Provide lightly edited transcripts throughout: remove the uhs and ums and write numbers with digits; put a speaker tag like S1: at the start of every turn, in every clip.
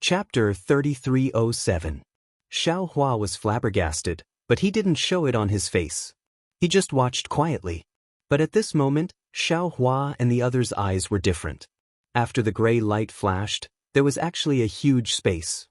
S1: Chapter 3307. Xiao Hua was flabbergasted, but he didn't show it on his face. He just watched quietly. But at this moment, Xiao Hua and the others' eyes were different. After the gray light flashed, there was actually a huge space.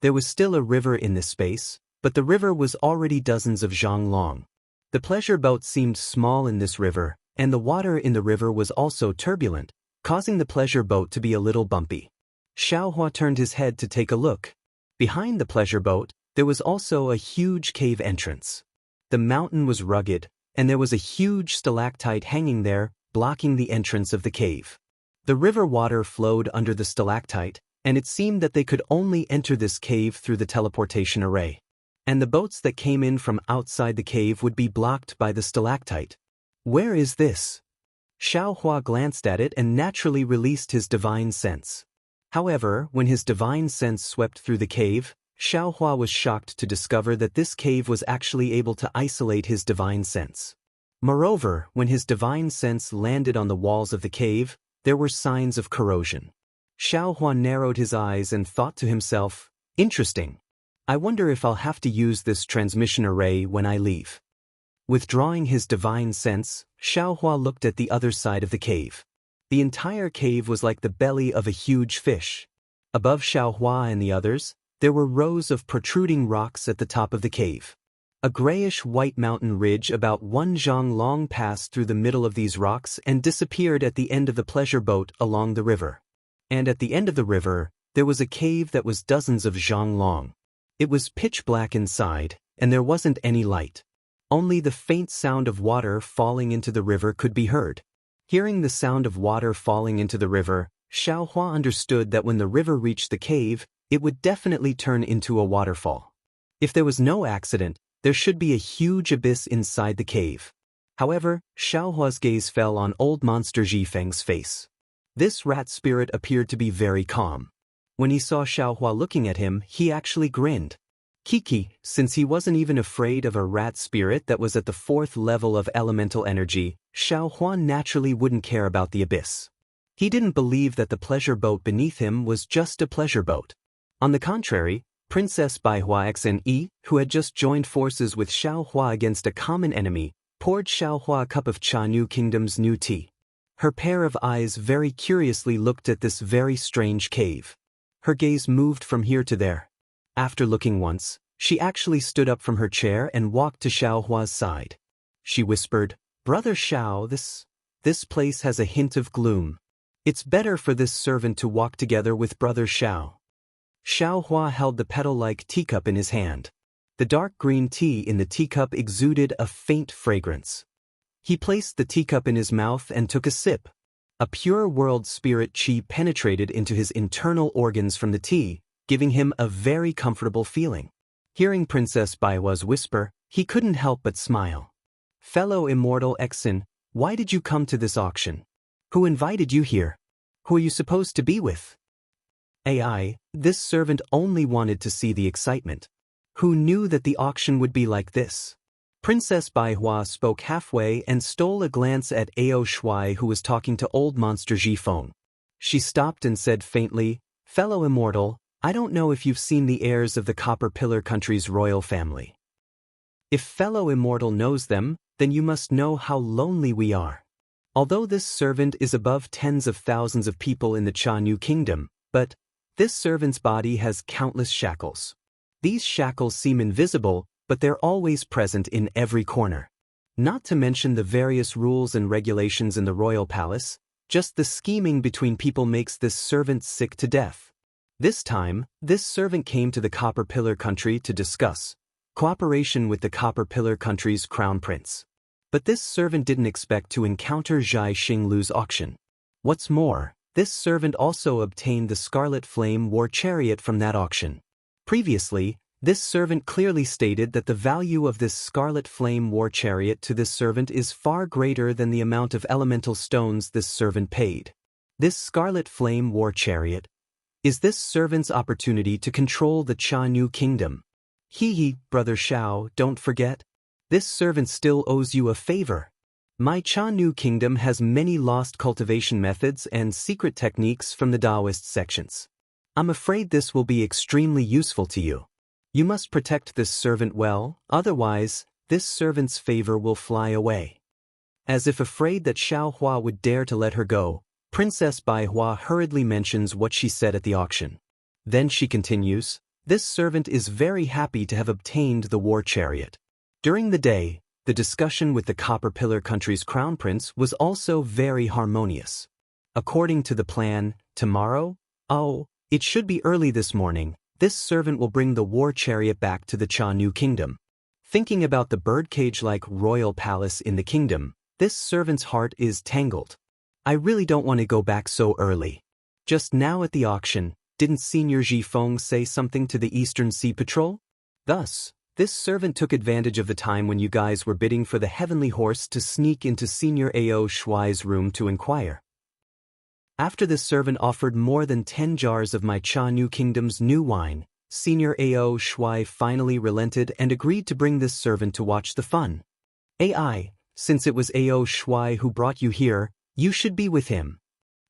S1: There was still a river in this space, but the river was already dozens of zhang long. The pleasure boat seemed small in this river, and the water in the river was also turbulent, causing the pleasure boat to be a little bumpy. Xiao Hua turned his head to take a look. Behind the pleasure boat, there was also a huge cave entrance. The mountain was rugged, and there was a huge stalactite hanging there, blocking the entrance of the cave. The river water flowed under the stalactite, and it seemed that they could only enter this cave through the teleportation array. And the boats that came in from outside the cave would be blocked by the stalactite. Where is this? Xiao Hua glanced at it and naturally released his divine sense. However, when his divine sense swept through the cave, Xiao Hua was shocked to discover that this cave was actually able to isolate his divine sense. Moreover, when his divine sense landed on the walls of the cave, there were signs of corrosion. Xiao Hua narrowed his eyes and thought to himself, "Interesting. I wonder if I'll have to use this transmission array when I leave." Withdrawing his divine sense, Xiao Hua looked at the other side of the cave. The entire cave was like the belly of a huge fish. Above Xiao Hua and the others, there were rows of protruding rocks at the top of the cave. A grayish-white mountain ridge about 1 zhang long passed through the middle of these rocks and disappeared at the end of the pleasure boat along the river. And at the end of the river, there was a cave that was dozens of zhang long. It was pitch black inside, and there wasn't any light. Only the faint sound of water falling into the river could be heard. Hearing the sound of water falling into the river, Xiao Hua understood that when the river reached the cave, it would definitely turn into a waterfall. If there was no accident, there should be a huge abyss inside the cave. However, Xiao Hua's gaze fell on old monster Zhifeng's face. This rat spirit appeared to be very calm. When he saw Xiao Hua looking at him, he actually grinned. Kiki, since he wasn't even afraid of a rat spirit that was at the 4th level of elemental energy, Xiao Hua naturally wouldn't care about the abyss. He didn't believe that the pleasure boat beneath him was just a pleasure boat. On the contrary, Princess Baihua Xne, who had just joined forces with Xiao Hua against a common enemy, poured Xiao Hua a cup of Cha Nu Kingdom's new tea. Her pair of eyes very curiously looked at this very strange cave. Her gaze moved from here to there. After looking once, she actually stood up from her chair and walked to Xiao Hua's side. She whispered, "Brother Xiao, this place has a hint of gloom. It's better for this servant to walk together with Brother Xiao." Xiao Hua held the petal-like teacup in his hand. The dark green tea in the teacup exuded a faint fragrance. He placed the teacup in his mouth and took a sip. A pure world spirit qi penetrated into his internal organs from the tea, giving him a very comfortable feeling. Hearing Princess Baihua's whisper, he couldn't help but smile. "Fellow immortal Exin, why did you come to this auction? Who invited you here? Who are you supposed to be with?" AI, this servant only wanted to see the excitement. Who knew that the auction would be like this? Princess Baihua spoke halfway and stole a glance at Ao Shuai, who was talking to old monster Zhifeng. She stopped and said faintly, "Fellow immortal, I don't know if you've seen the heirs of the Copper Pillar country's royal family. If fellow immortal knows them, then you must know how lonely we are. Although this servant is above tens of thousands of people in the Cha Nu Kingdom, but this servant's body has countless shackles. These shackles seem invisible, but they're always present in every corner. Not to mention the various rules and regulations in the royal palace, just the scheming between people makes this servant sick to death. This time, this servant came to the Copper Pillar country to discuss cooperation with the Copper Pillar country's crown prince. But this servant didn't expect to encounter Zhai Xinglu's auction. What's more, this servant also obtained the Scarlet Flame War Chariot from that auction. Previously, this servant clearly stated that the value of this Scarlet Flame War Chariot to this servant is far greater than the amount of elemental stones this servant paid. This Scarlet Flame War Chariot is this servant's opportunity to control the Cha Nu Kingdom. Hee, Brother Xiao, don't forget. This servant still owes you a favor. My Cha Nu Kingdom has many lost cultivation methods and secret techniques from the Taoist sections. I'm afraid this will be extremely useful to you. You must protect this servant well, otherwise, this servant's favor will fly away. As if afraid that Xiaohua would dare to let her go, Princess Baihua hurriedly mentions what she said at the auction. Then she continues, this servant is very happy to have obtained the war chariot. During the day, the discussion with the Copper Pillar country's crown prince was also very harmonious. According to the plan, tomorrow, it should be early this morning, this servant will bring the war chariot back to the Cha New Kingdom. Thinking about the birdcage-like royal palace in the kingdom, this servant's heart is tangled. I really don't want to go back so early. Just now at the auction, didn't Senior Ji Feng say something to the Eastern Sea Patrol? Thus, this servant took advantage of the time when you guys were bidding for the heavenly horse to sneak into Senior Ao Shuai's room to inquire. After this servant offered more than 10 jars of my Cha New Kingdom's new wine, Senior Ao Shuai finally relented and agreed to bring this servant to watch the fun. Since it was Ao Shuai who brought you here, you should be with him.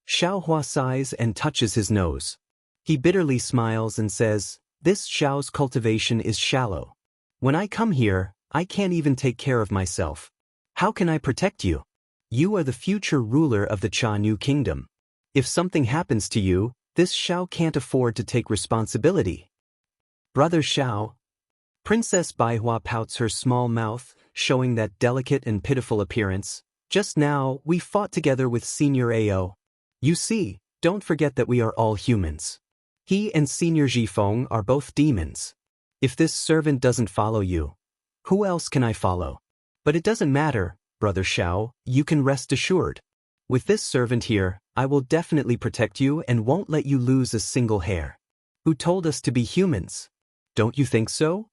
S1: Xiaohua sighs and touches his nose. He bitterly smiles and says, this Xiao's cultivation is shallow. When I come here, I can't even take care of myself. How can I protect you? You are the future ruler of the Cha New Kingdom. If something happens to you, this Xiao can't afford to take responsibility. Brother Xiao. Princess Baihua pouts her small mouth, showing that delicate and pitiful appearance. Just now, we fought together with Senior Ao. You see, don't forget that we are all humans. He and Senior Ji Feng are both demons. If this servant doesn't follow you, who else can I follow? But it doesn't matter, Brother Xiao, you can rest assured. With this servant here, I will definitely protect you and won't let you lose a single hair. Who told us to be humans? Don't you think so?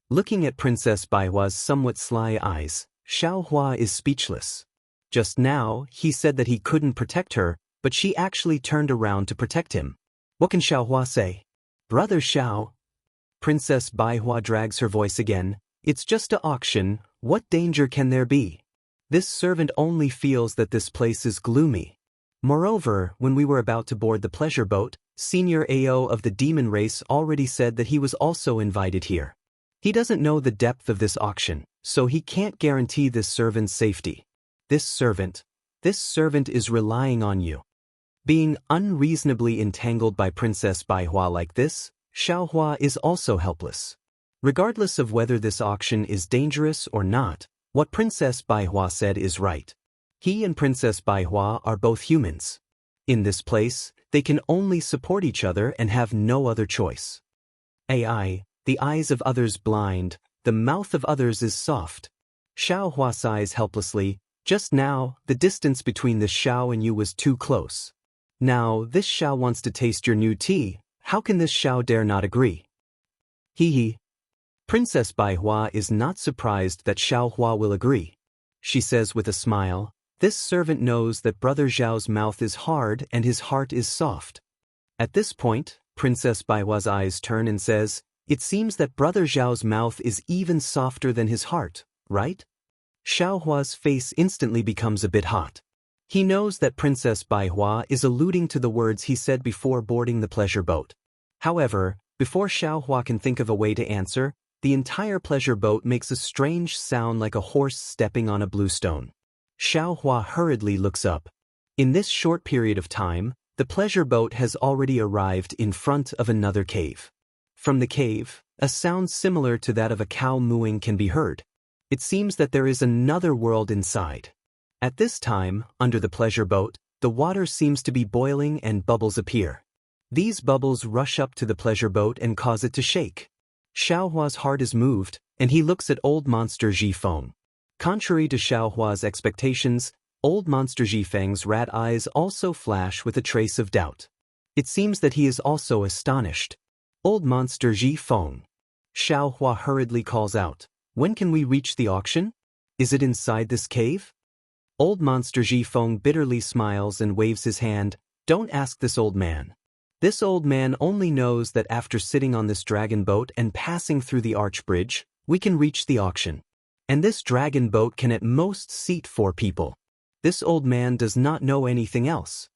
S1: Looking at Princess Baihua's somewhat sly eyes, Xiaohua is speechless. Just now, he said that he couldn't protect her, but she actually turned around to protect him. What can Xiaohua say? Brother Xiao. Princess Baihua drags her voice again. It's just an auction, what danger can there be? This servant only feels that this place is gloomy. Moreover, when we were about to board the pleasure boat, Senior Ao of the demon race already said that he was also invited here. He doesn't know the depth of this auction, so he can't guarantee this servant's safety. This servant is relying on you. Being unreasonably entangled by Princess Baihua like this, Xiaohua is also helpless. Regardless of whether this auction is dangerous or not, what Princess Baihua said is right. He and Princess Baihua are both humans. In this place, they can only support each other and have no other choice. The eyes of others blind, the mouth of others is soft. Xiaohua sighs helplessly. Just now, the distance between this Xiao and you was too close. Now, this Xiao wants to taste your new tea. How can this Xiao dare not agree? Princess Baihua is not surprised that Xiaohua will agree. She says with a smile, this servant knows that Brother Zhao's mouth is hard and his heart is soft. At this point, Princess Baihua's eyes turn and says, it seems that Brother Zhao's mouth is even softer than his heart, right? Xiaohua's face instantly becomes a bit hot. He knows that Princess Baihua is alluding to the words he said before boarding the pleasure boat. However, before Xiaohua can think of a way to answer, the entire pleasure boat makes a strange sound like a horse stepping on a blue stone. Xiaohua hurriedly looks up. In this short period of time, the pleasure boat has already arrived in front of another cave. From the cave, a sound similar to that of a cow mooing can be heard. It seems that there is another world inside. At this time, under the pleasure boat, the water seems to be boiling and bubbles appear. These bubbles rush up to the pleasure boat and cause it to shake. Xiaohua's heart is moved, and he looks at old monster Ji Feng. Contrary to Xiaohua's expectations, old monster Ji Feng's rat eyes also flash with a trace of doubt. It seems that he is also astonished. Old monster Ji Feng. Xiaohua hurriedly calls out, when can we reach the auction? Is it inside this cave? Old monster Ji Feng bitterly smiles and waves his hand. Don't ask this old man. This old man only knows that after sitting on this dragon boat and passing through the arch bridge, we can reach the auction. And this dragon boat can at most seat 4 people. This old man does not know anything else.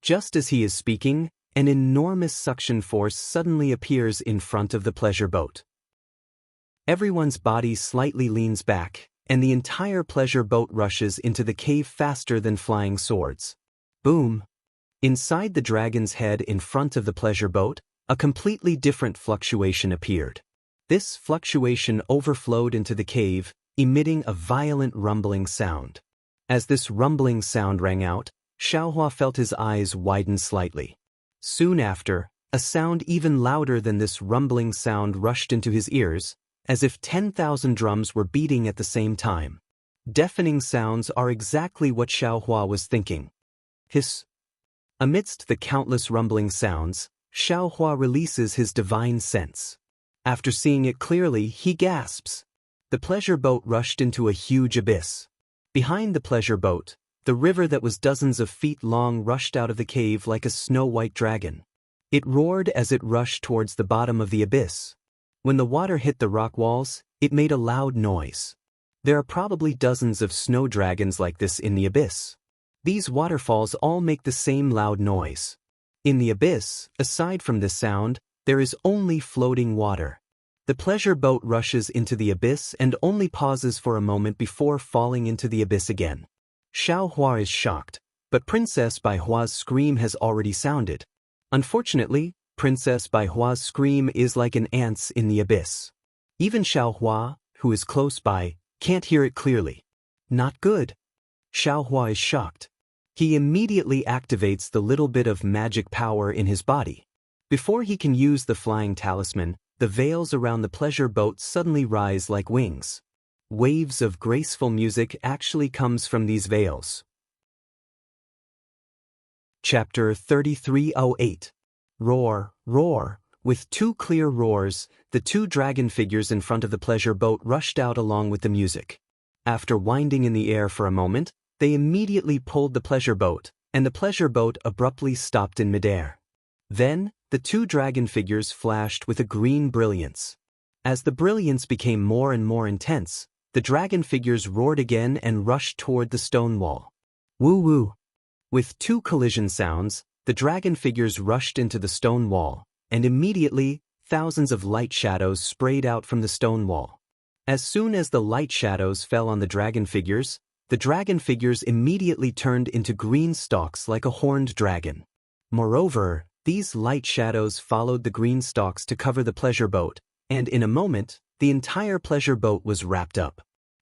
S1: Just as he is speaking, an enormous suction force suddenly appears in front of the pleasure boat. Everyone's body slightly leans back, and the entire pleasure boat rushes into the cave faster than flying swords. Boom! Inside the dragon's head in front of the pleasure boat, a completely different fluctuation appeared. This fluctuation overflowed into the cave, emitting a violent rumbling sound. As this rumbling sound rang out, Xiaohua felt his eyes widen slightly. Soon after, a sound even louder than this rumbling sound rushed into his ears, as if 10,000 drums were beating at the same time. Deafening sounds are exactly what Xiaohua was thinking. Hiss. Amidst the countless rumbling sounds, Xiaohua releases his divine sense. After seeing it clearly, he gasps. The pleasure boat rushed into a huge abyss. Behind the pleasure boat, the river that was dozens of feet long rushed out of the cave like a snow-white dragon. It roared as it rushed towards the bottom of the abyss. When the water hit the rock walls, it made a loud noise. There are probably dozens of snow dragons like this in the abyss. These waterfalls all make the same loud noise. In the abyss, aside from this sound, there is only floating water. The pleasure boat rushes into the abyss and only pauses for a moment before falling into the abyss again. Xiaohua is shocked, but Princess Baihua's scream has already sounded. Unfortunately, Princess Baihua's scream is like an ant's in the abyss. Even Xiaohua, who is close by, can't hear it clearly. Not good. Xiaohua is shocked. He immediately activates the little bit of magic power in his body. Before he can use the flying talisman, the veils around the pleasure boat suddenly rise like wings. Waves of graceful music actually comes from these veils. Chapter 3308. Roar, roar. With two clear roars, the two dragon figures in front of the pleasure boat rushed out along with the music. After winding in the air for a moment, they immediately pulled the pleasure boat, and the pleasure boat abruptly stopped in midair. Then, the two dragon figures flashed with a green brilliance. As the brilliance became more and more intense, the dragon figures roared again and rushed toward the stone wall. Woo-woo! With two collision sounds, the dragon figures rushed into the stone wall, and immediately, thousands of light shadows sprayed out from the stone wall. As soon as the light shadows fell on the dragon figures immediately turned into green stalks like a horned dragon. Moreover, these light shadows followed the green stalks to cover the pleasure boat, and in a moment, the entire pleasure boat was wrapped up.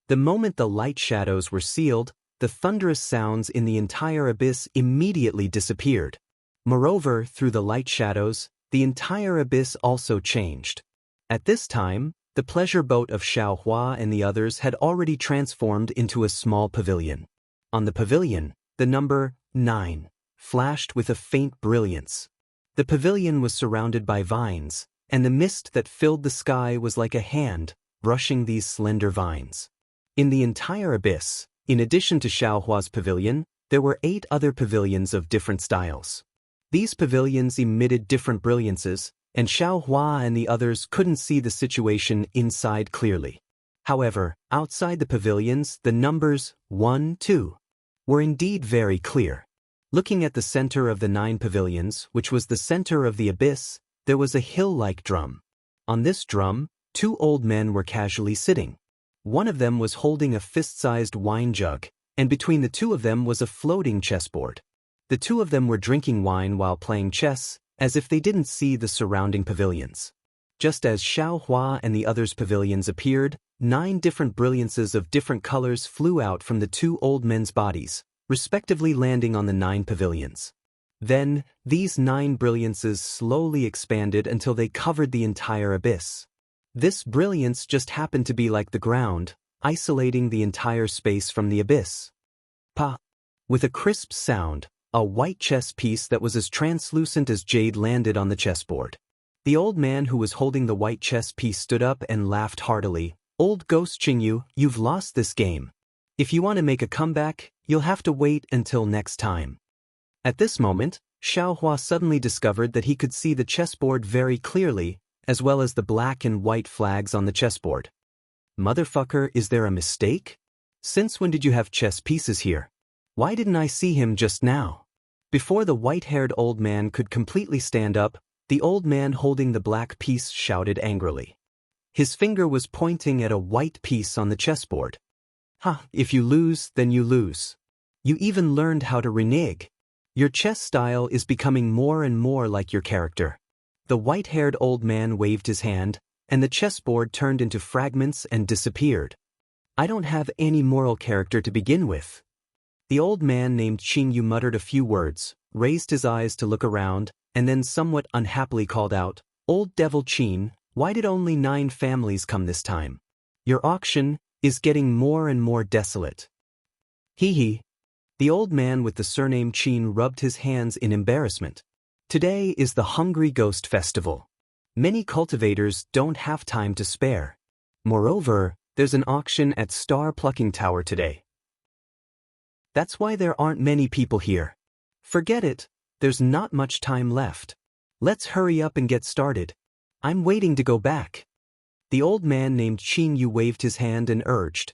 S1: The moment the light shadows were sealed, the thunderous sounds in the entire abyss immediately disappeared. Moreover, through the light shadows, the entire abyss also changed. At this time, the pleasure boat of Xiaohua and the others had already transformed into a small pavilion. On the pavilion, the number 9 flashed with a faint brilliance. The pavilion was surrounded by vines, and the mist that filled the sky was like a hand brushing these slender vines. In the entire abyss, in addition to Xiaohua's pavilion, there were 8 other pavilions of different styles. These pavilions emitted different brilliances, and Xiaohua and the others couldn't see the situation inside clearly. However, outside the pavilions, the numbers 1, 2 were indeed very clear. Looking at the center of the 9 pavilions, which was the center of the abyss, there was a hill-like drum. On this drum, 2 old men were casually sitting. One of them was holding a fist-sized wine jug, and between the two of them was a floating chessboard. The two of them were drinking wine while playing chess, as if they didn't see the surrounding pavilions. Just as Xiaohua and the others' pavilions appeared, 9 different brilliances of different colors flew out from the 2 old men's bodies, respectively landing on the 9 pavilions. Then, these 9 brilliances slowly expanded until they covered the entire abyss. This brilliance just happened to be like the ground, isolating the entire space from the abyss. Pa! With a crisp sound, a white chess piece that was as translucent as jade landed on the chessboard. The old man who was holding the white chess piece stood up and laughed heartily. "Old Ghost Qingyu, you've lost this game. If you want to make a comeback, you'll have to wait until next time." At this moment, Xiaohua suddenly discovered that he could see the chessboard very clearly, as well as the black and white flags on the chessboard. "Motherfucker, is there a mistake? Since when did you have chess pieces here? Why didn't I see him just now?" Before the white-haired old man could completely stand up, the old man holding the black piece shouted angrily. His finger was pointing at a white piece on the chessboard. "Ha, if you lose, then you lose. You even learned how to renege. Your chess style is becoming more and more like your character." The white-haired old man waved his hand, and the chessboard turned into fragments and disappeared. "I don't have any moral character to begin with." The old man named Qing Yu muttered a few words, raised his eyes to look around, and then somewhat unhappily called out, "Old devil Qin, why did only 9 families come this time? Your auction is getting more and more desolate." "Hee hee." The old man with the surname Qin rubbed his hands in embarrassment. "Today is the Hungry Ghost Festival. Many cultivators don't have time to spare. Moreover, there's an auction at Star Plucking Tower today. That's why there aren't many people here. Forget it, there's not much time left. Let's hurry up and get started. I'm waiting to go back." The old man named Qing Yu waved his hand and urged.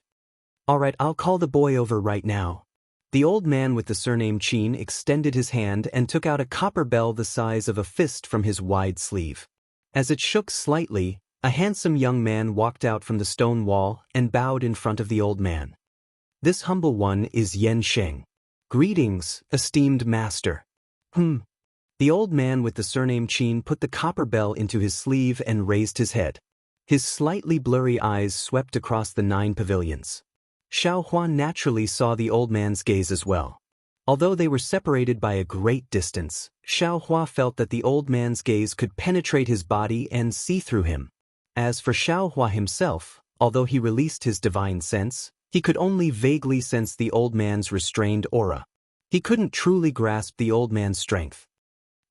S1: "All right, I'll call the boy over right now." The old man with the surname Qin extended his hand and took out a copper bell the size of a fist from his wide sleeve. As it shook slightly, a handsome young man walked out from the stone wall and bowed in front of the old man. "This humble one is Yan Sheng. Greetings, esteemed master." The old man with the surname Qin put the copper bell into his sleeve and raised his head. His slightly blurry eyes swept across the 9 pavilions. Xiao Hua naturally saw the old man's gaze as well. Although they were separated by a great distance, Xiao Hua felt that the old man's gaze could penetrate his body and see through him. As for Xiao Hua himself, although he released his divine sense, he could only vaguely sense the old man's restrained aura. He couldn't truly grasp the old man's strength.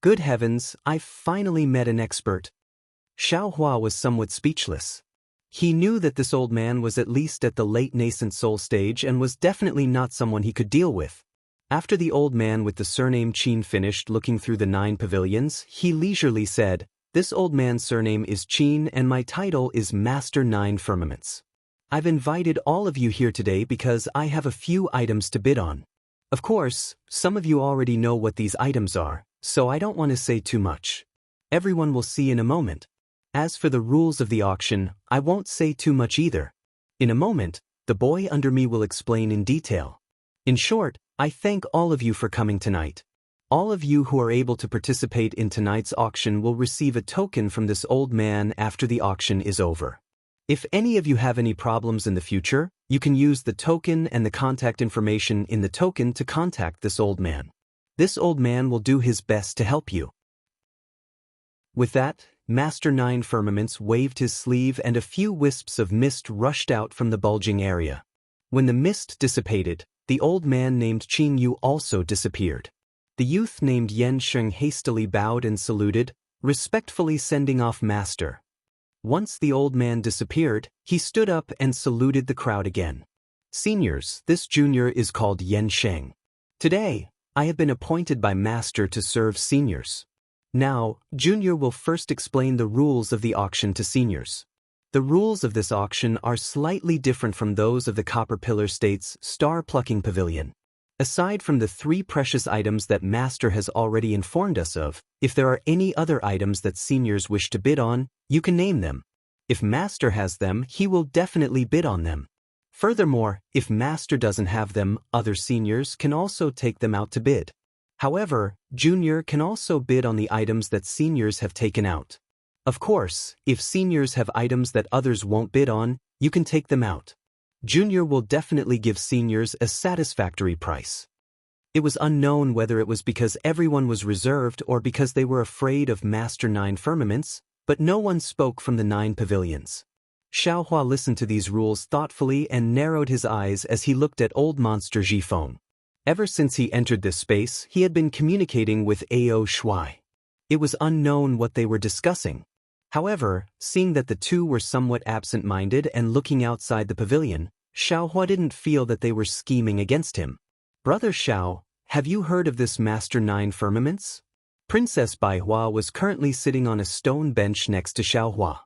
S1: "Good heavens, I've finally met an expert." Xiao Hua was somewhat speechless. He knew that this old man was at least at the late nascent soul stage and was definitely not someone he could deal with. After the old man with the surname Qin finished looking through the 9 pavilions, he leisurely said, "This old man's surname is Qin and my title is Master 9 Firmaments. I've invited all of you here today because I have a few items to bid on. Of course, some of you already know what these items are, so I don't want to say too much. Everyone will see in a moment. As for the rules of the auction, I won't say too much either. In a moment, the boy under me will explain in detail. In short, I thank all of you for coming tonight. All of you who are able to participate in tonight's auction will receive a token from this old man after the auction is over. If any of you have any problems in the future, you can use the token and the contact information in the token to contact this old man. This old man will do his best to help you." With that, Master 9 Firmaments waved his sleeve and a few wisps of mist rushed out from the bulging area. When the mist dissipated, the old man named Qing Yu also disappeared. The youth named Yan Sheng hastily bowed and saluted, respectfully sending off Master. Once the old man disappeared, he stood up and saluted the crowd again. "Seniors, this junior is called Yan Sheng. Today, I have been appointed by Master to serve seniors. Now, Junior will first explain the rules of the auction to seniors. The rules of this auction are slightly different from those of the Copper Pillar State's Star Plucking Pavilion. Aside from the 3 precious items that Master has already informed us of, if there are any other items that seniors wish to bid on, you can name them. If Master has them, he will definitely bid on them. Furthermore, if Master doesn't have them, other seniors can also take them out to bid. However, Junior can also bid on the items that seniors have taken out. Of course, if seniors have items that others won't bid on, you can take them out. Junior will definitely give seniors a satisfactory price." It was unknown whether it was because everyone was reserved or because they were afraid of Master 9 Firmaments, but no one spoke from the 9 pavilions. Xiao Hua listened to these rules thoughtfully and narrowed his eyes as he looked at old monster Jifeng. Ever since he entered this space, he had been communicating with Ao Shuai. It was unknown what they were discussing. However, seeing that the two were somewhat absent-minded and looking outside the pavilion, Xiao Hua didn't feel that they were scheming against him. "Brother Xiao, have you heard of this Master 9 Firmaments?" Princess Baihua was currently sitting on a stone bench next to Xiao Hua.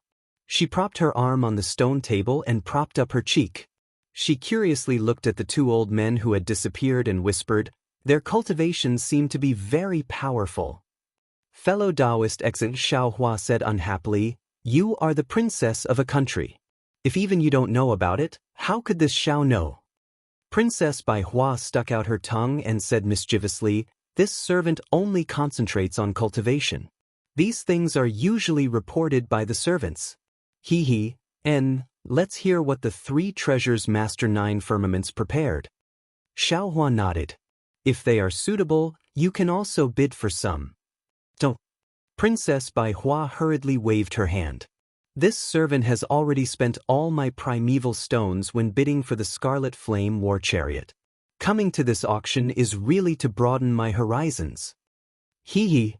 S1: She propped her arm on the stone table and propped up her cheek. She curiously looked at the 2 old men who had disappeared and whispered, Their cultivation seemed to be very powerful. Fellow Taoist exit Xiaohua said unhappily, "You are the princess of a country. If even you don't know about it, how could this Xiao know?" Princess Bai Hua stuck out her tongue and said mischievously, "This servant only concentrates on cultivation. These things are usually reported by the servants. Hee, let's hear what the 3 treasures Master 9 Firmaments prepared." Xiaohua nodded. "If they are suitable, you can also bid for some." Don't. Princess Bai Hua hurriedly waved her hand. "This servant has already spent all my primeval stones when bidding for the Scarlet Flame War Chariot. Coming to this auction is really to broaden my horizons." Hee.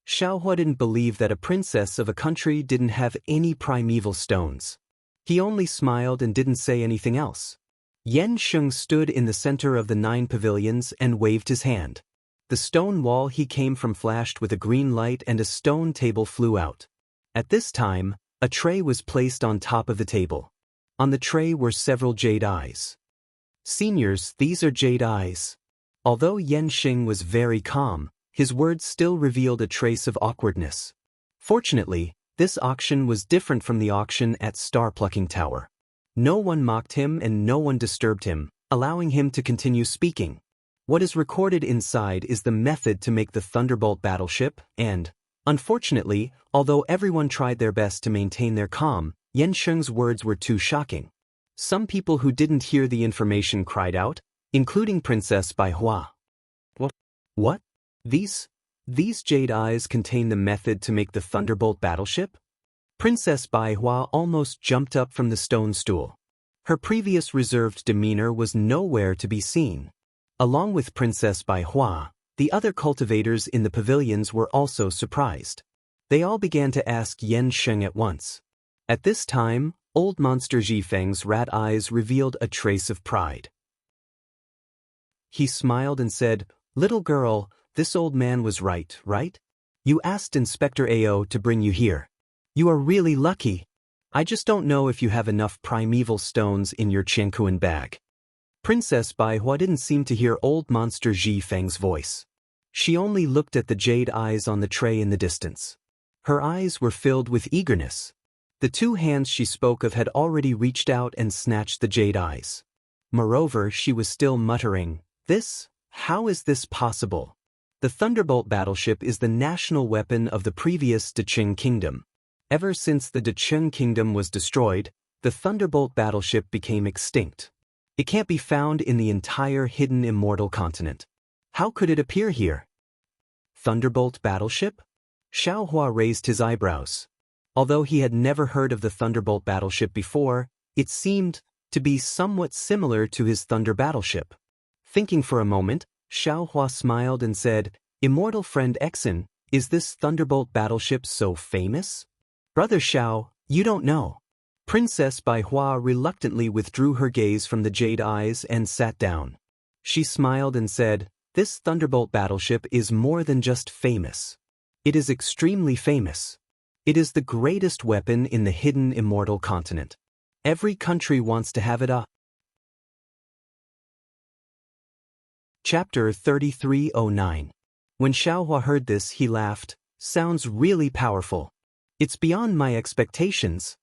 S1: Xiaohua didn't believe that a princess of a country didn't have any primeval stones. He only smiled and didn't say anything else. Yan Sheng stood in the center of the 9 pavilions and waved his hand. The stone wall he came from flashed with a green light and a stone table flew out. At this time, a tray was placed on top of the table. On the tray were several jade eyes. "Seniors, these are jade eyes." Although Yan Sheng was very calm, his words still revealed a trace of awkwardness. Fortunately, this auction was different from the auction at Star Plucking Tower. No one mocked him and no one disturbed him, allowing him to continue speaking. What is recorded inside is the method to make the Thunderbolt battleship, and, unfortunately, although everyone tried their best to maintain their calm, Yan Sheng's words were too shocking. Some people who didn't hear the information cried out, including Princess Bai Hua. What? These jade eyes contain the method to make the Thunderbolt battleship? Princess Bai Hua almost jumped up from the stone stool. Her previous reserved demeanor was nowhere to be seen. Along with Princess Bai Hua, the other cultivators in the pavilions were also surprised. They all began to ask Yan Sheng at once. At this time, old monster Zhifeng's rat eyes revealed a trace of pride. He smiled and said, "Little girl, this old man was right? You asked Inspector Ao to bring you here. You are really lucky. I just don't know if you have enough primeval stones in your Qiankuan bag." Princess Bai Hua didn't seem to hear old monster Zhifeng's voice. She only looked at the jade eyes on the tray in the distance. Her eyes were filled with eagerness. The 2 hands she spoke of had already reached out and snatched the jade eyes. Moreover, she was still muttering, How is this possible? The Thunderbolt battleship is the national weapon of the previous Deqing Kingdom. Ever since the Deqing Kingdom was destroyed, the Thunderbolt battleship became extinct. It can't be found in the entire hidden immortal continent. How could it appear here? Thunderbolt battleship? Xiaohua raised his eyebrows. Although he had never heard of the Thunderbolt battleship before, it seemed to be somewhat similar to his Thunder battleship. Thinking for a moment, Xiaohua smiled and said, "Immortal friend Exin, is this Thunderbolt battleship so famous?" "Brother Xiao, you don't know." Princess Bai Hua reluctantly withdrew her gaze from the jade eyes and sat down. She smiled and said, "This Thunderbolt battleship is more than just famous. It is extremely famous. It is the greatest weapon in the hidden immortal continent. Every country wants to have it up." Chapter 3309. When Xiaohua heard this, he laughed. "Sounds really powerful. It's beyond my expectations."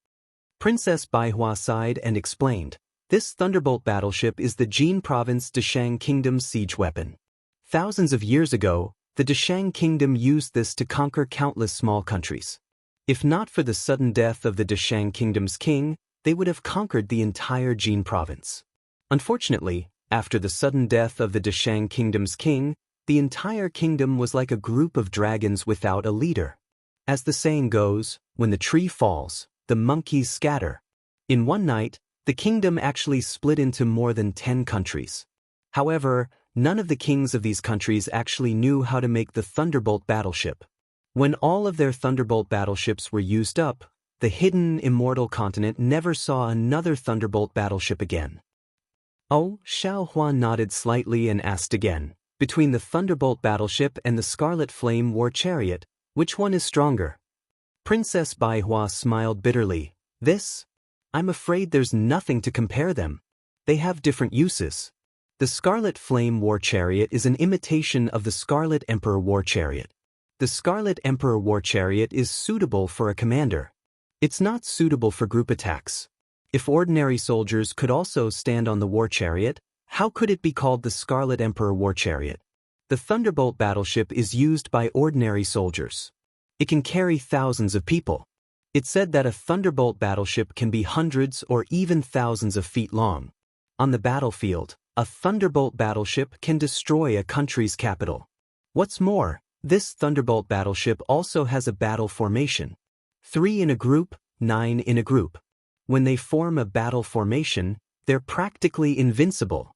S1: Princess Bai Hua sighed and explained, "This Thunderbolt battleship is the Jin Province Deqiang Kingdom's siege weapon. Thousands of years ago, the Deqiang Kingdom used this to conquer countless small countries. If not for the sudden death of the Deqiang Kingdom's king, they would have conquered the entire Jin Province. Unfortunately, after the sudden death of the Deqiang Kingdom's king, the entire kingdom was like a group of dragons without a leader. As the saying goes, when the tree falls, the monkeys scatter. In one night, the kingdom actually split into more than 10 countries. However, none of the kings of these countries actually knew how to make the Thunderbolt battleship. When all of their Thunderbolt battleships were used up, the hidden immortal continent never saw another Thunderbolt battleship again." Oh, Xiaohua nodded slightly and asked again, "Between the Thunderbolt battleship and the Scarlet Flame War Chariot, which one is stronger?" Princess Bai Hua smiled bitterly. I'm afraid there's nothing to compare them. They have different uses. The Scarlet Flame War Chariot is an imitation of the Scarlet Emperor War Chariot. The Scarlet Emperor War Chariot is suitable for a commander. It's not suitable for group attacks. If ordinary soldiers could also stand on the war chariot, how could it be called the Scarlet Emperor War Chariot? The Thunderbolt battleship is used by ordinary soldiers. It can carry thousands of people. It's said that a Thunderbolt battleship can be hundreds or even thousands of feet long. On the battlefield, a Thunderbolt battleship can destroy a country's capital. What's more, this Thunderbolt battleship also has a battle formation. 3 in a group, 9 in a group. When they form a battle formation, they're practically invincible.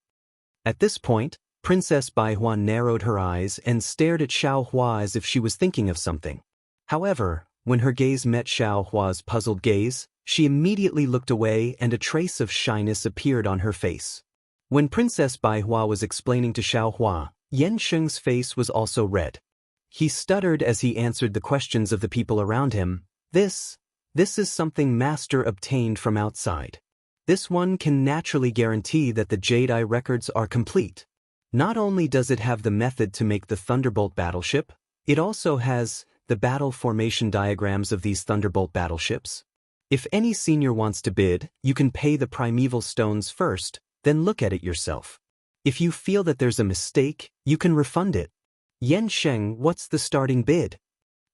S1: At this point, Princess Baihua narrowed her eyes and stared at Xiao Hua as if she was thinking of something. However, when her gaze met Xiao Hua's puzzled gaze, she immediately looked away and a trace of shyness appeared on her face. When Princess Baihua was explaining to Xiao Hua, Yan Sheng's face was also red. He stuttered as he answered the questions of the people around him. This is something Master obtained from outside. This one can naturally guarantee that the Jedi records are complete. Not only does it have the method to make the Thunderbolt battleship, it also has the battle formation diagrams of these Thunderbolt battleships. If any senior wants to bid, you can pay the primeval stones first, then look at it yourself. If you feel that there's a mistake, you can refund it. Yan Sheng, what's the starting bid?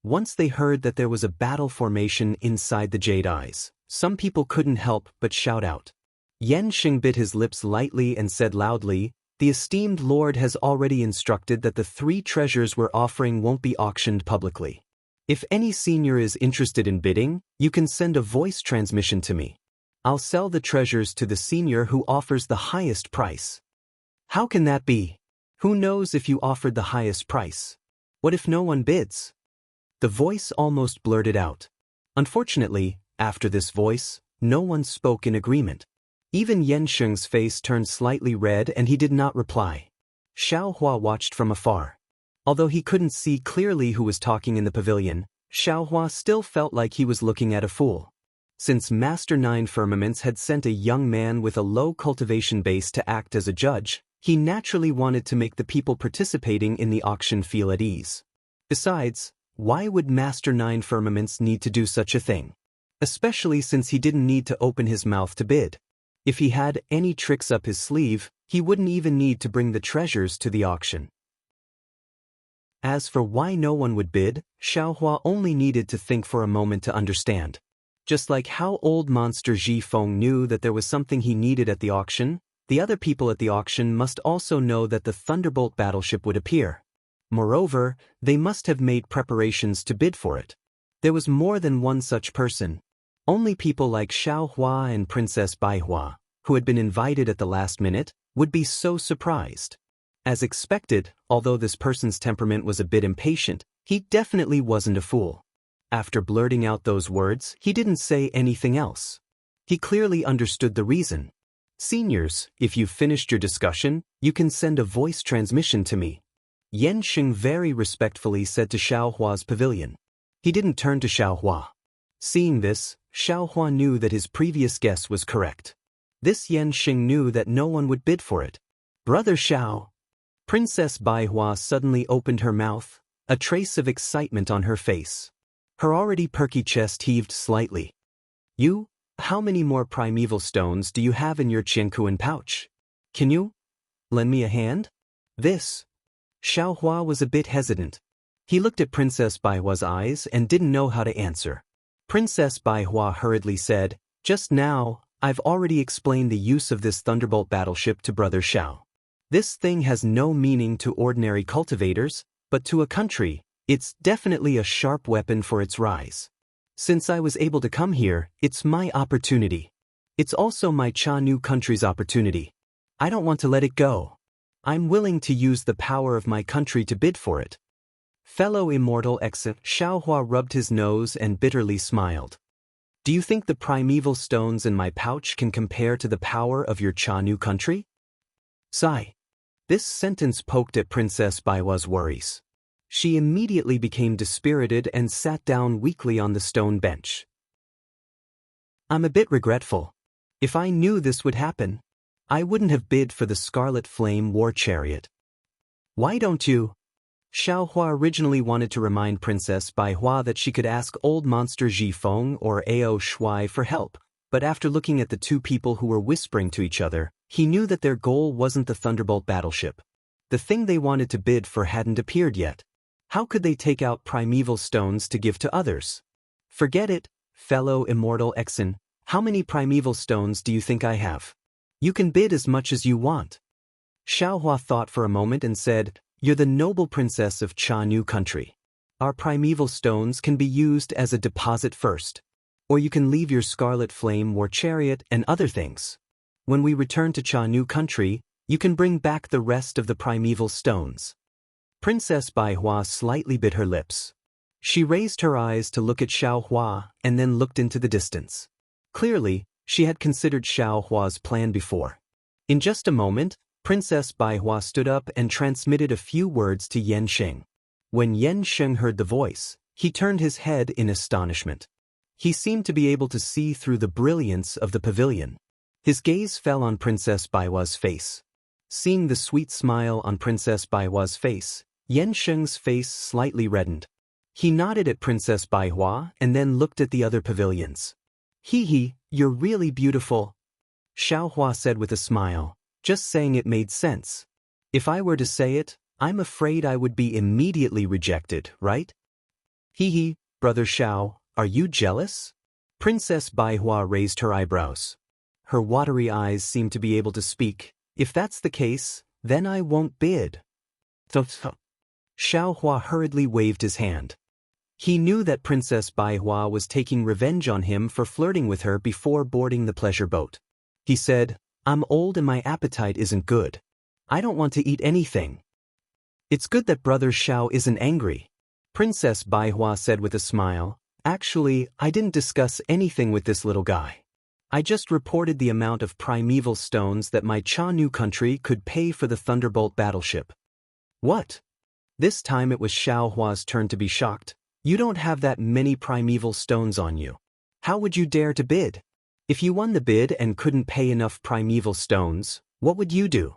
S1: Once they heard that there was a battle formation inside the Jade Eyes, some people couldn't help but shout out. Yan Sheng bit his lips lightly and said loudly, "The esteemed lord has already instructed that the 3 treasures we're offering won't be auctioned publicly. If any senior is interested in bidding, you can send a voice transmission to me. I'll sell the treasures to the senior who offers the highest price." How can that be? Who knows if you offered the highest price? What if no one bids? The voice almost blurted out. Unfortunately, after this voice, no one spoke in agreement. Even Yan Sheng's face turned slightly red and he did not reply. Xiao Hua watched from afar. Although he couldn't see clearly who was talking in the pavilion, Xiao Hua still felt like he was looking at a fool. Since Master 9 Firmaments had sent a young man with a low cultivation base to act as a judge, he naturally wanted to make the people participating in the auction feel at ease. Besides, why would Master 9 Firmaments need to do such a thing? Especially since he didn't need to open his mouth to bid. If he had any tricks up his sleeve, he wouldn't even need to bring the treasures to the auction. As for why no one would bid, Xiao Hua only needed to think for a moment to understand. Just like how old monster Ji Feng knew that there was something he needed at the auction, the other people at the auction must also know that the Thunderbolt battleship would appear. Moreover, they must have made preparations to bid for it. There was more than one such person. Only people like Xiao Hua and Princess Baihua, who had been invited at the last minute, would be so surprised. As expected, although this person's temperament was a bit impatient, he definitely wasn't a fool. After blurting out those words, he didn't say anything else. He clearly understood the reason. "Seniors, if you've finished your discussion, you can send a voice transmission to me," Yan Sheng very respectfully said to Xiao Hua's pavilion. He didn't turn to Xiao Hua. Seeing this, Xiao Hua knew that his previous guess was correct. This Yan Sheng knew that no one would bid for it. "Brother Xiao." Princess Baihua suddenly opened her mouth, a trace of excitement on her face. Her already perky chest heaved slightly. "You? How many more primeval stones do you have in your Qiankuan pouch? Can you lend me a hand?" This. Xiao Hua was a bit hesitant. He looked at Princess Baihua's eyes and didn't know how to answer. Princess Baihua hurriedly said, "Just now, I've already explained the use of this Thunderbolt battleship to Brother Xiao. This thing has no meaning to ordinary cultivators, but to a country, it's definitely a sharp weapon for its rise. Since I was able to come here, it's my opportunity. It's also my Cha-Nu country's opportunity. I don't want to let it go. I'm willing to use the power of my country to bid for it." Fellow immortal Xiao Hua rubbed his nose and bitterly smiled. "Do you think the primeval stones in my pouch can compare to the power of your Cha-Nu country?" Sigh. This sentence poked at Princess Baihua's worries. She immediately became dispirited and sat down weakly on the stone bench. "I'm a bit regretful. If I knew this would happen, I wouldn't have bid for the Scarlet Flame War Chariot. Why don't you? Xiaohua originally wanted to remind Princess Baihua that she could ask old monster Zhifeng or Ao Shuai for help, but after looking at the two people who were whispering to each other, he knew that their goal wasn't the Thunderbolt battleship. The thing they wanted to bid for hadn't appeared yet. How could they take out primeval stones to give to others? Forget it, fellow immortal Exen. How many primeval stones do you think I have? You can bid as much as you want. Xiaohua thought for a moment and said, You're the noble princess of Cha-Nu country. Our primeval stones can be used as a deposit first. Or you can leave your Scarlet Flame War Chariot and other things. When we return to Cha-Nu country, you can bring back the rest of the primeval stones. Princess Baihua slightly bit her lips. She raised her eyes to look at Xiaohua and then looked into the distance. Clearly, she had considered Xiaohua's plan before. In just a moment, Princess Baihua stood up and transmitted a few words to Yan Sheng. When Yan Sheng heard the voice, he turned his head in astonishment. He seemed to be able to see through the brilliance of the pavilion. His gaze fell on Princess Baihua's face. Seeing the sweet smile on Princess Baihua's face, Yan Sheng's face slightly reddened. He nodded at Princess Baihua and then looked at the other pavilions. Hee, you're really beautiful. Xiaohua said with a smile. Just saying it made sense. If I were to say it, I'm afraid I would be immediately rejected, right? Hee, Brother Xiao, are you jealous? Princess Baihua raised her eyebrows. Her watery eyes seemed to be able to speak. If that's the case, then I won't bid. Xiaohua hurriedly waved his hand. He knew that Princess Baihua was taking revenge on him for flirting with her before boarding the pleasure boat. He said, I'm old and my appetite isn't good. I don't want to eat anything. It's good that Brother Xiao isn't angry. Princess Baihua said with a smile, Actually, I didn't discuss anything with this little guy. I just reported the amount of primeval stones that my Cha-Nu country could pay for the Thunderbolt battleship. What? This time it was Xiaohua's turn to be shocked. You don't have that many primeval stones on you. How would you dare to bid? If you won the bid and couldn't pay enough primeval stones, what would you do?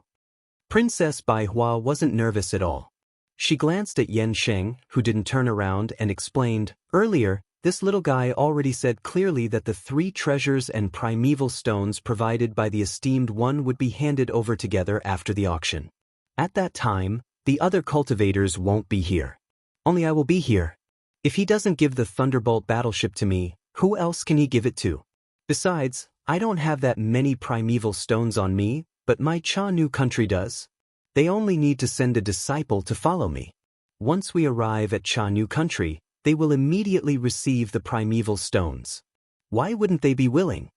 S1: Princess Baihua wasn't nervous at all. She glanced at Yan Sheng, who didn't turn around, and explained, Earlier, this little guy already said clearly that the 3 treasures and primeval stones provided by the esteemed one would be handed over together after the auction. At that time, the other cultivators won't be here. Only I will be here. If he doesn't give the Thunderbolt battleship to me, who else can he give it to? Besides, I don't have that many primeval stones on me, but my Cha-Nu country does. They only need to send a disciple to follow me. Once we arrive at Cha-Nu country, they will immediately receive the primeval stones. Why wouldn't they be willing?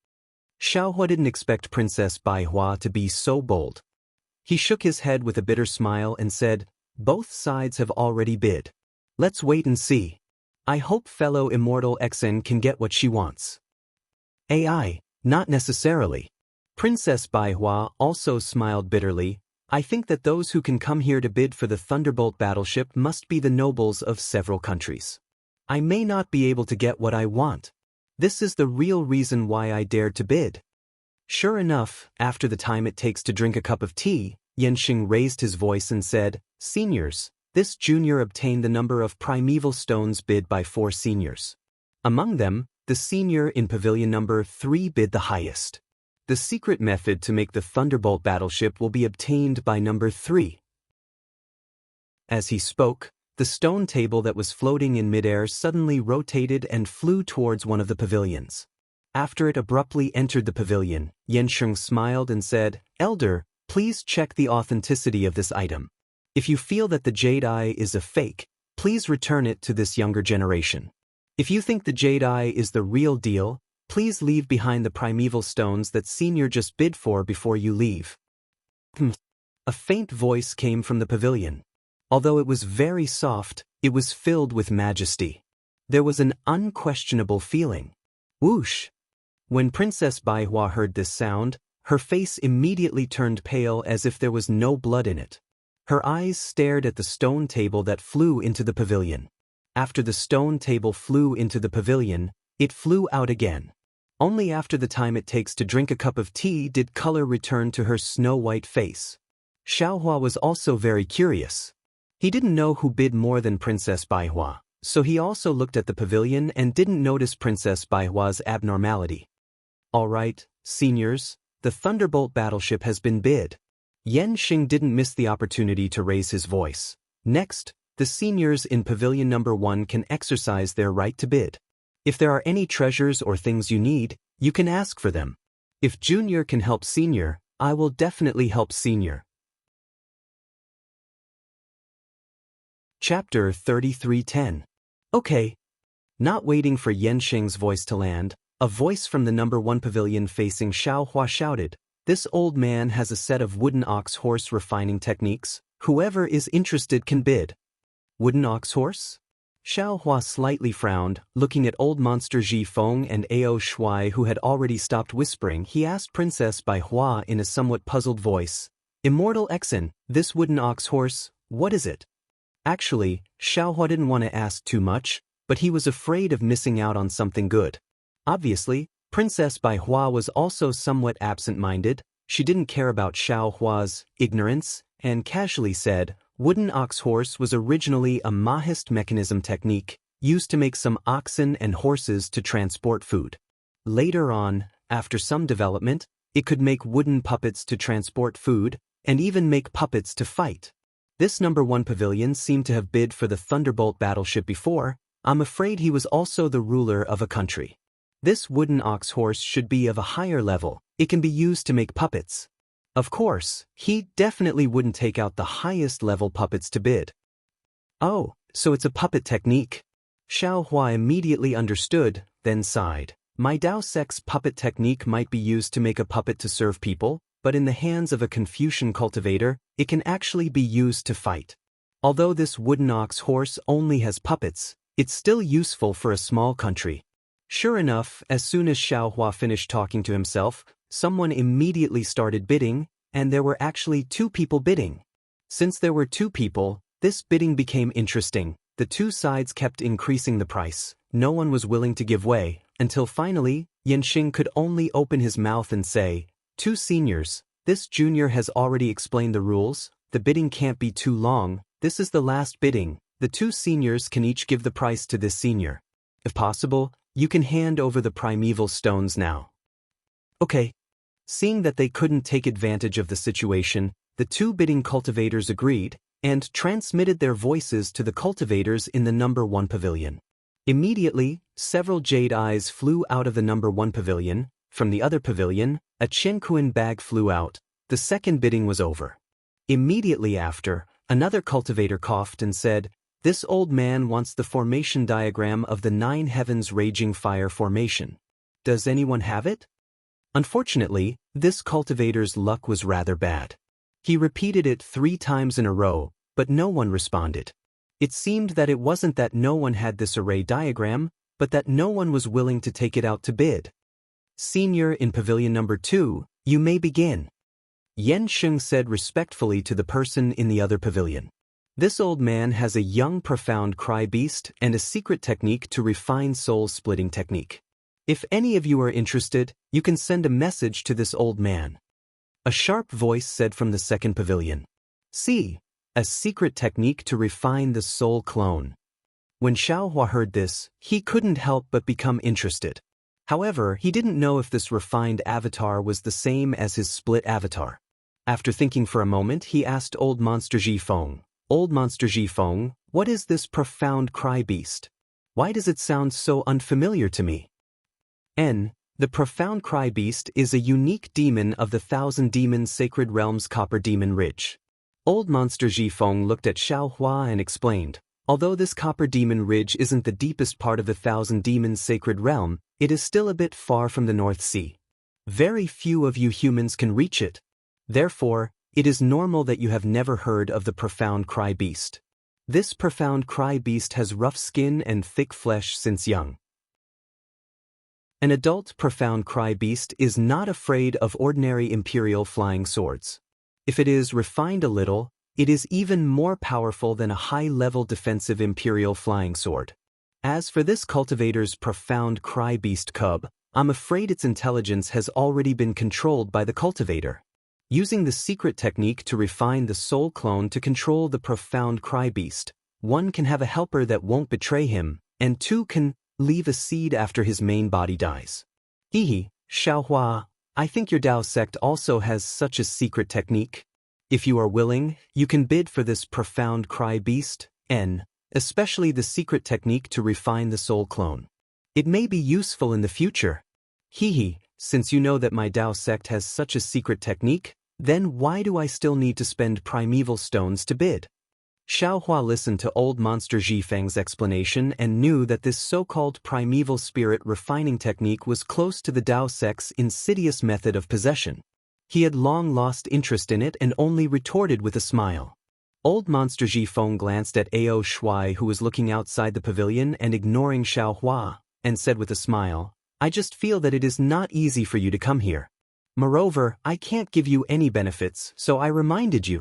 S1: Xiaohua didn't expect Princess Baihua to be so bold. He shook his head with a bitter smile and said, Both sides have already bid. Let's wait and see. I hope fellow immortal Exen can get what she wants. AI, not necessarily. Princess Baihua also smiled bitterly. I think that those who can come here to bid for the Thunderbolt battleship must be the nobles of several countries. I may not be able to get what I want. This is the real reason why I dared to bid. Sure enough, after the time it takes to drink a cup of tea, Yanxing raised his voice and said, Seniors, this junior obtained the number of primeval stones bid by 4 seniors. Among them, the senior in pavilion number 3 bid the highest. The secret method to make the Thunderbolt battleship will be obtained by number 3. As he spoke, the stone table that was floating in midair suddenly rotated and flew towards one of the pavilions. After it abruptly entered the pavilion, Yansheng smiled and said, Elder, please check the authenticity of this item. If you feel that the jade eye is a fake, please return it to this younger generation. If you think the jade eye is the real deal, please leave behind the primeval stones that Senior just bid for before you leave. A faint voice came from the pavilion. Although it was very soft, it was filled with majesty. There was an unquestionable feeling. Whoosh! When Princess Baihua heard this sound, her face immediately turned pale as if there was no blood in it. Her eyes stared at the stone table that flew into the pavilion. After the stone table flew into the pavilion, it flew out again. Only after the time it takes to drink a cup of tea did color return to her snow-white face. Xiaohua was also very curious. He didn't know who bid more than Princess Baihua, so he also looked at the pavilion and didn't notice Princess Baihua's abnormality. All right, seniors, the Thunderbolt battleship has been bid. Yan Xing didn't miss the opportunity to raise his voice. Next, the seniors in Pavilion Number 1 can exercise their right to bid. If there are any treasures or things you need, you can ask for them. If Junior can help Senior, I will definitely help Senior. Chapter 33:10. Okay. Not waiting for Yan Xing's voice to land, a voice from the Number 1 pavilion facing Xiaohua shouted, "This old man has a set of wooden ox horse refining techniques. Whoever is interested can bid." Wooden ox horse? Xiaohua slightly frowned, looking at old monster Ji Feng and Ao Shuai who had already stopped whispering. He asked Princess Baihua in a somewhat puzzled voice, "Immortal Exen, this wooden ox horse, what is it?" Actually, Xiaohua didn't want to ask too much, but he was afraid of missing out on something good. Obviously, Princess Baihua was also somewhat absent-minded. She didn't care about Xiaohua's ignorance, and casually said, "Wooden ox horse was originally a Mahist mechanism technique, used to make some oxen and horses to transport food. Later on, after some development, it could make wooden puppets to transport food, and even make puppets to fight." This Number 1 pavilion seemed to have bid for the Thunderbolt battleship before. I'm afraid he was also the ruler of a country. This wooden ox horse should be of a higher level. It can be used to make puppets. Of course, he definitely wouldn't take out the highest level puppets to bid. Oh, so it's a puppet technique. Xiaohua immediately understood, then sighed. My Dao Sex puppet technique might be used to make a puppet to serve people, but in the hands of a Confucian cultivator, it can actually be used to fight. Although this wooden ox horse only has puppets, it's still useful for a small country. Sure enough, as soon as Xiaohua finished talking to himself, someone immediately started bidding, and there were actually 2 people bidding. Since there were 2 people, this bidding became interesting. The 2 sides kept increasing the price. No one was willing to give way, until finally, Yan Xing could only open his mouth and say, "2 seniors, this junior has already explained the rules. The bidding can't be too long. This is the last bidding. The 2 seniors can each give the price to this senior. If possible, you can hand over the primeval stones now." Okay. Seeing that they couldn't take advantage of the situation, the 2 bidding cultivators agreed, and transmitted their voices to the cultivators in the Number 1 pavilion. Immediately, several jade eyes flew out of the Number 1 pavilion. From the other pavilion, a Chenkuan bag flew out. The second bidding was over. Immediately after, another cultivator coughed and said, "This old man wants the formation diagram of the 9 heavens raging fire formation. Does anyone have it?" Unfortunately, this cultivator's luck was rather bad. He repeated it 3 times in a row, but no one responded. It seemed that it wasn't that no one had this array diagram, but that no one was willing to take it out to bid. "Senior in Pavilion Number 2, you may begin," Yan Xing said respectfully to the person in the other pavilion. This old man has a young profound cry beast and a secret technique to refine soul-splitting technique. If any of you are interested, you can send a message to this old man. A sharp voice said from the second pavilion. "See, a secret technique to refine the soul clone." When Xiaohua heard this, he couldn't help but become interested. However, he didn't know if this refined avatar was the same as his split avatar. After thinking for a moment, he asked Old Monster Ji Feng, "Old Monster Ji Feng, what is this profound cry beast? Why does it sound so unfamiliar to me?" The profound cry beast is a unique demon of the 1,000 Demons Sacred Realms Copper Demon Ridge. Old Monster Ji Feng looked at Xiaohua and explained, "Although this Copper Demon Ridge isn't the deepest part of the 1,000 Demons Sacred Realm, it is still a bit far from the North Sea. Very few of you humans can reach it. Therefore, it is normal that you have never heard of the profound cry beast. This profound cry beast has rough skin and thick flesh since young. An adult profound cry beast is not afraid of ordinary imperial flying swords. If it is refined a little, it is even more powerful than a high-level defensive imperial flying sword. As for this cultivator's profound cry beast cub, I'm afraid its intelligence has already been controlled by the cultivator. Using the secret technique to refine the soul clone to control the profound cry beast, 1 can have a helper that won't betray him, and 2 can leave a seed after his main body dies. Hehe, Xiaohua, I think your Dao sect also has such a secret technique. If you are willing, you can bid for this profound cry beast, especially the secret technique to refine the soul clone. It may be useful in the future. Hehe, since you know that my Dao sect has such a secret technique, then why do I still need to spend primeval stones to bid? Xiaohua listened to old monster Zhifeng's explanation and knew that this so-called primeval spirit refining technique was close to the Dao sect's insidious method of possession. He had long lost interest in it and only retorted with a smile. Old monster Zhifeng glanced at Ao Shuai, who was looking outside the pavilion and ignoring Xiaohua, and said with a smile, I just feel that it is not easy for you to come here. Moreover, I can't give you any benefits, so I reminded you.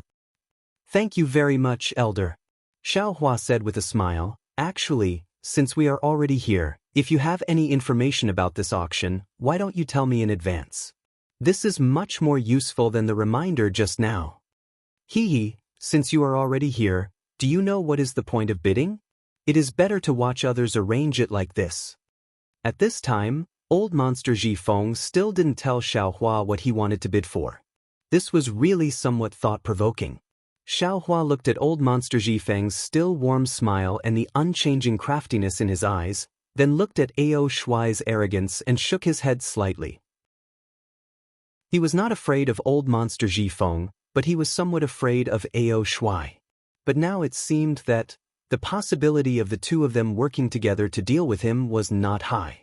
S1: Thank you very much, Elder. Xiaohua said with a smile, actually, since we are already here, if you have any information about this auction, why don't you tell me in advance? This is much more useful than the reminder just now. Hehe, since you are already here, do you know what is the point of bidding? It is better to watch others arrange it like this. At this time, old monster Zhifeng still didn't tell Xiaohua what he wanted to bid for. This was really somewhat thought-provoking. Xiaohua looked at old monster Zhifeng's still warm smile and the unchanging craftiness in his eyes, then looked at Ao Shuai's arrogance and shook his head slightly. He was not afraid of old monster Zhifeng, but he was somewhat afraid of Ao Shuai. But now it seemed that the possibility of the two of them working together to deal with him was not high.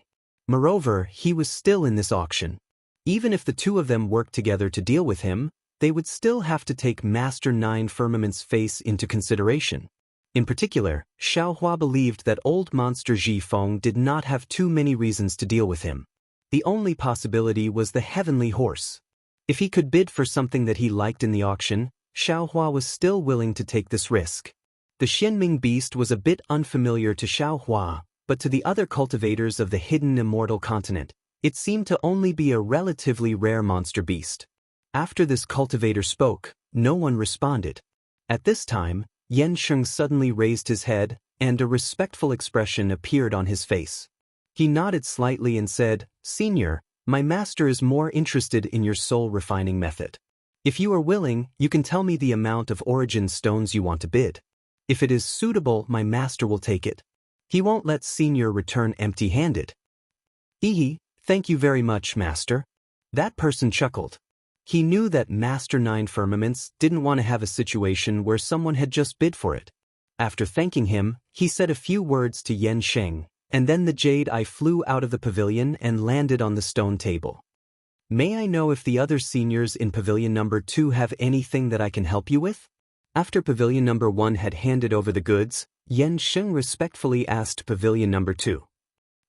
S1: Moreover, he was still in this auction. Even if the two of them worked together to deal with him, they would still have to take Master Nine Firmament's face into consideration. In particular, Xiaohua believed that old monster Zhifeng did not have too many reasons to deal with him. The only possibility was the heavenly horse. If he could bid for something that he liked in the auction, Xiaohua was still willing to take this risk. The Xianming beast was a bit unfamiliar to Xiaohua, but to the other cultivators of the hidden immortal continent, it seemed to only be a relatively rare monster beast. After this cultivator spoke, no one responded. At this time, Yan Sheng suddenly raised his head, and a respectful expression appeared on his face. He nodded slightly and said, Senior, my master is more interested in your soul refining method. If you are willing, you can tell me the amount of origin stones you want to bid. If it is suitable, my master will take it. He won't let Senior return empty-handed. Hehe, thank you very much, Master. That person chuckled. He knew that Master Nine Firmaments didn't want to have a situation where someone had just bid for it. After thanking him, he said a few words to Yan Sheng, and then the jade eye flew out of the pavilion and landed on the stone table. May I know if the other seniors in Pavilion Number 2 have anything that I can help you with? After Pavilion Number 1 had handed over the goods, Yan Sheng respectfully asked Pavilion Number 2.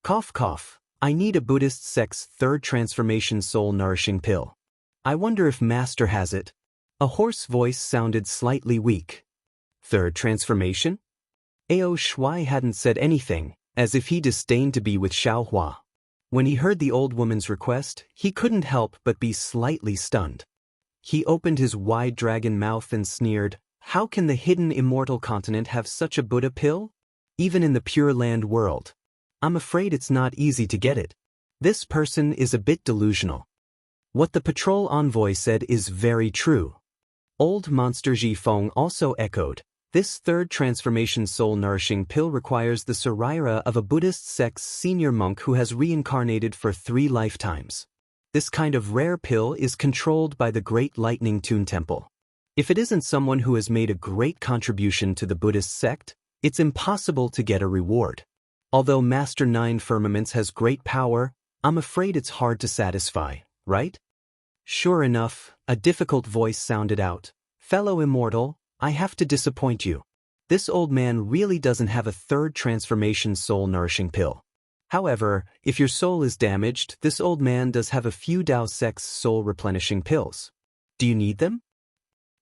S1: Cough cough, I need a Buddhist sect's third transformation soul nourishing pill. I wonder if Master has it. A hoarse voice sounded slightly weak. Third transformation? Ao Shuai hadn't said anything, as if he disdained to be with Xiaohua. When he heard the old woman's request, he couldn't help but be slightly stunned. He opened his wide dragon mouth and sneered, How can the hidden immortal continent have such a Buddha pill? Even in the Pure Land world. I'm afraid it's not easy to get it. This person is a bit delusional. What the patrol envoy said is very true. Old monster Zhifeng also echoed, This third transformation soul-nourishing pill requires the Saraira of a Buddhist sect's senior monk who has reincarnated for 3 lifetimes. This kind of rare pill is controlled by the Great Lightning Tune Temple. If it isn't someone who has made a great contribution to the Buddhist sect, it's impossible to get a reward. Although Master Nine Firmaments has great power, I'm afraid it's hard to satisfy, right? Sure enough, a difficult voice sounded out. Fellow immortal, I have to disappoint you. This old man really doesn't have a third transformation soul-nourishing pill. However, if your soul is damaged, this old man does have a few Dao sect's soul-replenishing pills. Do you need them?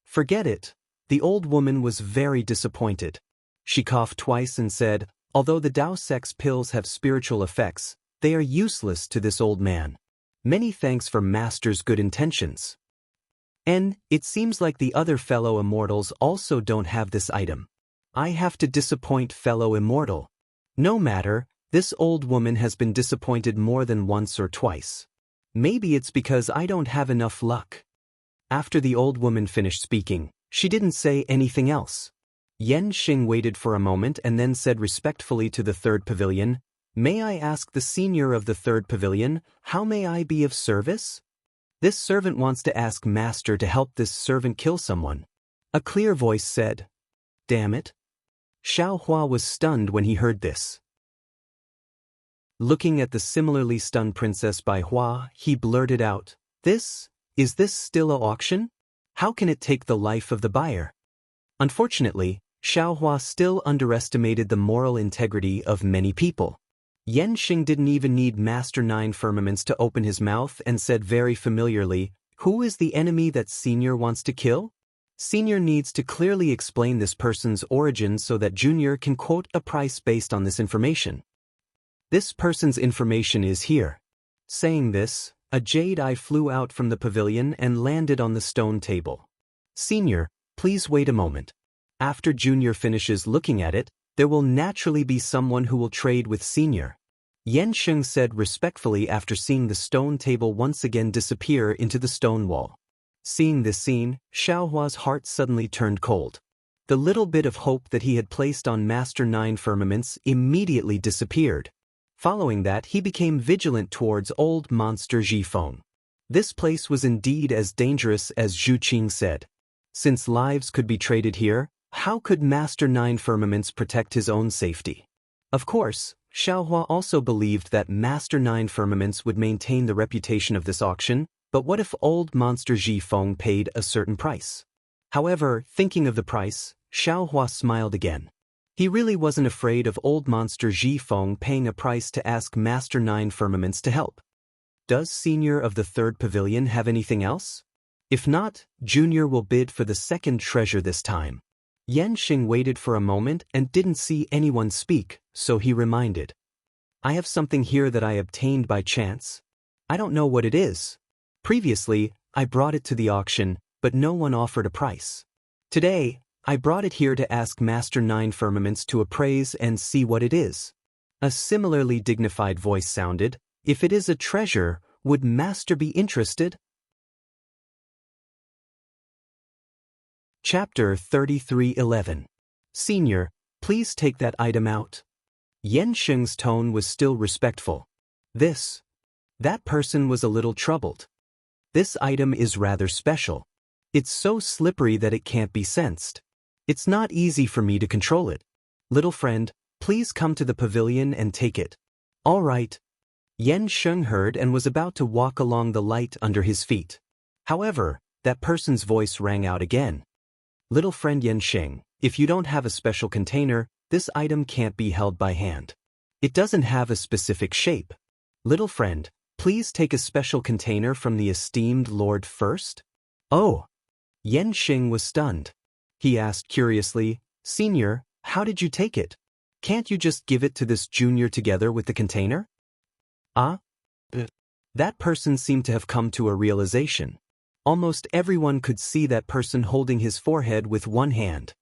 S1: Forget it. The old woman was very disappointed. She coughed twice and said, Although the Dao sect's pills have spiritual effects, They are useless to this old man. Many thanks for master's good intentions. And it seems like the other fellow immortals also don't have this item. I have to disappoint fellow immortal. No matter, this old woman has been disappointed more than once or twice. Maybe it's because I don't have enough luck. After the old woman finished speaking, she didn't say anything else. Yensheng waited for a moment and then said respectfully to the third pavilion, "May I ask the senior of the third pavilion, how may I be of service?" "This servant wants to ask master to help this servant kill someone." A clear voice said. "Damn it." Xiao Hua was stunned when he heard this. Looking at the similarly stunned princess Bai Hua, he blurted out, Is this still an auction? How can it take the life of the buyer?" Unfortunately, Xiao Hua still underestimated the moral integrity of many people. Yensheng didn't even need Master Nine Firmaments to open his mouth and said very familiarly, "Who is the enemy that Senior wants to kill?" Senior needs to clearly explain this person's origin so that Junior can quote a price based on this information. "This person's information is here." Saying this, a jade eye flew out from the pavilion and landed on the stone table. "Senior, please wait a moment. After Junior finishes looking at it, there will naturally be someone who will trade with Senior." Yensheng said respectfully after seeing the stone table once again disappear into the stone wall. Seeing this scene, Xiao Hua's heart suddenly turned cold. The little bit of hope that he had placed on Master Nine Firmaments immediately disappeared. Following that, he became vigilant towards old monster Zhifeng. This place was indeed as dangerous as Zhu Qing said. Since lives could be traded here, how could Master Nine Firmaments protect his own safety? Of course, Xiao Hua also believed that Master Nine Firmaments would maintain the reputation of this auction, but what if old monster Zhifeng paid a certain price? However, thinking of the price, Xiao Hua smiled again. He really wasn't afraid of old monster Zhifeng paying a price to ask Master Nine Firmaments to help. Does Senior of the third pavilion have anything else? If not, Junior will bid for the second treasure this time. Yensheng waited for a moment and didn't see anyone speak, so he reminded. "I have something here that I obtained by chance. I don't know what it is. Previously, I brought it to the auction, but no one offered a price. Today, I brought it here to ask Master Nine Firmaments to appraise and see what it is." A similarly dignified voice sounded, "If it is a treasure, would Master be interested?" Chapter 33:11. "Senior, please take that item out." Yensheng's tone was still respectful. That person was a little troubled. "This item is rather special. It's so slippery that it can't be sensed. It's not easy for me to control it. Little friend, please come to the pavilion and take it." "All right." Yensheng heard and was about to walk along the light under his feet. However, that person's voice rang out again. "Little friend Yensheng, if you don't have a special container, this item can't be held by hand. It doesn't have a specific shape. Little friend, please take a special container from the esteemed Lord first." "Oh." Yensheng was stunned. He asked curiously, "Senior, how did you take it? Can't you just give it to this Junior together with the container?" That person seemed to have come to a realization. Almost everyone could see that person holding his forehead with one hand.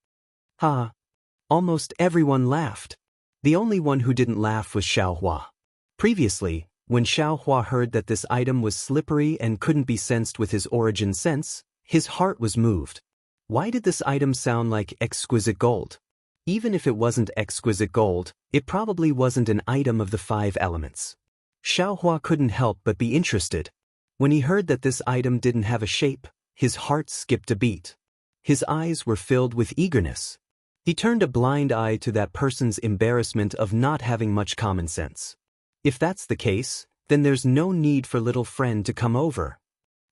S1: Almost everyone laughed. The only one who didn't laugh was Xiao Hua. Previously, when Xiao Hua heard that this item was slippery and couldn't be sensed with his origin sense, his heart was moved. Why did this item sound like exquisite gold? Even if it wasn't exquisite gold, it probably wasn't an item of the 5 elements. Xiao Hua couldn't help but be interested. When he heard that this item didn't have a shape, his heart skipped a beat. His eyes were filled with eagerness. He turned a blind eye to that person's embarrassment of not having much common sense. If that's the case, then there's no need for little friend to come over.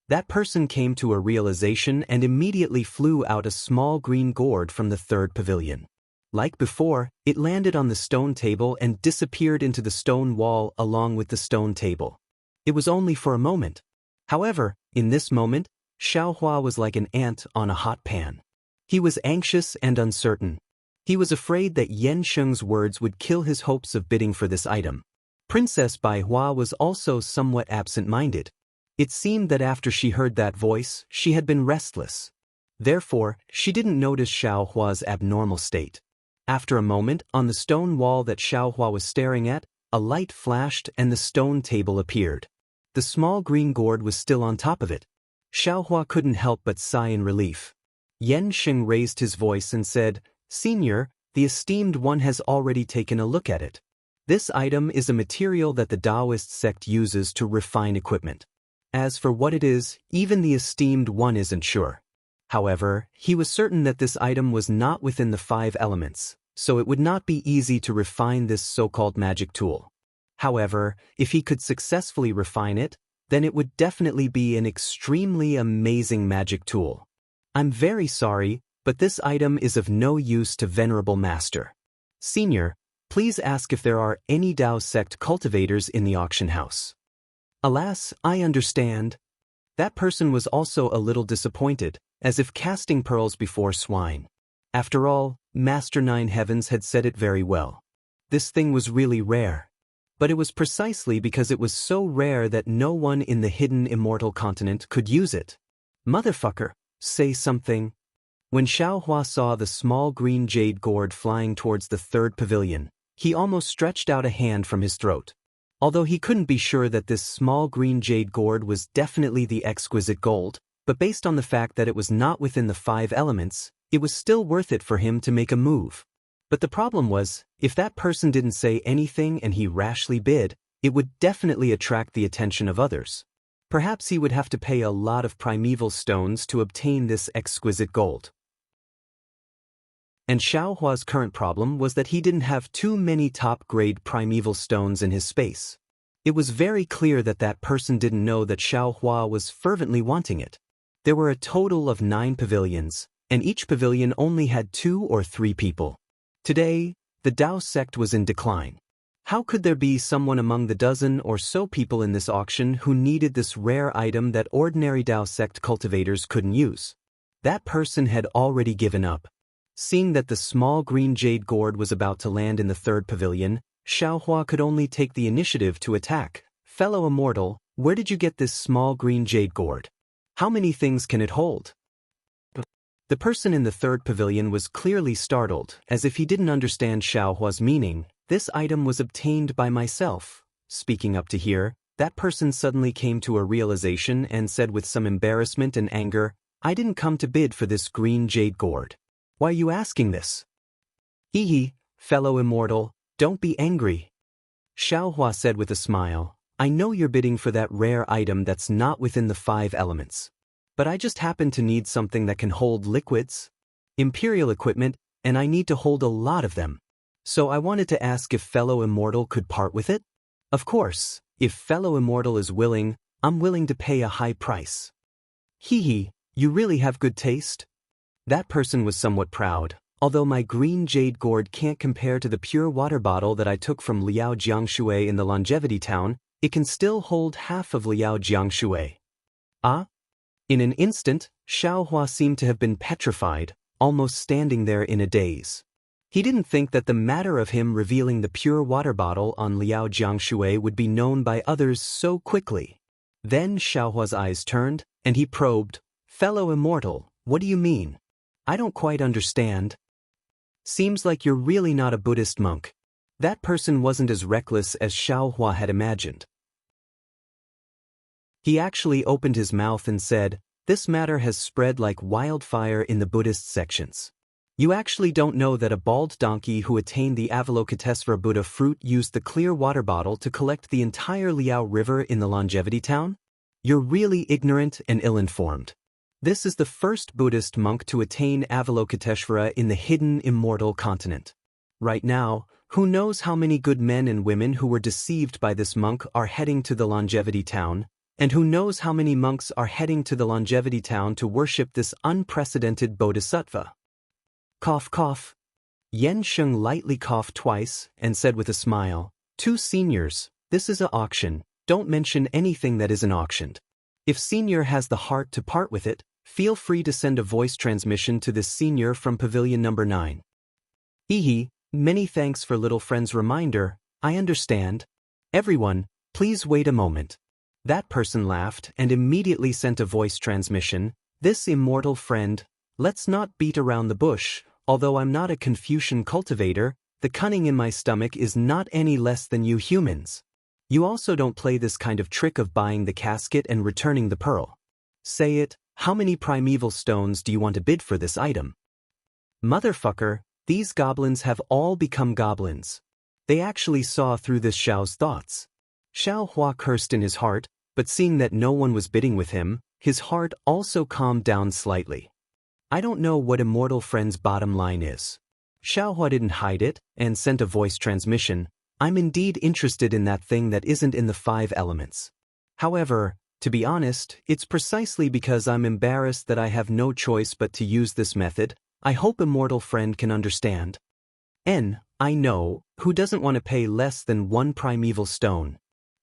S1: That person came to a realization and immediately flew out a small green gourd from the third pavilion. Like before, it landed on the stone table and disappeared into the stone wall along with the stone table. It was only for a moment. However, in this moment, Xiao Hua was like an ant on a hot pan. He was anxious and uncertain. He was afraid that Yensheng's words would kill his hopes of bidding for this item. Princess Bai Hua was also somewhat absent-minded. It seemed that after she heard that voice, she had been restless. Therefore, she didn't notice Xiao Hua's abnormal state. After a moment, on the stone wall that Xiao Hua was staring at, a light flashed and the stone table appeared. The small green gourd was still on top of it. Xiao Hua couldn't help but sigh in relief. Yan Sheng raised his voice and said, "Senior, the esteemed one has already taken a look at it. This item is a material that the Taoist sect uses to refine equipment. As for what it is, even the esteemed one isn't sure. However, he was certain that this item was not within the 5 elements, so it would not be easy to refine this so-called magic tool. However, if he could successfully refine it, then it would definitely be an extremely amazing magic tool. I'm very sorry, but this item is of no use to Venerable Master. Senior, please ask if there are any Tao sect cultivators in the auction house." Alas, I understand. That person was also a little disappointed, as if casting pearls before swine. After all, Master Nine Heavens had said it very well. This thing was really rare. But it was precisely because it was so rare that no one in the hidden immortal continent could use it. Motherfucker, say something. When Xiao Hua saw the small green jade gourd flying towards the 3rd pavilion, he almost stretched out a hand from his throat. Although he couldn't be sure that this small green jade gourd was definitely the exquisite gold, but based on the fact that it was not within the 5 elements, it was still worth it for him to make a move. But the problem was, if that person didn't say anything and he rashly bid, it would definitely attract the attention of others. Perhaps he would have to pay a lot of primeval stones to obtain this exquisite gold. And Xiao Hua's current problem was that he didn't have too many top-grade primeval stones in his space. It was very clear that that person didn't know that Xiao Hua was fervently wanting it. There were a total of 9 pavilions, and each pavilion only had 2 or 3 people. Today, the Tao sect was in decline. How could there be someone among the dozen or so people in this auction who needed this rare item that ordinary Tao sect cultivators couldn't use? That person had already given up. Seeing that the small green jade gourd was about to land in the 3rd pavilion, Xiao Hua could only take the initiative to attack. "Fellow immortal, where did you get this small green jade gourd? How many things can it hold?" The person in the 3rd pavilion was clearly startled, as if he didn't understand Xiao Hua's meaning. "This item was obtained by myself." Speaking up to here, that person suddenly came to a realization and said with some embarrassment and anger, "I didn't come to bid for this green jade gourd. Why are you asking this?" "Hee, fellow immortal, don't be angry." Xiao Hua said with a smile, "I know you're bidding for that rare item that's not within the 5 elements. But I just happen to need something that can hold liquids, imperial equipment, and I need to hold a lot of them. So I wanted to ask if fellow immortal could part with it? Of course, if fellow immortal is willing, I'm willing to pay a high price." "Hee, you really have good taste?" That person was somewhat proud. "Although my green jade gourd can't compare to the pure water bottle that I took from Liao Jiangshui in the Longevity Town, it can still hold half of Liao Jiangshui." "Ah?" In an instant, Xiao Hua seemed to have been petrified, almost standing there in a daze. He didn't think that the matter of him revealing the pure water bottle on Liao Jiangshui would be known by others so quickly. Then Xiao Hua's eyes turned, and he probed, "Fellow immortal, what do you mean? I don't quite understand." "Seems like you're really not a Buddhist monk." That person wasn't as reckless as Xiao Hua had imagined. He actually opened his mouth and said, "This matter has spread like wildfire in the Buddhist sections. You actually don't know that a bald donkey who attained the Avalokitesvara Buddha fruit used the clear water bottle to collect the entire Liao River in the Longevity Town? You're really ignorant and ill-informed. This is the first Buddhist monk to attain Avalokitesvara in the hidden immortal continent. Right now, who knows how many good men and women who were deceived by this monk are heading to the Longevity Town, and who knows how many monks are heading to the Longevity Town to worship this unprecedented bodhisattva." Cough, cough. Yan Sheng lightly coughed twice and said with a smile, "Two seniors, this is an auction, don't mention anything that isn't auctioned. If senior has the heart to part with it, feel free to send a voice transmission to this senior from Pavilion number 9. Many thanks for little friend's reminder, I understand." Everyone, please wait a moment. That person laughed and immediately sent a voice transmission. This immortal friend, let's not beat around the bush. Although I'm not a Confucian cultivator, the cunning in my stomach is not any less than you humans. You also don't play this kind of trick of buying the casket and returning the pearl. Say it, how many primeval stones do you want to bid for this item? Motherfucker, these goblins have all become goblins. They actually saw through this Xiao's thoughts. Xiao Hua cursed in his heart, but seeing that no one was bidding with him, his heart also calmed down slightly. I don't know what Immortal Friend's bottom line is. Xiao Hua didn't hide it, and sent a voice transmission. I'm indeed interested in that thing that isn't in the 5 elements. However, to be honest, it's precisely because I'm embarrassed that I have no choice but to use this method. I hope Immortal Friend can understand. I know, who doesn't want to pay less than 1 primeval stone?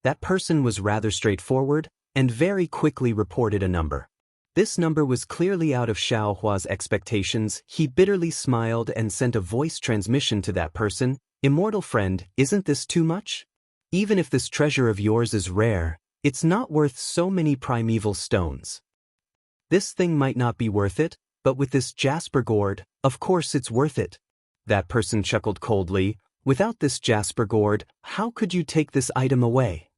S1: That person was rather straightforward, and very quickly reported a number. This number was clearly out of Xiao Hua's expectations. He bitterly smiled and sent a voice transmission to that person. Immortal Friend, isn't this too much? Even if this treasure of yours is rare, it's not worth so many primeval stones. This thing might not be worth it, but with this jasper gourd, of course it's worth it. That person chuckled coldly. Without this jasper gourd, how could you take this item away?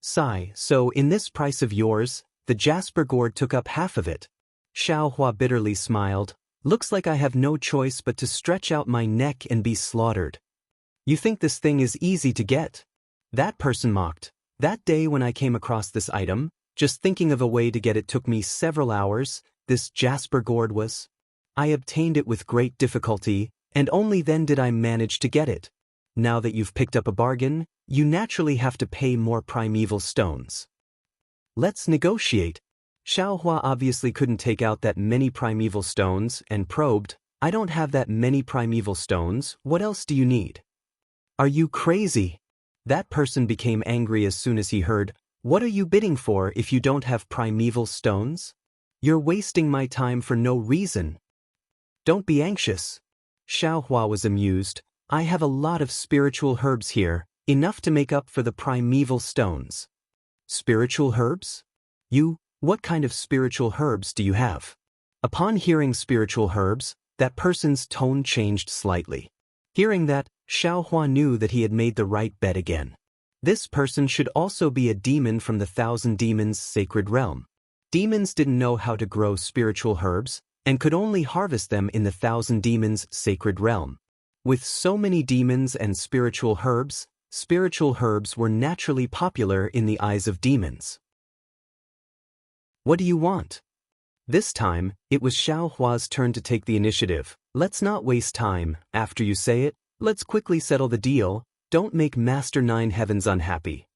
S1: Sigh, so in this price of yours, the jasper gourd took up half of it. Xiao Hua bitterly smiled. Looks like I have no choice but to stretch out my neck and be slaughtered. You think this thing is easy to get? That person mocked. That day when I came across this item, just thinking of a way to get it took me several hours. This jasper gourd was. I obtained it with great difficulty, and only then did I manage to get it. Now that you've picked up a bargain, you naturally have to pay more primeval stones. Let's negotiate. Xiao Hua obviously couldn't take out that many primeval stones and probed, I don't have that many primeval stones, what else do you need? Are you crazy? That person became angry as soon as he heard, what are you bidding for if you don't have primeval stones? You're wasting my time for no reason. Don't be anxious. Xiao Hua was amused. I have a lot of spiritual herbs here, enough to make up for the primeval stones. Spiritual herbs? What kind of spiritual herbs do you have? Upon hearing spiritual herbs, that person's tone changed slightly. Hearing that, Xiao Hua knew that he had made the right bet again. This person should also be a demon from the 1,000 Demons' sacred realm. Demons didn't know how to grow spiritual herbs, and could only harvest them in the 1,000 Demons' sacred realm. With so many demons and spiritual herbs were naturally popular in the eyes of demons. What do you want? This time, it was Xiao Hua's turn to take the initiative. Let's not waste time. After you say it, let's quickly settle the deal. Don't make Master Nine Heavens unhappy.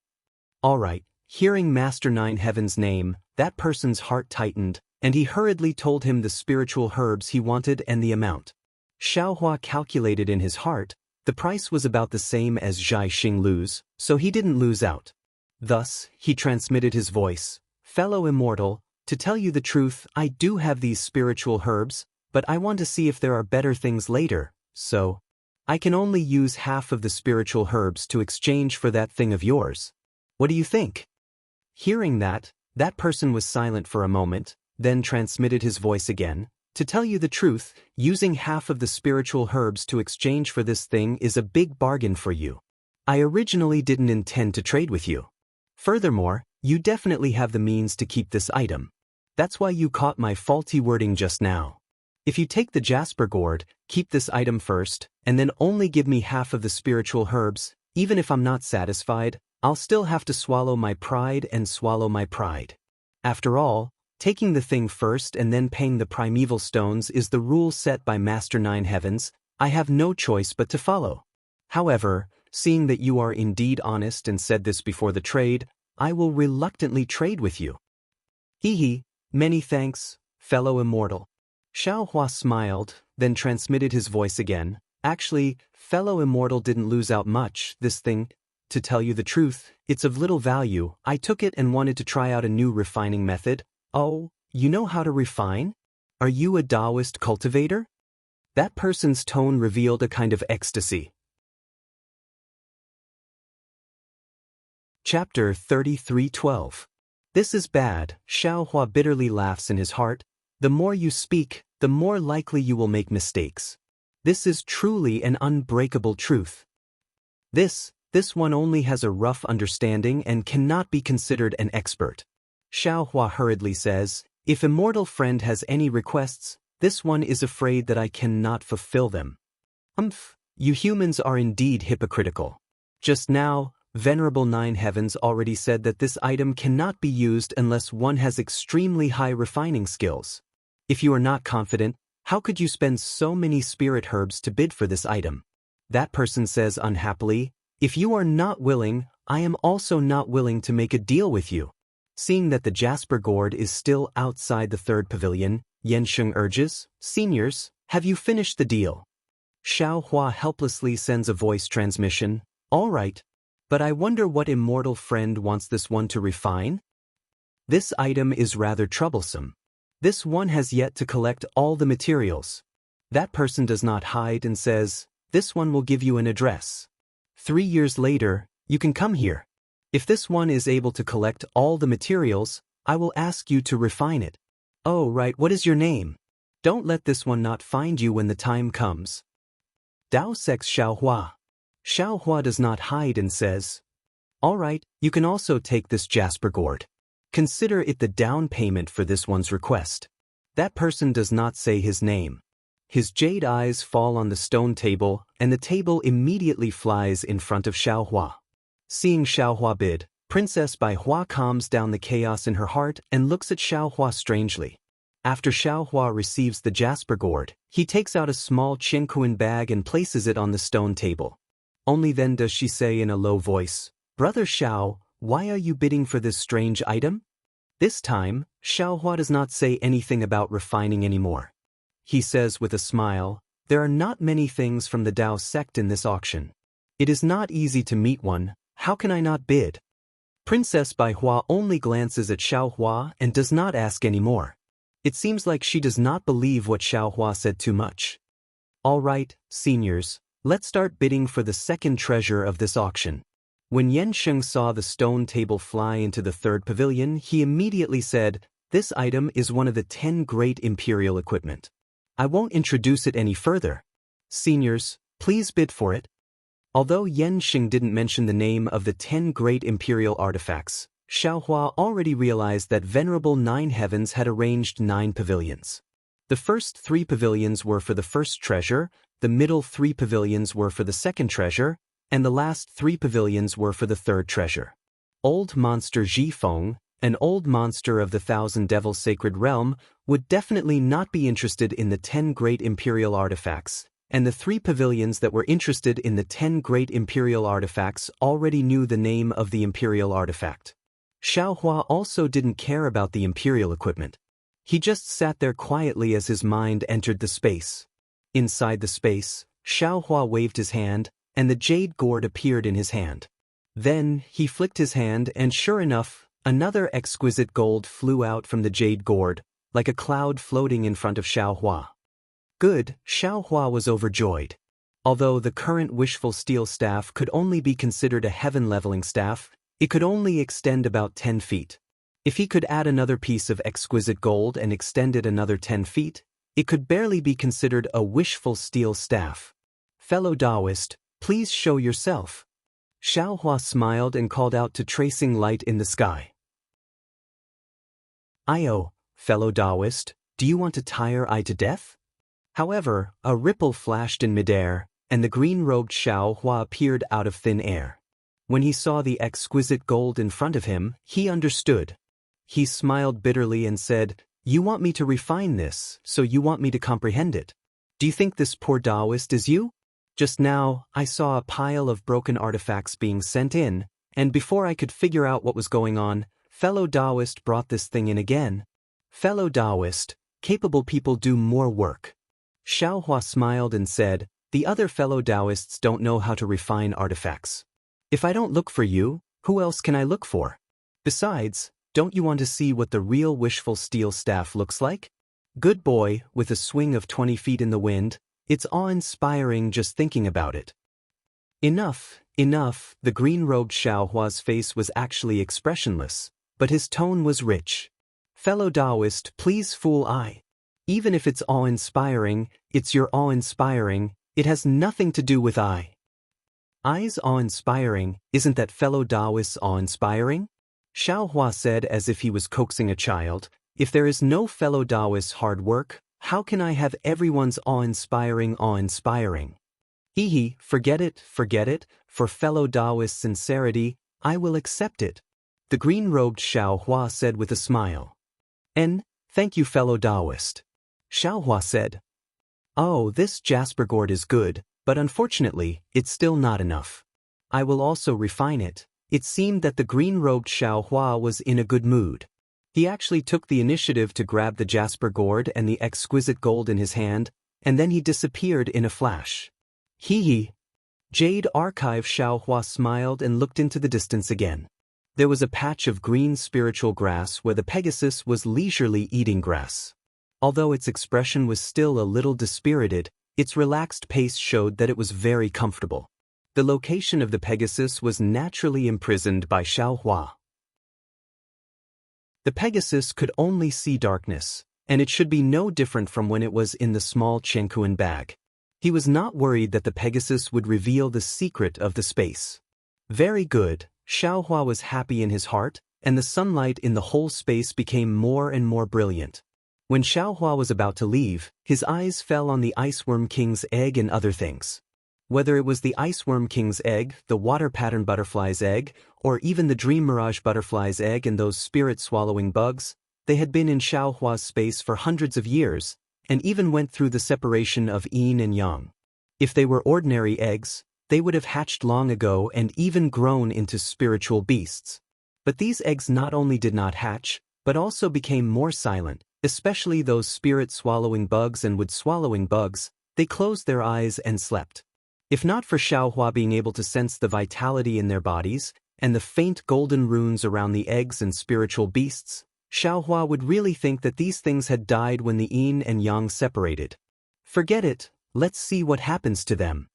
S1: Alright, hearing Master Nine Heavens' name, that person's heart tightened, and he hurriedly told him the spiritual herbs he wanted and the amount. Xiao Hua calculated in his heart, the price was about the same as Zhai Xinglu's, so he didn't lose out. Thus, he transmitted his voice, Fellow Immortal, to tell you the truth, I do have these spiritual herbs, but I want to see if there are better things later, so I can only use half of the spiritual herbs to exchange for that thing of yours. What do you think? Hearing that person was silent for a moment, then transmitted his voice again. To tell you the truth, using half of the spiritual herbs to exchange for this thing is a big bargain for you. I originally didn't intend to trade with you. Furthermore, you definitely have the means to keep this item. That's why you caught my faulty wording just now. If you take the jasper gourd, keep this item first, and then only give me half of the spiritual herbs, even if I'm not satisfied, I'll still have to swallow my pride and swallow my pride. After all, taking the thing first and then paying the primeval stones is the rule set by Master Nine Heavens. I have no choice but to follow. However, seeing that you are indeed honest and said this before the trade, I will reluctantly trade with you. Hee, many thanks, fellow immortal. Xiao Hua smiled, then transmitted his voice again. Actually, fellow immortal didn't lose out much, this thing. To tell you the truth, it's of little value. I took it and wanted to try out a new refining method. Oh, you know how to refine? Are you a Taoist cultivator? That person's tone revealed a kind of ecstasy. Chapter 33:12. This is bad, Xiaohua bitterly laughs in his heart. The more you speak, the more likely you will make mistakes. This is truly an unbreakable truth. This one only has a rough understanding and cannot be considered an expert. Xiaohua hurriedly says, if immortal friend has any requests, this one is afraid that I cannot fulfill them. You humans are indeed hypocritical. Just now, Venerable Nine Heavens already said that this item cannot be used unless one has extremely high refining skills. If you are not confident, how could you spend so many spirit herbs to bid for this item? That person says unhappily, if you are not willing, I am also not willing to make a deal with you. Seeing that the jasper gourd is still outside the third pavilion, Yansheng urges, seniors, have you finished the deal? Xiaohua helplessly sends a voice transmission, all right. But I wonder what immortal friend wants this one to refine? This item is rather troublesome. This one has yet to collect all the materials. That person does not hide and says, this one will give you an address. 3 years later, you can come here. If this one is able to collect all the materials, I will ask you to refine it. Oh right, what is your name? Don't let this one not find you when the time comes. Dao Sex Xiaohua. Xiaohua does not hide and says, all right, you can also take this jasper gourd. Consider it the down payment for this one's request. That person does not say his name. His jade eyes fall on the stone table, and the table immediately flies in front of Xiaohua. Seeing Xiaohua bid, Princess Bai Hua calms down the chaos in her heart and looks at Xiaohua strangely. After Xiaohua receives the jasper gourd, he takes out a small Qinkuan bag and places it on the stone table. Only then does she say in a low voice, Brother Xiao, why are you bidding for this strange item? This time, Xiaohua does not say anything about refining anymore. He says with a smile, there are not many things from the Dao sect in this auction. It is not easy to meet one, how can I not bid? Princess Bai Hua only glances at Xiaohua and does not ask any more. It seems like she does not believe what Xiaohua said too much. All right, seniors, let's start bidding for the second treasure of this auction. When Yansheng saw the stone table fly into the third pavilion, he immediately said, this item is one of the 10 great imperial equipment. I won't introduce it any further. Seniors, please bid for it. Although Yansheng didn't mention the name of the 10 great imperial artifacts, Xiaohua already realized that Venerable Nine Heavens had arranged 9 pavilions. The first 3 pavilions were for the first treasure, the middle 3 pavilions were for the second treasure, and the last 3 pavilions were for the third treasure. Old monster Zhifeng, an old monster of the 1,000 Devil Sacred Realm, would definitely not be interested in the 10 great imperial artifacts, and the 3 pavilions that were interested in the 10 great imperial artifacts already knew the name of the imperial artifact. Xiaohua also didn't care about the imperial equipment. He just sat there quietly as his mind entered the space. Inside the space, Xiaohua waved his hand, and the jade gourd appeared in his hand. Then, he flicked his hand and sure enough, another exquisite gold flew out from the jade gourd, like a cloud floating in front of Xiaohua. Good, Xiaohua was overjoyed. Although the current wishful steel staff could only be considered a heaven-leveling staff, it could only extend about 10 feet. If he could add another piece of exquisite gold and extend it another 10 feet, it could barely be considered a wishful steel staff. Fellow Taoist, please show yourself. Xiaohua smiled and called out to tracing light in the sky. Io, fellow Taoist, do you want to tire I to death? However, a ripple flashed in midair, and the green-robed Xiaohua appeared out of thin air. When he saw the exquisite gold in front of him, he understood. He smiled bitterly and said, you want me to refine this, so you want me to comprehend it. Do you think this poor Taoist is you? Just now, I saw a pile of broken artifacts being sent in, and before I could figure out what was going on, fellow Taoist brought this thing in again. Fellow Taoist, capable people do more work. Xiaohua smiled and said, the other fellow Taoists don't know how to refine artifacts. If I don't look for you, who else can I look for? Besides, don't you want to see what the real wishful steel staff looks like? Good boy, with a swing of 20 feet in the wind, it's awe-inspiring just thinking about it. Enough, enough, the green-robed Xiaohua's face was actually expressionless, but his tone was rich. Fellow Taoist, please fool I. Even if it's awe-inspiring, it's your awe-inspiring, it has nothing to do with I. I's awe-inspiring, isn't that fellow Taoist's awe-inspiring? Xiaohua said as if he was coaxing a child, if there is no fellow Taoist's hard work, how can I have everyone's awe-inspiring awe-inspiring? Hee, forget it, for fellow Taoist sincerity, I will accept it. The green-robed Xiaohua said with a smile. Thank you fellow Taoist. Xiaohua said. Oh, this jasper gourd is good, but unfortunately, it's still not enough. I will also refine it. It seemed that the green-robed Xiaohua was in a good mood. He actually took the initiative to grab the jasper gourd and the exquisite gold in his hand, and then he disappeared in a flash. Hee. Jade Archive Xiaohua smiled and looked into the distance again. There was a patch of green spiritual grass where the Pegasus was leisurely eating grass. Although its expression was still a little dispirited, its relaxed pace showed that it was very comfortable. The location of the Pegasus was naturally imprisoned by Xiaohua. The Pegasus could only see darkness, and it should be no different from when it was in the small Chenkuan bag. He was not worried that the Pegasus would reveal the secret of the space. Very good, Xiaohua was happy in his heart, and the sunlight in the whole space became more and more brilliant. When Xiaohua was about to leave, his eyes fell on the Iceworm King's egg and other things. Whether it was the Iceworm King's egg, the Water Pattern Butterfly's egg, or even the Dream Mirage Butterfly's egg and those spirit-swallowing bugs, they had been in Xiaohua's space for hundreds of years, and even went through the separation of yin and yang. If they were ordinary eggs, they would have hatched long ago and even grown into spiritual beasts. But these eggs not only did not hatch, but also became more silent, especially those spirit-swallowing bugs and wood-swallowing bugs. They closed their eyes and slept. If not for Xiaohua being able to sense the vitality in their bodies, and the faint golden runes around the eggs and spiritual beasts, Xiaohua would really think that these things had died when the yin and yang separated. Forget it, let's see what happens to them.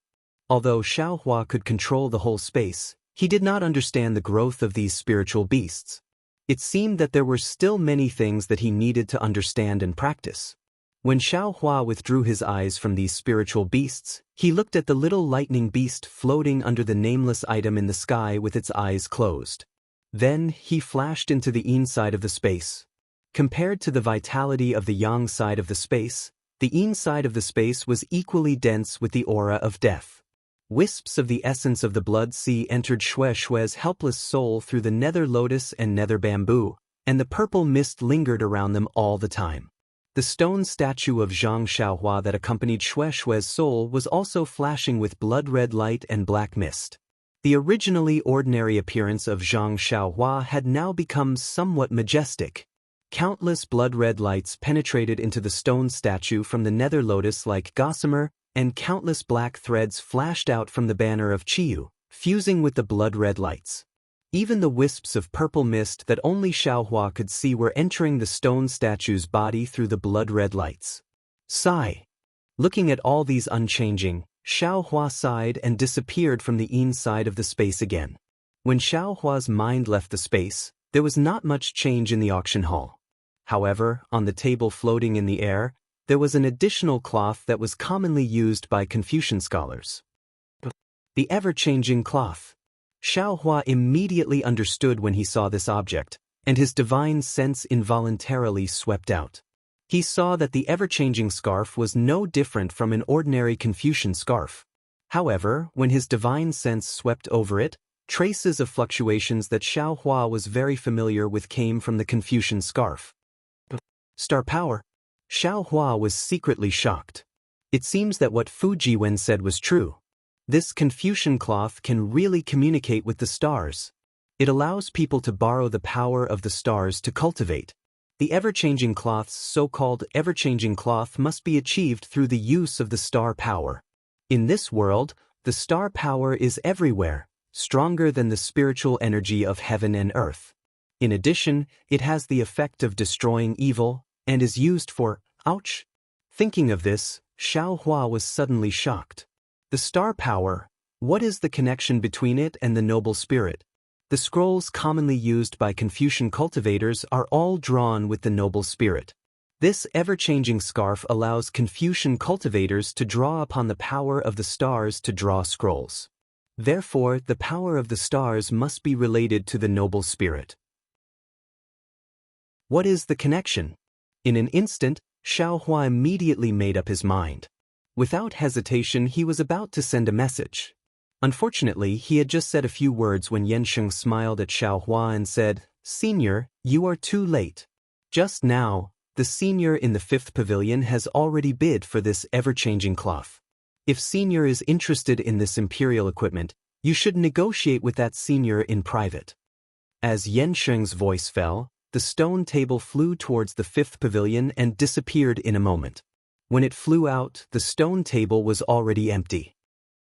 S1: Although Xiaohua could control the whole space, he did not understand the growth of these spiritual beasts. It seemed that there were still many things that he needed to understand and practice. When Xiaohua withdrew his eyes from these spiritual beasts, he looked at the little lightning beast floating under the nameless item in the sky with its eyes closed. Then, he flashed into the yin side of the space. Compared to the vitality of the yang side of the space, the yin side of the space was equally dense with the aura of death. Wisps of the essence of the blood sea entered Shue's helpless soul through the nether lotus and nether bamboo, and the purple mist lingered around them all the time. The stone statue of Zhang Xiaohua that accompanied Shue's soul was also flashing with blood-red light and black mist. The originally ordinary appearance of Zhang Xiaohua had now become somewhat majestic. Countless blood-red lights penetrated into the stone statue from the nether lotus like gossamer, and countless black threads flashed out from the banner of Qiyu, fusing with the blood-red lights. Even the wisps of purple mist that only Xiaohua could see were entering the stone statue's body through the blood-red lights. Sigh. Looking at all these unchanging, Xiaohua sighed and disappeared from the yin side of the space again. When Xiaohua's mind left the space, there was not much change in the auction hall. However, on the table floating in the air, there was an additional cloth that was commonly used by Confucian scholars. The ever-changing cloth. Xiaohua immediately understood when he saw this object, and his divine sense involuntarily swept out. He saw that the ever-changing scarf was no different from an ordinary Confucian scarf. However, when his divine sense swept over it, traces of fluctuations that Xiaohua was very familiar with came from the Confucian scarf. Star power. Xiaohua was secretly shocked. It seems that what Fu Jiwen said was true. This Confucian cloth can really communicate with the stars. It allows people to borrow the power of the stars to cultivate. The ever-changing cloth's so-called ever-changing cloth must be achieved through the use of the star power. In this world, the star power is everywhere, stronger than the spiritual energy of heaven and earth. In addition, it has the effect of destroying evil, and is used for, ouch! Thinking of this, Xiaohua was suddenly shocked. The star power, What is the connection between it and the noble spirit? The scrolls commonly used by Confucian cultivators are all drawn with the noble spirit. This ever-changing scarf allows Confucian cultivators to draw upon the power of the stars to draw scrolls. Therefore, the power of the stars must be related to the noble spirit. What is the connection? In an instant, Xiaohua immediately made up his mind. Without hesitation, he was about to send a message. Unfortunately, he had just said a few words when Yansheng smiled at Xiaohua and said, "Senior, you are too late. Just now, the senior in the 5th pavilion has already bid for this ever-changing cloth. If senior is interested in this imperial equipment, you should negotiate with that senior in private." As Yansheng's voice fell, the stone table flew towards the 5th pavilion and disappeared in a moment. When it flew out, the stone table was already empty.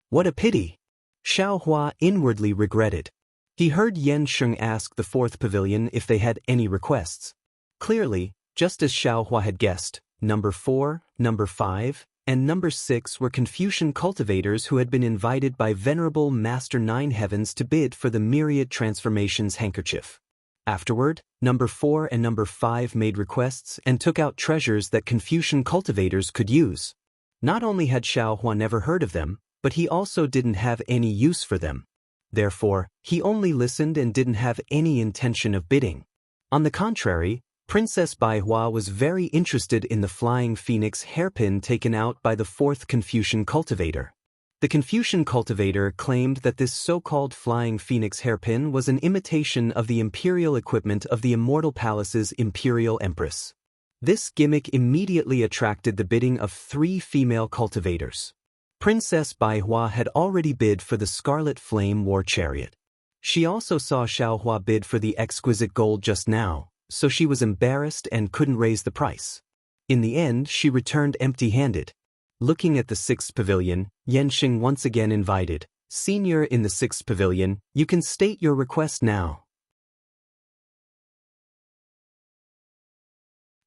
S1: What a pity! Xiaohua inwardly regretted. He heard Yansheng ask the 4th pavilion if they had any requests. Clearly, just as Xiaohua had guessed, number 4, number 5, and number 6 were Confucian cultivators who had been invited by Venerable Master Nine Heavens to bid for the Myriad Transformations handkerchief. Afterward, number 4 and number 5 made requests and took out treasures that Confucian cultivators could use. Not only had Xiaohua never heard of them, but he also didn't have any use for them. Therefore, he only listened and didn't have any intention of bidding. On the contrary, Princess Baihua was very interested in the flying phoenix hairpin taken out by the 4th Confucian cultivator. The Confucian cultivator claimed that this so-called flying phoenix hairpin was an imitation of the imperial equipment of the Immortal Palace's imperial empress. This gimmick immediately attracted the bidding of 3 female cultivators. Princess Baihua had already bid for the Scarlet Flame War Chariot. She also saw Xiaohua bid for the exquisite gold just now, so she was embarrassed and couldn't raise the price. In the end, she returned empty-handed. Looking at the 6th pavilion, Yansheng once again invited, "Senior in the 6th pavilion, you can state your request now."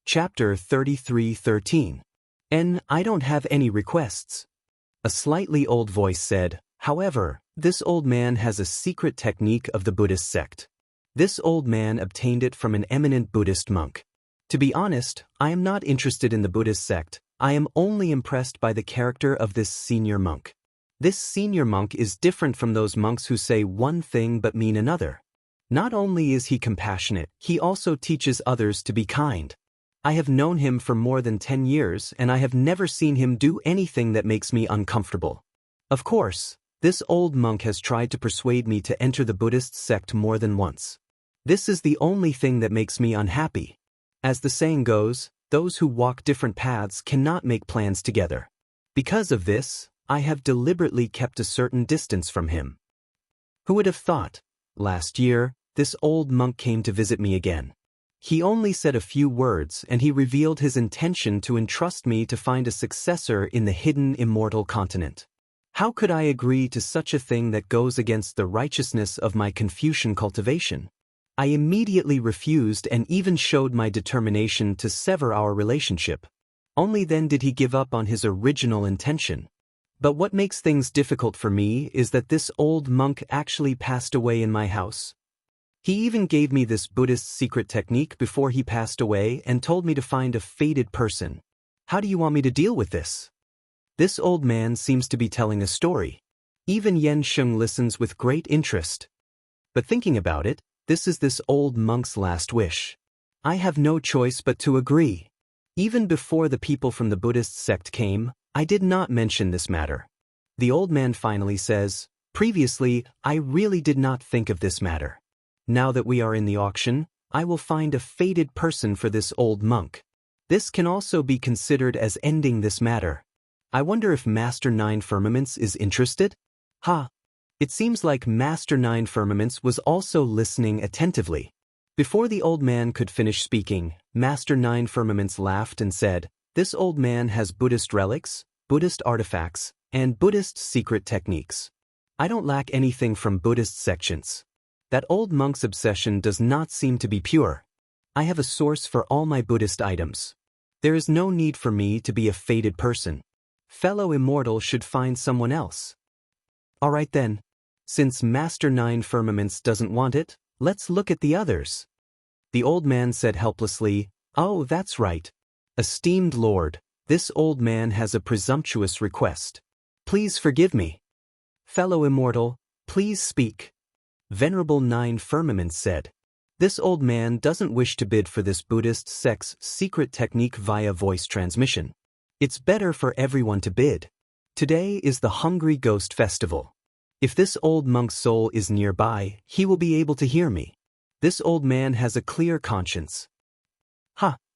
S1: Chapter 33:13. I don't have any requests. A slightly old voice said, "However, this old man has a secret technique of the Buddhist sect. This old man obtained it from an eminent Buddhist monk. To be honest, I am not interested in the Buddhist sect. I am only impressed by the character of this senior monk. This senior monk is different from those monks who say one thing but mean another. Not only is he compassionate, he also teaches others to be kind. I have known him for more than 10 years and I have never seen him do anything that makes me uncomfortable. Of course, this old monk has tried to persuade me to enter the Buddhist sect more than once. This is the only thing that makes me unhappy. As the saying goes, those who walk different paths cannot make plans together. Because of this, I have deliberately kept a certain distance from him. Who would have thought? Last year, this old monk came to visit me again. He only said a few words and he revealed his intention to entrust me to find a successor in the hidden immortal continent. How could I agree to such a thing that goes against the righteousness of my Confucian cultivation? I immediately refused and even showed my determination to sever our relationship. Only then did he give up on his original intention. But what makes things difficult for me is that this old monk actually passed away in my house. He even gave me this Buddhist secret technique before he passed away and told me to find a fated person. How do you want me to deal with this? This old man seems to be telling a story. Even Yansheng listens with great interest. But thinking about it, this old monk's last wish. I have no choice but to agree. Even before the people from the Buddhist sect came, I did not mention this matter. The old man finally says, "Previously, I really did not think of this matter. Now that we are in the auction, I will find a fated person for this old monk. This can also be considered as ending this matter. I wonder if Master Nine Firmaments is interested?" It seems like Master Nine Firmaments was also listening attentively. Before the old man could finish speaking, Master Nine Firmaments laughed and said, "This old man has Buddhist relics, Buddhist artifacts, and Buddhist secret techniques. I don't lack anything from Buddhist sections. That old monk's obsession does not seem to be pure. I have a source for all my Buddhist items. There is no need for me to be a fated person. Fellow immortal should find someone else." Alright then. Since Master Nine Firmaments doesn't want it, let's look at the others. The old man said helplessly, Oh, that's right. Esteemed Lord, this old man has a presumptuous request. Please forgive me. Fellow immortal, please speak. Venerable Nine Firmaments said. This old man doesn't wish to bid for this Buddhist sect's secret technique via voice transmission. It's better for everyone to bid. Today is the Hungry Ghost Festival. If this old monk's soul is nearby, he will be able to hear me. This old man has a clear conscience.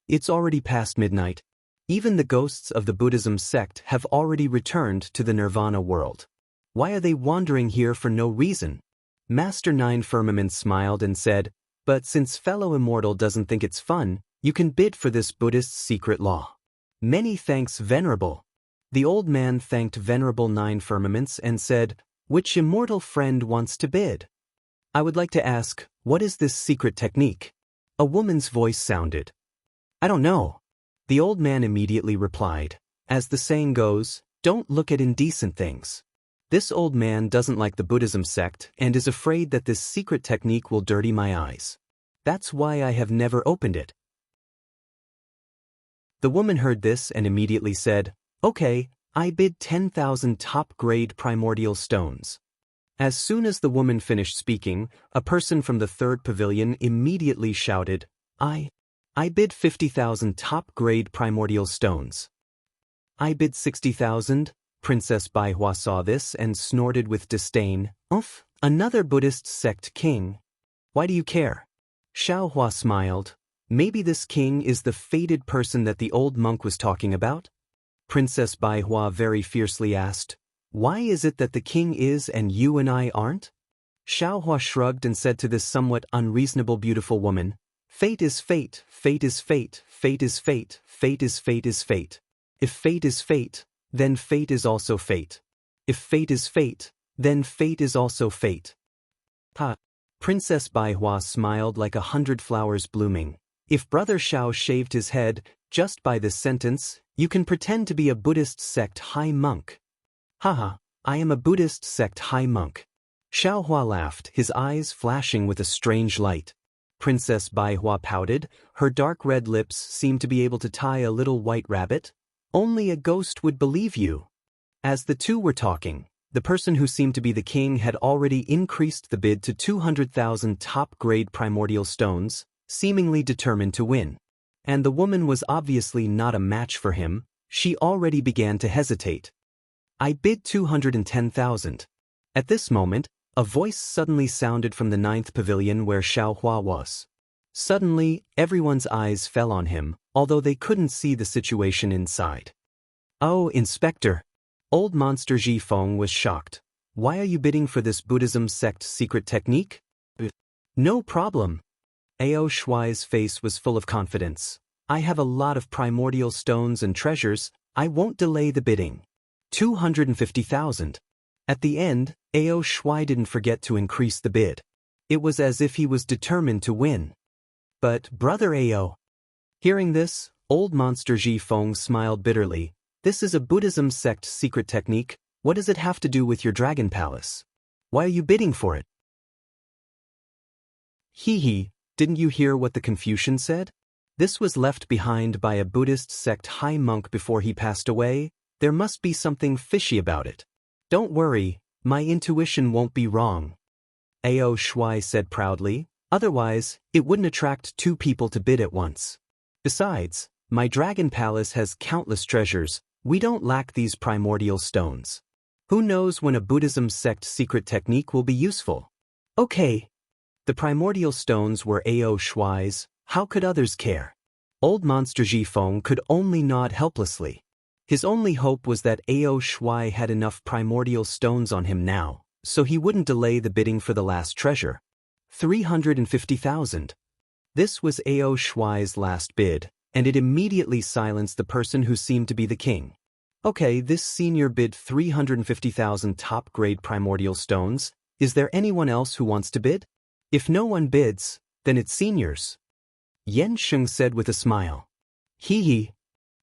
S1: It's already past midnight. Even the ghosts of the Buddhism sect have already returned to the Nirvana world. Why are they wandering here for no reason? Master Nine Firmaments smiled and said, But since fellow immortal doesn't think it's fun, you can bid for this Buddhist secret law. Many thanks, Venerable. The old man thanked Venerable Nine Firmaments and said, Which immortal friend wants to bid? I would like to ask, what is this secret technique? A woman's voice sounded. I don't know. The old man immediately replied, As the saying goes, don't look at indecent things. This old man doesn't like the Buddhism sect and is afraid that this secret technique will dirty my eyes. That's why I have never opened it. The woman heard this and immediately said, Okay, I bid 10,000 top-grade primordial stones. As soon as the woman finished speaking, a person from the third pavilion immediately shouted, I bid 50,000 top-grade primordial stones. I bid 60,000. Princess Baihua saw this and snorted with disdain. Umph, another Buddhist sect king. Why do you care? Xiaohua smiled. Maybe this king is the fated person that the old monk was talking about? Princess Baihua very fiercely asked, Why is it that the king is and you and I aren't? Xiaohua shrugged and said to this somewhat unreasonable beautiful woman, Fate is fate, fate is fate, fate is fate, fate is fate is fate. If fate is fate, then fate is also fate. If fate is fate, then fate is also fate. Princess Baihua smiled like 100 flowers blooming. If Brother Xiao shaved his head, just by this sentence, you can pretend to be a Buddhist sect high monk. I am a Buddhist sect high monk. Xiaohua laughed, his eyes flashing with a strange light. Princess Baihua pouted, her dark red lips seemed to be able to tie a little white rabbit. Only a ghost would believe you. As the two were talking, the person who seemed to be the king had already increased the bid to 200,000 top-grade primordial stones, seemingly determined to win. And the woman was obviously not a match for him, she already began to hesitate. I bid 210,000. At this moment, a voice suddenly sounded from the 9th pavilion where Xiaohua was. Suddenly, everyone's eyes fell on him, although they couldn't see the situation inside. Oh, Inspector! Old Monster Ji Feng was shocked. Why are you bidding for this Buddhism sect secret technique? No problem. Ao Shuai's face was full of confidence. I have a lot of primordial stones and treasures, I won't delay the bidding. 250,000. At the end, Ao Shuai didn't forget to increase the bid. It was as if he was determined to win. But, Brother Ao. Hearing this, old Monster Ji Feng smiled bitterly. This is a Buddhism sect secret technique, what does it have to do with your dragon palace? Why are you bidding for it? Didn't you hear what the Confucian said? This was left behind by a Buddhist sect high monk before he passed away, there must be something fishy about it. Don't worry, my intuition won't be wrong. Ao Shuai said proudly, otherwise, it wouldn't attract two people to bid at once. Besides, my dragon palace has countless treasures, we don't lack these primordial stones. Who knows when a Buddhism sect secret technique will be useful? Okay. The primordial stones were Ao Shuai's, how could others care? Old Monster Ji Feng could only nod helplessly. His only hope was that Ao Shuai had enough primordial stones on him now, so he wouldn't delay the bidding for the last treasure. 350,000. This was Ao Shuai's last bid, and it immediately silenced the person who seemed to be the king. Okay, this senior bid 350,000 top-grade primordial stones. Is there anyone else who wants to bid? If no one bids, then it's seniors. Yen Sheng said with a smile.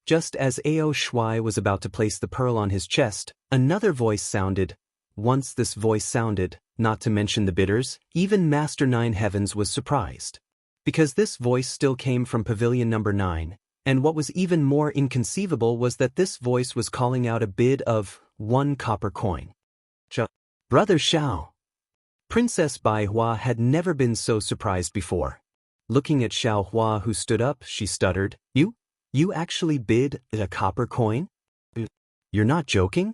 S1: Just as Ao Shuai was about to place the pearl on his chest, another voice sounded, Once this voice sounded, not to mention the bidders, even Master Nine Heavens was surprised. Because this voice still came from Pavilion number 9, and what was even more inconceivable was that this voice was calling out a bid of 1 copper coin. Brother Xiao. Princess Bai Hua had never been so surprised before. Looking at Xiao Hua, who stood up, she stuttered, You actually bid a copper coin? You're not joking?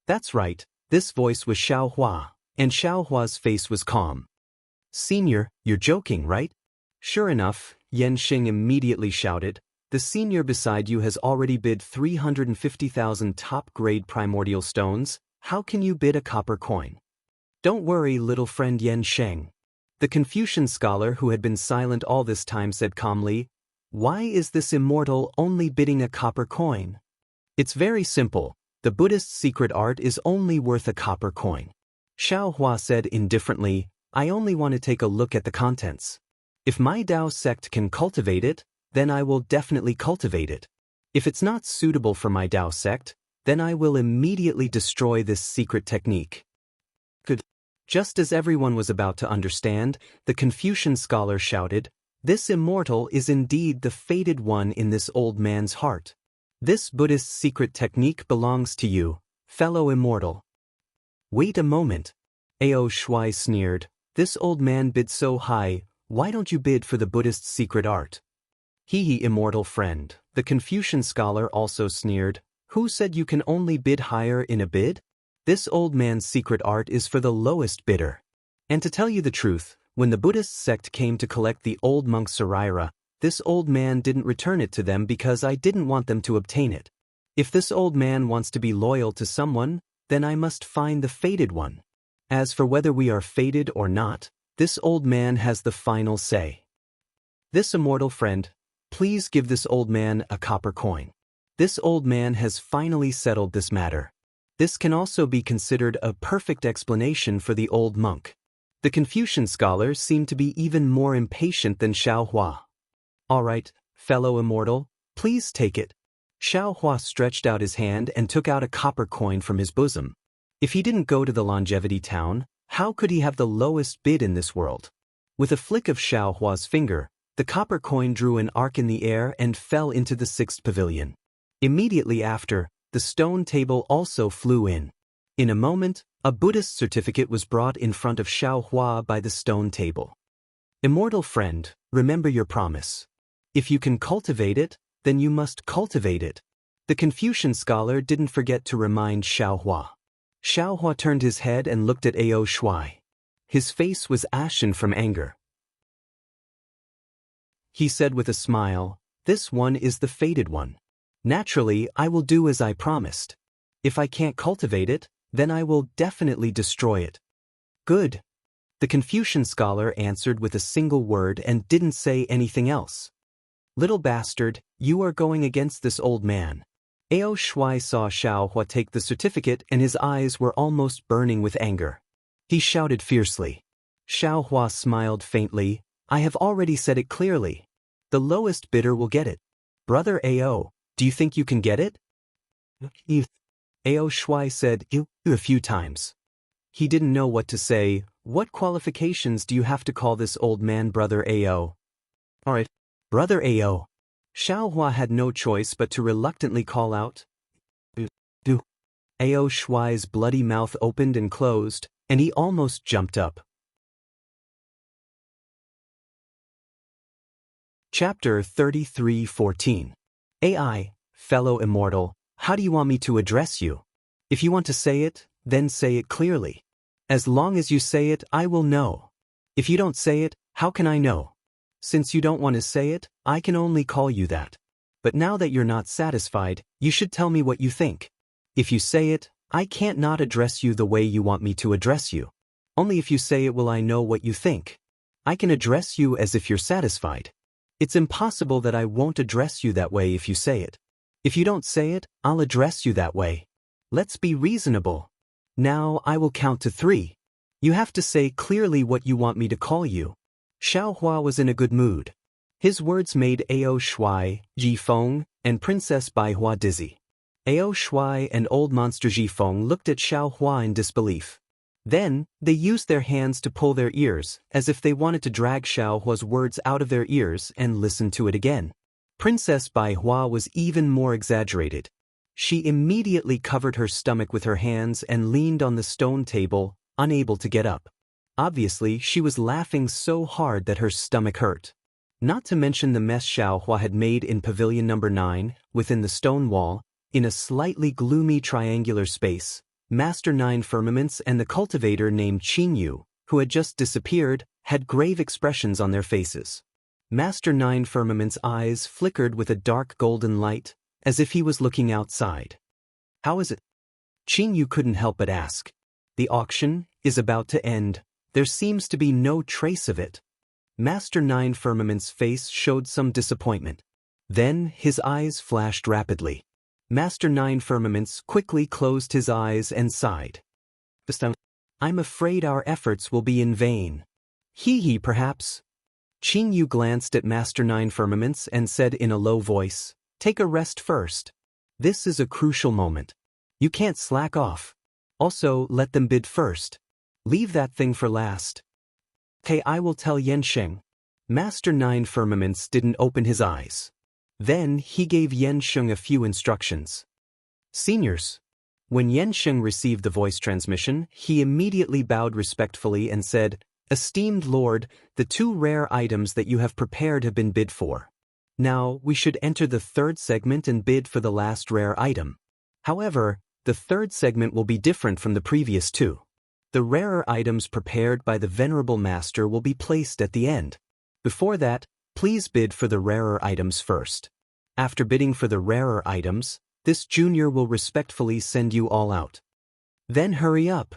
S1: That's right, this voice was Xiao Hua, and Xiao Hua's face was calm. Senior, you're joking, right? Sure enough, Yan Xing immediately shouted, the senior beside you has already bid 350,000 top-grade primordial stones, how can you bid a copper coin? Don't worry, little friend Yan Sheng. The Confucian scholar who had been silent all this time said calmly, why is this immortal only bidding a copper coin? It's very simple, the Buddhist secret art is only worth a copper coin. Xiao Hua said indifferently, I only want to take a look at the contents. If my Dao sect can cultivate it, then I will definitely cultivate it. If it's not suitable for my Dao sect, then I will immediately destroy this secret technique. Good. Just as everyone was about to understand, the Confucian scholar shouted, this immortal is indeed the fated one in this old man's heart. This Buddhist secret technique belongs to you, fellow immortal. Wait a moment. Ao Shuai sneered, this old man bid so high, why don't you bid for the Buddhist secret art? He, immortal friend, the Confucian scholar also sneered, who said you can only bid higher in a bid? This old man's secret art is for the lowest bidder. And to tell you the truth, when the Buddhist sect came to collect the old monk Saraira, this old man didn't return it to them because I didn't want them to obtain it. If this old man wants to be loyal to someone, then I must find the fated one. As for whether we are fated or not, this old man has the final say. This immortal friend, please give this old man a copper coin. This old man has finally settled this matter. This can also be considered a perfect explanation for the old monk. The Confucian scholar seemed to be even more impatient than Xiao Hua. All right, fellow immortal, please take it. Xiao Hua stretched out his hand and took out a copper coin from his bosom. If he didn't go to the longevity town, how could he have the lowest bid in this world? With a flick of Xiao Hua's finger, the copper coin drew an arc in the air and fell into the 6th pavilion. Immediately after, the stone table also flew in. In a moment, a Buddhist certificate was brought in front of Xiao Hua by the stone table. Immortal friend, remember your promise. If you can cultivate it, then you must cultivate it. The Confucian scholar didn't forget to remind Xiao Hua. Xiao Hua turned his head and looked at Ao Shuai. His face was ashen from anger. He said with a smile, this one is the fated one. Naturally, I will do as I promised. If I can't cultivate it, then I will definitely destroy it. Good. The Confucian scholar answered with a single word and didn't say anything else. Little bastard, you are going against this old man. Ao Shuai saw Xiao Hua take the certificate and his eyes were almost burning with anger. He shouted fiercely. Xiao Hua smiled faintly, I have already said it clearly. The lowest bidder will get it. Brother Ao, do you think you can get it? Ao Shuai said a few times. He didn't know what to say. What qualifications do you have to call this old man Brother Ao? Alright, Brother Ao. Xiao Hua had no choice but to reluctantly call out. Ao Shuai's bloody mouth opened and closed, and he almost jumped up. Chapter 33:14. AI, fellow immortal, how do you want me to address you? If you want to say it, then say it clearly. As long as you say it, I will know. If you don't say it, how can I know? Since you don't want to say it, I can only call you that. But now that you're not satisfied, you should tell me what you think. If you say it, I can't not address you the way you want me to address you. Only if you say it will I know what you think. I can address you as if you're satisfied. It's impossible that I won't address you that way if you say it. If you don't say it, I'll address you that way. Let's be reasonable. Now I will count to 3. You have to say clearly what you want me to call you. Xiao Hua was in a good mood. His words made Ao Shuai, Ji Feng, and Princess Bai Hua dizzy. Ao Shuai and old monster Jifeng looked at Xiao Hua in disbelief. Then, they used their hands to pull their ears, as if they wanted to drag Xiao Hua's words out of their ears and listen to it again. Princess Bai Hua was even more exaggerated. She immediately covered her stomach with her hands and leaned on the stone table, unable to get up. Obviously, she was laughing so hard that her stomach hurt. Not to mention the mess Xiao Hua had made in Pavilion number 9, within the stone wall, in a slightly gloomy triangular space. Master Nine Firmaments and the cultivator named Qingyu, who had just disappeared, had grave expressions on their faces. Master Nine Firmament's eyes flickered with a dark golden light, as if he was looking outside. How is it? Qingyu couldn't help but ask. The auction is about to end. There seems to be no trace of it. Master Nine Firmament's face showed some disappointment. Then his eyes flashed rapidly. Master Nine Firmaments quickly closed his eyes and sighed. I'm afraid our efforts will be in vain. Hee perhaps. Qingyu glanced at Master Nine Firmaments and said in a low voice, take a rest first. This is a crucial moment. You can't slack off. Also, let them bid first. Leave that thing for last. Okay, I will tell Yensheng. Master Nine Firmaments didn't open his eyes. Then he gave Yensheng a few instructions. Seniors. When Yensheng received the voice transmission, he immediately bowed respectfully and said, Esteemed Lord, the 2 rare items that you have prepared have been bid for. Now, we should enter the 3rd segment and bid for the last rare item. However, the 3rd segment will be different from the previous 2. The rarer items prepared by the Venerable Master will be placed at the end. Before that, please bid for the rarer items first. After bidding for the rarer items, this junior will respectfully send you all out. Then hurry up.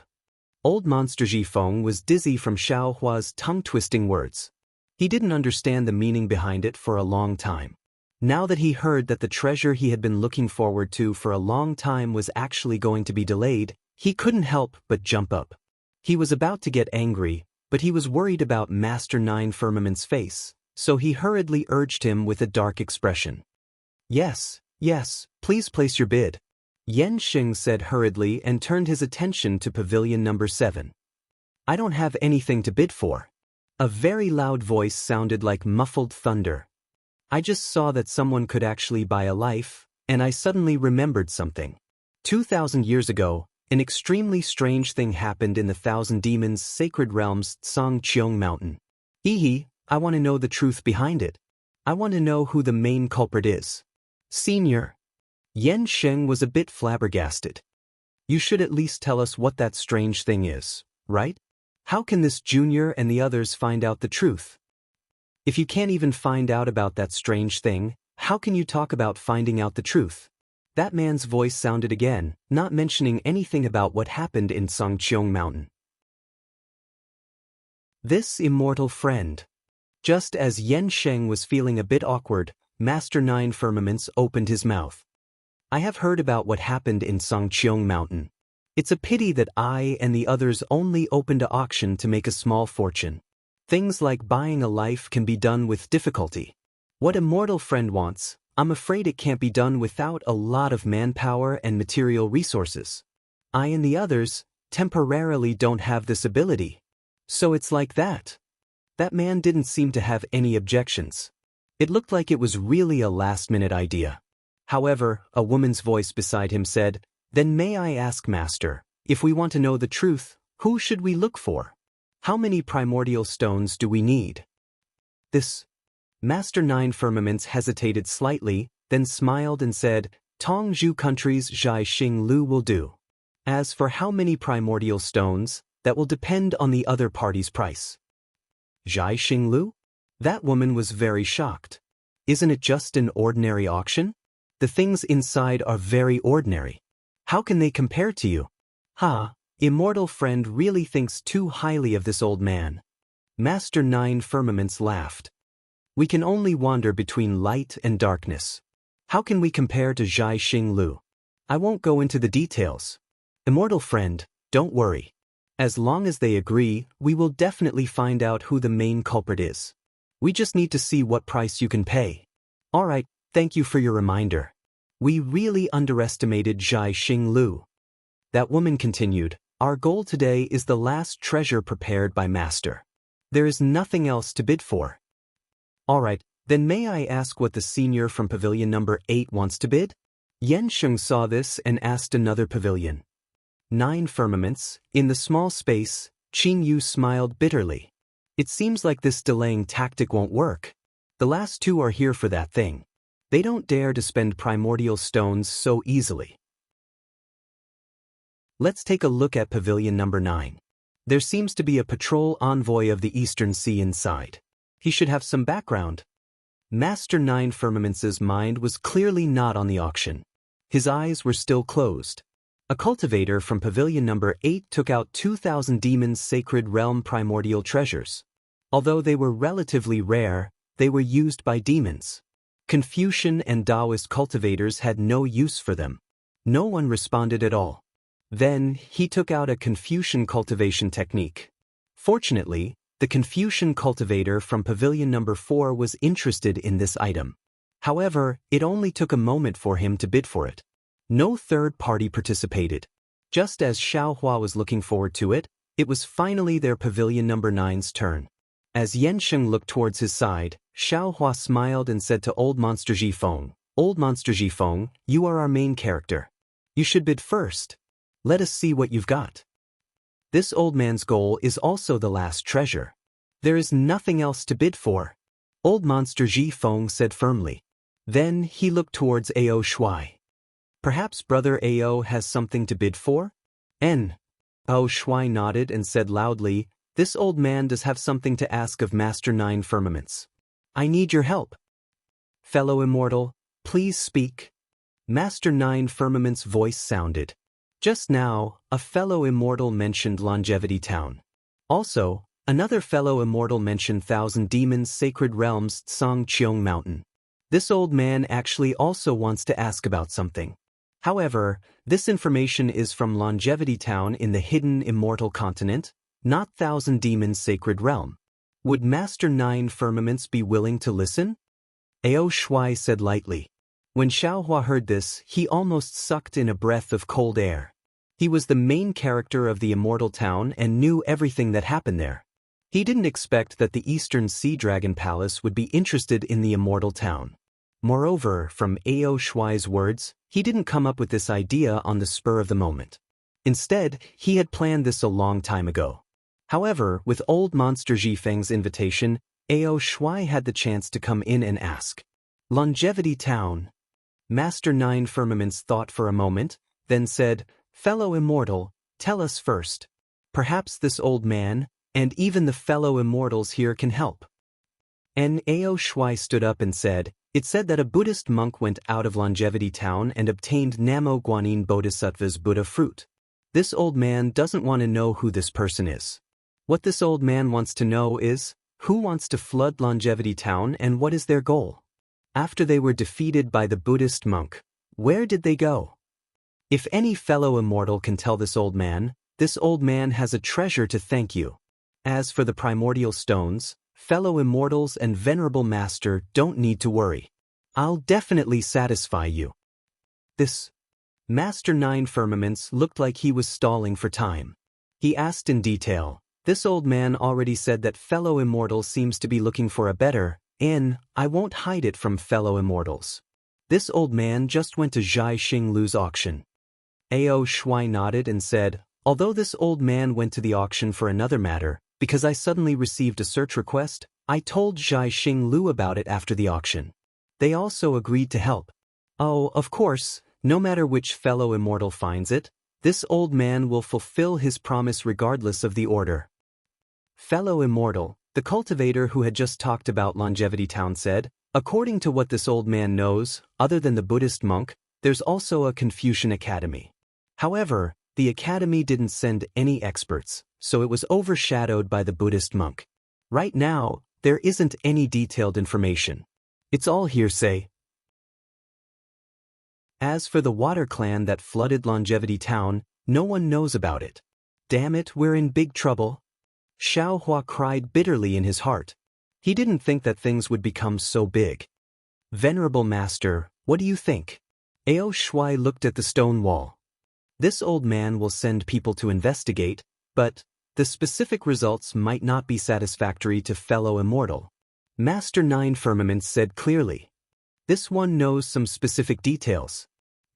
S1: Old monster Jifeng was dizzy from Xiao Hua's tongue-twisting words. He didn't understand the meaning behind it for a long time. Now that he heard that the treasure he had been looking forward to for a long time was actually going to be delayed, he couldn't help but jump up. He was about to get angry, but he was worried about Master Nine Firmament's face, so he hurriedly urged him with a dark expression. Yes, please place your bid. Yensheng said hurriedly and turned his attention to Pavilion number 7. I don't have anything to bid for. A very loud voice sounded like muffled thunder. I just saw that someone could actually buy a life, and I suddenly remembered something. 2,000 years ago, an extremely strange thing happened in the Thousand Demons' sacred realms Songqiong Mountain. I want to know the truth behind it. I want to know who the main culprit is. Senior. Yensheng was a bit flabbergasted. You should at least tell us what that strange thing is, right? How can this junior and the others find out the truth? If you can't even find out about that strange thing, how can you talk about finding out the truth? That man's voice sounded again, not mentioning anything about what happened in Songqiong Mountain. This immortal friend. Just as Yensheng was feeling a bit awkward, Master Nine Firmaments opened his mouth. I have heard about what happened in Songqiong Mountain. It's a pity that I and the others only opened an auction to make a small fortune. Things like buying a life can be done with difficulty. What a mortal friend wants, I'm afraid it can't be done without a lot of manpower and material resources. I and the others temporarily don't have this ability. So it's like that. That man didn't seem to have any objections. It looked like it was really a last-minute idea. However, a woman's voice beside him said, Then may I ask, Master, if we want to know the truth, who should we look for? How many primordial stones do we need? This. Master Nine Firmaments hesitated slightly, then smiled and said, Tongzhu country's Zhai Xing Lu will do. As for how many primordial stones, that will depend on the other party's price. Zhai Xing Lu? That woman was very shocked. Isn't it just an ordinary auction? The things inside are very ordinary. How can they compare to you? Immortal friend really thinks too highly of this old man. Master Nine Firmaments laughed. We can only wander between light and darkness. How can we compare to Zhai Xing Lu? I won't go into the details. Immortal friend, don't worry. As long as they agree, we will definitely find out who the main culprit is. We just need to see what price you can pay. Alright, thank you for your reminder. We really underestimated Zhai Xinglu. That woman continued, our goal today is the last treasure prepared by Master. There is nothing else to bid for. Alright, then may I ask what the senior from pavilion number 8 wants to bid? Yan Sheng saw this and asked another pavilion. 9 firmaments. In the small space, Qing Yu smiled bitterly. It seems like this delaying tactic won't work. The last 2 are here for that thing. They don't dare to spend primordial stones so easily. Let's take a look at pavilion number 9. There seems to be a patrol envoy of the Eastern Sea inside. He should have some background. Master 9 Firmaments's mind was clearly not on the auction. His eyes were still closed. A cultivator from pavilion number 8 took out 2,000 demons' sacred realm primordial treasures. Although they were relatively rare, they were used by demons. Confucian and Taoist cultivators had no use for them. No one responded at all. Then, he took out a Confucian cultivation technique. Fortunately, the Confucian cultivator from pavilion number 4 was interested in this item. However, it only took a moment for him to bid for it. No third party participated. Just as Xiaohua was looking forward to it, it was finally their pavilion number 9's turn. As Yansheng looked towards his side, Xiaohua smiled and said to Old Monster Jifeng, Old Monster Jifeng, you are our main character. You should bid first. Let us see what you've got. This old man's goal is also the last treasure. There is nothing else to bid for. Old Monster Jifeng said firmly. Then he looked towards Ao Shui. Perhaps Brother Ao has something to bid for? Ao Shui nodded and said loudly, this old man does have something to ask of Master 9 Firmaments. I need your help. Fellow immortal, please speak. Master 9 Firmament's voice sounded. Just now, a fellow immortal mentioned Longevity Town. Also, another fellow immortal mentioned Thousand Demons' Sacred Realms Songqiong Mountain. This old man actually also wants to ask about something. However, this information is from Longevity Town in the hidden immortal continent, not Thousand Demons' Sacred Realm. Would Master 9 Firmaments be willing to listen? Ao Shui said lightly. When Xiaohua heard this, he almost sucked in a breath of cold air. He was the main character of the immortal town and knew everything that happened there. He didn't expect that the Eastern Sea Dragon Palace would be interested in the immortal town. Moreover, from Ao Shui's words, he didn't come up with this idea on the spur of the moment. Instead, he had planned this a long time ago. However, with old Monster Jifeng's invitation, Ao Shui had the chance to come in and ask. Longevity Town. Master 9 Firmaments thought for a moment, then said, Fellow immortal, tell us first. Perhaps this old man, and even the fellow immortals here can help. And Ao Shui stood up and said, it said that a Buddhist monk went out of Longevity Town and obtained Namo Guanyin Bodhisattva's Buddha fruit. This old man doesn't want to know who this person is. What this old man wants to know is, who wants to flood Longevity Town and what is their goal? After they were defeated by the Buddhist monk, where did they go? If any fellow immortal can tell this old man has a treasure to thank you. As for the primordial stones, fellow immortals and venerable master don't need to worry. I'll definitely satisfy you. This Master 9 Firmaments looked like he was stalling for time. He asked in detail, this old man already said that fellow immortal seems to be looking for a better, I won't hide it from fellow immortals. This old man just went to Zhai Xinglu's auction. Ao Shui nodded and said, although this old man went to the auction for another matter, because I suddenly received a search request, I told Zhai Xinglu about it after the auction. They also agreed to help. Oh, of course, no matter which fellow immortal finds it, this old man will fulfill his promise regardless of the order. Fellow immortal, the cultivator who had just talked about Longevity Town said, according to what this old man knows, other than the Buddhist monk, there's also a Confucian academy. However, the academy didn't send any experts, so it was overshadowed by the Buddhist monk. Right now, there isn't any detailed information. It's all hearsay. As for the water clan that flooded Longevity Town, no one knows about it. Damn it, we're in big trouble. Xiaohua cried bitterly in his heart. He didn't think that things would become so big. Venerable Master, what do you think? Ao Shuai looked at the stone wall. This old man will send people to investigate, but the specific results might not be satisfactory to fellow immortal. Master Nine Firmaments said clearly. This one knows some specific details.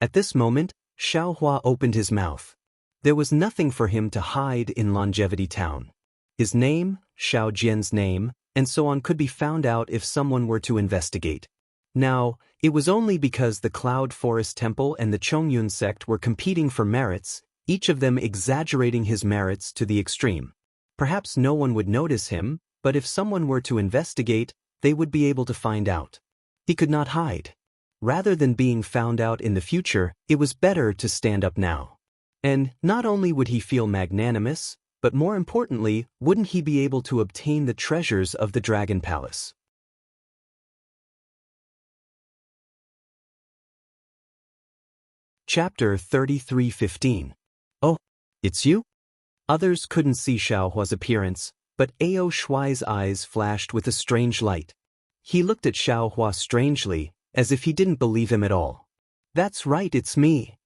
S1: At this moment, Xiaohua opened his mouth. There was nothing for him to hide in Longevity Town. His name, Xiao Jian's name, and so on could be found out if someone were to investigate. Now, it was only because the Cloud Forest Temple and the Chongyun sect were competing for merits, each of them exaggerating his merits to the extreme. Perhaps no one would notice him, but if someone were to investigate, they would be able to find out. He could not hide. Rather than being found out in the future, it was better to stand up now. And not only would he feel magnanimous, but more importantly, wouldn't he be able to obtain the treasures of the Dragon Palace? Chapter 33:15. Oh, it's you? Others couldn't see Xiaohua's appearance, but Ao Shuai's eyes flashed with a strange light. He looked at Xiaohua strangely, as if he didn't believe him at all. That's right, it's me.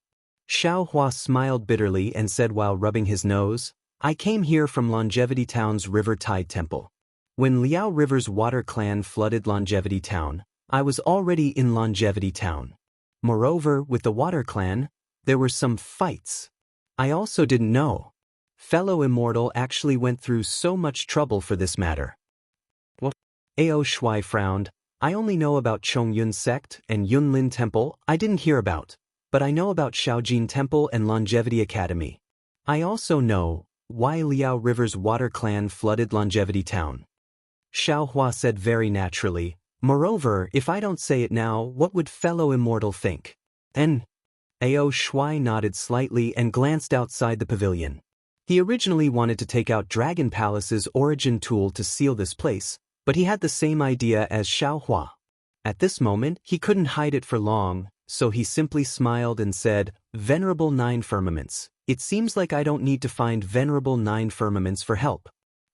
S1: Xiaohua smiled bitterly and said while rubbing his nose, I came here from Longevity Town's River Tide Temple. When Liao River's water clan flooded Longevity Town, I was already in Longevity Town. Moreover, with the water clan, there were some fights. I also didn't know. Fellow Immortal actually went through so much trouble for this matter. What? Ao Shuai frowned. I only know about Chongyun sect and Yunlin Temple I didn't hear about, but I know about Shaojin Temple and Longevity Academy. I also know why Liao River's water clan flooded Longevity Town. Xiaohua said very naturally, moreover, if I don't say it now, what would fellow immortal think? Then, Ao Shuai nodded slightly and glanced outside the pavilion. He originally wanted to take out Dragon Palace's origin tool to seal this place, but he had the same idea as Xiaohua. At this moment, he couldn't hide it for long, so he simply smiled and said, Venerable Nine Firmaments, it seems like I don't need to find Venerable Nine Firmaments for help.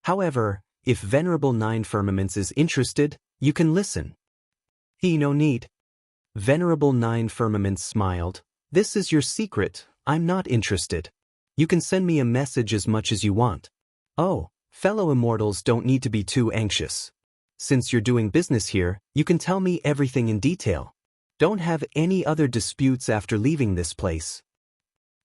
S1: However, if Venerable Nine Firmaments is interested, you can listen. No need. Venerable Nine Firmaments smiled. This is your secret, I'm not interested. You can send me a message as much as you want. Oh, fellow immortals don't need to be too anxious. Since you're doing business here, you can tell me everything in detail. Don't have any other disputes after leaving this place.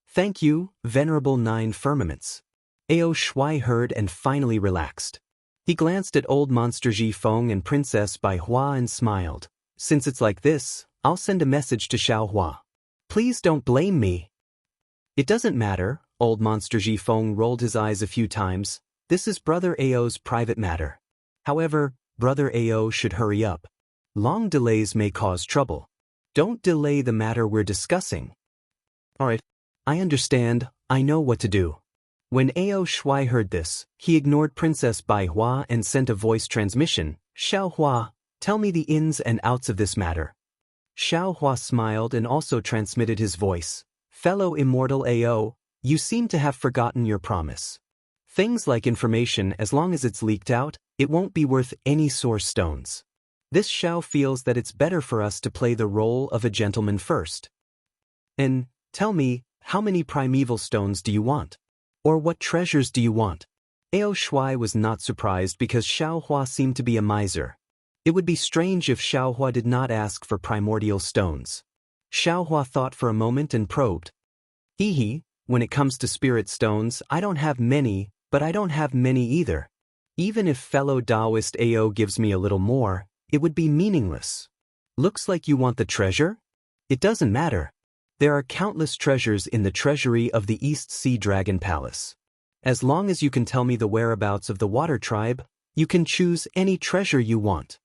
S1: Thank you, Venerable Nine Firmaments. Ao Shuai heard and finally relaxed. He glanced at old Monster Ji Feng and Princess Bai Hua and smiled. Since it's like this, I'll send a message to Xiaohua. Please don't blame me. It doesn't matter, old Monster Ji Feng rolled his eyes a few times. This is Brother Ao's private matter. However, Brother Ao should hurry up. Long delays may cause trouble. Don't delay the matter we're discussing. Alright. I understand, I know what to do. When Ao Shuai heard this, he ignored Princess Bai Hua and sent a voice transmission. Xiaohua, tell me the ins and outs of this matter. Xiaohua smiled and also transmitted his voice. Fellow immortal Ao, you seem to have forgotten your promise. Things like information, as long as it's leaked out, it won't be worth any source stones. This Xiao feels that it's better for us to play the role of a gentleman first. And, tell me, how many primeval stones do you want? Or what treasures do you want? Ao Shuai was not surprised because Xiaohua seemed to be a miser. It would be strange if Xiaohua did not ask for primordial stones. Xiaohua thought for a moment and probed. When it comes to spirit stones, I don't have many, but I don't have many either. Even if fellow Taoist Ao gives me a little more, it would be meaningless. Looks like you want the treasure? It doesn't matter. There are countless treasures in the treasury of the East Sea Dragon Palace. As long as you can tell me the whereabouts of the water tribe, you can choose any treasure you want.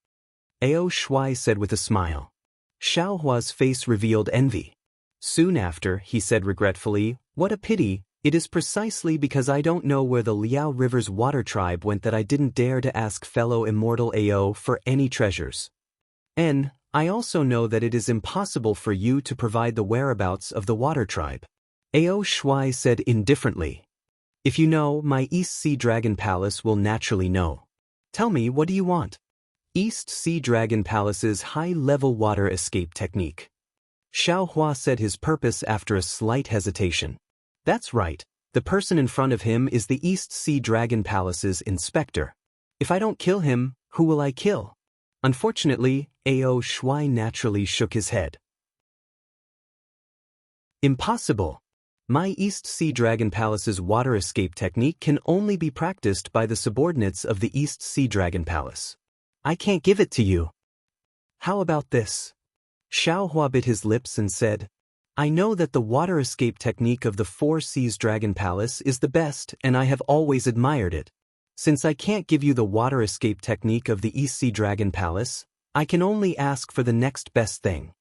S1: Ao Shuai said with a smile. Xiaohua's face revealed envy. Soon after, he said regretfully, what a pity, it is precisely because I don't know where the Liao River's water tribe went that I didn't dare to ask fellow immortal Ao for any treasures. And I also know that it is impossible for you to provide the whereabouts of the water tribe. Ao Shuai said indifferently. If you know, my East Sea Dragon Palace will naturally know. Tell me, what do you want? East Sea Dragon Palace's high-level water escape technique. Xiao Hua said his purpose after a slight hesitation. That's right, the person in front of him is the East Sea Dragon Palace's inspector. If I don't kill him, who will I kill? Unfortunately, Ao Shuai naturally shook his head. Impossible. My East Sea Dragon Palace's water escape technique can only be practiced by the subordinates of the East Sea Dragon Palace. I can't give it to you. How about this? Xiao Hua bit his lips and said, I know that the water escape technique of the Four Seas Dragon Palace is the best and I have always admired it. Since I can't give you the water escape technique of the East Sea Dragon Palace, I can only ask for the next best thing.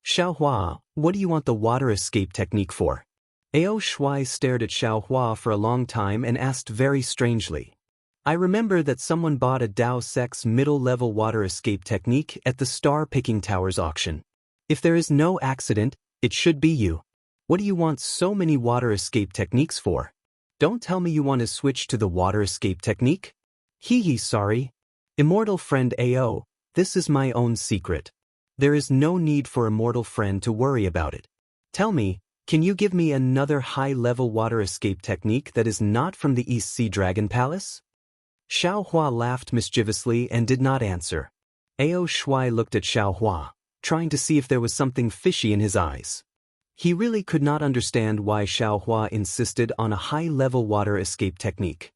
S1: Xiao Hua, what do you want the water escape technique for? Ao Shuai stared at Xiao Hua for a long time and asked very strangely. I remember that someone bought a Dao Sex middle-level water escape technique at the Star Picking Towers auction. If there is no accident, it should be you. What do you want so many water escape techniques for? Don't tell me you want to switch to the water escape technique? Sorry. Immortal friend Ao, this is my own secret. There is no need for immortal friend to worry about it. Tell me, can you give me another high-level water escape technique that is not from the East Sea Dragon Palace? Xiao Hua laughed mischievously and did not answer. Ao Shuai looked at Xiao Hua, trying to see if there was something fishy in his eyes. He really could not understand why Xiao Hua insisted on a high-level water escape technique.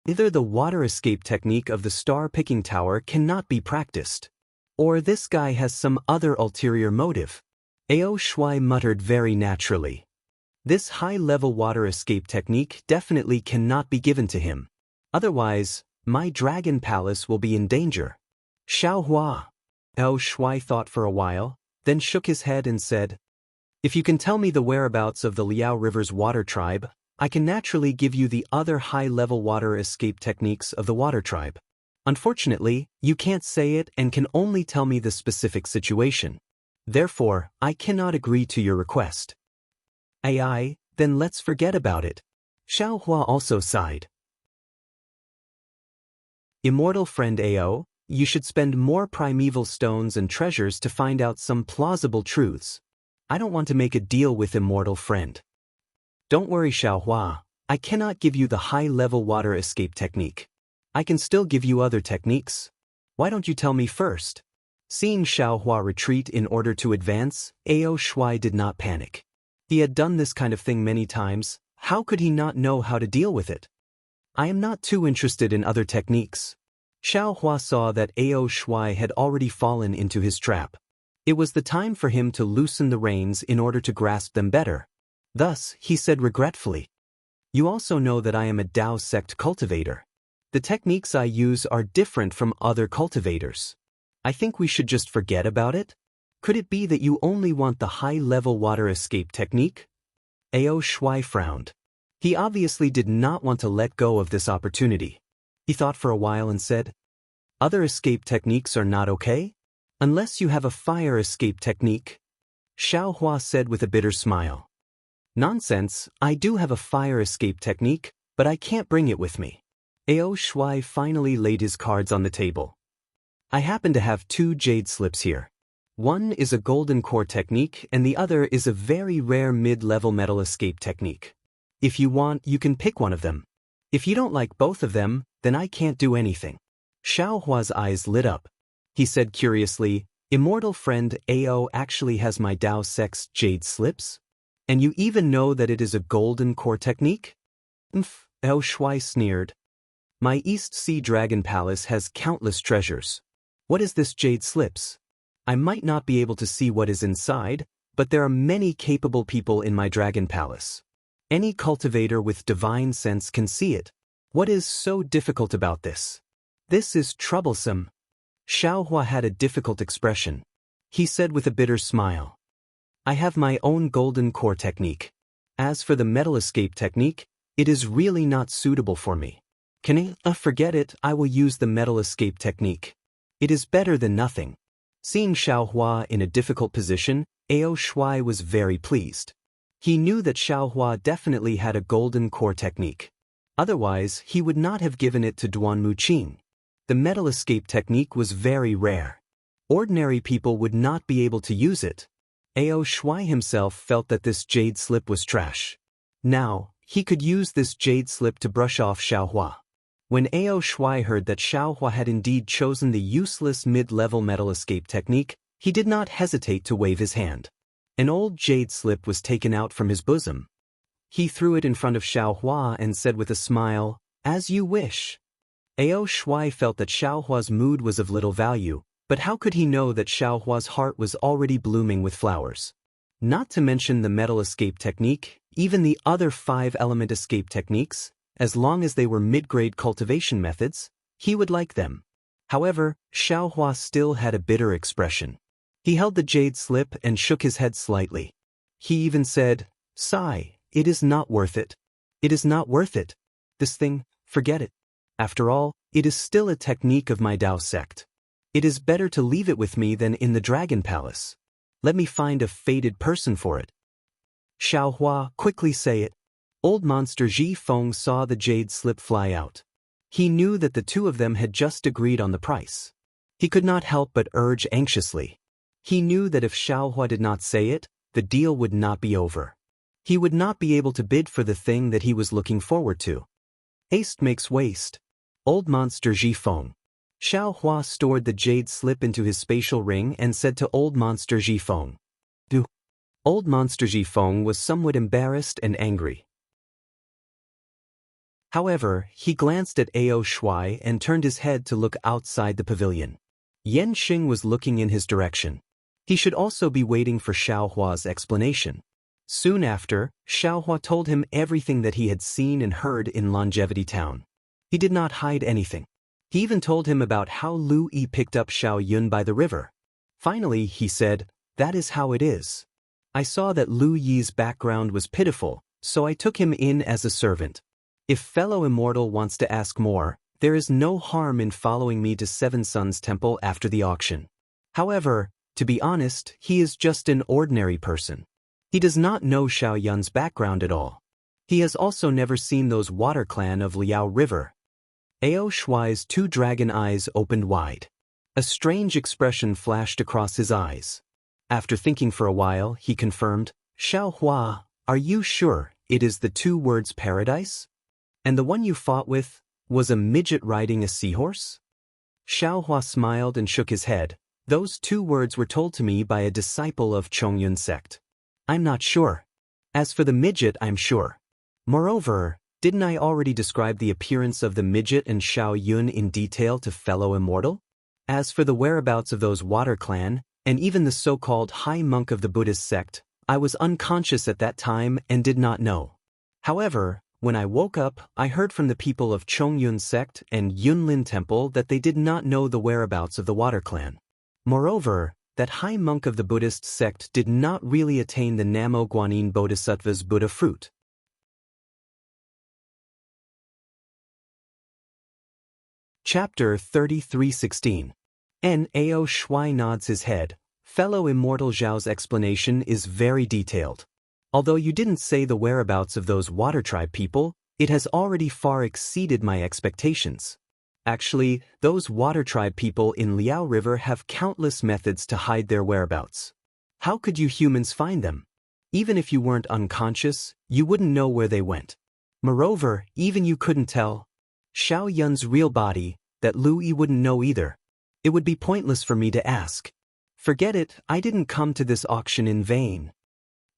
S1: Either the water escape technique of the Star Picking Tower cannot be practiced, or this guy has some other ulterior motive. Ao Shuai muttered very naturally. This high-level water escape technique definitely cannot be given to him. Otherwise, my Dragon Palace will be in danger. Xiao Hua. Ao Shuai thought for a while, then shook his head and said, If you can tell me the whereabouts of the Liao River's water tribe, I can naturally give you the other high-level water escape techniques of the water tribe. Unfortunately, you can't say it and can only tell me the specific situation. Therefore, I cannot agree to your request. Ai, then let's forget about it. Xiao Hua also sighed. Immortal friend Ao, you should spend more primeval stones and treasures to find out some plausible truths. I don't want to make a deal with immortal friend. Don't worry, Xiao Hua, I cannot give you the high-level water escape technique. I can still give you other techniques. Why don't you tell me first? Seeing Xiao Hua retreat in order to advance, Ao Shuai did not panic. He had done this kind of thing many times, how could he not know how to deal with it? I am not too interested in other techniques. Xiao Hua saw that Ao Shuai had already fallen into his trap. It was the time for him to loosen the reins in order to grasp them better. Thus, he said regretfully, You also know that I am a Dao sect cultivator. The techniques I use are different from other cultivators. I think we should just forget about it? Could it be that you only want the high-level water escape technique? Ao Shuai frowned. He obviously did not want to let go of this opportunity. He thought for a while and said, Other escape techniques are not okay? Unless you have a fire escape technique. Xiao Hua said with a bitter smile. Nonsense, I do have a fire escape technique, but I can't bring it with me. Ao Shuai finally laid his cards on the table. I happen to have 2 jade slips here. One is a golden core technique and the other is a very rare mid-level metal escape technique. If you want, you can pick one of them. If you don't like both of them, then I can't do anything. Xiao Hua's eyes lit up. He said curiously, Immortal friend Ao actually has my Dao Sex jade slips? And you even know that it is a golden core technique? Ao Shuai sneered. My East Sea Dragon Palace has countless treasures. What is this jade slips? I might not be able to see what is inside, but there are many capable people in my Dragon Palace. Any cultivator with divine sense can see it. What is so difficult about this? This is troublesome. Xiao Hua had a difficult expression. He said with a bitter smile. I have my own golden core technique. As for the metal escape technique, it is really not suitable for me. Can I forget it? I will use the metal escape technique. It is better than nothing. Seeing Xiao Hua in a difficult position, Ao Shuai was very pleased. He knew that Xiao Hua definitely had a golden core technique. Otherwise, he would not have given it to Duan Muqing. The metal escape technique was very rare. Ordinary people would not be able to use it. Ao Shuai himself felt that this jade slip was trash. Now, he could use this jade slip to brush off Xiaohua. When Ao Shuai heard that Xiaohua had indeed chosen the useless mid-level metal escape technique, he did not hesitate to wave his hand. An old jade slip was taken out from his bosom. He threw it in front of Xiaohua and said with a smile, "As you wish." Ao Shuai felt that Xiaohua's mood was of little value, but how could he know that Xiaohua's heart was already blooming with flowers? Not to mention the metal escape technique, even the other 5-element escape techniques, as long as they were mid-grade cultivation methods, he would like them. However, Xiaohua still had a bitter expression. He held the jade slip and shook his head slightly. He even said, "Sigh, it is not worth it. It is not worth it. This thing, forget it. After all, it is still a technique of my Dao sect. It is better to leave it with me than in the Dragon Palace. Let me find a fated person for it." Xiaohua, quickly say it. Old monster Ji Feng saw the jade slip fly out. He knew that the two of them had just agreed on the price. He could not help but urge anxiously. He knew that if Xiaohua did not say it, the deal would not be over. He would not be able to bid for the thing that he was looking forward to. Haste makes waste. Old monster Ji Feng. Xiaohua stored the jade slip into his spatial ring and said to old monster Ji Feng, "Do." Old monster Ji Feng was somewhat embarrassed and angry. However, he glanced at Ao Shuai and turned his head to look outside the pavilion. Yan Xing was looking in his direction. He should also be waiting for Xiaohua's explanation. Soon after, Xiaohua told him everything that he had seen and heard in Longevity Town. He did not hide anything. He even told him about how Lu Yi picked up Xiao Yun by the river. Finally, he said, "That is how it is. I saw that Lu Yi's background was pitiful, so I took him in as a servant. If fellow immortal wants to ask more, there is no harm in following me to Seven Suns Temple after the auction. However, to be honest, he is just an ordinary person. He does not know Xiao Yun's background at all. He has also never seen those water clan of Liao River." Ao Shuai's two dragon eyes opened wide. A strange expression flashed across his eyes. After thinking for a while, he confirmed, "Xiaohua, are you sure it is the two words paradise? And the one you fought with was a midget riding a seahorse?" Xiaohua smiled and shook his head. "Those two words were told to me by a disciple of Chongyun sect. I'm not sure. As for the midget, I'm sure. Moreover, didn't I already describe the appearance of the midget and Xiao Yun in detail to fellow immortal? As for the whereabouts of those water clan, and even the so-called high monk of the Buddhist sect, I was unconscious at that time and did not know. However, when I woke up, I heard from the people of Chongyun sect and Yunlin Temple that they did not know the whereabouts of the water clan. Moreover, that high monk of the Buddhist sect did not really attain the Namo Guanyin Bodhisattva's Buddha fruit. Chapter 33:16. Ao Shuai nods his head. Fellow Immortal Zhao's explanation is very detailed. Although you didn't say the whereabouts of those water tribe people, it has already far exceeded my expectations. Actually, those water tribe people in Liao River have countless methods to hide their whereabouts. How could you humans find them? Even if you weren't unconscious, you wouldn't know where they went. Moreover, even you couldn't tell Xiao Yun's real body, that Lu Yi wouldn't know either. It would be pointless for me to ask. Forget it, I didn't come to this auction in vain."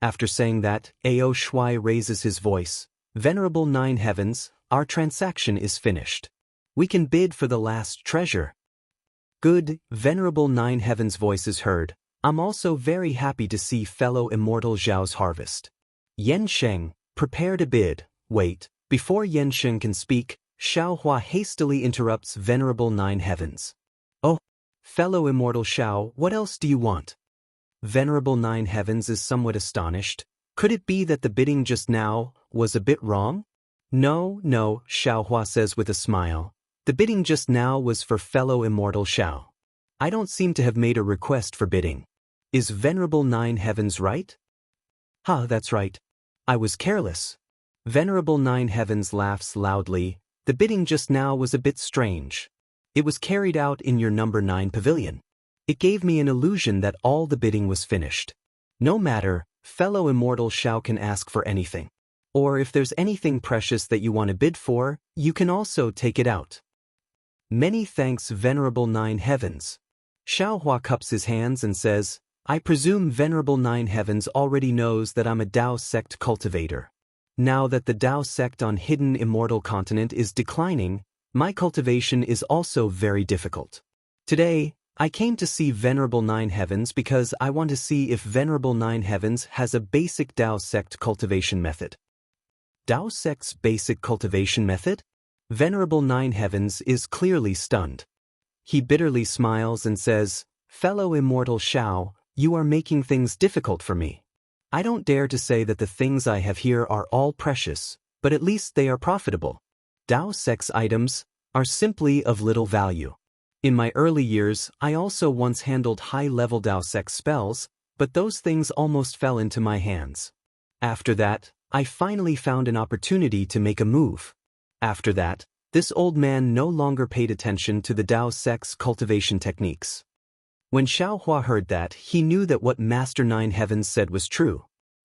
S1: After saying that, Ao Shuai raises his voice. "Venerable Nine Heavens, our transaction is finished. We can bid for the last treasure." "Good," Venerable Nine Heavens' voice is heard. "I'm also very happy to see fellow Immortal Zhao's harvest. Yan Sheng, prepare to bid." Wait, before Yan Sheng can speak, Xiaohua hastily interrupts Venerable Nine Heavens. "Oh, fellow Immortal Xiao, what else do you want?" Venerable Nine Heavens is somewhat astonished. Could it be that the bidding just now was a bit wrong? No, Xiaohua says with a smile. The bidding just now was for fellow Immortal Xiao. I don't seem to have made a request for bidding. Is Venerable Nine Heavens right? That's right. I was careless. Venerable Nine Heavens laughs loudly. The bidding just now was a bit strange. It was carried out in your number 9 pavilion. It gave me an illusion that all the bidding was finished. No matter, fellow immortal Shao can ask for anything. Or if there's anything precious that you want to bid for, you can also take it out. Many thanks, Venerable Nine Heavens. Shao Hua cups his hands and says, I presume Venerable Nine Heavens already knows that I'm a Dao sect cultivator. Now that the Dao sect on Hidden Immortal Continent is declining, my cultivation is also very difficult. Today, I came to see Venerable Nine Heavens because I want to see if Venerable Nine Heavens has a basic Dao sect cultivation method. Dao sect's basic cultivation method? Venerable Nine Heavens is clearly stunned. He bitterly smiles and says, Fellow immortal Shao, you are making things difficult for me. I don't dare to say that the things I have here are all precious, but at least they are profitable. Dao sect's items are simply of little value. In my early years, I also once handled high-level Dao sect spells, but those things almost fell into my hands. After that, I finally found an opportunity to make a move. After that, this old man no longer paid attention to the Dao sect's cultivation techniques. When Shao Hua heard that, he knew that what Master Nine Heavens said was true.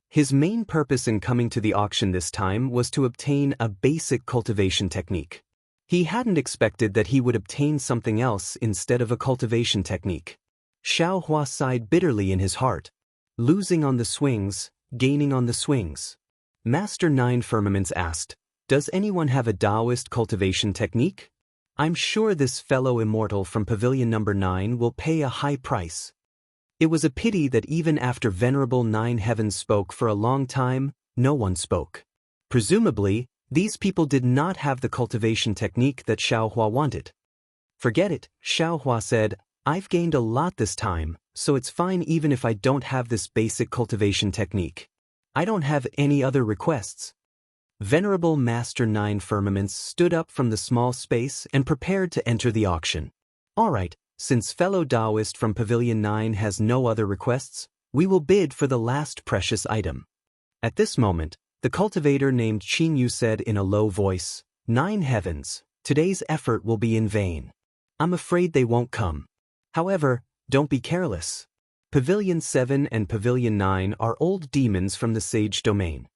S1: His main purpose in coming to the auction this time was to obtain a basic cultivation technique. He hadn't expected that he would obtain something else instead of a cultivation technique. Shao Hua sighed bitterly in his heart. Losing on the swings, gaining on the swings. Master Nine Firmaments asked, Does anyone have a Taoist cultivation technique? I'm sure this fellow immortal from Pavilion number 9 will pay a high price. It was a pity that even after Venerable Nine Heavens spoke for a long time, no one spoke. Presumably, these people did not have the cultivation technique that Shao Hua wanted. Forget it, Shao Hua said, I've gained a lot this time, so it's fine even if I don't have this basic cultivation technique. I don't have any other requests. Venerable Master Nine Firmaments stood up from the small space and prepared to enter the auction. Alright, since fellow Taoist from Pavilion 9 has no other requests, we will bid for the last precious item. At this moment, the cultivator named Qin Yu said in a low voice, Nine Heavens, today's effort will be in vain. I'm afraid they won't come. However, don't be careless. Pavilion 7 and Pavilion 9 are old demons from the Sage Domain.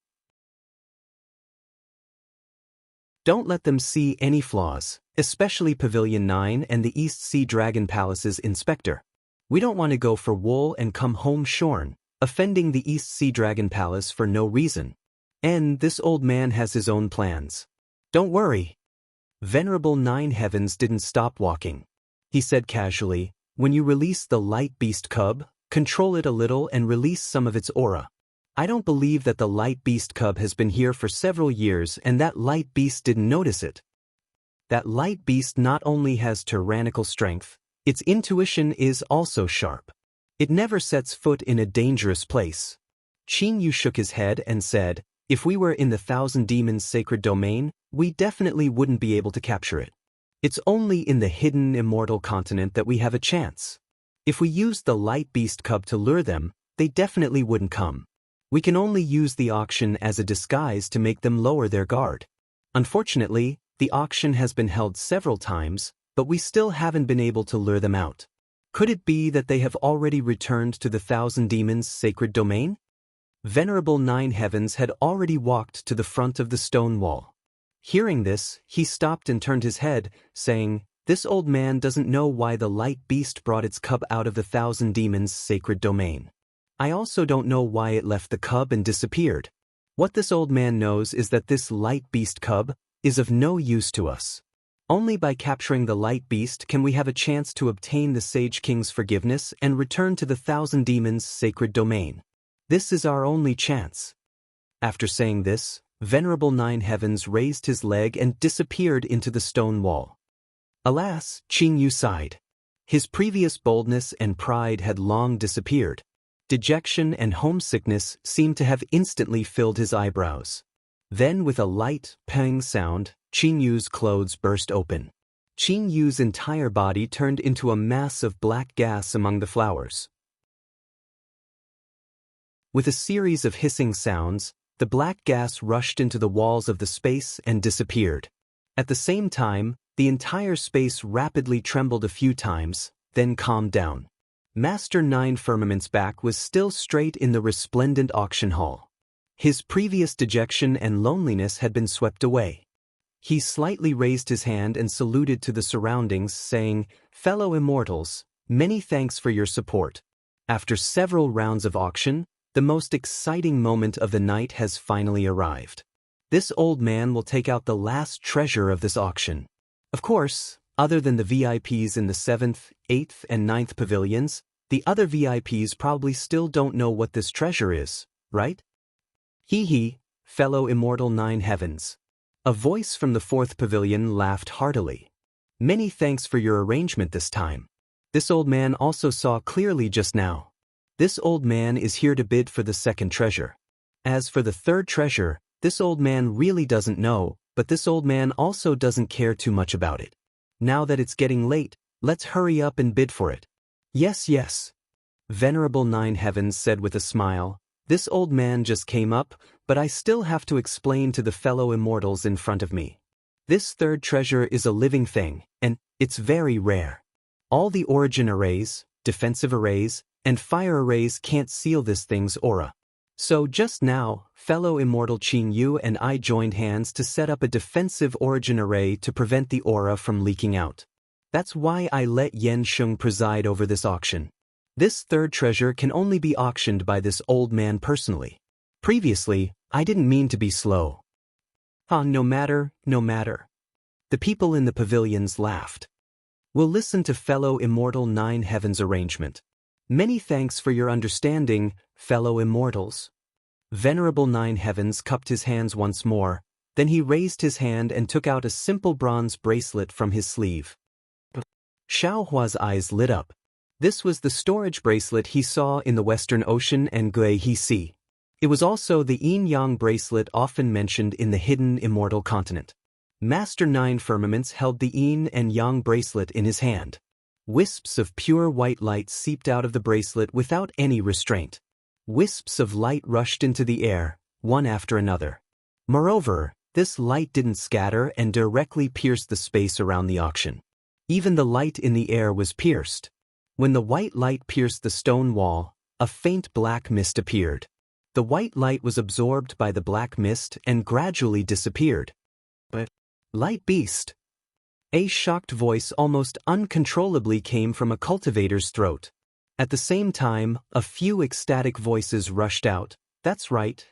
S1: Don't let them see any flaws, especially Pavilion 9 and the East Sea Dragon Palace's inspector. We don't want to go for wool and come home shorn, offending the East Sea Dragon Palace for no reason. And this old man has his own plans. Don't worry. Venerable Nine Heavens didn't stop walking. He said casually, when you release the light beast cub, control it a little and release some of its aura. I don't believe that the light beast cub has been here for several years and that light beast didn't notice it. That light beast not only has tyrannical strength, its intuition is also sharp. It never sets foot in a dangerous place. Qin Yu shook his head and said, if we were in the Thousand Demons' sacred domain, we definitely wouldn't be able to capture it. It's only in the Hidden Immortal Continent that we have a chance. If we used the light beast cub to lure them, they definitely wouldn't come. We can only use the auction as a disguise to make them lower their guard. Unfortunately, the auction has been held several times, but we still haven't been able to lure them out. Could it be that they have already returned to the Thousand Demons' sacred domain? Venerable Nine Heavens had already walked to the front of the stone wall. Hearing this, he stopped and turned his head, saying, This old man doesn't know why the light beast brought its cub out of the Thousand Demons' sacred domain. I also don't know why it left the cub and disappeared. What this old man knows is that this light beast cub is of no use to us. Only by capturing the light beast can we have a chance to obtain the Sage King's forgiveness and return to the Thousand Demons' sacred domain. This is our only chance. After saying this, Venerable Nine Heavens raised his leg and disappeared into the stone wall. Alas, Qin Yu sighed. His previous boldness and pride had long disappeared. Dejection and homesickness seemed to have instantly filled his eyebrows. Then with a light, pang sound, Qin Yu's clothes burst open. Qin Yu's entire body turned into a mass of black gas among the flowers. With a series of hissing sounds, the black gas rushed into the walls of the space and disappeared. At the same time, the entire space rapidly trembled a few times, then calmed down. Master Nine Firmament's back was still straight in the resplendent auction hall. His previous dejection and loneliness had been swept away. He slightly raised his hand and saluted to the surroundings, saying, "Fellow immortals, many thanks for your support. After several rounds of auction, the most exciting moment of the night has finally arrived. This old man will take out the last treasure of this auction. Of course, other than the VIPs in the 7th, 8th, and 9th pavilions, the other VIPs probably still don't know what this treasure is, right? Hee hee, fellow immortal nine heavens." A voice from the 4th pavilion laughed heartily. "Many thanks for your arrangement this time. This old man also saw clearly just now. This old man is here to bid for the second treasure. As for the third treasure, this old man really doesn't know, but this old man also doesn't care too much about it. Now that it's getting late, let's hurry up and bid for it." "Yes, yes," Venerable Nine Heavens said with a smile. "This old man just came up, but I still have to explain to the fellow immortals in front of me. This third treasure is a living thing, and it's very rare. All the origin arrays, defensive arrays, and fire arrays can't seal this thing's aura. So just now, fellow immortal Qin Yu and I joined hands to set up a defensive origin array to prevent the aura from leaking out. That's why I let Yen Sheng preside over this auction. This third treasure can only be auctioned by this old man personally. Previously, I didn't mean to be slow." No matter. The people in the pavilions laughed. "We'll listen to fellow immortal Nine Heavens' arrangement. Many thanks for your understanding, fellow immortals." Venerable Nine Heavens cupped his hands once more, then he raised his hand and took out a simple bronze bracelet from his sleeve. Xiao Hua's eyes lit up. This was the storage bracelet he saw in the Western Ocean and Gui Sea. It was also the yin-yang bracelet often mentioned in the hidden immortal continent. Master Nine Firmaments held the yin and yang bracelet in his hand. Wisps of pure white light seeped out of the bracelet without any restraint. Wisps of light rushed into the air, one after another. Moreover, this light didn't scatter and directly pierced the space around the auction. Even the light in the air was pierced. When the white light pierced the stone wall, a faint black mist appeared. The white light was absorbed by the black mist and gradually disappeared. "But, light beast!" A shocked voice almost uncontrollably came from a cultivator's throat. At the same time, a few ecstatic voices rushed out. That's right,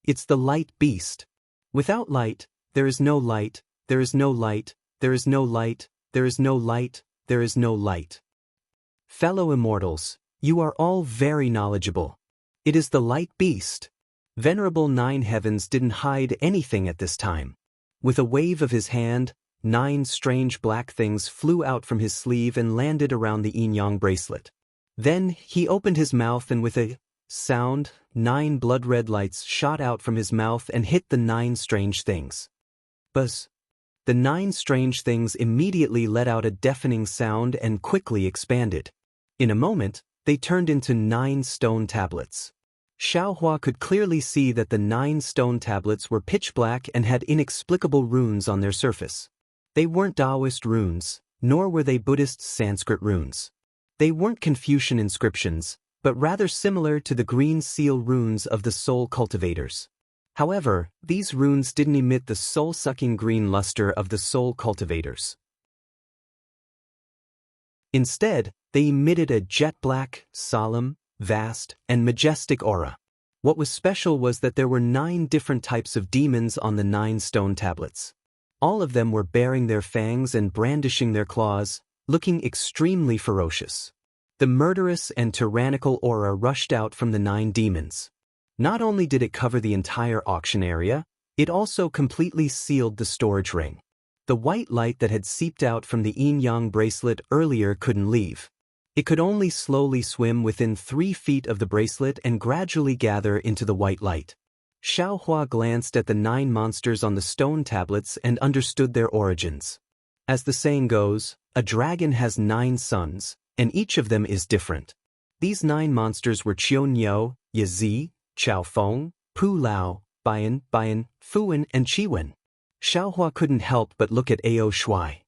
S1: it's the light beast. Without light, there is no light, there is no light, there is no light, there is no light, there is no light. Fellow immortals, you are all very knowledgeable. It is the light beast. Venerable Nine Heavens didn't hide anything at this time. With a wave of his hand, 9 strange black things flew out from his sleeve and landed around the yin-yang bracelet. Then he opened his mouth and with a sound, 9 blood-red lights shot out from his mouth and hit the 9 strange things. Buzz! The 9 strange things immediately let out a deafening sound and quickly expanded. In a moment, they turned into 9 stone tablets. Xiao Hua could clearly see that the 9 stone tablets were pitch black and had inexplicable runes on their surface. They weren't Taoist runes, nor were they Buddhist Sanskrit runes. They weren't Confucian inscriptions, but rather similar to the green seal runes of the soul cultivators. However, these runes didn't emit the soul-sucking green luster of the soul cultivators. Instead, they emitted a jet-black, solemn, vast, and majestic aura. What was special was that there were 9 different types of demons on the 9 stone tablets. All of them were baring their fangs and brandishing their claws, looking extremely ferocious. The murderous and tyrannical aura rushed out from the 9 demons. Not only did it cover the entire auction area, it also completely sealed the storage ring. The white light that had seeped out from the yin-yang bracelet earlier couldn't leave. It could only slowly swim within 3 feet of the bracelet and gradually gather into the white light. Xiao Hua glanced at the 9 monsters on the stone tablets and understood their origins. As the saying goes, a dragon has 9 sons, and each of them is different. These 9 monsters were Qiu Yazi, Chao Feng, Pu Lao, Bian, Fuan, and Chiwen. Xiao Hua couldn't help but look at Ao Shuai.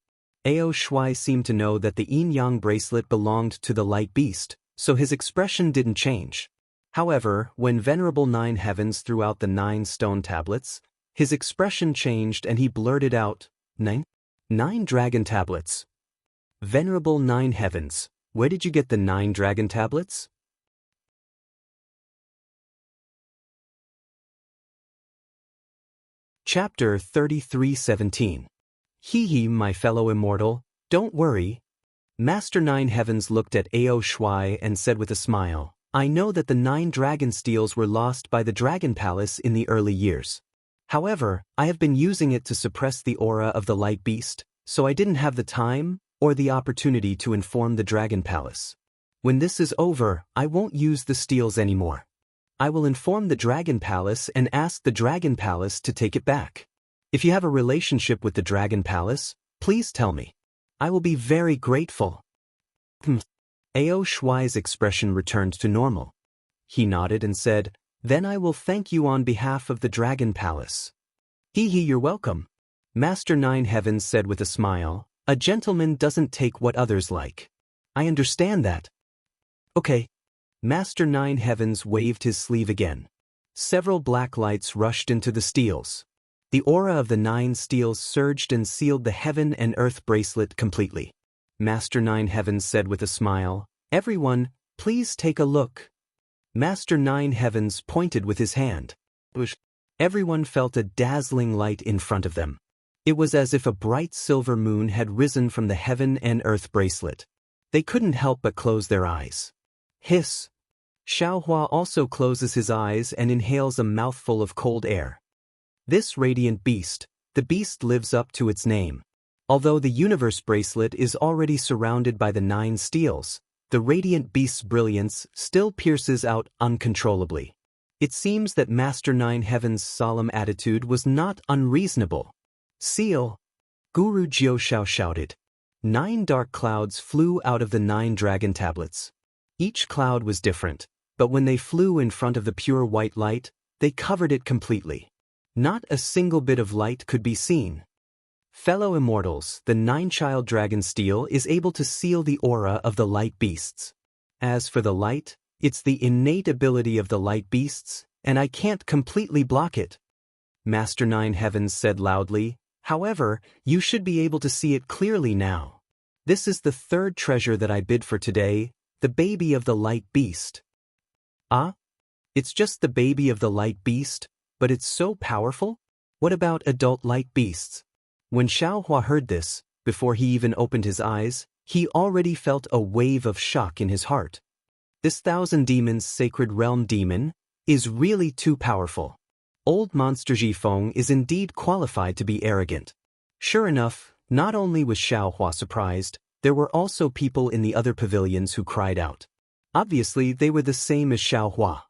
S1: Ao Shui seemed to know that the yin-yang bracelet belonged to the light beast, so his expression didn't change. However, when Venerable Nine Heavens threw out the 9 stone tablets, his expression changed and he blurted out, Nine dragon tablets. Venerable Nine Heavens, where did you get the 9 dragon tablets? Chapter 33:17. Hee, my fellow immortal, don't worry. Master Nine Heavens looked at Ao Shui and said with a smile, I know that the 9 dragon steels were lost by the Dragon Palace in the early years. However, I have been using it to suppress the aura of the light beast, so I didn't have the time or the opportunity to inform the Dragon Palace. When this is over, I won't use the steels anymore. I will inform the Dragon Palace and ask the Dragon Palace to take it back. If you have a relationship with the Dragon Palace, please tell me. I will be very grateful. Ao Shui's expression returned to normal. He nodded and said, Then I will thank you on behalf of the Dragon Palace. You're welcome. Master Nine Heavens said with a smile, A gentleman doesn't take what others like. I understand that. Okay. Master Nine Heavens waved his sleeve again. Several black lights rushed into the steels. The aura of the 9 steels surged and sealed the heaven and earth bracelet completely. Master Nine Heavens said with a smile, Everyone, please take a look. Master Nine Heavens pointed with his hand. Everyone felt a dazzling light in front of them. It was as if a bright silver moon had risen from the heaven and earth bracelet. They couldn't help but close their eyes. Hiss. Xiaohua also closes his eyes and inhales a mouthful of cold air. This radiant beast, the beast lives up to its name. Although the universe bracelet is already surrounded by the 9 steels, the radiant beast's brilliance still pierces out uncontrollably. It seems that Master Nine Heavens' solemn attitude was not unreasonable. Seal! Guru Jiushao shouted. 9 dark clouds flew out of the 9 dragon tablets. Each cloud was different, but when they flew in front of the pure white light, they covered it completely. Not a single bit of light could be seen. Fellow immortals, the 9-child dragon steel is able to seal the aura of the light beasts. As for the light, it's the innate ability of the light beasts, and I can't completely block it. Master Nine Heavens said loudly, However, you should be able to see it clearly now. This is the 3rd treasure that I bid for today, the baby of the light beast. Ah? It's just the baby of the light beast, but it's so powerful? What about adult light beasts? When Xiaohua heard this, before he even opened his eyes, he already felt a wave of shock in his heart. This 1,000 demons sacred realm demon is really too powerful. Old Monster Jifeng is indeed qualified to be arrogant. Sure enough, not only was Xiaohua surprised, there were also people in the other pavilions who cried out. Obviously, they were the same as Xiaohua.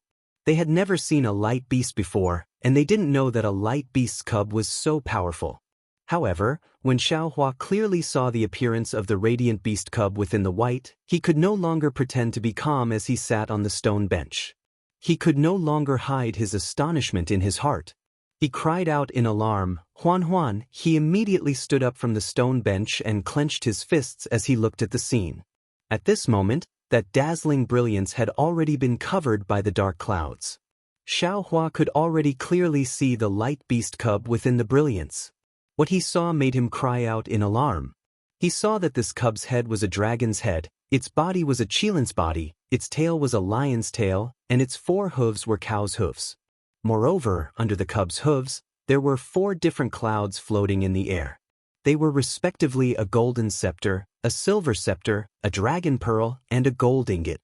S1: They had never seen a light beast before, and they didn't know that a light beast's cub was so powerful. However, when Xiaohua clearly saw the appearance of the radiant beast cub within the white, he could no longer pretend to be calm as he sat on the stone bench. He could no longer hide his astonishment in his heart. He cried out in alarm, Huan Huan. He immediately stood up from the stone bench and clenched his fists as he looked at the scene. At this moment, that dazzling brilliance had already been covered by the dark clouds. Xiaohua could already clearly see the light beast cub within the brilliance. What he saw made him cry out in alarm. He saw that this cub's head was a dragon's head, its body was a chilin's body, its tail was a lion's tail, and its 4 hooves were cow's hooves. Moreover, under the cub's hooves, there were 4 different clouds floating in the air. They were respectively a golden scepter, a silver scepter, a dragon pearl, and a gold ingot.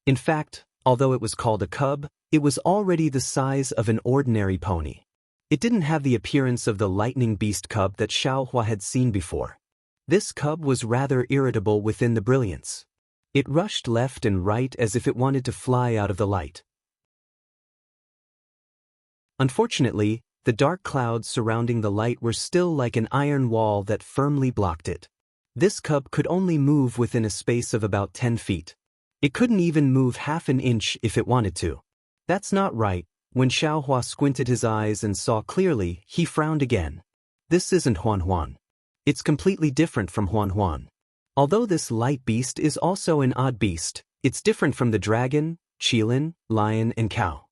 S1: In fact, although it was called a cub, it was already the size of an ordinary pony. It didn't have the appearance of the lightning beast cub that Xiaohua had seen before. This cub was rather irritable within the brilliance. It rushed left and right as if it wanted to fly out of the light. Unfortunately, the dark clouds surrounding the light were still like an iron wall that firmly blocked it. This cub could only move within a space of about 10 feet. It couldn't even move half an inch if it wanted to. That's not right. When Xiaohua squinted his eyes and saw clearly, he frowned again. This isn't Huan Huan. It's completely different from Huan Huan. Although this light beast is also an odd beast, it's different from the dragon, qilin, lion and cow.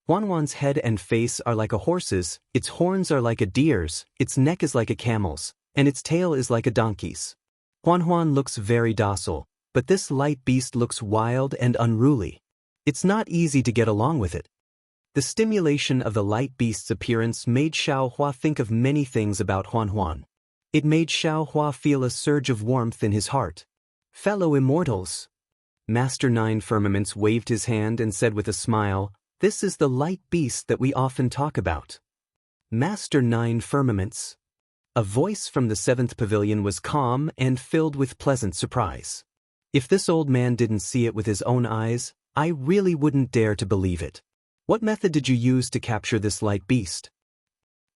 S1: Huan Huan's head and face are like a horse's, its horns are like a deer's, its neck is like a camel's, and its tail is like a donkey's. Huan Huan looks very docile, but this light beast looks wild and unruly. It's not easy to get along with it. The stimulation of the light beast's appearance made Xiao Hua think of many things about Huan Huan. It made Xiao Hua feel a surge of warmth in his heart. Fellow immortals. Master Nine Firmaments waved his hand and said with a smile, "This is the light beast that we often talk about." Master Nine Firmaments. A voice from the 7th pavilion was calm and filled with pleasant surprise. If this old man didn't see it with his own eyes, I really wouldn't dare to believe it. What method did you use to capture this light beast?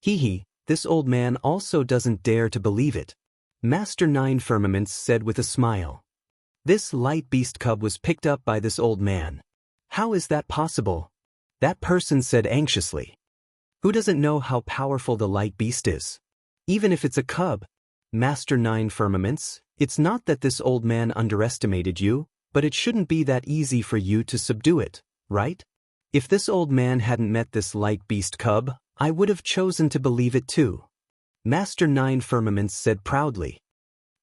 S1: Hee, this old man also doesn't dare to believe it. Master Nine Firmaments said with a smile. This light beast cub was picked up by this old man. How is that possible? That person said anxiously. Who doesn't know how powerful the light beast is? Even if it's a cub. Master Nine Firmaments, it's not that this old man underestimated you, but it shouldn't be that easy for you to subdue it, right? If this old man hadn't met this light beast cub, I would have chosen to believe it too. Master Nine Firmaments said proudly.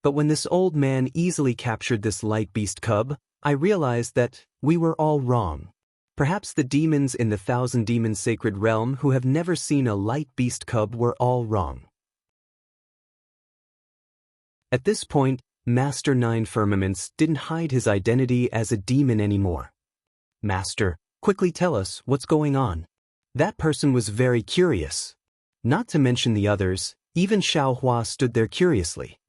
S1: But when this old man easily captured this light beast cub, I realized that we were all wrong. Perhaps the demons in the 1,000 Demon Sacred Realm who have never seen a light beast cub were all wrong. At this point, Master Nine Firmaments didn't hide his identity as a demon anymore. Master, quickly tell us what's going on. That person was very curious. Not to mention the others, even Xiao Hua stood there curiously.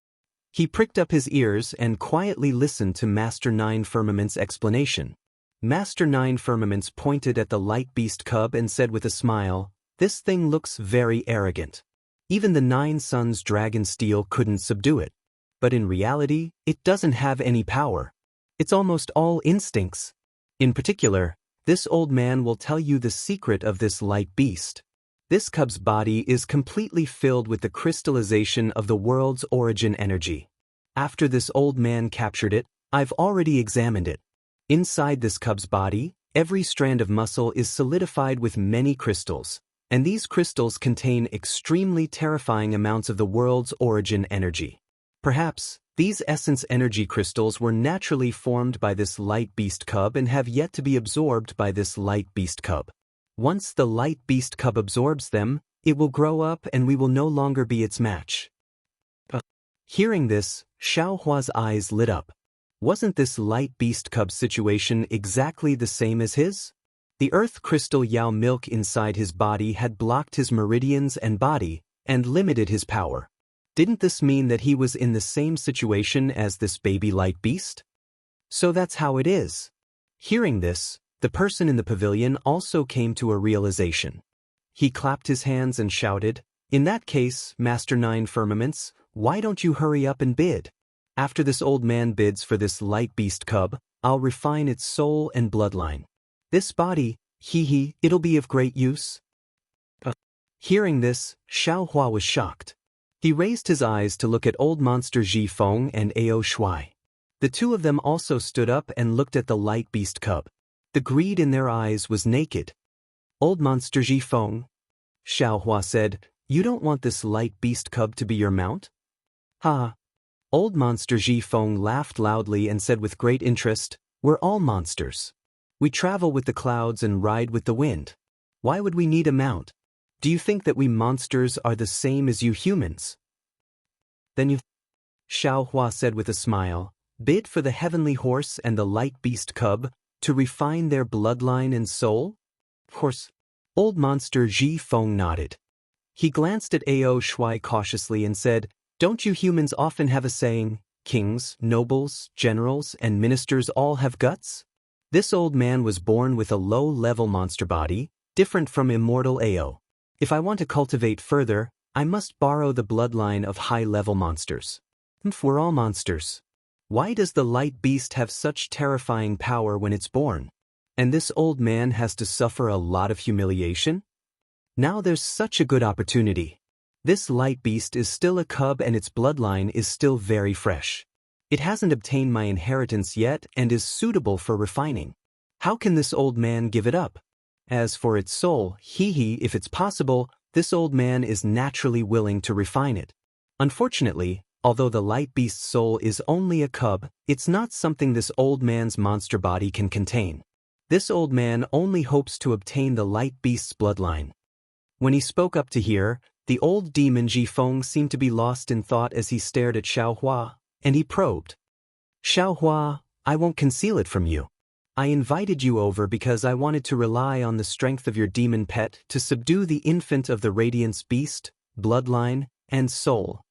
S1: He pricked up his ears and quietly listened to Master Nine Firmaments' explanation. Master Nine Firmaments pointed at the light beast cub and said with a smile, "This thing looks very arrogant. Even the 9 Suns dragon steel couldn't subdue it. But in reality, it doesn't have any power. It's almost all instincts. In particular, this old man will tell you the secret of this light beast. This cub's body is completely filled with the crystallization of the world's origin energy. After this old man captured it, I've already examined it. Inside this cub's body, every strand of muscle is solidified with many crystals, and these crystals contain extremely terrifying amounts of the world's origin energy. Perhaps, these essence energy crystals were naturally formed by this light beast cub and have yet to be absorbed by this light beast cub. Once the light beast cub absorbs them, it will grow up and we will no longer be its match." Hearing this, Xiao Hua's eyes lit up. Wasn't this light beast cub situation exactly the same as his? The earth crystal Yao milk inside his body had blocked his meridians and body, and limited his power. Didn't this mean that he was in the same situation as this baby light beast? So that's how it is. Hearing this, the person in the pavilion also came to a realization. He clapped his hands and shouted, "In that case, Master Nine Firmaments, why don't you hurry up and bid? After this old man bids for this light beast cub, I'll refine its soul and bloodline. This body, it'll be of great use." Hearing this, Xiao Hua was shocked. He raised his eyes to look at old monster Ji Feng and Ao Shuai. The two of them also stood up and looked at the light beast cub. The greed in their eyes was naked. "Old monster Ji Feng," Xiao Hua said, "you don't want this light beast cub to be your mount?" "Ha!" Old monster Ji Feng laughed loudly and said with great interest, "We're all monsters. We travel with the clouds and ride with the wind. Why would we need a mount? Do you think that we monsters are the same as you humans?" "Then you," Xiao Hua said with a smile, "bid for the heavenly horse and the light beast cub, to refine their bloodline and soul?" "Of course." Old monster Ji Feng nodded. He glanced at Ao Shuai cautiously and said, "Don't you humans often have a saying, kings, nobles, generals, and ministers all have guts?" This old man was born with a low-level monster body, different from immortal Ao. If I want to cultivate further, I must borrow the bloodline of high-level monsters. We're all monsters. Why does the light beast have such terrifying power when it's born? And this old man has to suffer a lot of humiliation? Now there's such a good opportunity. This light beast is still a cub and its bloodline is still very fresh. It hasn't obtained my inheritance yet and is suitable for refining. How can this old man give it up? As for its soul, if it's possible, this old man is naturally willing to refine it. Unfortunately, although the light beast's soul is only a cub, it's not something this old man's monster body can contain. This old man only hopes to obtain the light beast's bloodline. When he spoke up to hear, the old demon Jifeng seemed to be lost in thought as he stared at Xiaohua, and he probed. Xiaohua, I won't conceal it from you. I invited you over because I wanted to rely on the strength of your demon pet to subdue the infant of the Radiance beast, bloodline, and soul.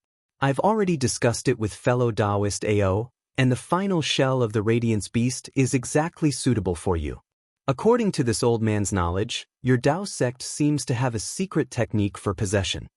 S1: I've already discussed it with fellow Taoist AO, and the final shell of the Radiance beast is exactly suitable for you. According to this old man's knowledge, your Tao sect seems to have a secret technique for possession.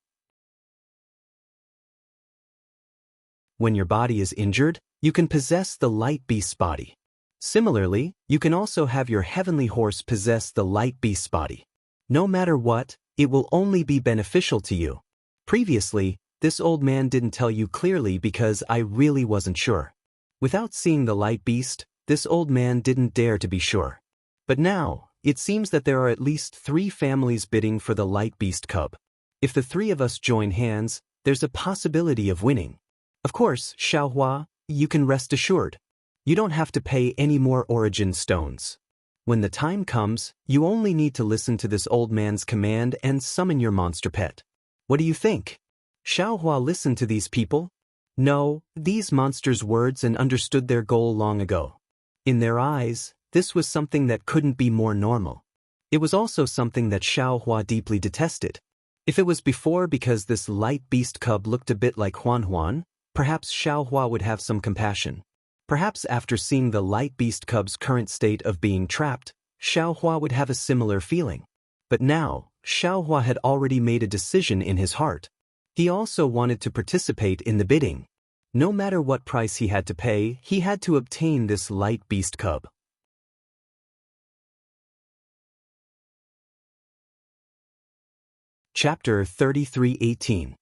S1: When your body is injured, you can possess the light beast's body. Similarly, you can also have your heavenly horse possess the light beast's body. No matter what, it will only be beneficial to you. Previously, this old man didn't tell you clearly because I really wasn't sure. Without seeing the light beast, this old man didn't dare to be sure. But now, it seems that there are at least 3 families bidding for the light beast cub. If the 3 of us join hands, there's a possibility of winning. Of course, Xiaohua, you can rest assured. You don't have to pay any more origin stones. When the time comes, you only need to listen to this old man's command and summon your monster pet. What do you think? Xiaohua listened to these people? No, these monsters' words and understood their goal long ago. In their eyes, this was something that couldn't be more normal. It was also something that Xiaohua deeply detested. If it was before because this light beast cub looked a bit like Huan, perhaps Xiaohua would have some compassion. Perhaps after seeing the light beast cub's current state of being trapped, Xiaohua would have a similar feeling. But now, Xiaohua had already made a decision in his heart. He also wanted to participate in the bidding. No matter what price he had to pay, he had to obtain this light beast cub. Chapter 33:18.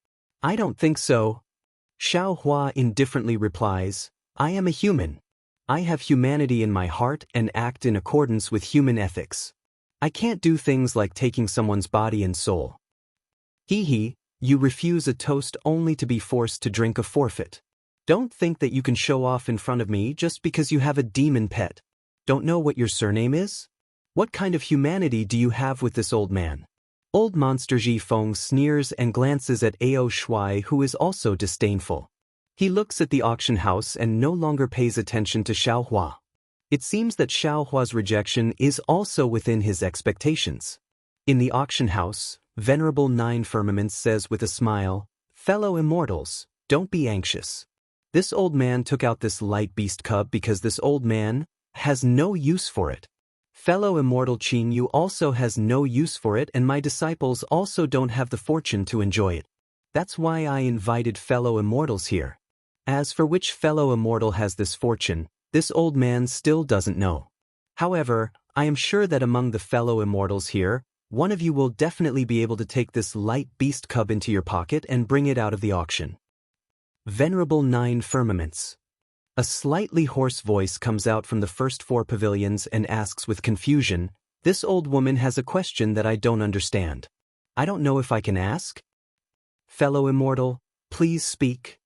S1: I don't think so. Xiaohua indifferently replies, I am a human. I have humanity in my heart and act in accordance with human ethics. I can't do things like taking someone's body and soul. You refuse a toast only to be forced to drink a forfeit. Don't think that you can show off in front of me just because you have a demon pet. Don't know what your surname is? What kind of humanity do you have with this old man? Old Monster Jifeng sneers and glances at Ao Shui, who is also disdainful. He looks at the auction house and no longer pays attention to Xiaohua. It seems that Xiaohua's rejection is also within his expectations. In the auction house, Venerable 9 Firmaments says with a smile, Fellow immortals, don't be anxious. This old man took out this light beast cub because this old man has no use for it. Fellow immortal Qin Yu also has no use for it, and my disciples also don't have the fortune to enjoy it. That's why I invited fellow immortals here. As for which fellow immortal has this fortune, this old man still doesn't know. However, I am sure that among the fellow immortals here, one of you will definitely be able to take this light beast cub into your pocket and bring it out of the auction. Venerable 9 Firmaments. A slightly hoarse voice comes out from the first 4 pavilions and asks with confusion, This old woman has a question that I don't understand. I don't know if I can ask? Fellow immortal, please speak.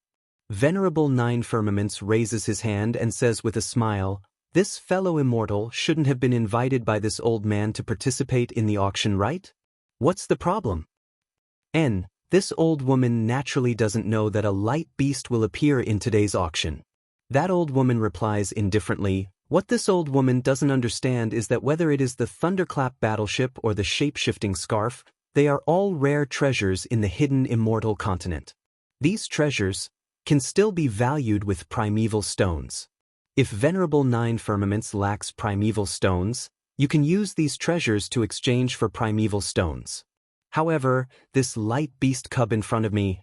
S1: Venerable 9 Firmaments raises his hand and says with a smile, This fellow immortal shouldn't have been invited by this old man to participate in the auction, right? What's the problem? This old woman naturally doesn't know that a light beast will appear in today's auction. That old woman replies indifferently, What this old woman doesn't understand is that whether it is the Thunderclap battleship or the shape-shifting scarf, they are all rare treasures in the hidden immortal continent. These treasures can still be valued with primeval stones. If Venerable 9 Firmaments lacks primeval stones, you can use these treasures to exchange for primeval stones. However, this light beast cub in front of me,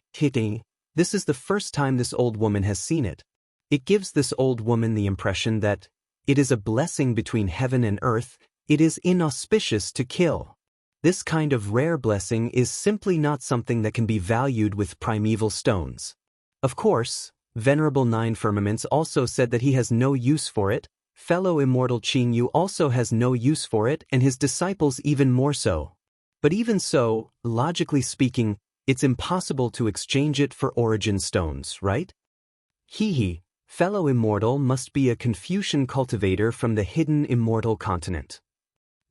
S1: this is the first time this old woman has seen it. It gives this old woman the impression that it is a blessing between heaven and earth, it is inauspicious to kill. This kind of rare blessing is simply not something that can be valued with primeval stones. Of course, Venerable Nine Firmaments also said that he has no use for it, fellow immortal Qing Yu also has no use for it, and his disciples even more so. But even so, logically speaking, it's impossible to exchange it for origin stones, right? He, fellow immortal must be a Confucian cultivator from the hidden immortal continent.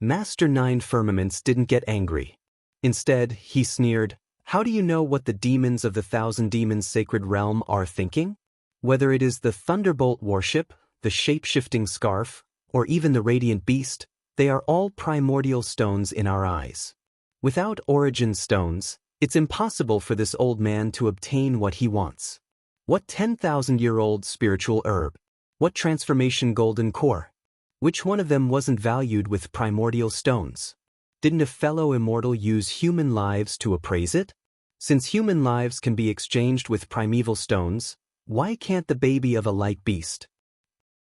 S1: Master Nine Firmaments didn't get angry. Instead, he sneered, "How do you know what the demons of the Thousand Demons Sacred Realm are thinking? Whether it is the Thunderbolt Warship, the Shape-Shifting Scarf, or even the Radiant Beast, they are all primordial stones in our eyes. Without origin stones, it's impossible for this old man to obtain what he wants. What 10,000-year-old spiritual herb? What transformation golden core? Which one of them wasn't valued with primordial stones? Didn't a fellow immortal use human lives to appraise it? Since human lives can be exchanged with primeval stones, why can't the baby of a light beast?"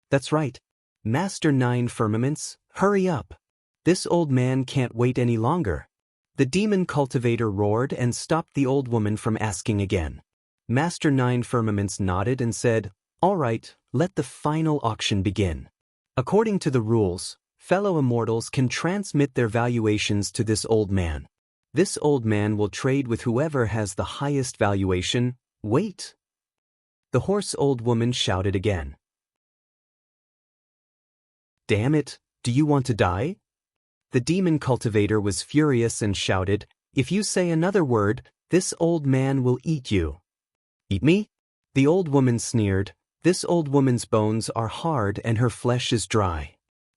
S1: That's right. Master Nine Firmaments, hurry up. This old man can't wait any longer. The demon cultivator roared and stopped the old woman from asking again. Master Nine Firmaments nodded and said, "All right, let the final auction begin. According to the rules, fellow immortals can transmit their valuations to this old man. This old man will trade with whoever has the highest valuation. Wait!" The hoarse old woman shouted again. "Damn it, do you want to die?" The demon cultivator was furious and shouted, "If you say another word, this old man will eat you." "Eat me?" The old woman sneered. "This old woman's bones are hard and her flesh is dry.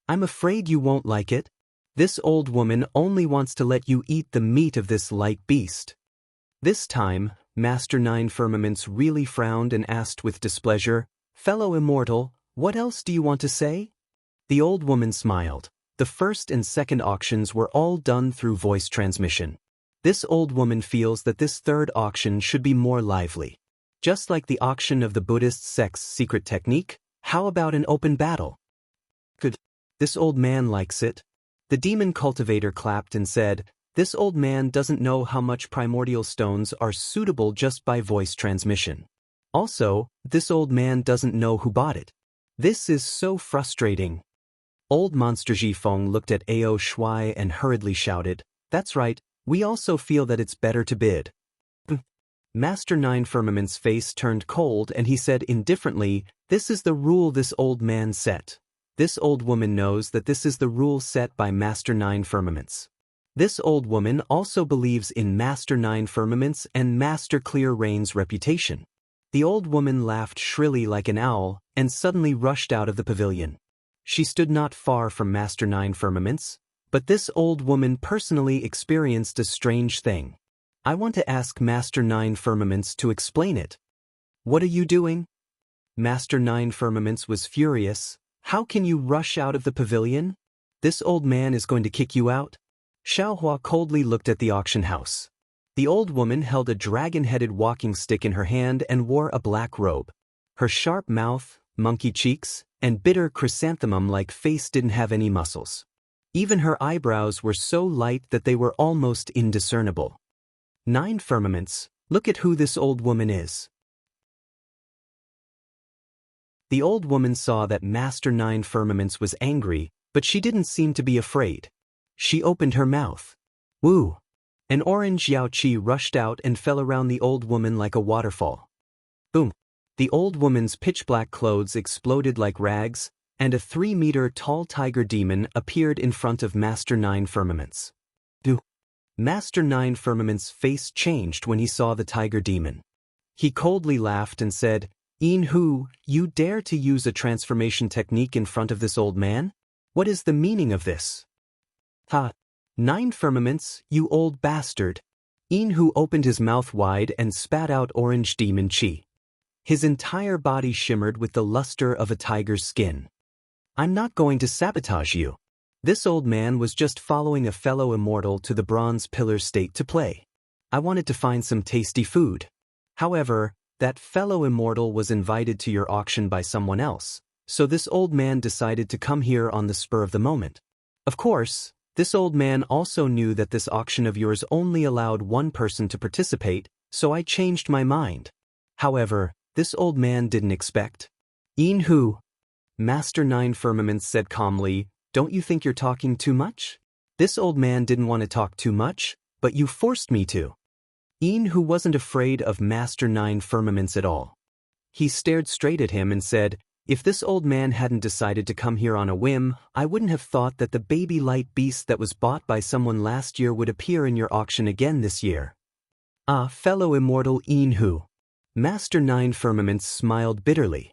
S1: I'm afraid you won't like it. This old woman only wants to let you eat the meat of this light beast." This time, Master Nine Firmaments really frowned and asked with displeasure, "Fellow immortal, what else do you want to say?" The old woman smiled. The first and second auctions were all done through voice transmission. This old woman feels that this third auction should be more lively. Just like the auction of the Buddhist sect's secret technique, how about an open battle? Good. This old man likes it. The demon cultivator clapped and said, "This old man doesn't know how much primordial stones are suitable just by voice transmission. Also, this old man doesn't know who bought it. This is so frustrating." Old Monster Jifeng looked at Ao Shui and hurriedly shouted, "That's right, we also feel that it's better to bid." Master Nine Firmaments' face turned cold and he said indifferently, "This is the rule this old man set. This old woman knows that this is the rule set by Master Nine Firmaments. This old woman also believes in Master Nine Firmaments and Master Clear Rain's reputation." The old woman laughed shrilly like an owl and suddenly rushed out of the pavilion. She stood not far from Master Nine Firmaments, but this old woman personally experienced a strange thing. I want to ask Master Nine Firmaments to explain it. "What are you doing?" Master Nine Firmaments was furious. "How can you rush out of the pavilion? This old man is going to kick you out." Xiaohua coldly looked at the auction house. The old woman held a dragon-headed walking stick in her hand and wore a black robe. Her sharp mouth, monkey cheeks, and bitter chrysanthemum-like face didn't have any muscles. Even her eyebrows were so light that they were almost indiscernible. "Nine Firmaments, look at who this old woman is." The old woman saw that Master Nine Firmaments was angry, but she didn't seem to be afraid. She opened her mouth. Woo! An orange Yao Qi rushed out and fell around the old woman like a waterfall. Boom! The old woman's pitch-black clothes exploded like rags, and a 3-meter-tall tiger demon appeared in front of Master Nine Firmaments. Master Nine Firmaments' face changed when he saw the tiger demon. He coldly laughed and said, "In Hu, you dare to use a transformation technique in front of this old man? What is the meaning of this?" "Ha! Nine Firmaments, you old bastard." In Hu opened his mouth wide and spat out orange demon chi. His entire body shimmered with the luster of a tiger's skin. "I'm not going to sabotage you. This old man was just following a fellow immortal to the Bronze Pillar State to play. I wanted to find some tasty food. However, that fellow immortal was invited to your auction by someone else, so this old man decided to come here on the spur of the moment. Of course, This old man also knew that this auction of yours only allowed one person to participate, so I changed my mind. However, this old man didn't expect. Who? Master Nine Firmaments said calmly, don't you think you're talking too much? This old man didn't want to talk too much, but you forced me to. Who wasn't afraid of Master Nine Firmaments at all. He stared straight at him and said, if this old man hadn't decided to come here on a whim, I wouldn't have thought that the baby light beast that was bought by someone last year would appear in your auction again this year. Ah, fellow immortal Who. Master Nine Firmaments smiled bitterly.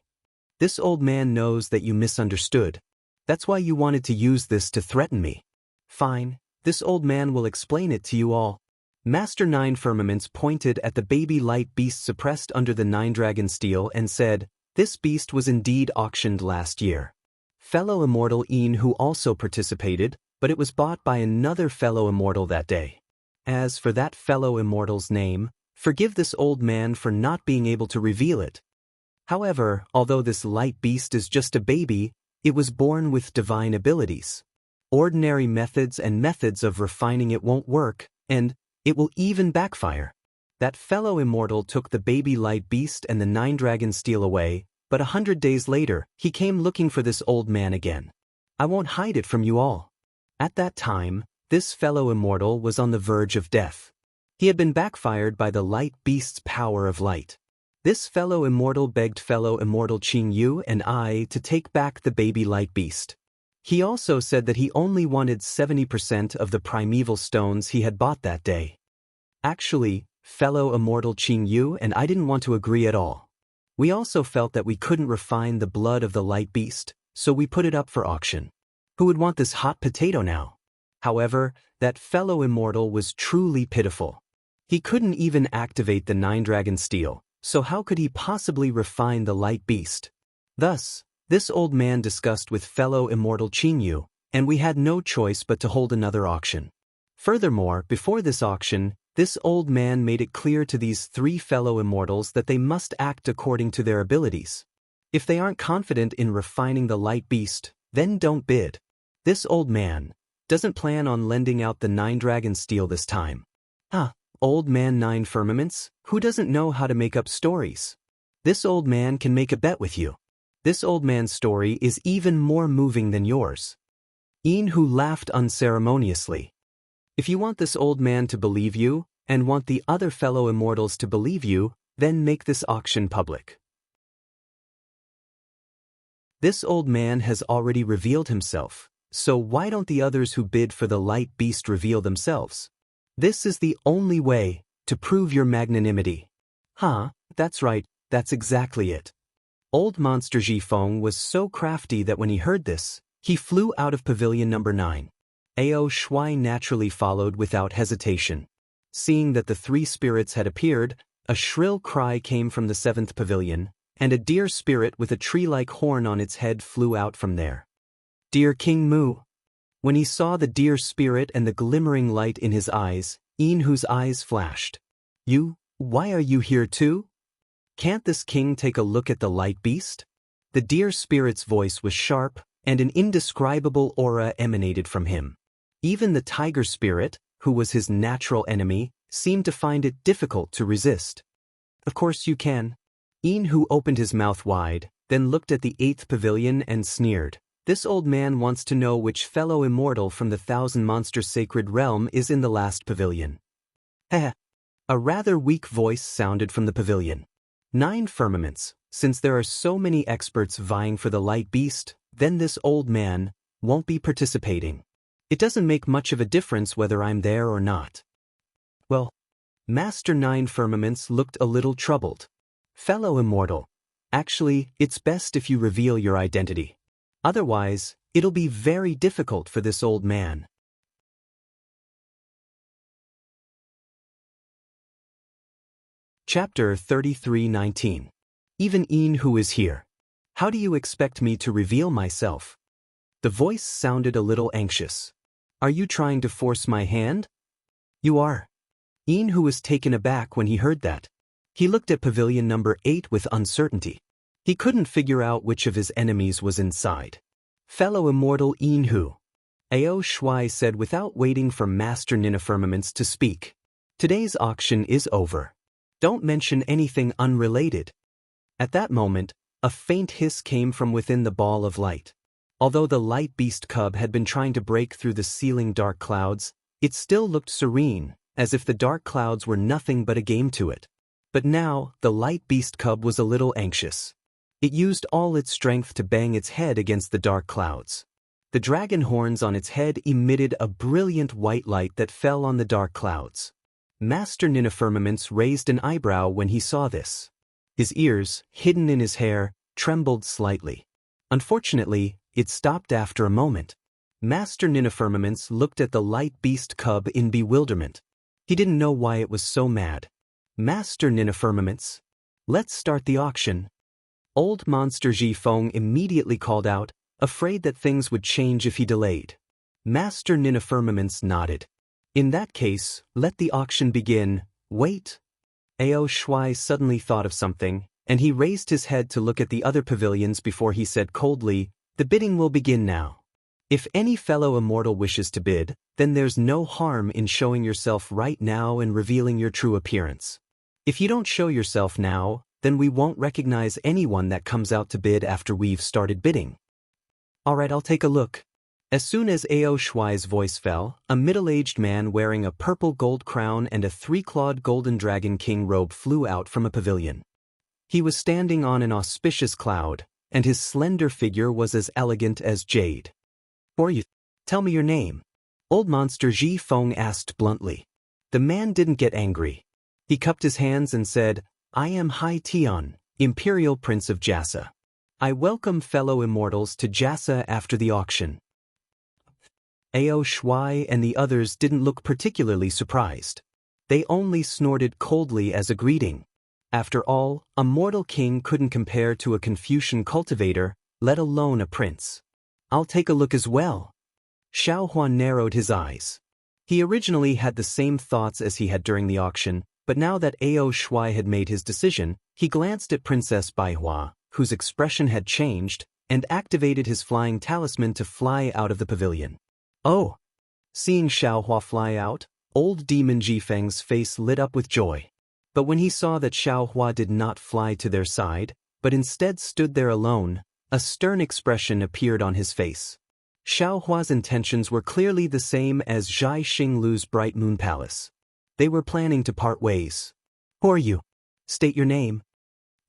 S1: This old man knows that you misunderstood. That's why you wanted to use this to threaten me. Fine, this old man will explain it to you all. Master Nine Firmaments pointed at the baby light beast suppressed under the Nine Dragon Steel and said, this beast was indeed auctioned last year. Fellow immortal Who also participated, but it was bought by another fellow immortal that day. As for that fellow immortal's name, forgive this old man for not being able to reveal it. However, although this light beast is just a baby, it was born with divine abilities. Ordinary methods and methods of refining it won't work, and it will even backfire. That fellow immortal took the baby light beast and the Nine Dragon Steel away, but 100 days later, he came looking for this old man again. I won't hide it from you all. At that time, this fellow immortal was on the verge of death. He had been backfired by the light beast's power of light. This fellow immortal begged fellow immortal Qing Yu and I to take back the baby light beast. He also said that he only wanted 70% of the primeval stones he had bought that day. Actually, fellow immortal Qing Yu and I didn't want to agree at all. We also felt that we couldn't refine the blood of the light beast, so we put it up for auction. Who would want this hot potato now? However, that fellow immortal was truly pitiful. He couldn't even activate the Nine Dragon Steel, so how could he possibly refine the light beast? Thus, this old man discussed with fellow immortal Qing Yu, and we had no choice but to hold another auction. Furthermore, before this auction, this old man made it clear to these three fellow immortals that they must act according to their abilities. If they aren't confident in refining the light beast, then don't bid. This old man doesn't plan on lending out the Nine Dragon Steel this time. Old man Nine Firmaments, who doesn't know how to make up stories? This old man can make a bet with you. This old man's story is even more moving than yours. Who laughed unceremoniously. If you want this old man to believe you, and want the other fellow immortals to believe you, then make this auction public. This old man has already revealed himself, so why don't the others who bid for the light beast reveal themselves? This is the only way to prove your magnanimity. That's right, that's exactly it. Old Monster Jifeng was so crafty that when he heard this, he flew out of pavilion number 9. Ao Shui naturally followed without hesitation. Seeing that the three spirits had appeared, a shrill cry came from the 7th pavilion, and a deer spirit with a tree-like horn on its head flew out from there. Dear King Mu. When he saw the deer spirit and the glimmering light in his eyes, Whose eyes flashed. Why are you here too? Can't this king take a look at the light beast? The deer spirit's voice was sharp, and an indescribable aura emanated from him. Even the tiger spirit, who was his natural enemy, seemed to find it difficult to resist. Of course you can. Who opened his mouth wide, then looked at the 8th pavilion and sneered. This old man wants to know which fellow immortal from the 1,000 Monster Sacred Realm is in the last pavilion. A rather weak voice sounded from the pavilion. 9 firmaments. Since there are so many experts vying for the light beast, then this old man won't be participating. It doesn't make much of a difference whether I'm there or not. Well, Master 9 Firmaments looked a little troubled. Fellow immortal, actually, it's best if you reveal your identity. Otherwise, it'll be very difficult for this old man. Chapter 33:19. Even Who is here. How do you expect me to reveal myself? The voice sounded a little anxious. Are you trying to force my hand? You are. Who was taken aback when he heard that. He looked at pavilion number 8 with uncertainty. He couldn't figure out which of his enemies was inside. Fellow immortal Who. Ao Shuai said without waiting for Master Ninafirmaments to speak. Today's auction is over. Don't mention anything unrelated. At that moment, a faint hiss came from within the ball of light. Although the light beast cub had been trying to break through the ceiling dark clouds, it still looked serene, as if the dark clouds were nothing but a game to it. But now, the light beast cub was a little anxious. It used all its strength to bang its head against the dark clouds. The dragon horns on its head emitted a brilliant white light that fell on the dark clouds. Master Ninafirmaments raised an eyebrow when he saw this. His ears, hidden in his hair, trembled slightly. Unfortunately, it stopped after a moment. Master Ninafirmaments looked at the light beast cub in bewilderment. He didn't know why it was so mad. Master Ninafirmaments, let's start the auction. Old Monster Ji Feng immediately called out, afraid that things would change if he delayed. Master Ninafirmaments nodded. In that case, let the auction begin. Wait. Ao Shuai suddenly thought of something, and he raised his head to look at the other pavilions before he said coldly, the bidding will begin now. If any fellow immortal wishes to bid, then there's no harm in showing yourself right now and revealing your true appearance. If you don't show yourself now, then we won't recognize anyone that comes out to bid after we've started bidding. Alright, I'll take a look. As soon as Ao Shuai's voice fell, a middle-aged man wearing a purple gold crown and a three-clawed golden dragon king robe flew out from a pavilion. He was standing on an auspicious cloud, and his slender figure was as elegant as jade. Who are you? Tell me your name. Old Monster Ji Feng asked bluntly. The man didn't get angry. He cupped his hands and said, I am Hai Tian, Imperial Prince of Jassa. I welcome fellow immortals to Jassa after the auction. Ao Shuai and the others didn't look particularly surprised. They only snorted coldly as a greeting. After all, a mortal king couldn't compare to a Confucian cultivator, let alone a prince. I'll take a look as well. Xiao Huan narrowed his eyes. He originally had the same thoughts as he had during the auction, but now that Ao Shuai had made his decision, he glanced at Princess Baihua, whose expression had changed, and activated his flying talisman to fly out of the pavilion. Oh! Seeing Xiao Hua fly out, old demon Jifeng's face lit up with joy. But when he saw that Xiao Hua did not fly to their side, but instead stood there alone, a stern expression appeared on his face. Xiao Hua's intentions were clearly the same as Zhai Xinglu's Bright Moon Palace. They were planning to part ways. Who are you? State your name.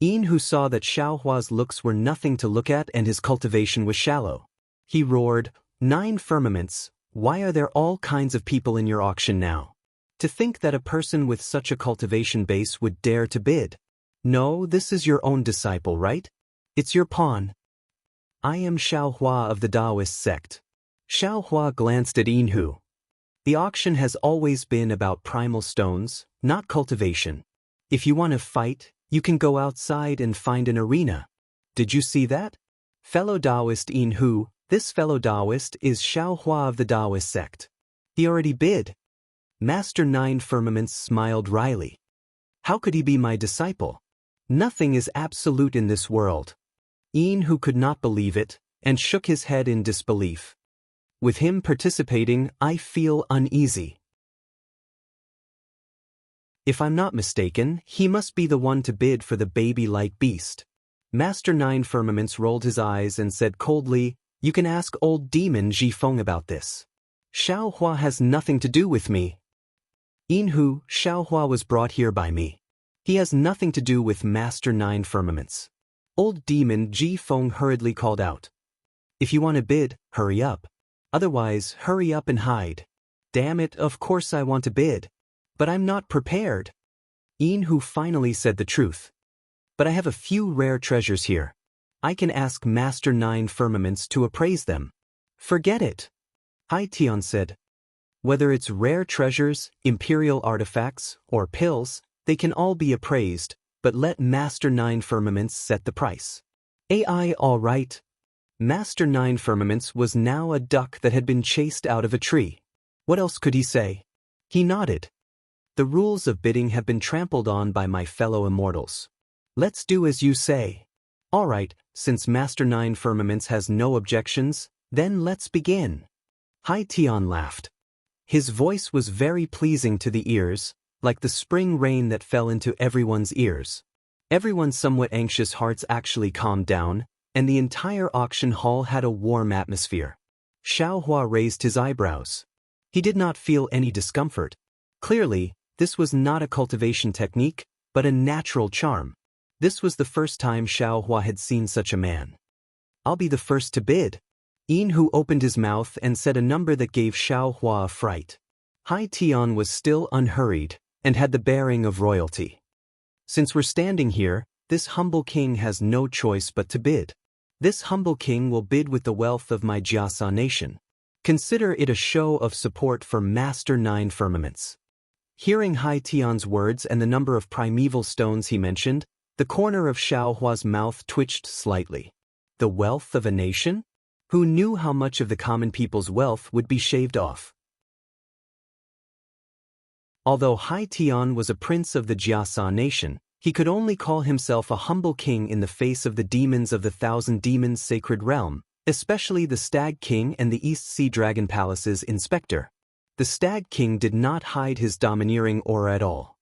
S1: Yin, who saw that Xiao Hua's looks were nothing to look at and his cultivation was shallow. He roared, 9 firmaments, why are there all kinds of people in your auction now? To think that a person with such a cultivation base would dare to bid. No, this is your own disciple, right? It's your pawn. I am Xiao Hua of the Taoist sect. Xiao Hua glanced at Yin Hu. The auction has always been about primal stones, not cultivation. If you want to fight, you can go outside and find an arena. Did you see that? Fellow Taoist Yin Hu, this fellow Taoist is Xiao Hua of the Taoist sect. He already bid. Master 9 Firmaments smiled wryly. How could he be my disciple? Nothing is absolute in this world. Yin Hu could not believe it, and shook his head in disbelief. With him participating, I feel uneasy. If I'm not mistaken, he must be the one to bid for the baby-like beast. Master 9 Firmaments rolled his eyes and said coldly, you can ask old demon Ji Feng about this. Xiao Hua has nothing to do with me. Yin Hu, Xiao Hua was brought here by me. He has nothing to do with Master 9 Firmaments. Old demon Ji Feng hurriedly called out. If you want to bid, hurry up. Otherwise, hurry up and hide. Damn it, of course I want to bid. But I'm not prepared. Yin Hu finally said the truth. But I have a few rare treasures here. I can ask Master 9 Firmaments to appraise them. Forget it. Hai Tian said. Whether it's rare treasures, imperial artifacts, or pills, they can all be appraised, but let Master 9 Firmaments set the price. AI all right. Master 9 Firmaments was now a duck that had been chased out of a tree. What else could he say? He nodded. The rules of bidding have been trampled on by my fellow immortals. Let's do as you say. All right, since Master 9 Firmaments has no objections, then let's begin. Hai Tian laughed. His voice was very pleasing to the ears, like the spring rain that fell into everyone's ears. Everyone's somewhat anxious hearts actually calmed down, and the entire auction hall had a warm atmosphere. Xiaohua raised his eyebrows. He did not feel any discomfort. Clearly, this was not a cultivation technique, but a natural charm. This was the first time Xiaohua had seen such a man. "I'll be the first to bid." Yinhu opened his mouth and said a number that gave Xiaohua a fright. Hai Tian was still unhurried, and had the bearing of royalty. "Since we're standing here, this humble king has no choice but to bid. This humble king will bid with the wealth of my Jiasa nation. Consider it a show of support for Master Nine Firmaments." Hearing Hai Tian's words and the number of primeval stones he mentioned, the corner of Xiaohua's mouth twitched slightly. The wealth of a nation? Who knew how much of the common people's wealth would be shaved off? Although Hai Tian was a prince of the Jiasa nation, he could only call himself a humble king in the face of the demons of the Thousand Demons Sacred Realm, especially the Stag King and the East Sea Dragon Palace's inspector. The Stag King did not hide his domineering aura at all.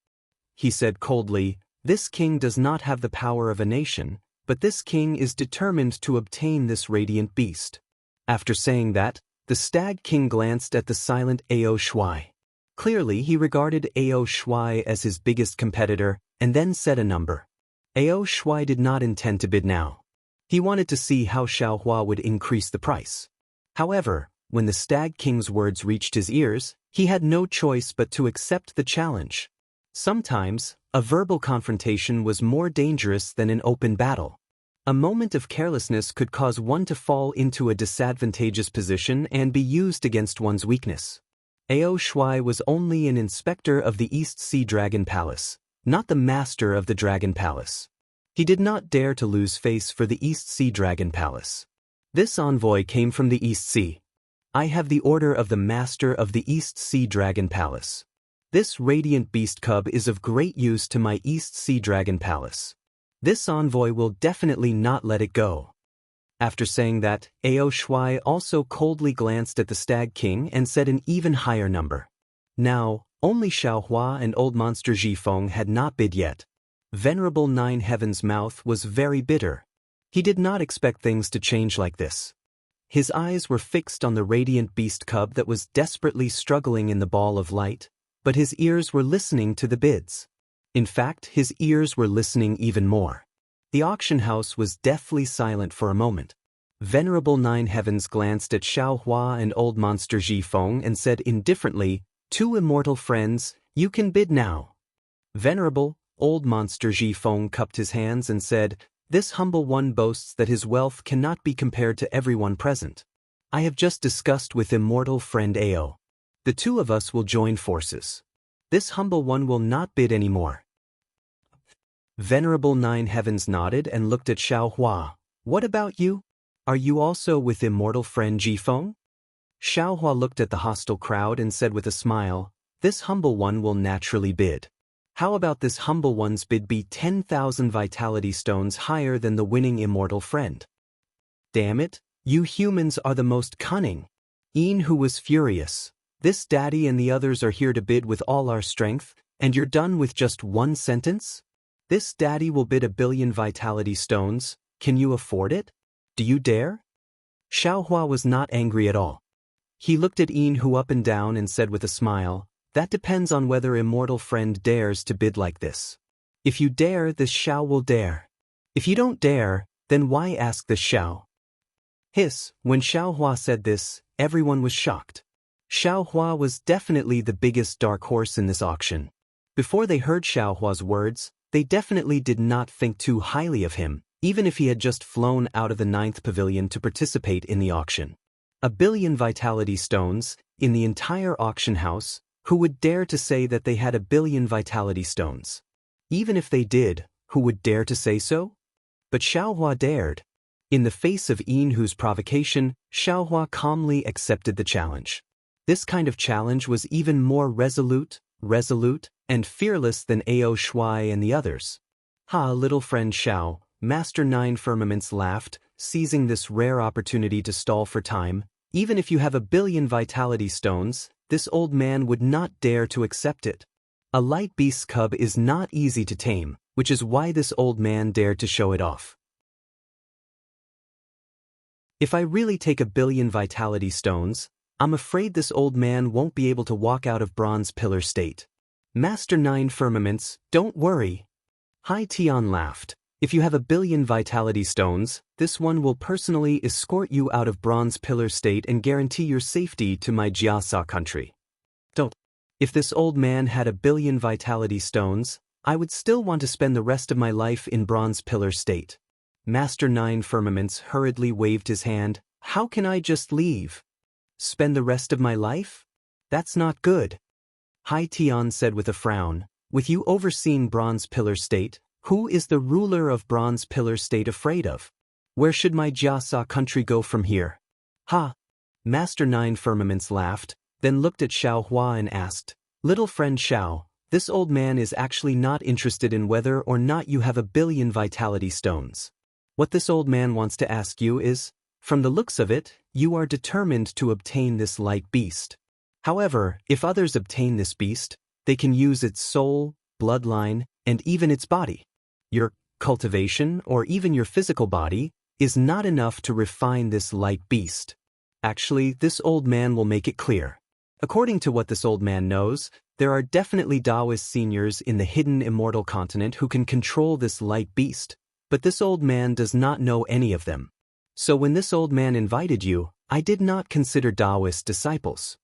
S1: He said coldly, "This king does not have the power of a nation, but this king is determined to obtain this radiant beast." After saying that, the Stag King glanced at the silent Ao Shuai. Clearly he regarded Ao Shuai as his biggest competitor, and then said a number. Ao Shuai did not intend to bid now. He wanted to see how Xiaohua would increase the price. However, when the Stag King's words reached his ears, he had no choice but to accept the challenge. Sometimes, a verbal confrontation was more dangerous than an open battle. A moment of carelessness could cause one to fall into a disadvantageous position and be used against one's weakness. Ao Shuai was only an inspector of the East Sea Dragon Palace, not the master of the Dragon Palace. He did not dare to lose face for the East Sea Dragon Palace. This envoy came from the East Sea. "I have the order of the master of the East Sea Dragon Palace. This radiant beast cub is of great use to my East Sea Dragon Palace. This envoy will definitely not let it go." After saying that, Ao Shuai also coldly glanced at the Stag King and said an even higher number. Now, only Xiaohua and Old Monster Jifeng had not bid yet. Venerable Nine Heaven's mouth was very bitter. He did not expect things to change like this. His eyes were fixed on the radiant beast cub that was desperately struggling in the ball of light, but his ears were listening to the bids. In fact, his ears were listening even more. The auction house was deathly silent for a moment. Venerable Nine Heavens glanced at Xiaohua and Old Monster Jifeng and said indifferently, "Two immortal friends, you can bid now." Venerable, Old Monster Jifeng cupped his hands and said, "This humble one boasts that his wealth cannot be compared to everyone present. I have just discussed with immortal friend Ao. The two of us will join forces. This humble one will not bid anymore." Venerable Nine Heavens nodded and looked at Xiaohua. "What about you? Are you also with immortal friend Jifeng?" Xiaohua looked at the hostile crowd and said with a smile, "This humble one will naturally bid. How about this humble one's bid be 10,000 vitality stones higher than the winning immortal friend?" "Damn it, you humans are the most cunning." Yinhu was furious. "This daddy and the others are here to bid with all our strength, and you're done with just one sentence? This daddy will bid 1,000,000,000 vitality stones. Can you afford it? Do you dare?" Xiaohua was not angry at all. He looked at Yinhu up and down and said with a smile, "That depends on whether immortal friend dares to bid like this. If you dare, this Xiao will dare. If you don't dare, then why ask this Xiao?" Hiss, when Xiaohua said this, everyone was shocked. Xiaohua was definitely the biggest dark horse in this auction. Before they heard Xiaohua's words, they definitely did not think too highly of him, even if he had just flown out of the 9th pavilion to participate in the auction. 1,000,000,000 vitality stones, in the entire auction house, who would dare to say that they had 1,000,000,000 vitality stones? Even if they did, who would dare to say so? But Xiaohua dared. In the face of Yinhu's provocation, Xiaohua calmly accepted the challenge. This kind of challenge was even more resolute, and fearless than Ao Shuai and the others. "Ha, little friend Xiao," Master Nine Firmaments laughed, seizing this rare opportunity to stall for time. Even if you have 1 billion vitality stones, this old man would not dare to accept it. A light beast's cub is not easy to tame, which is why this old man dared to show it off. If I really take 1 billion vitality stones, I'm afraid this old man won't be able to walk out of bronze pillar state. Master 9 Firmaments, don't worry. Hai Tian laughed. If you have 1 billion vitality stones, this one will personally escort you out of bronze pillar state and guarantee your safety to my Jiasa country. Don't. If this old man had 1 billion vitality stones, I would still want to spend the rest of my life in bronze pillar state. Master 9 Firmaments hurriedly waved his hand. How can I just leave? Spend the rest of my life? That's not good. Hai Tian said with a frown. With you overseeing bronze pillar state, who is the ruler of bronze pillar state afraid of? Where should my Jiasa country go from here? Ha! Master 9 Firmaments laughed, then looked at Xiao Hua and asked, Little friend Xiao, this old man is actually not interested in whether or not you have 1 billion vitality stones. What this old man wants to ask you is, from the looks of it, you are determined to obtain this light beast. However, if others obtain this beast, they can use its soul, bloodline, and even its body. Your cultivation, or even your physical body, is not enough to refine this light beast. Actually, this old man will make it clear. According to what this old man knows, there are definitely Taoist seniors in the hidden immortal continent who can control this light beast, but this old man does not know any of them. So when this old man invited you, I did not consider Taoist disciples.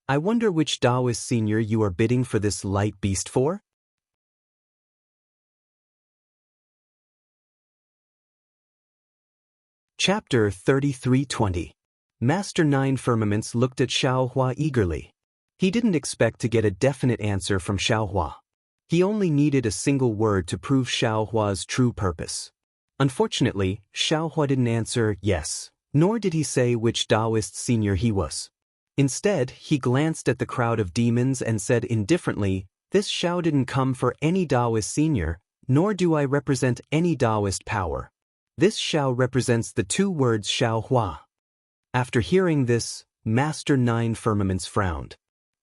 S1: I wonder which Taoist senior you are bidding for this light beast for? Chapter 33:20. Master 9 Firmaments looked at Xiao Hua eagerly. He didn't expect to get a definite answer from Xiao Hua. He only needed a single word to prove Xiao Hua's true purpose. Unfortunately, Xiao Hua didn't answer yes, nor did he say which Taoist senior he was. Instead, he glanced at the crowd of demons and said indifferently, This Xiao didn't come for any Taoist senior, nor do I represent any Taoist power. This Xiao represents the 2 words Xiao Hua. After hearing this, Master 9 Firmaments frowned.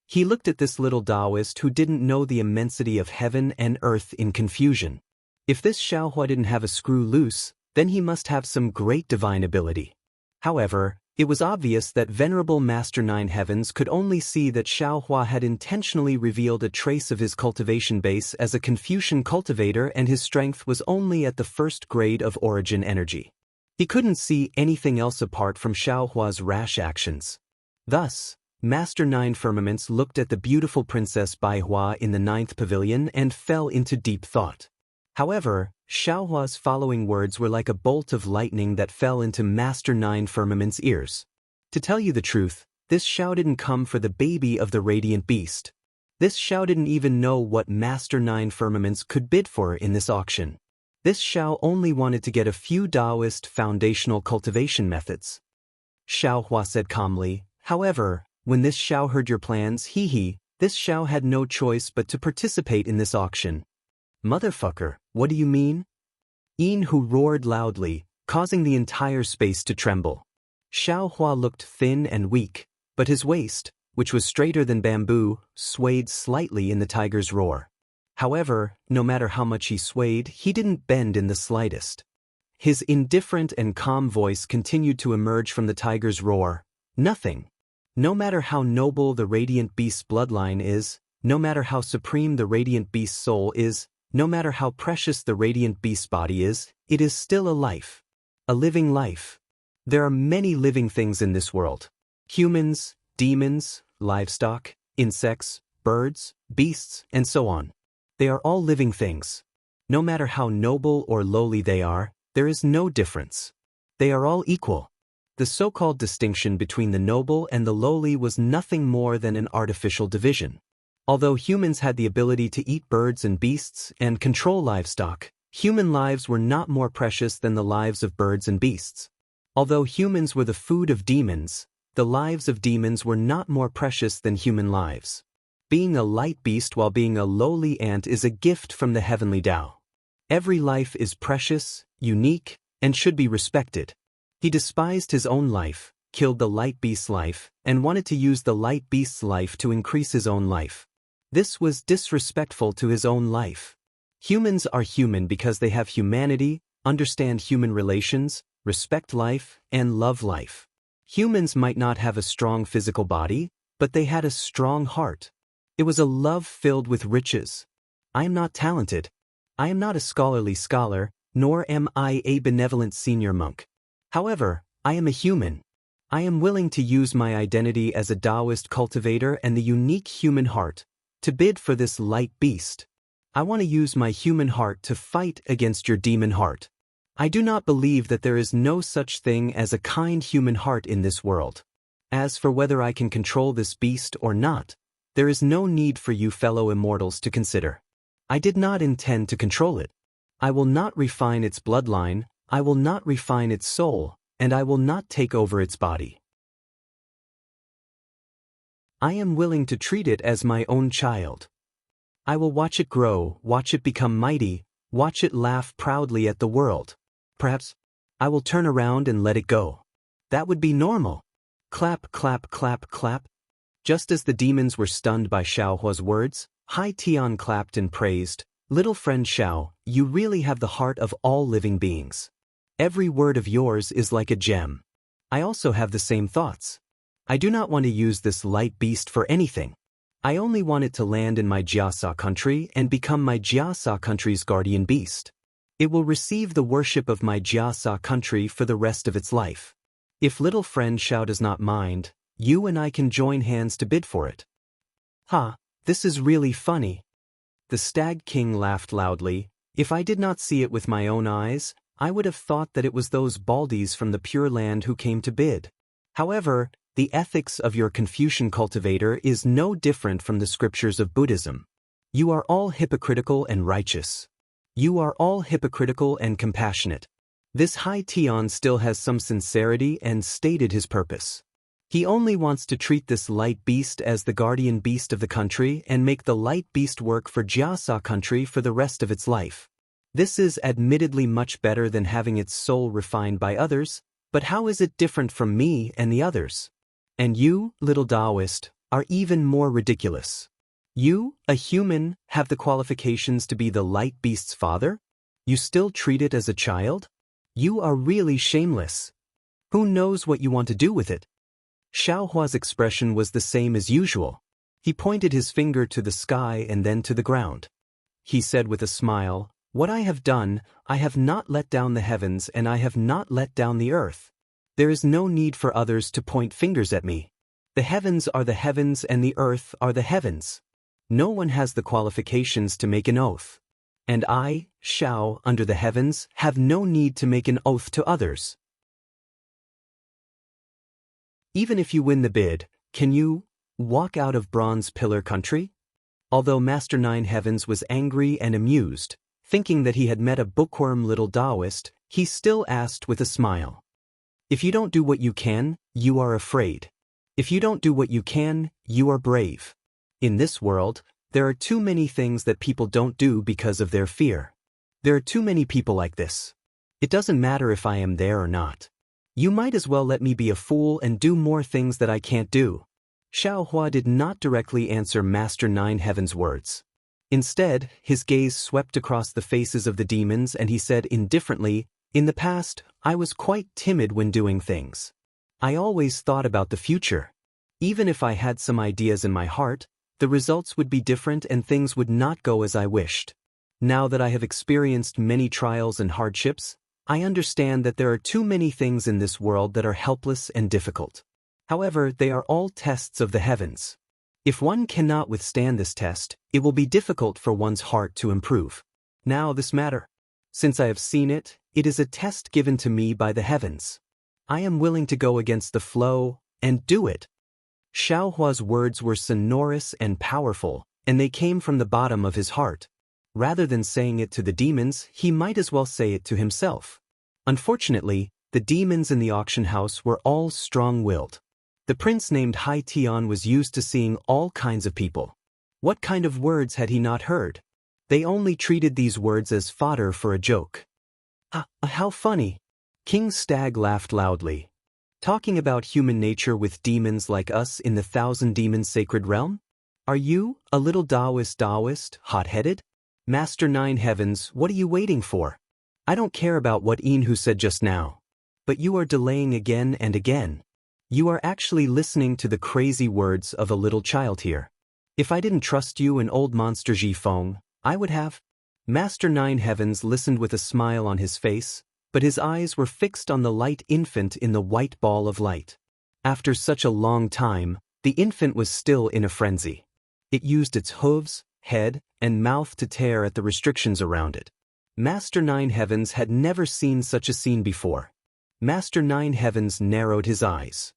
S1: He looked at this little Taoist who didn't know the immensity of heaven and earth in confusion. If this Xiao Hua didn't have a screw loose, then he must have some great divine ability. However, it was obvious that Venerable Master 9 Heavens could only see that Xiao Hua had intentionally revealed a trace of his cultivation base as a Confucian cultivator, and his strength was only at the 1st grade of origin energy. He couldn't see anything else apart from Xiao Hua's rash actions. Thus, Master 9 Firmaments looked at the beautiful Princess Bai Hua in the 9th pavilion and fell into deep thought. However, Xiao Hua's following words were like a bolt of lightning that fell into Master 9 Firmaments' ears. To tell you the truth, this Xiao didn't come for the baby of the radiant beast. This Xiao didn't even know what Master 9 Firmaments could bid for in this auction. This Xiao only wanted to get a few Taoist foundational cultivation methods. Xiao Hua said calmly, However, when this Xiao heard your plans, this Xiao had no choice but to participate in this auction. Motherfucker, what do you mean? Yin Hu roared loudly, causing the entire space to tremble. Xiao Hua looked thin and weak, but his waist, which was straighter than bamboo, swayed slightly in the tiger's roar. However, no matter how much he swayed, he didn't bend in the slightest. His indifferent and calm voice continued to emerge from the tiger's roar. Nothing. No matter how noble the radiant beast's bloodline is, no matter how supreme the radiant beast's soul is, no matter how precious the radiant beast's body is, it is still a life. A living life. There are many living things in this world. Humans, demons, livestock, insects, birds, beasts, and so on. They are all living things. No matter how noble or lowly they are, there is no difference. They are all equal. The so-called distinction between the noble and the lowly was nothing more than an artificial division. Although humans had the ability to eat birds and beasts and control livestock, human lives were not more precious than the lives of birds and beasts. Although humans were the food of demons, the lives of demons were not more precious than human lives. Being a light beast while being a lowly ant is a gift from the heavenly Tao. Every life is precious, unique, and should be respected. He despised his own life, killed the light beast's life and wanted to use the light beast's life to increase his own life. This was disrespectful to his own life. Humans are human because they have humanity, understand human relations, respect life, and love life. Humans might not have a strong physical body, but they had a strong heart. It was a love filled with riches. I am not talented. I am not a scholarly scholar, nor am I a benevolent senior monk. However, I am a human. I am willing to use my identity as a Taoist cultivator and the unique human heart to bid for this light beast. I want to use my human heart to fight against your demon heart. I do not believe that there is no such thing as a kind human heart in this world. As for whether I can control this beast or not, there is no need for you fellow immortals to consider. I did not intend to control it. I will not refine its bloodline, I will not refine its soul, and I will not take over its body. I am willing to treat it as my own child. I will watch it grow, watch it become mighty, watch it laugh proudly at the world. Perhaps I will turn around and let it go. That would be normal. Clap, clap, clap, clap. Just as the demons were stunned by Xiao Hua's words, Hai Tian clapped and praised, "Little friend Xiao, you really have the heart of all living beings. Every word of yours is like a gem. I also have the same thoughts. I do not want to use this light beast for anything. I only want it to land in my Jiasa country and become my Jiasa country's guardian beast. It will receive the worship of my Jiasa country for the rest of its life. If little friend Xiao does not mind, you and I can join hands to bid for it." "Ha, this is really funny." The Stag King laughed loudly. "If I did not see it with my own eyes, I would have thought that it was those baldies from the Pure Land who came to bid. However, the ethics of your Confucian cultivator is no different from the scriptures of Buddhism. You are all hypocritical and righteous. You are all hypocritical and compassionate." This Hai Tian still has some sincerity and stated his purpose. He only wants to treat this light beast as the guardian beast of the country and make the light beast work for Jiasa country for the rest of its life. This is admittedly much better than having its soul refined by others, but how is it different from me and the others? And you, little Taoist, are even more ridiculous. You, a human, have the qualifications to be the light beast's father? You still treat it as a child? You are really shameless. Who knows what you want to do with it? Xiao Hua's expression was the same as usual. He pointed his finger to the sky and then to the ground. He said with a smile, "What I have done, I have not let down the heavens and I have not let down the earth. There is no need for others to point fingers at me. The heavens are the heavens and the earth are the heavens. No one has the qualifications to make an oath. And I, Xiao, under the heavens, have no need to make an oath to others. Even if you win the bid, can you walk out of Bronze Pillar country?" Although Master Nine Heavens was angry and amused, thinking that he had met a bookworm little Taoist, he still asked with a smile, "If you don't do what you can, you are afraid. If you don't do what you can, you are brave. In this world, there are too many things that people don't do because of their fear. There are too many people like this. It doesn't matter if I am there or not. You might as well let me be a fool and do more things that I can't do." Xiao Hua did not directly answer Master Nine Heavens' words. Instead, his gaze swept across the faces of the demons and he said indifferently, "In the past, I was quite timid when doing things. I always thought about the future. Even if I had some ideas in my heart, the results would be different and things would not go as I wished. Now that I have experienced many trials and hardships, I understand that there are too many things in this world that are helpless and difficult. However, they are all tests of the heavens. If one cannot withstand this test, it will be difficult for one's heart to improve. Now this matter. Since I have seen it, it is a test given to me by the heavens. I am willing to go against the flow and do it." Xiao Hua's words were sonorous and powerful, and they came from the bottom of his heart. Rather than saying it to the demons, he might as well say it to himself. Unfortunately, the demons in the auction house were all strong-willed. The prince named Hai Tian was used to seeing all kinds of people. What kind of words had he not heard? They only treated these words as fodder for a joke. How funny! King Stag laughed loudly. Talking about human nature with demons like us in the Thousand Demons Sacred Realm? Are you, a little Taoist, hot-headed? Master Nine Heavens, what are you waiting for? I don't care about what Enhu said just now. But you are delaying again and again. You are actually listening to the crazy words of a little child here. If I didn't trust you and old monster Jifeng, I would have. Master Nine Heavens listened with a smile on his face, but his eyes were fixed on the light infant in the white ball of light. After such a long time, the infant was still in a frenzy. It used its hooves, head, and mouth to tear at the restrictions around it. Master Nine Heavens had never seen such a scene before. Master Nine Heavens narrowed his eyes.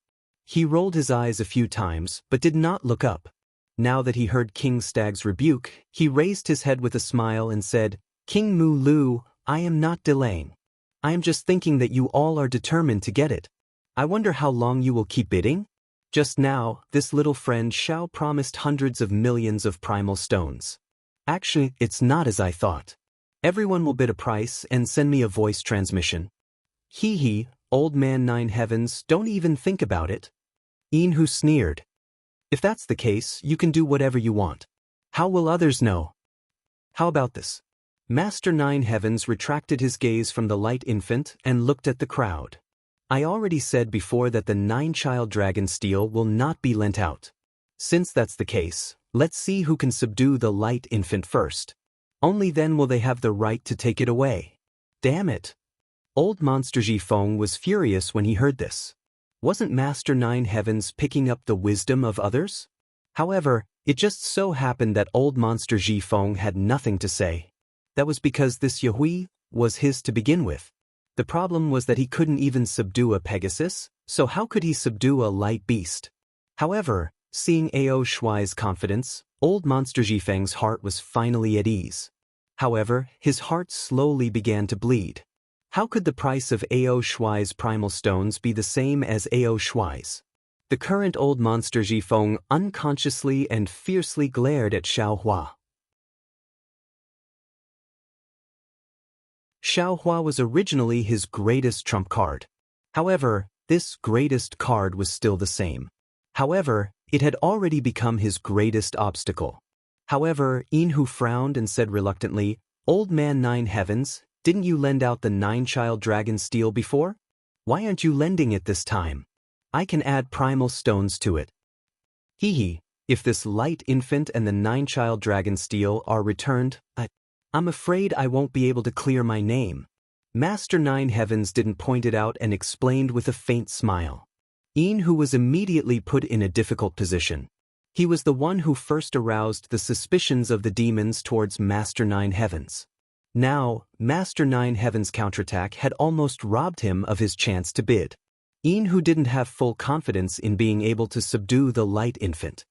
S1: He rolled his eyes a few times, but did not look up. Now that he heard King Stag's rebuke, he raised his head with a smile and said, "King Mu Lu, I am not delaying. I am just thinking that you all are determined to get it. I wonder how long you will keep bidding?" Just now, this little friend Shao promised hundreds of millions of primal stones. Actually, it's not as I thought. Everyone will bid a price and send me a voice transmission. Hee hee, old man Nine Heavens, don't even think about it. Enhu sneered. If that's the case, you can do whatever you want. How will others know? How about this? Master Nine Heavens retracted his gaze from the light infant and looked at the crowd. I already said before that the nine-child dragon steel will not be lent out. Since that's the case, let's see who can subdue the light infant first. Only then will they have the right to take it away. Damn it! Old Monster Jifeng was furious when he heard this. Wasn't Master Nine Heavens picking up the wisdom of others? However, it just so happened that old Monster Jifeng had nothing to say. That was because this Yahui was his to begin with. The problem was that he couldn't even subdue a Pegasus, so how could he subdue a light beast? However, seeing Ao Shuai's confidence, old Monster Jifeng's heart was finally at ease. However, his heart slowly began to bleed. How could the price of Ao Shuai's primal stones be the same as Ao Shuai's? The current old Monster Jifeng unconsciously and fiercely glared at Xiaohua. Xiaohua was originally his greatest trump card. However, this greatest card was still the same. However, it had already become his greatest obstacle. However, Enhu frowned and said reluctantly, "Old man Nine Heavens, didn't you lend out the nine-child dragon steel before? Why aren't you lending it this time? I can add primal stones to it." Hee hee, if this light infant and the nine-child dragon steel are returned, I'm afraid I won't be able to clear my name. Master Nine Heavens didn't point it out and explained with a faint smile. Enhu was immediately put in a difficult position. He was the one who first aroused the suspicions of the demons towards Master Nine Heavens. Now, Master Nine Heavens' counterattack had almost robbed him of his chance to bid. Enhu didn't have full confidence in being able to subdue the light infant.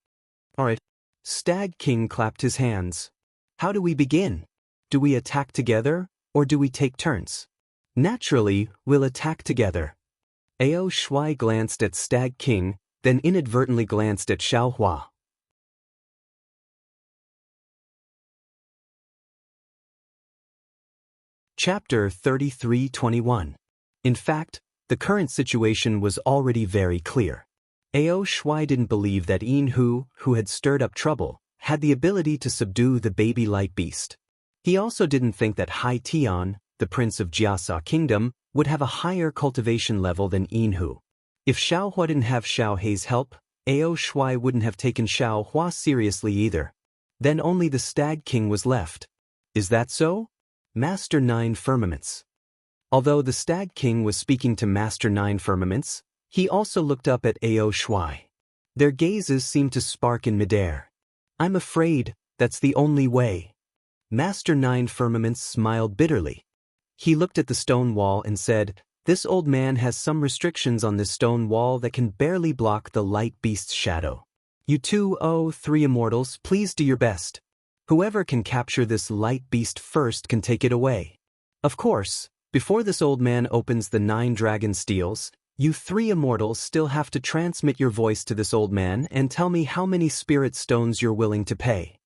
S1: Alright. Stag King clapped his hands. How do we begin? Do we attack together, or do we take turns? Naturally, we'll attack together. Ao Shuai glanced at Stag King, then inadvertently glanced at Xiaohua. Chapter 33:21. In fact, the current situation was already very clear. Ao Shuai didn't believe that Enhu, who had stirred up trouble, had the ability to subdue the baby light beast. He also didn't think that Hai Tian, the prince of Jiasa Kingdom, would have a higher cultivation level than Enhu. If Xiaohua didn't have Xiao Hei's help, Ao Shuai wouldn't have taken Xiaohua seriously either. Then only the Stag King was left. Is that so? Master Nine Firmaments. Although the Stag King was speaking to Master Nine Firmaments, he also looked up at Ao Shuai. Their gazes seemed to spark in midair. I'm afraid that's the only way. Master Nine Firmaments smiled bitterly. He looked at the stone wall and said, "This old man has some restrictions on this stone wall that can barely block the light beast's shadow. You 203 immortals, please do your best. Whoever can capture this light beast first can take it away. Of course, before this old man opens the 9 dragon steels, you 3 immortals still have to transmit your voice to this old man and tell me how many spirit stones you're willing to pay."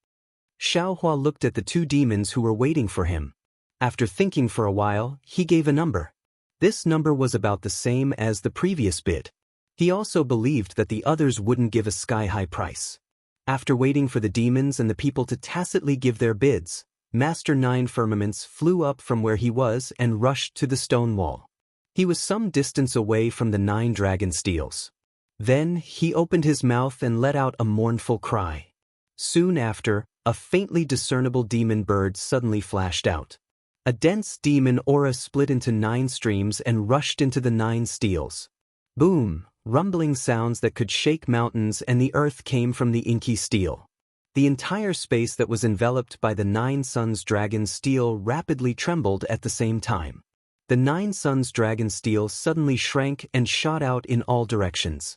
S1: Xiaohua looked at the 2 demons who were waiting for him. After thinking for a while, he gave a number. This number was about the same as the previous bid. He also believed that the others wouldn't give a sky-high price. After waiting for the demons and the people to tacitly give their bids, Master Nine Firmaments flew up from where he was and rushed to the stone wall. He was some distance away from the 9 dragon steels. Then he opened his mouth and let out a mournful cry. Soon after, a faintly discernible demon bird suddenly flashed out. A dense demon aura split into 9 streams and rushed into the 9 steels. Boom! Rumbling sounds that could shake mountains and the earth came from the inky steel. The entire space that was enveloped by the 9 suns dragon steel rapidly trembled at the same time. The 9 suns dragon steel suddenly shrank and shot out in all directions.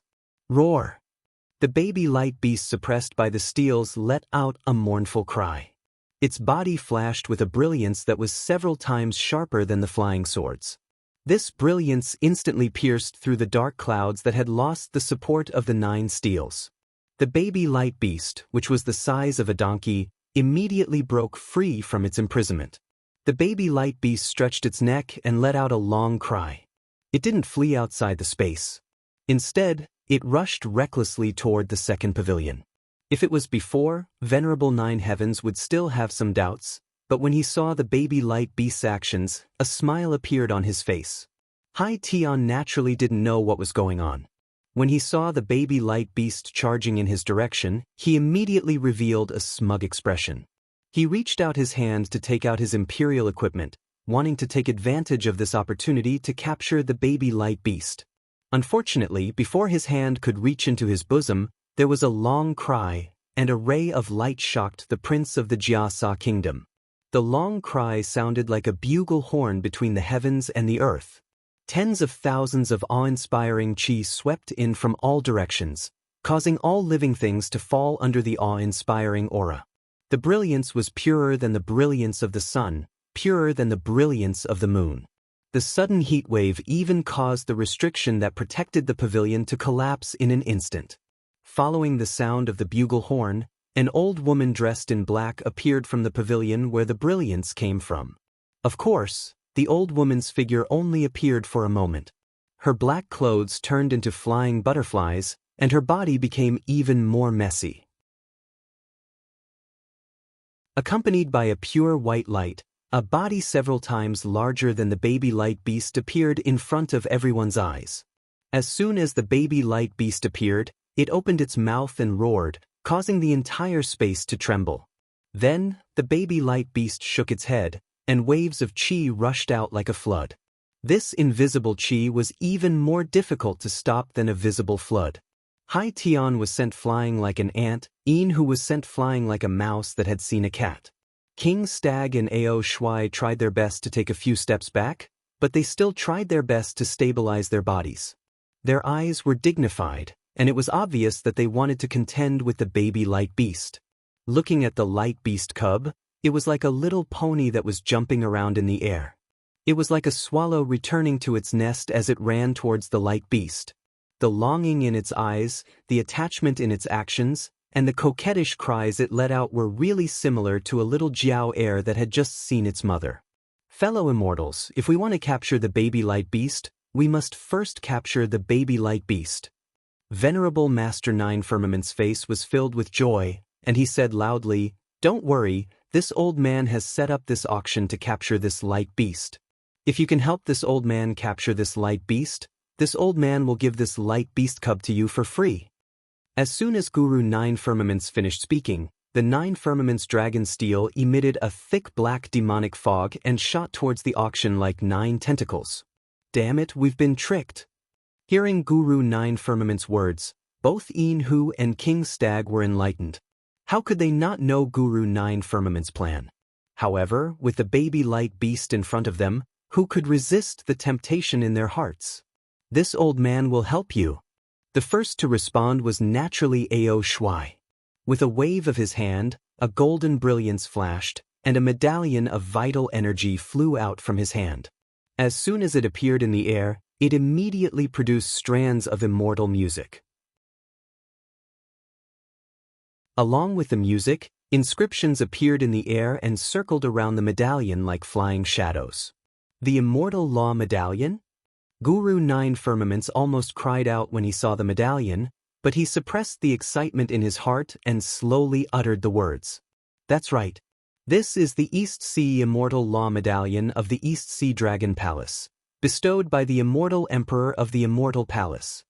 S1: Roar! The baby light beast suppressed by the steels let out a mournful cry. Its body flashed with a brilliance that was several times sharper than the flying swords. This brilliance instantly pierced through the dark clouds that had lost the support of the 9 steels. The baby light beast, which was the size of a donkey, immediately broke free from its imprisonment. The baby light beast stretched its neck and let out a long cry. It didn't flee outside the space. Instead, it rushed recklessly toward the second pavilion. If it was before, Venerable 9 Heavens would still have some doubts, but when he saw the baby light beast's actions, a smile appeared on his face. Hai Tian naturally didn't know what was going on. When he saw the baby light beast charging in his direction, he immediately revealed a smug expression. He reached out his hand to take out his imperial equipment, wanting to take advantage of this opportunity to capture the baby light beast. Unfortunately, before his hand could reach into his bosom, there was a long cry, and a ray of light shocked the prince of the Jiasa kingdom. The long cry sounded like a bugle horn between the heavens and the earth. Tens of thousands of awe-inspiring chi swept in from all directions, causing all living things to fall under the awe-inspiring aura. The brilliance was purer than the brilliance of the sun, purer than the brilliance of the moon. The sudden heat wave even caused the restriction that protected the pavilion to collapse in an instant. Following the sound of the bugle horn, an old woman dressed in black appeared from the pavilion where the brilliance came from. Of course, the old woman's figure only appeared for a moment. Her black clothes turned into flying butterflies, and her body became even more messy. Accompanied by a pure white light, a body several times larger than the baby light beast appeared in front of everyone's eyes. As soon as the baby light beast appeared, it opened its mouth and roared, causing the entire space to tremble. Then, the baby light beast shook its head, and waves of chi rushed out like a flood. This invisible chi was even more difficult to stop than a visible flood. Hai Tian was sent flying like an ant, Yin Hu was sent flying like a mouse that had seen a cat. King Stag and Ao Shuai tried their best to take a few steps back, but they still tried their best to stabilize their bodies. Their eyes were dignified, and it was obvious that they wanted to contend with the baby light beast. Looking at the light beast cub, it was like a little pony that was jumping around in the air. It was like a swallow returning to its nest as it ran towards the light beast. The longing in its eyes, the attachment in its actions, and the coquettish cries it let out were really similar to a little Jiao heir that had just seen its mother. Fellow immortals, if we want to capture the baby light beast, we must first capture the baby light beast. Venerable Master Nine Firmament's face was filled with joy, and he said loudly, "Don't worry, this old man has set up this auction to capture this light beast. If you can help this old man capture this light beast, this old man will give this light beast cub to you for free." As soon as Guru Nine Firmaments finished speaking, the 9 Firmaments dragon steel emitted a thick black demonic fog and shot towards the auction like 9 tentacles. Damn it, we've been tricked. Hearing Guru Nine Firmaments' words, both Yin Hu and King Stag were enlightened. How could they not know Guru Nine Firmaments' plan? However, with the baby light beast in front of them, who could resist the temptation in their hearts? This old man will help you. The first to respond was naturally Ao Shuai. With a wave of his hand, a golden brilliance flashed, and a medallion of vital energy flew out from his hand. As soon as it appeared in the air, it immediately produced strands of immortal music. Along with the music, inscriptions appeared in the air and circled around the medallion like flying shadows. The Immortal Law Medallion? Guru Nine Firmaments almost cried out when he saw the medallion, but he suppressed the excitement in his heart and slowly uttered the words. That's right. This is the East Sea Immortal Law Medallion of the East Sea Dragon Palace, bestowed by the Immortal Emperor of the Immortal Palace.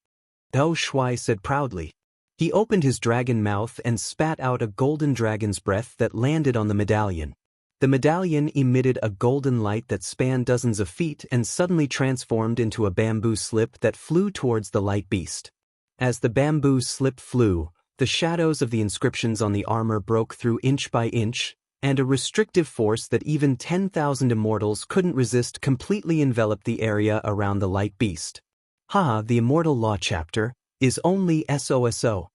S1: Dao Shuai said proudly. He opened his dragon mouth and spat out a golden dragon's breath that landed on the medallion. The medallion emitted a golden light that spanned dozens of feet and suddenly transformed into a bamboo slip that flew towards the light beast. As the bamboo slip flew, the shadows of the inscriptions on the armor broke through inch by inch, and a restrictive force that even 10,000 immortals couldn't resist completely enveloped the area around the light beast. The Immortal Law Chapter is only SOSO.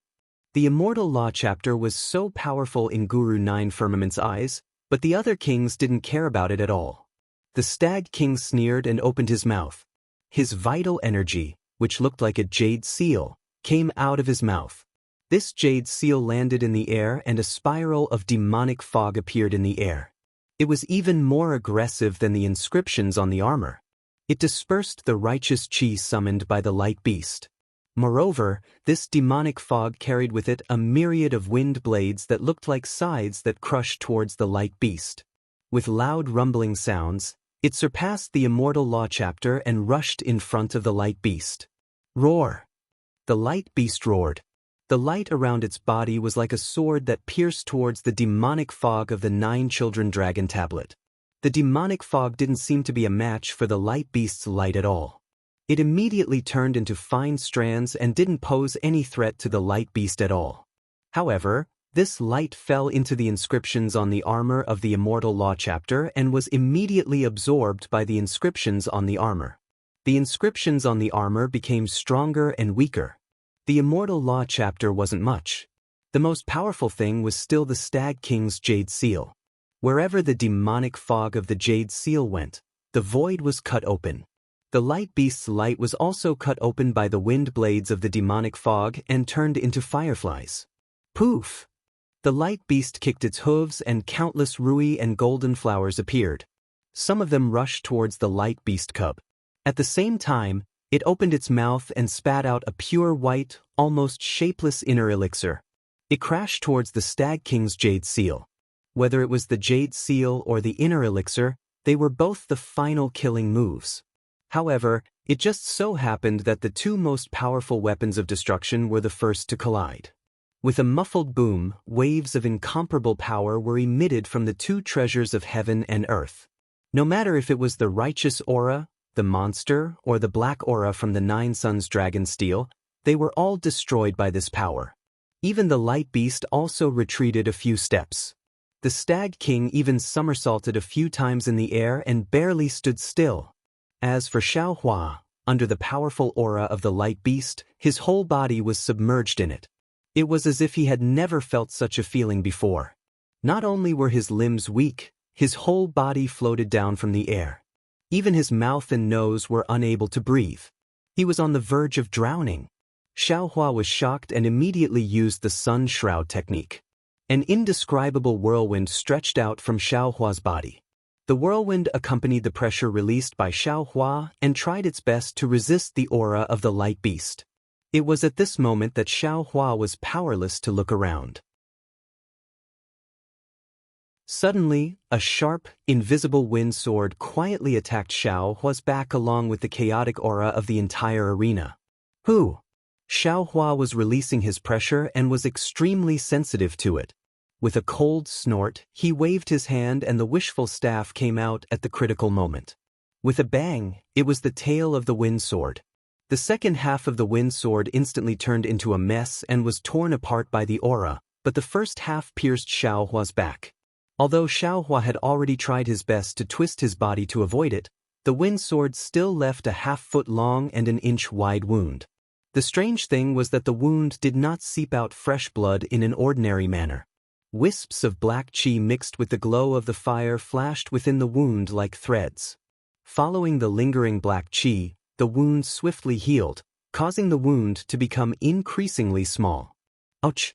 S1: The Immortal Law Chapter was so powerful in Guru Nine Firmament's eyes, but the other kings didn't care about it at all. The Stag King sneered and opened his mouth. His vital energy, which looked like a jade seal, came out of his mouth. This jade seal landed in the air and a spiral of demonic fog appeared in the air. It was even more aggressive than the inscriptions on the armor. It dispersed the righteous chi summoned by the light beast. Moreover, this demonic fog carried with it a myriad of wind blades that looked like scythes that crushed towards the light beast. With loud rumbling sounds, it surpassed the Immortal Law Chapter and rushed in front of the light beast. Roar! The light beast roared. The light around its body was like a sword that pierced towards the demonic fog of the 9 Children Dragon Tablet. The demonic fog didn't seem to be a match for the light beast's light at all. It immediately turned into fine strands and didn't pose any threat to the light beast at all. However, this light fell into the inscriptions on the armor of the Immortal Law Chapter and was immediately absorbed by the inscriptions on the armor. The inscriptions on the armor became stronger and weaker. The Immortal Law Chapter wasn't much. The most powerful thing was still the Stag King's Jade Seal. Wherever the demonic fog of the Jade Seal went, the void was cut open. The light beast's light was also cut open by the wind blades of the demonic fog and turned into fireflies. Poof! The light beast kicked its hooves and countless rui and golden flowers appeared. Some of them rushed towards the light beast cub. At the same time, it opened its mouth and spat out a pure white, almost shapeless inner elixir. It crashed towards the Stag King's Jade Seal. Whether it was the Jade Seal or the inner elixir, they were both the final killing moves. However, it just so happened that the 2 most powerful weapons of destruction were the first to collide. With a muffled boom, waves of incomparable power were emitted from the 2 treasures of heaven and earth. No matter if it was the righteous aura, the monster, or the black aura from the 9 Suns Dragon Steel, they were all destroyed by this power. Even the light beast also retreated a few steps. The Stag King even somersaulted a few times in the air and barely stood still. As for Xiaohua, under the powerful aura of the light beast, his whole body was submerged in it. It was as if he had never felt such a feeling before. Not only were his limbs weak, his whole body floated down from the air. Even his mouth and nose were unable to breathe. He was on the verge of drowning. Xiaohua was shocked and immediately used the sun shroud technique. An indescribable whirlwind stretched out from Xiaohua's body. The whirlwind accompanied the pressure released by Xiaohua and tried its best to resist the aura of the light beast. It was at this moment that Xiaohua was powerless to look around. Suddenly, a sharp, invisible wind sword quietly attacked Xiaohua's back along with the chaotic aura of the entire arena. Who? Xiaohua was releasing his pressure and was extremely sensitive to it. With a cold snort, he waved his hand and the wishful staff came out at the critical moment. With a bang, it was the tail of the wind sword. The second half of the wind sword instantly turned into a mess and was torn apart by the aura, but the first half pierced Xiaohua's back. Although Xiaohua had already tried his best to twist his body to avoid it, the wind sword still left a half-foot long and an inch-wide wound. The strange thing was that the wound did not seep out fresh blood in an ordinary manner. Wisps of black chi mixed with the glow of the fire flashed within the wound like threads. Following the lingering black chi, the wound swiftly healed, causing the wound to become increasingly small. Ouch!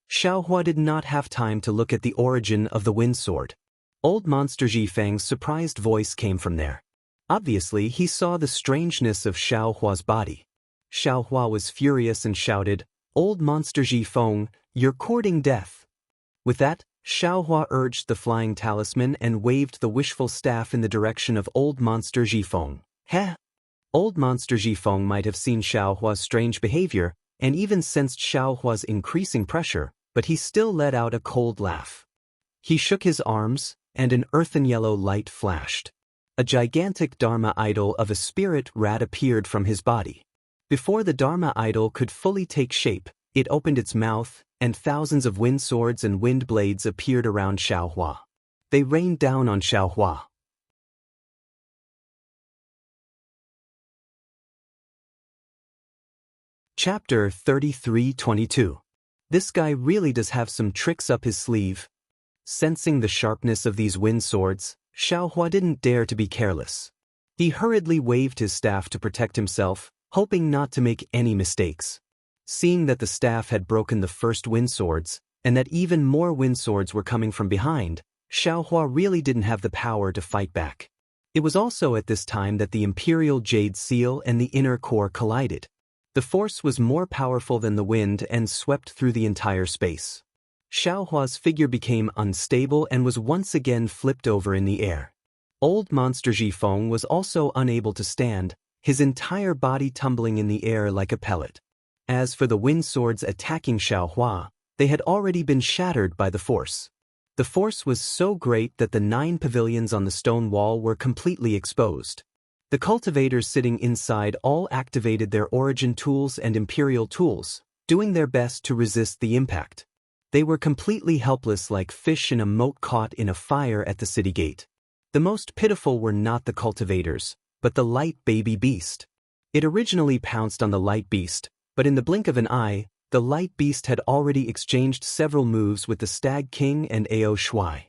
S1: Xiaohua did not have time to look at the origin of the wind sword. Old Monster Jifang's surprised voice came from there. Obviously, he saw the strangeness of Xiao Hua's body. Xiao Hua was furious and shouted, "Old monster Ji Feng, you're courting death." With that, Xiao Hua urged the flying talisman and waved the wishful staff in the direction of old monster Ji Feng. Heh! Old monster Ji Feng might have seen Xiao Hua's strange behavior and even sensed Xiao Hua's increasing pressure, but he still let out a cold laugh. He shook his arms, and an earthen yellow light flashed. A gigantic Dharma idol of a spirit rat appeared from his body. Before the Dharma idol could fully take shape, it opened its mouth, and thousands of wind swords and wind blades appeared around Xiao Hua. They rained down on Xiao Hua. Chapter 33-22. This guy really does have some tricks up his sleeve. Sensing the sharpness of these wind swords, Xiao Hua didn't dare to be careless. He hurriedly waved his staff to protect himself, hoping not to make any mistakes. Seeing that the staff had broken the first wind swords, and that even more wind swords were coming from behind, Xiao Hua really didn't have the power to fight back. It was also at this time that the Imperial Jade Seal and the inner core collided. The force was more powerful than the wind and swept through the entire space. Xiao Hua's figure became unstable and was once again flipped over in the air. Old monster Ji Feng was also unable to stand, his entire body tumbling in the air like a pellet. As for the wind swords attacking Xiao Hua, they had already been shattered by the force. The force was so great that the 9 pavilions on the stone wall were completely exposed. The cultivators sitting inside all activated their origin tools and imperial tools, doing their best to resist the impact. They were completely helpless like fish in a moat caught in a fire at the city gate. The most pitiful were not the cultivators, but the light baby beast. It originally pounced on the light beast, but in the blink of an eye, the light beast had already exchanged several moves with the Stag King and Ao Shuai.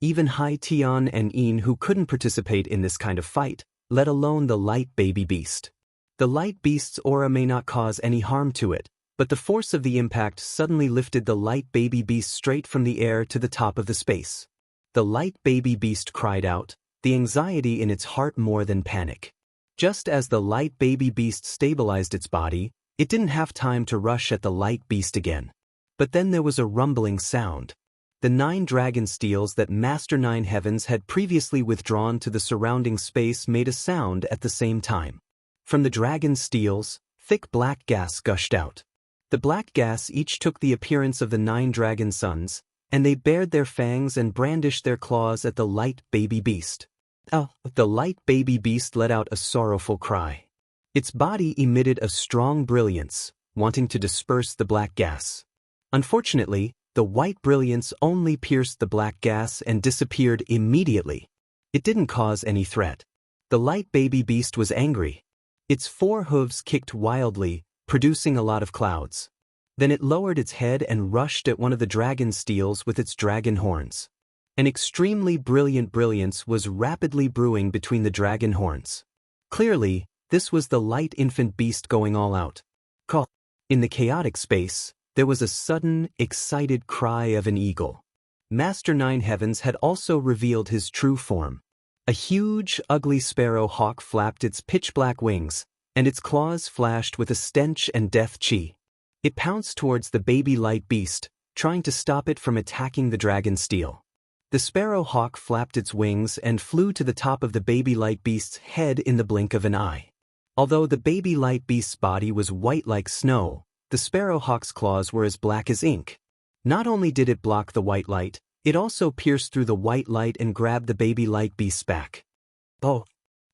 S1: Even Hai Tian and Yin, who couldn't participate in this kind of fight, let alone the light baby beast. The light beast's aura may not cause any harm to it, but the force of the impact suddenly lifted the light baby beast straight from the air to the top of the space. The light baby beast cried out, the anxiety in its heart more than panic. Just as the light baby beast stabilized its body, it didn't have time to rush at the light beast again. But then there was a rumbling sound. The 9 dragon steels that Master 9 Heavens had previously withdrawn to the surrounding space made a sound at the same time. From the dragon steels, thick black gas gushed out. The black gas each took the appearance of the 9 dragon sons, and they bared their fangs and brandished their claws at the light baby beast. The light baby beast let out a sorrowful cry. Its body emitted a strong brilliance, wanting to disperse the black gas. Unfortunately, the white brilliance only pierced the black gas and disappeared immediately. It didn't cause any threat. The light baby beast was angry. Its 4 hooves kicked wildly, producing a lot of clouds. Then it lowered its head and rushed at one of the dragon steels with its dragon horns. An extremely brilliant brilliance was rapidly brewing between the dragon horns. Clearly, this was the light infant beast going all out. In the chaotic space, there was a sudden, excited cry of an eagle. Master 9 Heavens had also revealed his true form. A huge, ugly sparrow hawk flapped its pitch-black wings, and its claws flashed with a stench and death chi. It pounced towards the baby light beast, trying to stop it from attacking the dragon steel. The sparrow hawk flapped its wings and flew to the top of the baby light beast's head in the blink of an eye. Although the baby light beast's body was white like snow, the sparrowhawk's claws were as black as ink. Not only did it block the white light, it also pierced through the white light and grabbed the baby light beast's back. Oh!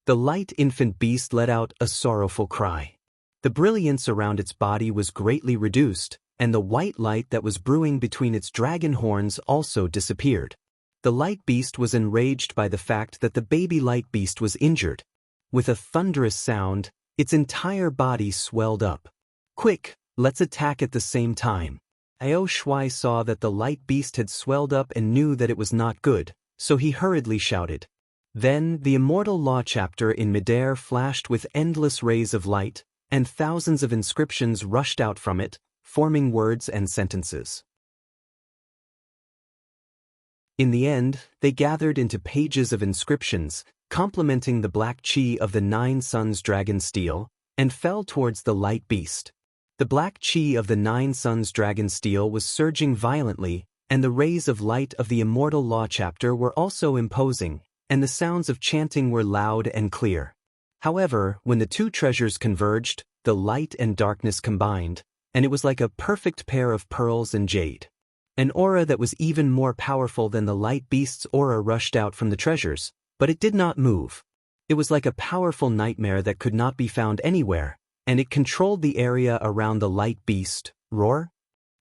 S1: The light infant beast let out a sorrowful cry. The brilliance around its body was greatly reduced, and the white light that was brewing between its dragon horns also disappeared. The light beast was enraged by the fact that the baby light beast was injured. With a thunderous sound, its entire body swelled up. Quick! Let's attack at the same time. Ao Shuai saw that the light beast had swelled up and knew that it was not good, so he hurriedly shouted. Then the immortal law chapter in midair flashed with endless rays of light, and thousands of inscriptions rushed out from it, forming words and sentences. In the end, they gathered into pages of inscriptions, complementing the black chi of the 9 suns dragon steel, and fell towards the light beast. The black chi of the 9 suns dragon steel was surging violently, and the rays of light of the immortal law chapter were also imposing, and the sounds of chanting were loud and clear. However, when the two treasures converged, the light and darkness combined, and it was like a perfect pair of pearls and jade. An aura that was even more powerful than the light beast's aura rushed out from the treasures, but it did not move. It was like a powerful nightmare that could not be found anywhere, and it controlled the area around the light beast. Roar?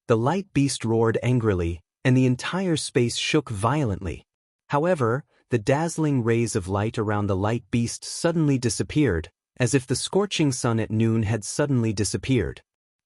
S1: The light beast roared angrily, and the entire space shook violently. However, the dazzling rays of light around the light beast suddenly disappeared, as if the scorching sun at noon had suddenly disappeared.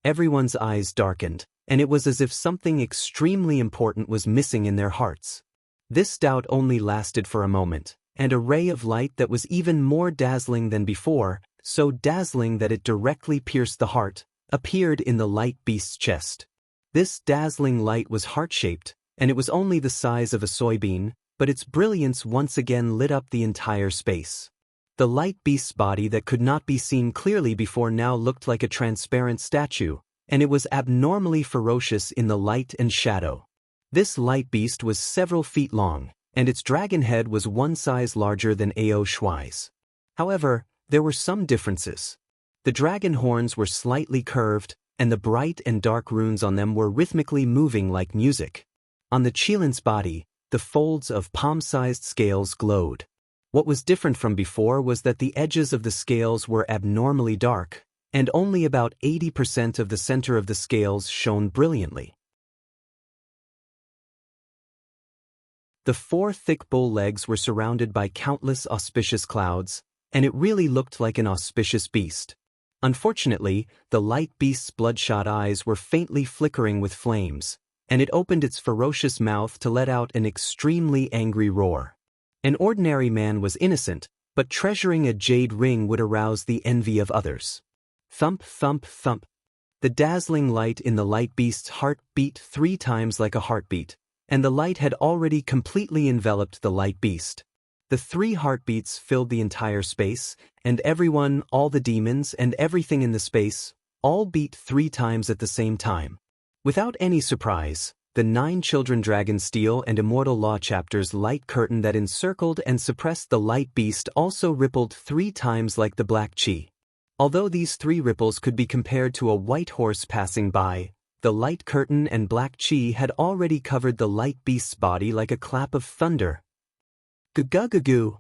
S1: Everyone's eyes darkened, and it was as if something extremely important was missing in their hearts. This doubt only lasted for a moment, and a ray of light that was even more dazzling than before, so dazzling that it directly pierced the heart, appeared in the light beast's chest. This dazzling light was heart-shaped, and it was only the size of a soybean, but its brilliance once again lit up the entire space. The light beast's body that could not be seen clearly before now looked like a transparent statue, and it was abnormally ferocious in the light and shadow. This light beast was several feet long, and its dragon head was one size larger than Ao Shuai's. However, there were some differences. The dragon horns were slightly curved, and the bright and dark runes on them were rhythmically moving like music. On the Qilin's body, the folds of palm-sized scales glowed. What was different from before was that the edges of the scales were abnormally dark, and only about 80% of the center of the scales shone brilliantly. The 4 thick bull legs were surrounded by countless auspicious clouds, and it really looked like an auspicious beast. Unfortunately, the light beast's bloodshot eyes were faintly flickering with flames, and it opened its ferocious mouth to let out an extremely angry roar. An ordinary man was innocent, but treasuring a jade ring would arouse the envy of others. Thump, thump, thump. The dazzling light in the light beast's heart beat 3 times like a heartbeat, and the light had already completely enveloped the light beast. The 3 heartbeats filled the entire space, and everyone, all the demons, and everything in the space, all beat 3 times at the same time. Without any surprise, the 9 children dragon steel and immortal law chapters light curtain that encircled and suppressed the light beast also rippled 3 times like the black chi. Although these 3 ripples could be compared to a white horse passing by, the light curtain and black chi had already covered the light beast's body like a clap of thunder. Gu-gu-gu-gu.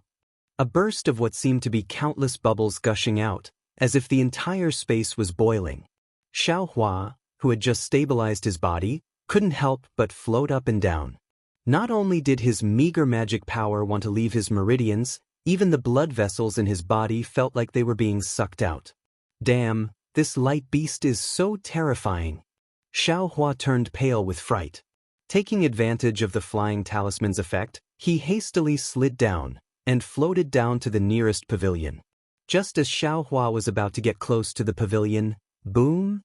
S1: A burst of what seemed to be countless bubbles gushing out, as if the entire space was boiling. Xiaohua, who had just stabilized his body, couldn't help but float up and down. Not only did his meager magic power want to leave his meridians, even the blood vessels in his body felt like they were being sucked out. Damn, this light beast is so terrifying. Xiaohua turned pale with fright. Taking advantage of the flying talisman's effect, he hastily slid down, and floated down to the nearest pavilion. Just as Xiaohua was about to get close to the pavilion, boom!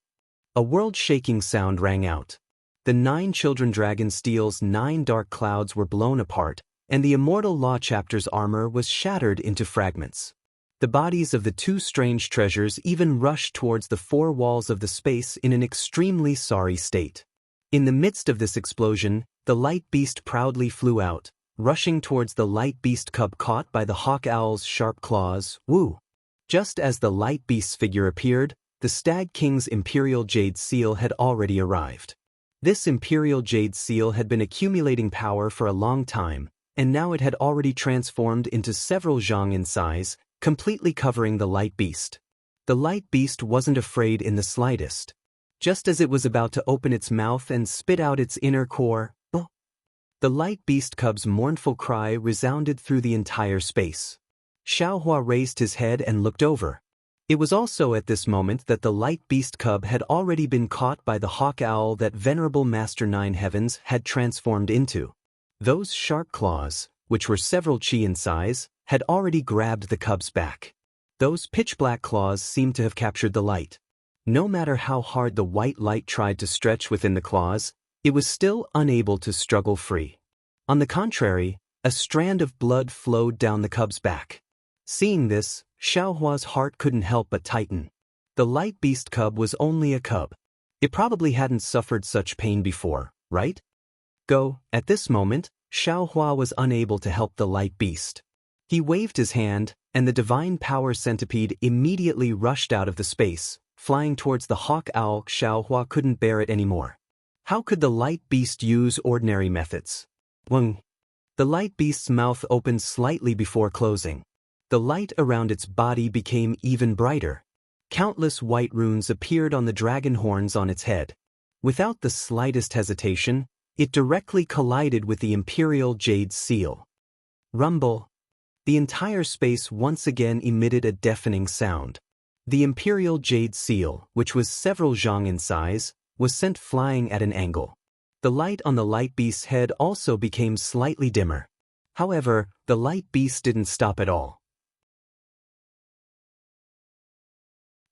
S1: A world-shaking sound rang out. The 9 children dragon steel's 9 dark clouds were blown apart, and the immortal law chapter's armor was shattered into fragments. The bodies of the 2 strange treasures even rushed towards the 4 walls of the space in an extremely sorry state. In the midst of this explosion, the light beast proudly flew out, rushing towards the light beast cub caught by the hawk owl's sharp claws. Woo! Just as the light beast's figure appeared, the Stag King's imperial jade seal had already arrived. This imperial jade seal had been accumulating power for a long time, and now it had already transformed into several zhang in size, completely covering the light beast. The light beast wasn't afraid in the slightest. Just as it was about to open its mouth and spit out its inner core, the light beast cub's mournful cry resounded through the entire space. Xiaohua raised his head and looked over. It was also at this moment that the light beast cub had already been caught by the hawk owl that venerable Master Nine Heavens had transformed into. Those sharp claws, which were several chi in size, had already grabbed the cub's back. Those pitch-black claws seemed to have captured the light. No matter how hard the white light tried to stretch within the claws, it was still unable to struggle free. On the contrary, a strand of blood flowed down the cub's back. Seeing this, Xiaohua's heart couldn't help but tighten. The light beast cub was only a cub. It probably hadn't suffered such pain before, right? Go. At this moment, Xiaohua was unable to help the light beast. He waved his hand, and the divine power centipede immediately rushed out of the space, flying towards the hawk owl. Xiaohua couldn't bear it anymore. How could the light beast use ordinary methods? Weng. The light beast's mouth opened slightly before closing. The light around its body became even brighter. Countless white runes appeared on the dragon horns on its head. Without the slightest hesitation, it directly collided with the imperial jade seal. Rumble. The entire space once again emitted a deafening sound. The imperial jade seal, which was several zhang in size, was sent flying at an angle. The light on the light beast's head also became slightly dimmer. However, the light beast didn't stop at all.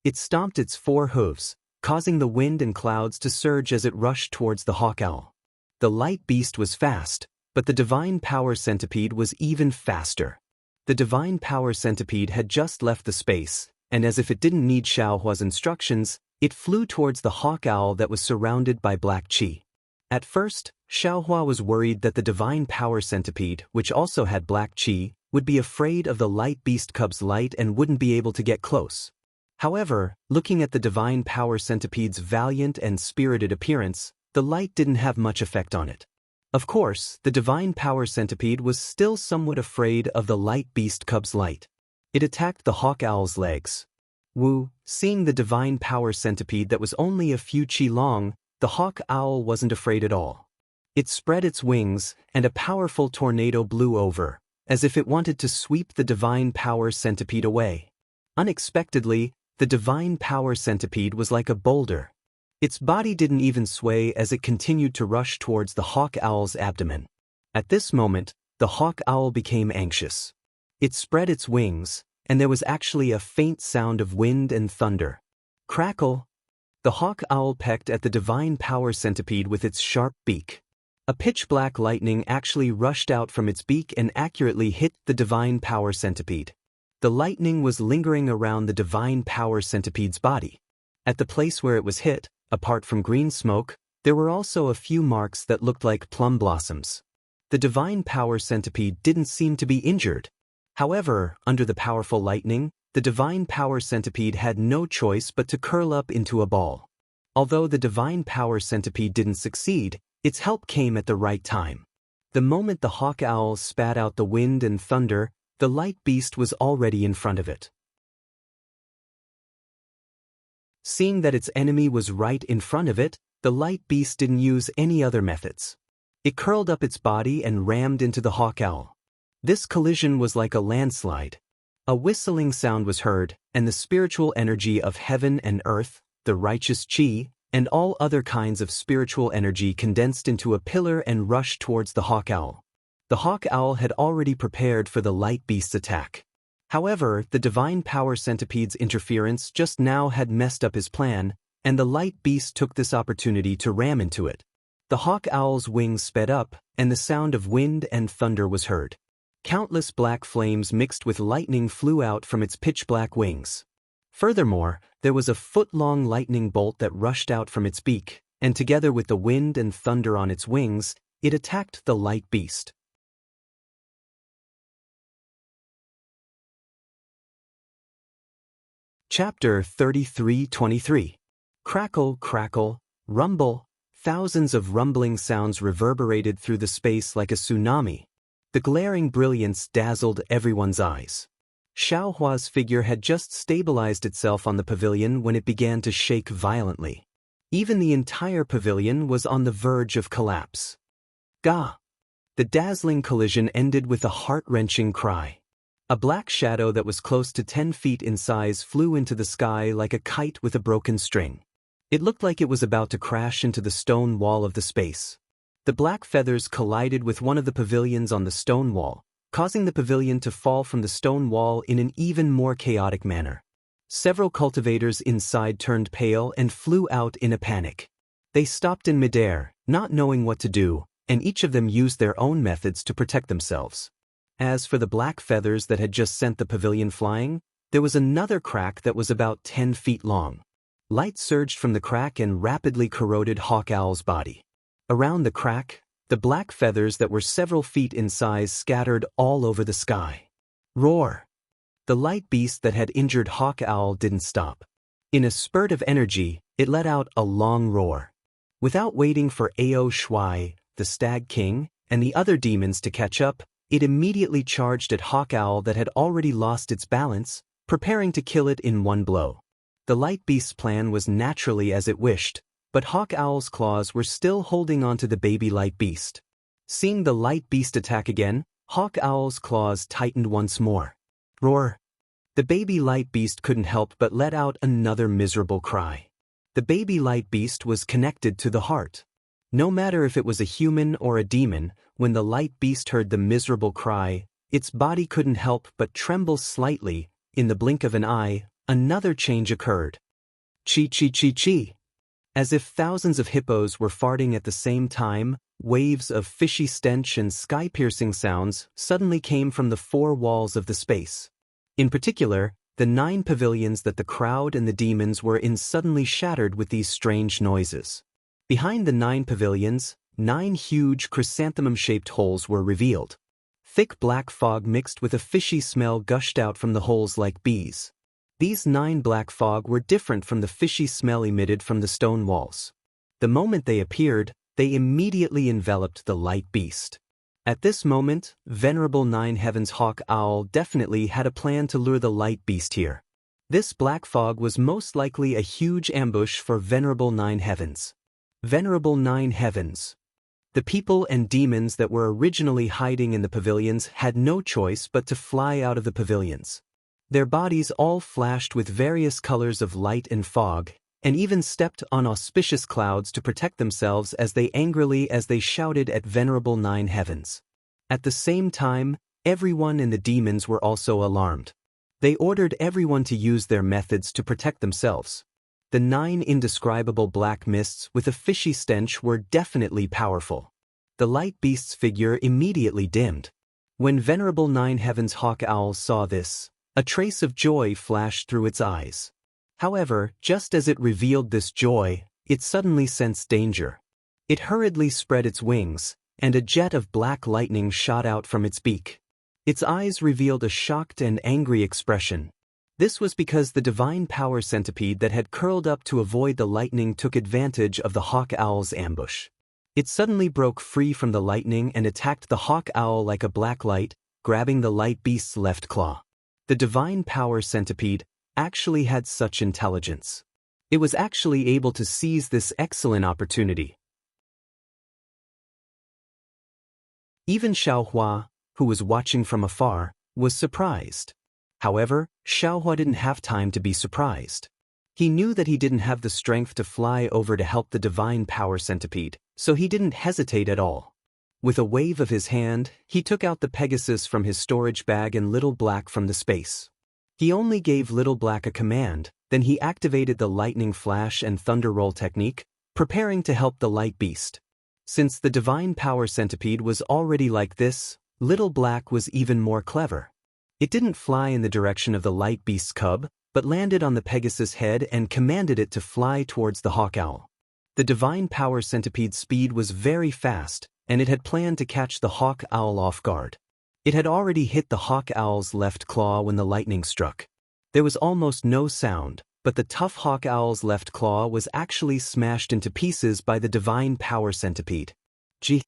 S1: It stomped its 4 hooves, causing the wind and clouds to surge as it rushed towards the hawk owl. The light beast was fast, but the divine power centipede was even faster. The divine power centipede had just left the space, and as if it didn't need Xiaohua's instructions, it flew towards the hawk owl that was surrounded by black qi. At first, Xiaohua was worried that the divine power centipede, which also had black qi, would be afraid of the light beast cub's light and wouldn't be able to get close. However, looking at the divine power centipede's valiant and spirited appearance, the light didn't have much effect on it. Of course, the divine power centipede was still somewhat afraid of the light beast cub's light. It attacked the hawk owl's legs. Wu, seeing the divine power centipede that was only a few qi long, the hawk owl wasn't afraid at all. It spread its wings, and a powerful tornado blew over, as if it wanted to sweep the divine power centipede away. Unexpectedly, the divine power centipede was like a boulder. Its body didn't even sway as it continued to rush towards the hawk owl's abdomen. At this moment, the hawk owl became anxious. It spread its wings, and there was actually a faint sound of wind and thunder. Crackle! The hawk owl pecked at the divine power centipede with its sharp beak. A pitch-black lightning actually rushed out from its beak and accurately hit the divine power centipede. The lightning was lingering around the divine power centipede's body. At the place where it was hit, apart from green smoke, there were also a few marks that looked like plum blossoms. The divine power centipede didn't seem to be injured. However, under the powerful lightning, the divine power centipede had no choice but to curl up into a ball. Although the divine power centipede didn't succeed, its help came at the right time. The moment the hawk owl spat out the wind and thunder, the light beast was already in front of it. Seeing that its enemy was right in front of it, the light beast didn't use any other methods. It curled up its body and rammed into the hawk owl. This collision was like a landslide. A whistling sound was heard, and the spiritual energy of heaven and earth, the righteous qi, and all other kinds of spiritual energy condensed into a pillar and rushed towards the hawk owl. The hawk owl had already prepared for the light beast's attack. However, the divine power centipede's interference just now had messed up his plan, and the light beast took this opportunity to ram into it. The hawk owl's wings sped up, and the sound of wind and thunder was heard. Countless black flames mixed with lightning flew out from its pitch-black wings. Furthermore, there was a foot-long lightning bolt that rushed out from its beak, and together with the wind and thunder on its wings, it attacked the light beast. Chapter 33-23. Crackle, crackle, rumble. Thousands of rumbling sounds reverberated through the space like a tsunami. The glaring brilliance dazzled everyone's eyes. Xiaohua's figure had just stabilized itself on the pavilion when it began to shake violently. Even the entire pavilion was on the verge of collapse. Gah! The dazzling collision ended with a heart-wrenching cry. A black shadow that was close to 10 feet in size flew into the sky like a kite with a broken string. It looked like it was about to crash into the stone wall of the space. The black feathers collided with one of the pavilions on the stone wall, causing the pavilion to fall from the stone wall in an even more chaotic manner. Several cultivators inside turned pale and flew out in a panic. They stopped in midair, not knowing what to do, and each of them used their own methods to protect themselves. As for the black feathers that had just sent the pavilion flying, there was another crack that was about 10 feet long. Light surged from the crack and rapidly corroded Hawk Owl's body. Around the crack, the black feathers that were several feet in size scattered all over the sky. Roar! The light beast that had injured Hawk Owl didn't stop. In a spurt of energy, it let out a long roar. Without waiting for Ao Shuai, the Stag King, and the other demons to catch up, it immediately charged at Hawk Owl that had already lost its balance, preparing to kill it in one blow. The light beast's plan was naturally as it wished, but Hawk Owl's claws were still holding onto the baby light beast. Seeing the light beast attack again, Hawk Owl's claws tightened once more. Roar! The baby light beast couldn't help but let out another miserable cry. The baby light beast was connected to the heart. No matter if it was a human or a demon, when the light beast heard the miserable cry, its body couldn't help but tremble slightly. In the blink of an eye, another change occurred. Chi-chi-chi-chi. As if thousands of hippos were farting at the same time, waves of fishy stench and sky-piercing sounds suddenly came from the four walls of the space. In particular, the 9 pavilions that the crowd and the demons were in suddenly shattered with these strange noises. Behind the 9 pavilions, 9 huge chrysanthemum-shaped holes were revealed. Thick black fog mixed with a fishy smell gushed out from the holes like bees. These 9 black fog were different from the fishy smell emitted from the stone walls. The moment they appeared, they immediately enveloped the light beast. At this moment, Venerable 9 Heavens Hawk Owl definitely had a plan to lure the light beast here. This black fog was most likely a huge ambush for Venerable 9 Heavens. Venerable 9 Heavens. The people and demons that were originally hiding in the pavilions had no choice but to fly out of the pavilions. Their bodies all flashed with various colors of light and fog, and even stepped on auspicious clouds to protect themselves as they shouted at Venerable 9 Heavens. At the same time, everyone and the demons were also alarmed. They ordered everyone to use their methods to protect themselves. The 9 indescribable black mists with a fishy stench were definitely powerful. The light beast's figure immediately dimmed. When Venerable 9 Heavens Hawk Owl saw this, a trace of joy flashed through its eyes. However, just as it revealed this joy, it suddenly sensed danger. It hurriedly spread its wings, and a jet of black lightning shot out from its beak. Its eyes revealed a shocked and angry expression. This was because the divine power centipede that had curled up to avoid the lightning took advantage of the Hawk Owl's ambush. It suddenly broke free from the lightning and attacked the Hawk Owl like a black light, grabbing the light beast's left claw. The divine power centipede actually had such intelligence. It was actually able to seize this excellent opportunity. Even Xiaohua, who was watching from afar, was surprised. However, Xiaohua didn't have time to be surprised. He knew that he didn't have the strength to fly over to help the divine power centipede, so he didn't hesitate at all. With a wave of his hand, he took out the Pegasus from his storage bag and Little Black from the space. He only gave Little Black a command, then he activated the lightning flash and thunder roll technique, preparing to help the light beast. Since the divine power centipede was already like this, Little Black was even more clever. It didn't fly in the direction of the light beast's cub, but landed on the Pegasus' head and commanded it to fly towards the Hawk Owl. The divine power centipede's speed was very fast, and it had planned to catch the Hawk Owl off guard. It had already hit the Hawk Owl's left claw when the lightning struck. There was almost no sound, but the tough Hawk Owl's left claw was actually smashed into pieces by the divine power centipede. Gee!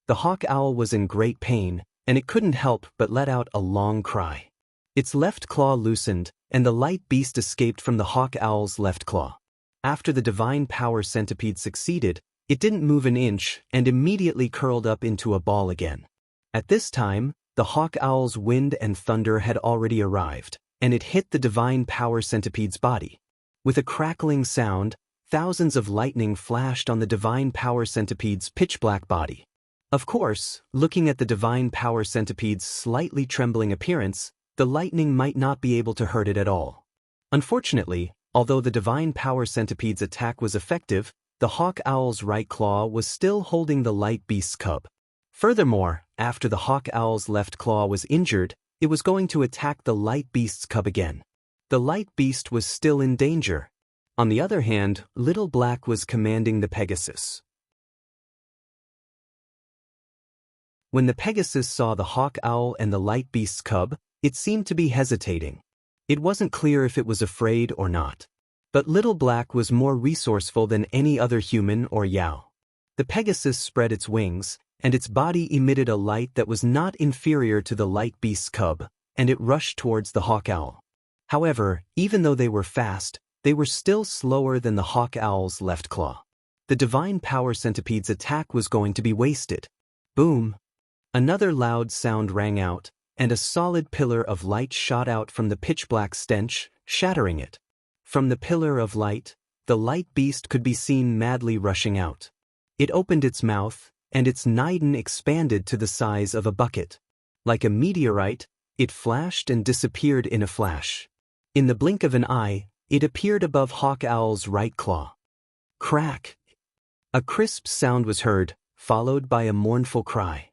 S1: The Hawk Owl was in great pain, and it couldn't help but let out a long cry. Its left claw loosened, and the light beast escaped from the Hawk Owl's left claw. After the divine power centipede succeeded, it didn't move an inch and immediately curled up into a ball again. At this time, the Hawk Owl's wind and thunder had already arrived, and it hit the divine power centipede's body. With a crackling sound, thousands of lightning flashed on the divine power centipede's pitch-black body. Of course, looking at the divine power centipede's slightly trembling appearance, the lightning might not be able to hurt it at all. Unfortunately, although the divine power centipede's attack was effective, the Hawk Owl's right claw was still holding the light beast's cub. Furthermore, after the hawk owl's left claw was injured, it was going to attack the light beast's cub again. The light beast was still in danger. On the other hand, Little Black was commanding the Pegasus. When the Pegasus saw the hawk owl and the light beast's cub, it seemed to be hesitating. It wasn't clear if it was afraid or not. But Little Black was more resourceful than any other human or Yao. The Pegasus spread its wings, and its body emitted a light that was not inferior to the light beast's cub, and it rushed towards the hawk owl. However, even though they were fast, they were still slower than the hawk owl's left claw. The divine power centipede's attack was going to be wasted. Boom! Another loud sound rang out, and a solid pillar of light shot out from the pitch-black stench, shattering it. From the pillar of light, the light beast could be seen madly rushing out. It opened its mouth, and its naiden expanded to the size of a bucket. Like a meteorite, it flashed and disappeared in a flash. In the blink of an eye, it appeared above hawk owl's right claw. Crack! A crisp sound was heard, followed by a mournful cry.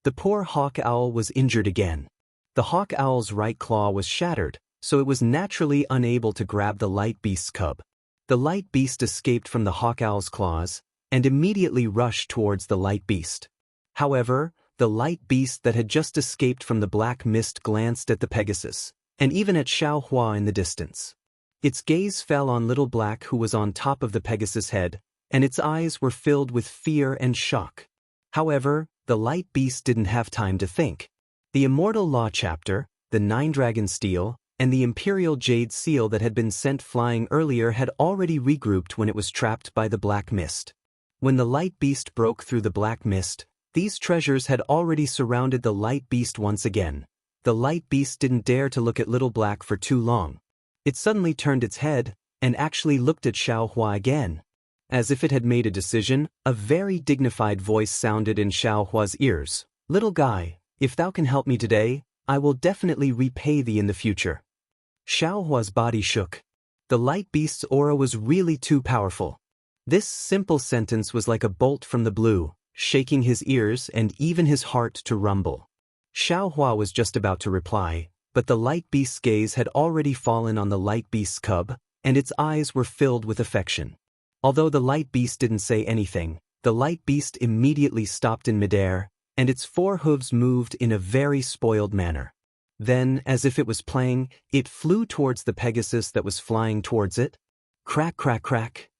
S1: The poor hawk owl was injured again. The hawk owl's right claw was shattered, so it was naturally unable to grab the light beast's cub. The light beast escaped from the hawk owl's claws, and immediately rushed towards the light beast. However, the light beast that had just escaped from the black mist glanced at the Pegasus, and even at Xiao Hua in the distance. Its gaze fell on Little Black, who was on top of the Pegasus' head, and its eyes were filled with fear and shock. However, the light beast didn't have time to think. The Immortal Law Chapter, the 9-Dragon Steel, and the Imperial Jade Seal that had been sent flying earlier had already regrouped when it was trapped by the black mist. When the light beast broke through the black mist, these treasures had already surrounded the light beast once again. The light beast didn't dare to look at Little Black for too long. It suddenly turned its head, and actually looked at Xiao Hua again. As if it had made a decision, a very dignified voice sounded in Xiao Hua's ears. "Little guy, if thou can help me today, I will definitely repay thee in the future." Xiao Hua's body shook. The light beast's aura was really too powerful. This simple sentence was like a bolt from the blue, shaking his ears and even his heart to rumble. Xiao Hua was just about to reply, but the light beast's gaze had already fallen on the light beast's cub, and its eyes were filled with affection. Although the light beast didn't say anything, the light beast immediately stopped in midair, and its 4 hooves moved in a very spoiled manner. Then, as if it was playing, it flew towards the Pegasus that was flying towards it. Crack, crack, crack.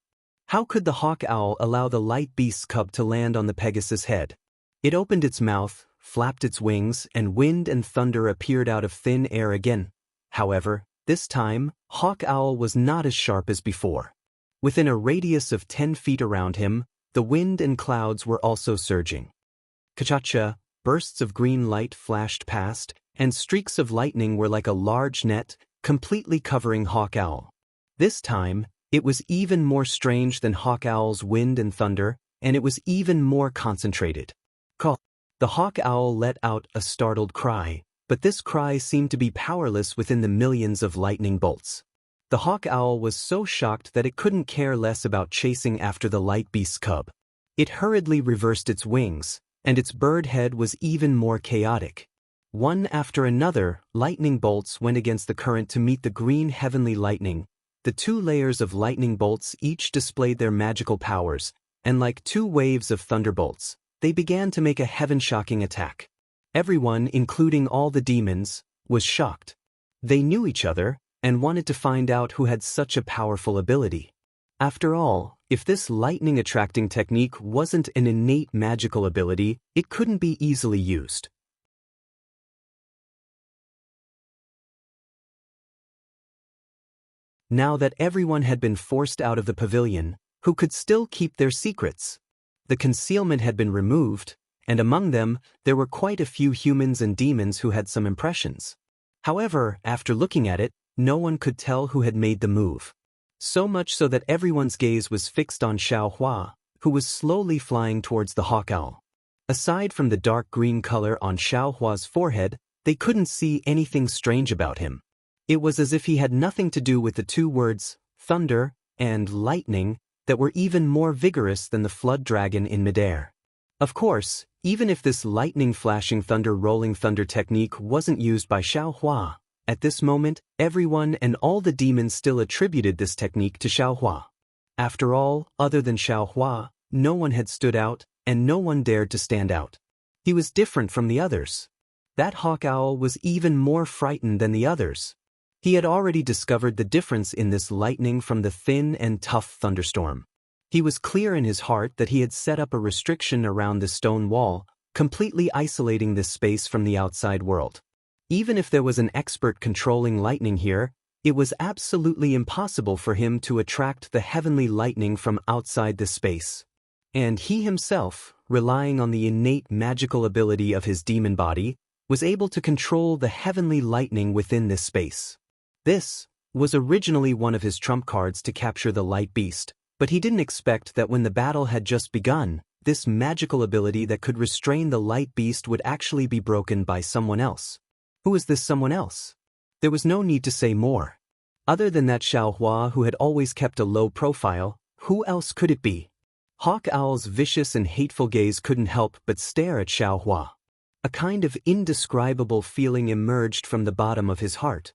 S1: How could the hawk owl allow the light beast's cub to land on the Pegasus' head? It opened its mouth, flapped its wings, and wind and thunder appeared out of thin air again. However, this time, hawk owl was not as sharp as before. Within a radius of 10 feet around him, the wind and clouds were also surging. Ka-cha-cha, bursts of green light flashed past, and streaks of lightning were like a large net, completely covering hawk owl. This time, it was even more strange than hawk owl's wind and thunder, and it was even more concentrated. Caw! The hawk owl let out a startled cry, but this cry seemed to be powerless within the millions of lightning bolts. The hawk owl was so shocked that it couldn't care less about chasing after the light beast's cub. It hurriedly reversed its wings, and its bird head was even more chaotic. One after another, lightning bolts went against the current to meet the green heavenly lightning. The 2 layers of lightning bolts each displayed their magical powers, and like 2 waves of thunderbolts, they began to make a heaven-shocking attack. Everyone, including all the demons, was shocked. They knew each other, and wanted to find out who had such a powerful ability. After all, if this lightning-attracting technique wasn't an innate magical ability, it couldn't be easily used. Now that everyone had been forced out of the pavilion, who could still keep their secrets? The concealment had been removed, and among them, there were quite a few humans and demons who had some impressions. However, after looking at it, no one could tell who had made the move. So much so that everyone's gaze was fixed on Xiao Hua, who was slowly flying towards the hawk owl. Aside from the dark green color on Xiao Hua's forehead, they couldn't see anything strange about him. It was as if he had nothing to do with the 2 words, thunder and lightning, that were even more vigorous than the flood dragon in midair. Of course, Even if this lightning flashing thunder rolling thunder technique wasn't used by Xiaohua, at this moment, everyone and all the demons still attributed this technique to Xiaohua. After all, other than Xiaohua, no one had stood out, and no one dared to stand out. He was different from the others. That hawk owl was even more frightened than the others. He had already discovered the difference in this lightning from the thin and tough thunderstorm. He was clear in his heart that he had set up a restriction around the stone wall, completely isolating this space from the outside world. Even if there was an expert controlling lightning here, it was absolutely impossible for him to attract the heavenly lightning from outside this space. And he himself, relying on the innate magical ability of his demon body, was able to control the heavenly lightning within this space. This was originally one of his trump cards to capture the light beast, but he didn't expect that when the battle had just begun, this magical ability that could restrain the light beast would actually be broken by someone else. Who is this someone else? There was no need to say more. Other than that Xiaohua who had always kept a low profile, who else could it be? Hawk Owl's vicious and hateful gaze couldn't help but stare at Xiaohua. A kind of indescribable feeling emerged from the bottom of his heart.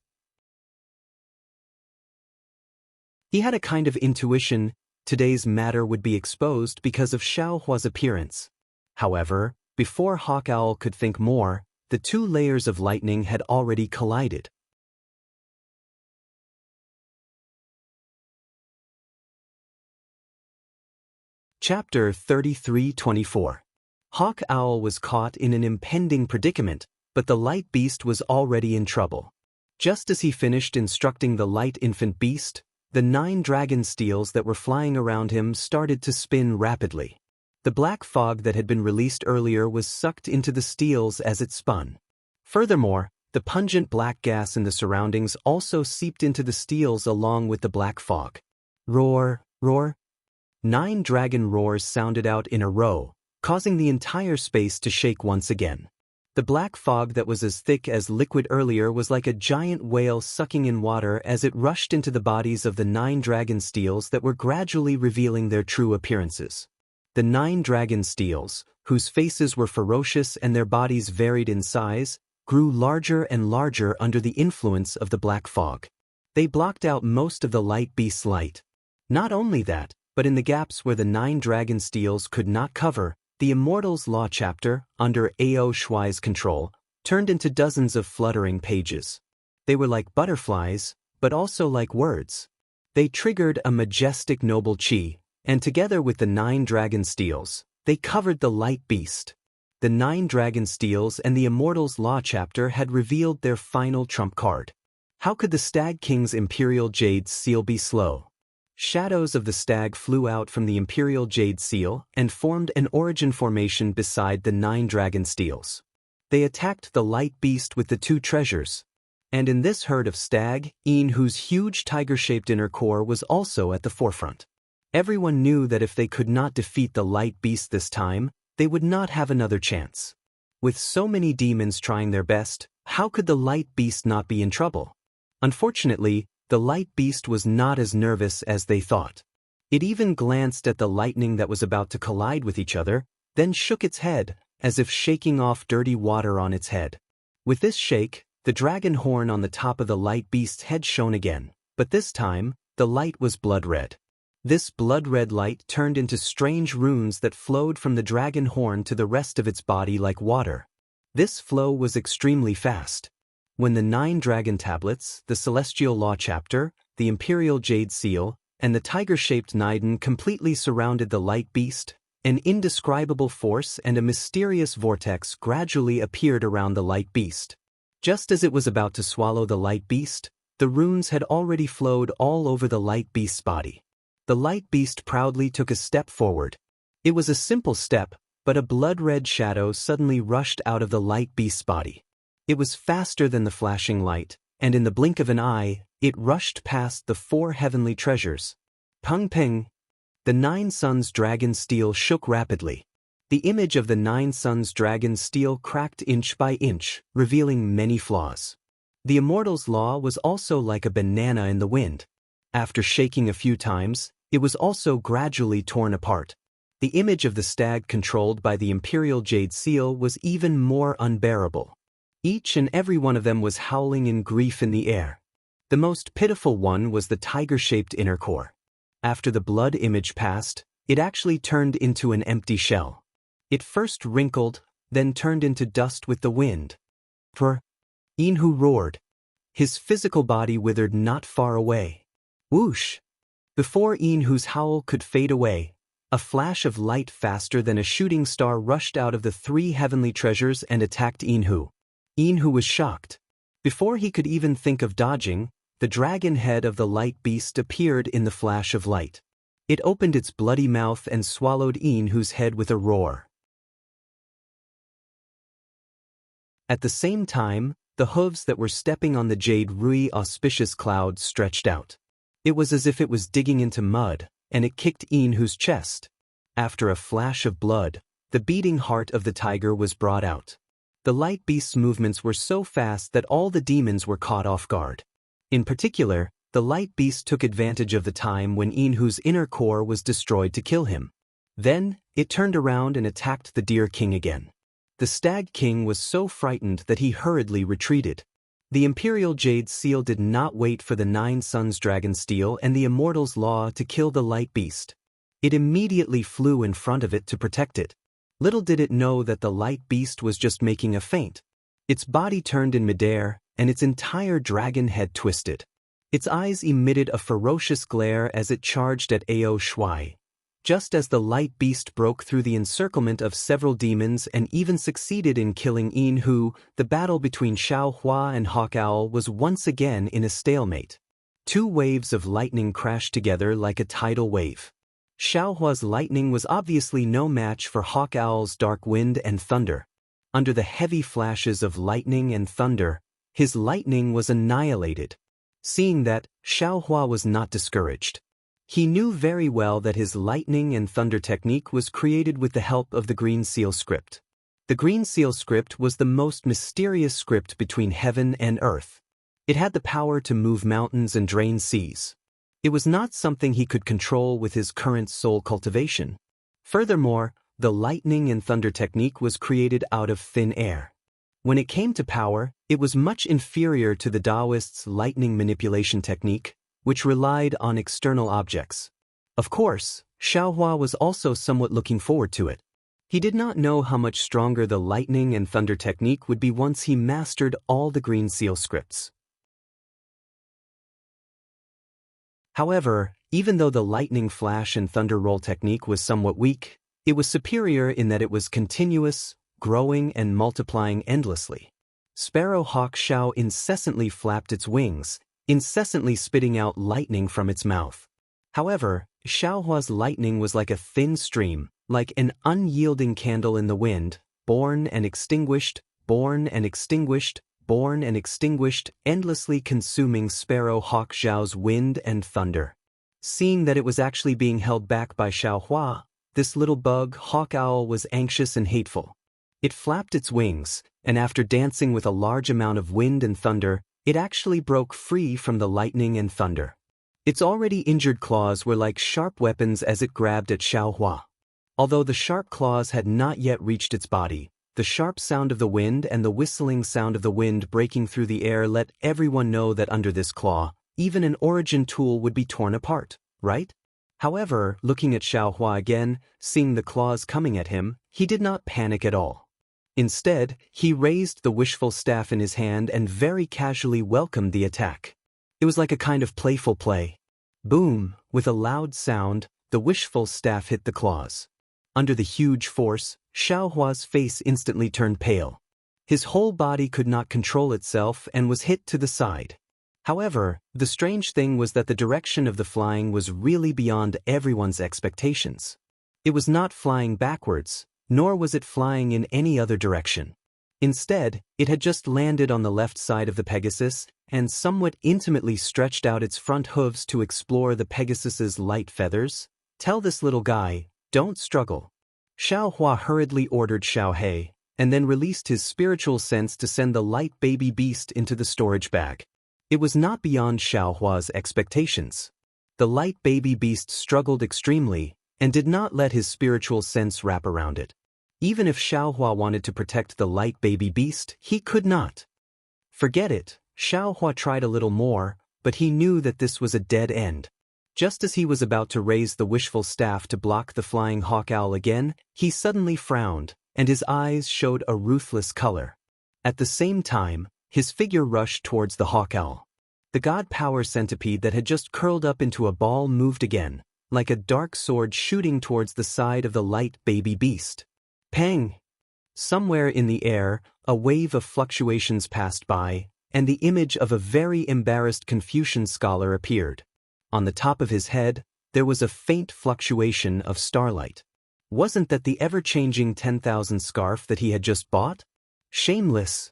S1: He had a kind of intuition today's matter would be exposed because of Xiaohua's appearance. However, before Hawk Owl could think more, the two layers of lightning had already collided. Chapter 33-24. Hawk Owl was caught in an impending predicament, but the light beast was already in trouble. Just as he finished instructing the light infant beast, the 9 dragon steels that were flying around him started to spin rapidly. The black fog that had been released earlier was sucked into the steels as it spun. Furthermore, the pungent black gas in the surroundings also seeped into the steels along with the black fog. Roar, roar. 9 dragon roars sounded out in a row, causing the entire space to shake once again. The black fog that was as thick as liquid earlier was like a giant whale sucking in water as it rushed into the bodies of the 9 dragon steels that were gradually revealing their true appearances. The 9 dragon steels, whose faces were ferocious and their bodies varied in size, grew larger and larger under the influence of the black fog. They blocked out most of the light beast's light. Not only that, but in the gaps where the 9 dragon steels could not cover, the Immortals Law chapter, under A.O. Shuai's control, turned into dozens of fluttering pages. They were like butterflies, but also like words. They triggered a majestic noble chi, and together with the 9 dragon steels, they covered the light beast. The 9 dragon steels and the Immortals Law chapter had revealed their final trump card. How could the Stag King's Imperial Jade Seal be slow? Shadows of the stag flew out from the Imperial Jade Seal and formed an origin formation beside the 9 dragon steels. They attacked the light beast with the 2 treasures. And in this herd of stag, whose huge tiger-shaped inner core was also at the forefront. Everyone knew that if they could not defeat the light beast this time, they would not have another chance. With so many demons trying their best, how could the light beast not be in trouble? Unfortunately, the light beast was not as nervous as they thought. It even glanced at the lightning that was about to collide with each other, then shook its head, as if shaking off dirty water on its head. With this shake, the dragon horn on the top of the light beast's head shone again, but this time, the light was blood-red. This blood-red light turned into strange runes that flowed from the dragon horn to the rest of its body like water. This flow was extremely fast. When the 9 dragon tablets, the Celestial Law chapter, the Imperial Jade Seal, and the tiger-shaped Niden completely surrounded the light beast, an indescribable force and a mysterious vortex gradually appeared around the light beast. Just as it was about to swallow the light beast, the runes had already flowed all over the light beast's body. The light beast proudly took a step forward. It was a simple step, but a blood-red shadow suddenly rushed out of the light beast's body. It was faster than the flashing light, and in the blink of an eye, it rushed past the 4 heavenly treasures. Peng Peng! The 9 suns dragon steel shook rapidly. The image of the 9 suns dragon steel cracked inch by inch, revealing many flaws. The Immortals' Law was also like a banana in the wind. After shaking a few times, it was also gradually torn apart. The image of the stag controlled by the Imperial Jade Seal was even more unbearable. Each and every one of them was howling in grief in the air. The most pitiful one was the tiger-shaped inner core. After the blood image passed, it actually turned into an empty shell. It first wrinkled, then turned into dust with the wind. Enhu roared. His physical body withered not far away. Whoosh! Before Enhu's howl could fade away, a flash of light faster than a shooting star rushed out of the 3 heavenly treasures and attacked Enhu. Enhu was shocked. Before he could even think of dodging, the dragon head of the light beast appeared in the flash of light. It opened its bloody mouth and swallowed Enhu's head with a roar. At the same time, the hooves that were stepping on the jade Rui auspicious cloud stretched out. It was as if it was digging into mud, and it kicked Enhu's chest. After a flash of blood, the beating heart of the tiger was brought out. The light beast's movements were so fast that all the demons were caught off guard. In particular, the light beast took advantage of the time when Enhu's inner core was destroyed to kill him. Then, it turned around and attacked the deer king again. The stag king was so frightened that he hurriedly retreated. The Imperial Jade Seal did not wait for the 9 Suns Dragon Steel and the Immortal's Law to kill the light beast. It immediately flew in front of it to protect it. Little did it know that the light beast was just making a feint. Its body turned in midair, and its entire dragon head twisted. Its eyes emitted a ferocious glare as it charged at Ao Shuai. Just as the light beast broke through the encirclement of several demons and even succeeded in killing Enhu, the battle between Xiao Hua and Hawk Owl was once again in a stalemate. 2 waves of lightning crashed together like a tidal wave. Xiao Hua's lightning was obviously no match for Hawk Owl's dark wind and thunder. Under the heavy flashes of lightning and thunder, his lightning was annihilated. Seeing that, Xiao Hua was not discouraged. He knew very well that his lightning and thunder technique was created with the help of the Green Seal script. The Green Seal script was the most mysterious script between heaven and earth. It had the power to move mountains and drain seas. It was not something he could control with his current soul cultivation. Furthermore, the lightning and thunder technique was created out of thin air. When it came to power, it was much inferior to the Taoists' lightning manipulation technique, which relied on external objects. Of course, Xiao Hua was also somewhat looking forward to it. He did not know how much stronger the lightning and thunder technique would be once he mastered all the Green Seal scripts. However, even though the lightning flash and thunder roll technique was somewhat weak, it was superior in that it was continuous, growing and multiplying endlessly. Sparrow Hawk Xiao incessantly flapped its wings, incessantly spitting out lightning from its mouth. However, Xiao Hua's lightning was like a thin stream, like an unyielding candle in the wind, born and extinguished, born and extinguished, born and extinguished, endlessly consuming Sparrow Hawk Xiao's wind and thunder. Seeing that it was actually being held back by Xiao Hua, this little bug Hawk Owl was anxious and hateful. It flapped its wings, and after dancing with a large amount of wind and thunder, it actually broke free from the lightning and thunder. Its already injured claws were like sharp weapons as it grabbed at Xiao Hua. Although the sharp claws had not yet reached its body, the sharp sound of the wind and the whistling sound of the wind breaking through the air let everyone know that under this claw, even an origin tool would be torn apart, right? However, looking at Xiao Hua again, seeing the claws coming at him, he did not panic at all. Instead, he raised the wishful staff in his hand and very casually welcomed the attack. It was like a kind of playful play. Boom! With a loud sound, the wishful staff hit the claws. Under the huge force, Xiao Hua's face instantly turned pale. His whole body could not control itself and was hit to the side. However, the strange thing was that the direction of the flying was really beyond everyone's expectations. It was not flying backwards, nor was it flying in any other direction. Instead, it had just landed on the left side of the Pegasus and somewhat intimately stretched out its front hooves to explore the Pegasus's light feathers. Tell this little guy, don't struggle. Xiao Hua hurriedly ordered Xiao He, and then released his spiritual sense to send the light baby beast into the storage bag. It was not beyond Xiao Hua's expectations. The light baby beast struggled extremely, and did not let his spiritual sense wrap around it. Even if Xiaohua wanted to protect the light baby beast, he could not. Forget it, Xiaohua tried a little more, but he knew that this was a dead end. Just as he was about to raise the wishful staff to block the flying hawk owl again, he suddenly frowned, and his eyes showed a ruthless color. At the same time, his figure rushed towards the hawk owl. The god power centipede that had just curled up into a ball moved again, like a dark sword shooting towards the side of the light baby beast. Pang! Somewhere in the air, a wave of fluctuations passed by, and the image of a very embarrassed Confucian scholar appeared. On the top of his head, there was a faint fluctuation of starlight. Wasn't that the ever-changing 10,000 scarf that he had just bought? Shameless!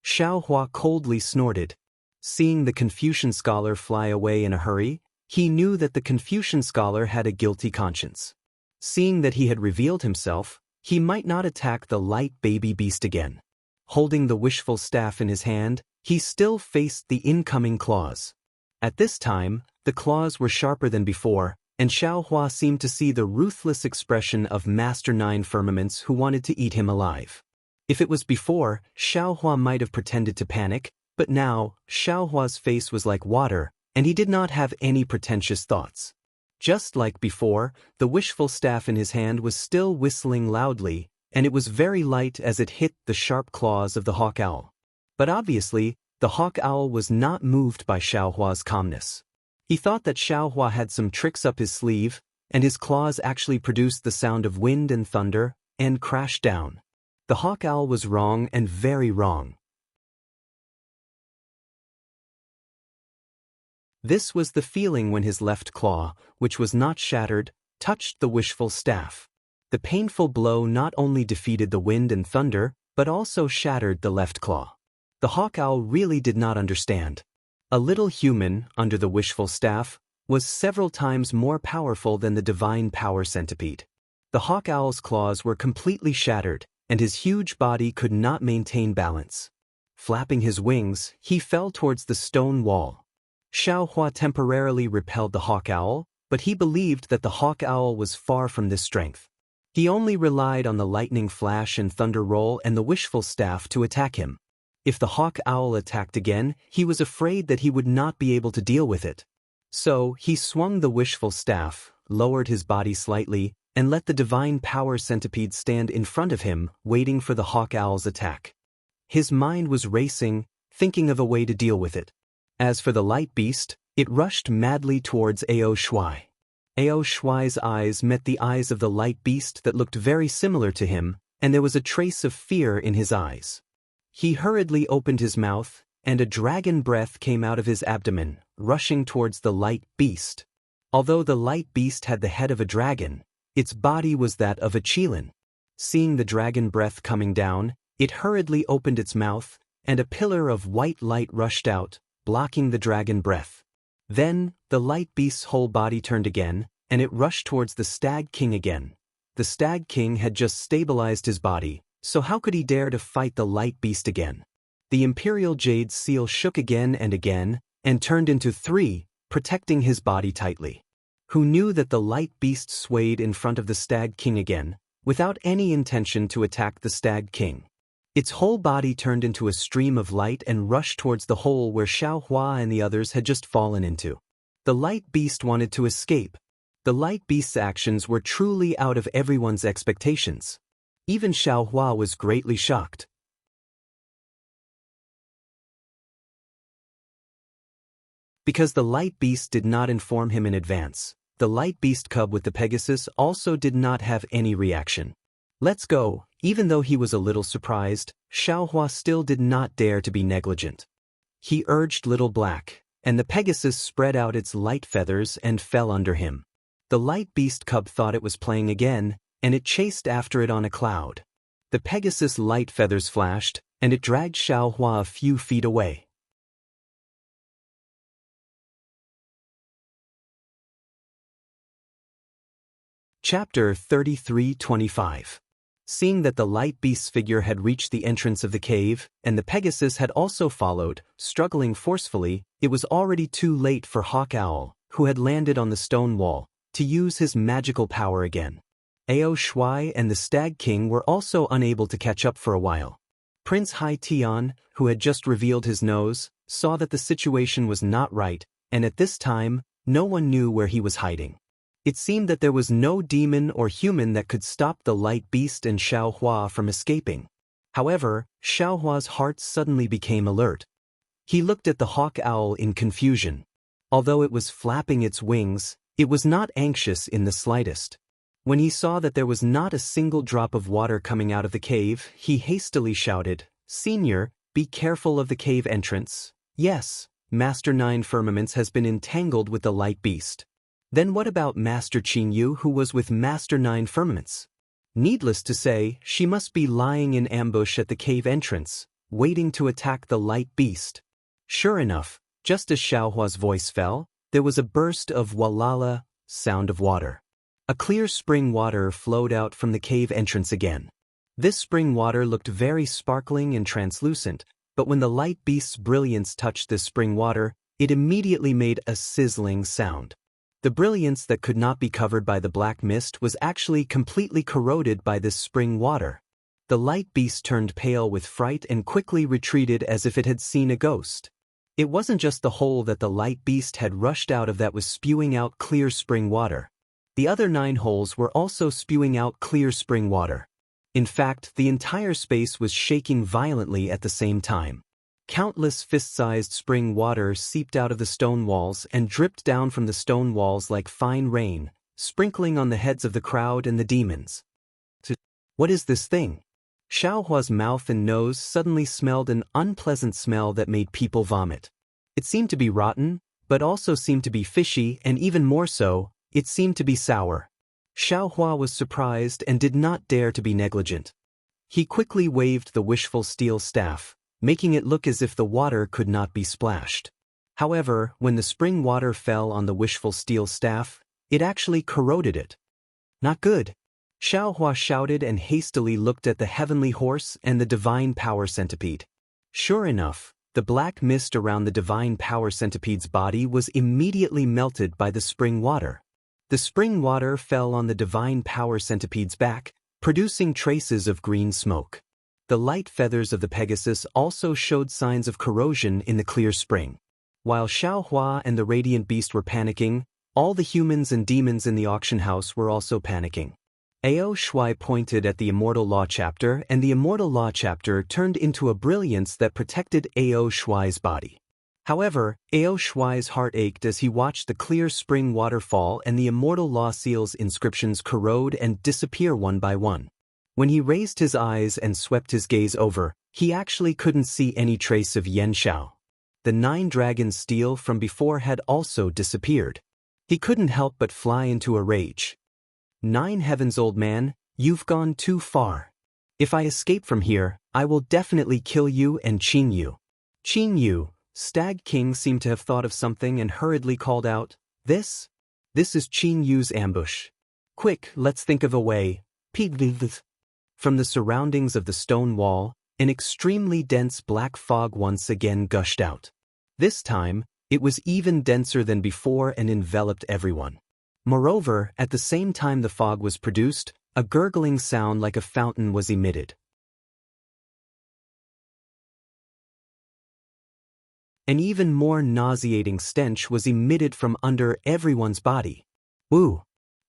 S1: Xiaohua coldly snorted. Seeing the Confucian scholar fly away in a hurry, he knew that the Confucian scholar had a guilty conscience. Seeing that he had revealed himself, he might not attack the light baby beast again. Holding the wishful staff in his hand, he still faced the incoming claws. At this time, the claws were sharper than before, and Xiaohua seemed to see the ruthless expression of Master Nine Firmaments who wanted to eat him alive. If it was before, Xiaohua might have pretended to panic, but now, Xiaohua's face was like water, and he did not have any pretentious thoughts. Just like before, the wishful staff in his hand was still whistling loudly, and it was very light as it hit the sharp claws of the hawk owl. But obviously, the hawk owl was not moved by Xiaohua's calmness. He thought that Xiaohua had some tricks up his sleeve, and his claws actually produced the sound of wind and thunder, and crashed down. The hawk owl was wrong and very wrong. This was the feeling when his left claw, which was not shattered, touched the wishful staff. The painful blow not only defeated the wind and thunder, but also shattered the left claw. The hawk owl really did not understand. A little human, under the wishful staff, was several times more powerful than the divine power centipede. The hawk owl's claws were completely shattered, and his huge body could not maintain balance. Flapping his wings, he fell towards the stone wall. Xiaohua temporarily repelled the hawk owl, but he believed that the hawk owl was far from this strength. He only relied on the lightning flash and thunder roll and the wishful staff to attack him. If the hawk owl attacked again, he was afraid that he would not be able to deal with it. So, he swung the wishful staff, lowered his body slightly, and let the divine power centipede stand in front of him, waiting for the hawk owl's attack. His mind was racing, thinking of a way to deal with it. As for the light beast, it rushed madly towards Ao Shuai. Ao Shuai's eyes met the eyes of the light beast that looked very similar to him, and there was a trace of fear in his eyes. He hurriedly opened his mouth, and a dragon breath came out of his abdomen, rushing towards the light beast. Although the light beast had the head of a dragon, its body was that of a qilin. Seeing the dragon breath coming down, it hurriedly opened its mouth, and a pillar of white light rushed out, blocking the dragon breath. Then, the light beast's whole body turned again, and it rushed towards the stag king again. The stag king had just stabilized his body, so how could he dare to fight the light beast again? The imperial jade seal shook again, and turned into 3, protecting his body tightly. Who knew that the light beast swayed in front of the stag king again, without any intention to attack the stag king. Its whole body turned into a stream of light and rushed towards the hole where Xiaohua and the others had just fallen into. The light beast wanted to escape. The light beast's actions were truly out of everyone's expectations. Even Xiaohua was greatly shocked. Because the light beast did not inform him in advance, the light beast cub with the Pegasus also did not have any reaction. Let's go. Even though he was a little surprised, Xiaohua still did not dare to be negligent. He urged Little Black, and the Pegasus spread out its light feathers and fell under him. The light beast cub thought it was playing again, and it chased after it on a cloud. The Pegasus' light feathers flashed, and it dragged Xiaohua a few feet away. Chapter 33:25. Seeing that the light beast's figure had reached the entrance of the cave, and the Pegasus had also followed, struggling forcefully, it was already too late for Hawk Owl, who had landed on the stone wall, to use his magical power again. Ao Shuai and the Stag King were also unable to catch up for a while. Prince Hai Tian, who had just revealed his nose, saw that the situation was not right, and at this time, no one knew where he was hiding. It seemed that there was no demon or human that could stop the light beast and Xiao Hua from escaping. However, Xiao Hua's heart suddenly became alert. He looked at the hawk owl in confusion. Although it was flapping its wings, it was not anxious in the slightest. When he saw that there was not a single drop of water coming out of the cave, he hastily shouted, "Senior, be careful of the cave entrance." "Yes, Master Nine Firmaments has been entangled with the light beast." "Then what about Master Qin Yu, who was with Master Nine Firmaments?" Needless to say, she must be lying in ambush at the cave entrance, waiting to attack the light beast. Sure enough, just as Xiao Hua's voice fell, there was a burst of walala, sound of water. A clear spring water flowed out from the cave entrance again. This spring water looked very sparkling and translucent, but when the light beast's brilliance touched this spring water, it immediately made a sizzling sound. The brilliance that could not be covered by the black mist was actually completely corroded by this spring water. The light beast turned pale with fright and quickly retreated as if it had seen a ghost. It wasn't just the hole that the light beast had rushed out of that was spewing out clear spring water. The other 9 holes were also spewing out clear spring water. In fact, the entire space was shaking violently at the same time. Countless fist-sized spring water seeped out of the stone walls and dripped down from the stone walls like fine rain, sprinkling on the heads of the crowd and the demons. What is this thing? Xiao Hua's mouth and nose suddenly smelled an unpleasant smell that made people vomit. It seemed to be rotten, but also seemed to be fishy, and even more so, it seemed to be sour. Xiao Hua was surprised and did not dare to be negligent. He quickly waved the wishful steel staff, making it look as if the water could not be splashed. However, when the spring water fell on the wishful steel staff, it actually corroded it. Not good. Xiao Hua shouted and hastily looked at the heavenly horse and the divine power centipede. Sure enough, the black mist around the divine power centipede's body was immediately melted by the spring water. The spring water fell on the divine power centipede's back, producing traces of green smoke. The light feathers of the Pegasus also showed signs of corrosion in the clear spring. While Xiao Hua and the radiant beast were panicking, all the humans and demons in the auction house were also panicking. Ao Shuai pointed at the Immortal Law Chapter, and the Immortal Law Chapter turned into a brilliance that protected Ao Shuai's body. However, Ao Shuai's heart ached as he watched the clear spring waterfall and the Immortal Law Seal's inscriptions corrode and disappear one by one. When he raised his eyes and swept his gaze over, he actually couldn't see any trace of Yan Xiao. The 9 dragons' steel from before had also disappeared. He couldn't help but fly into a rage. 9 heavens, old man, you've gone too far. If I escape from here, I will definitely kill you and Qin Yu. Qin Yu, Stag King seemed to have thought of something and hurriedly called out, This is Qin Yu's ambush. Quick, let's think of a way. From the surroundings of the stone wall, an extremely dense black fog once again gushed out. This time, it was even denser than before and enveloped everyone. Moreover, at the same time the fog was produced, a gurgling sound like a fountain was emitted. An even more nauseating stench was emitted from under everyone's body. Woo!